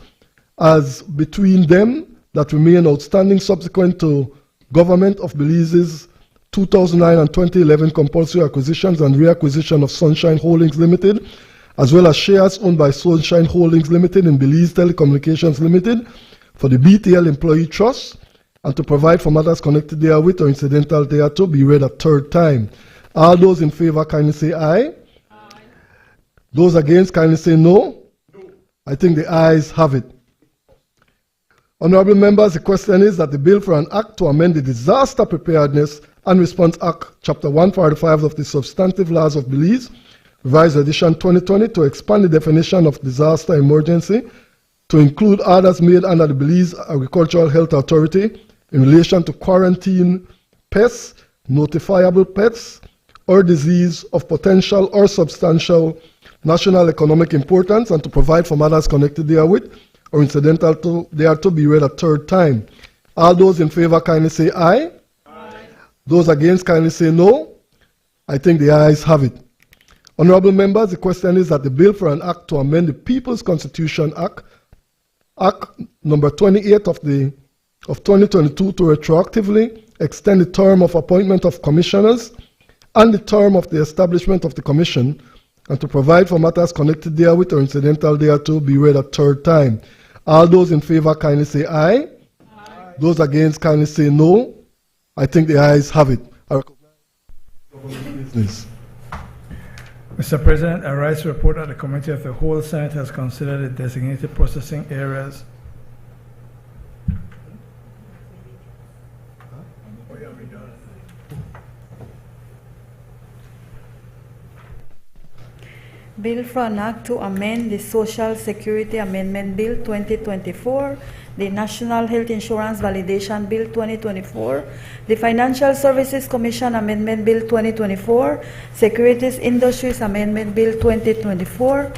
as between them that remain outstanding subsequent to Government of Belize's 2009 and 2011 compulsory acquisitions and reacquisition of Sunshine Holdings Limited, as well as shares owned by Sunshine Holdings Limited in Belize Telecommunications Limited for the BTL Employee Trust, and to provide for matters connected therewith or incidental thereto, be read a third time. All those in favor kindly say aye. Aye. Those against kindly say no. No. I think the ayes have it. Honorable members, the question is that the bill for an act to amend the Disaster Preparedness and Response Act, Chapter 145 of the Substantive Laws of Belize, Revised Edition 2020, to expand the definition of disaster emergency to include orders made under the Belize Agricultural Health Authority in relation to quarantine pests, notifiable pests, or disease of potential or substantial national economic importance, and to provide for matters connected therewith or incidental to thereto be read a third time. All those in favor kindly say aye. Aye. Those against kindly say no. I think the ayes have it. Honorable members, the question is that the bill for an act to amend the People's Constitution Act number 28 of 2022 to retroactively extend the term of appointment of commissioners and the term of the establishment of the commission, and to provide for matters connected therewith or incidental thereto be read a third time. All those in favor kindly say aye. Aye. Those against kindly say no. I think the ayes have it. I recognize business. Mr. President, I rise to report that the Committee of the Whole Senate has considered the designated processing areas. Bill for an act to amend the Social Security Amendment Bill 2024, the National Health Insurance Validation Bill 2024, the Financial Services Commission Amendment Bill 2024, Securities Industries Amendment Bill 2024,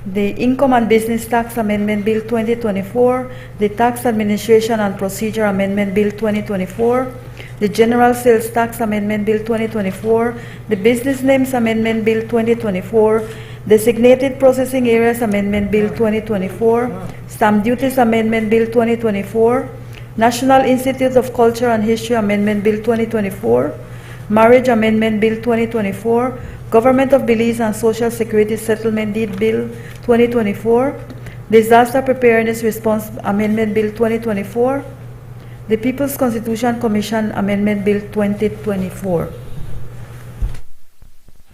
the Income and Business Tax Amendment Bill 2024, the Tax Administration and Procedure Amendment Bill 2024, the General Sales Tax Amendment Bill 2024, the Business Names Amendment Bill 2024, Designated Processing Areas Amendment Bill 2024, Stamp Duties Amendment Bill 2024, National Institute of Culture and History Amendment Bill 2024, Marriage Amendment Bill 2024, Government of Belize and Social Security Settlement Deed Bill 2024, Disaster Preparedness Response Amendment Bill 2024, the People's Constitution Commission Amendment Bill 2024.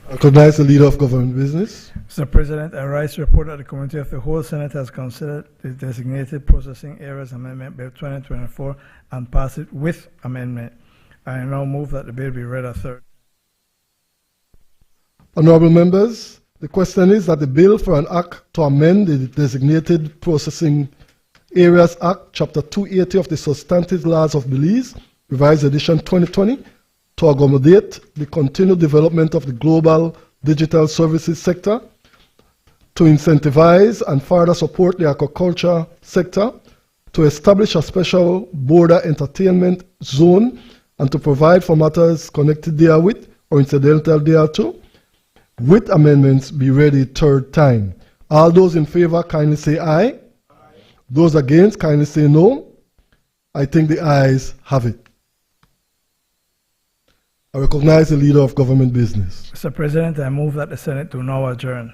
I recognize the Leader of Government Business. Mr. President, I rise to report that the Committee of the Whole Senate has considered the Designated Processing Areas Amendment Bill 2024 and passed it with amendment. I now move that the bill be read a third. Honorable members, the question is that the bill for an act to amend the Designated Processing Areas Act, Chapter 280 of the Substantive Laws of Belize, Revised Edition 2020, to accommodate the continued development of the global digital services sector, to incentivize and further support the aquaculture sector, to establish a special border entertainment zone, and to provide for matters connected therewith or incidental thereto, with amendments be read a third time. All those in favor kindly say aye. Aye. Those against kindly say no. I think the ayes have it. I recognize the Leader of Government Business. Mr. President, I move that the Senate do now adjourn.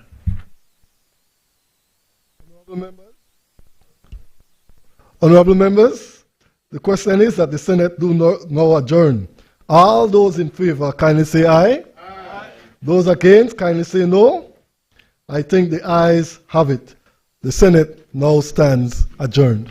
Honorable members, the question is that the Senate do now adjourn. All those in favor kindly say aye. Aye. Those against kindly say no. I think the ayes have it. The Senate now stands adjourned.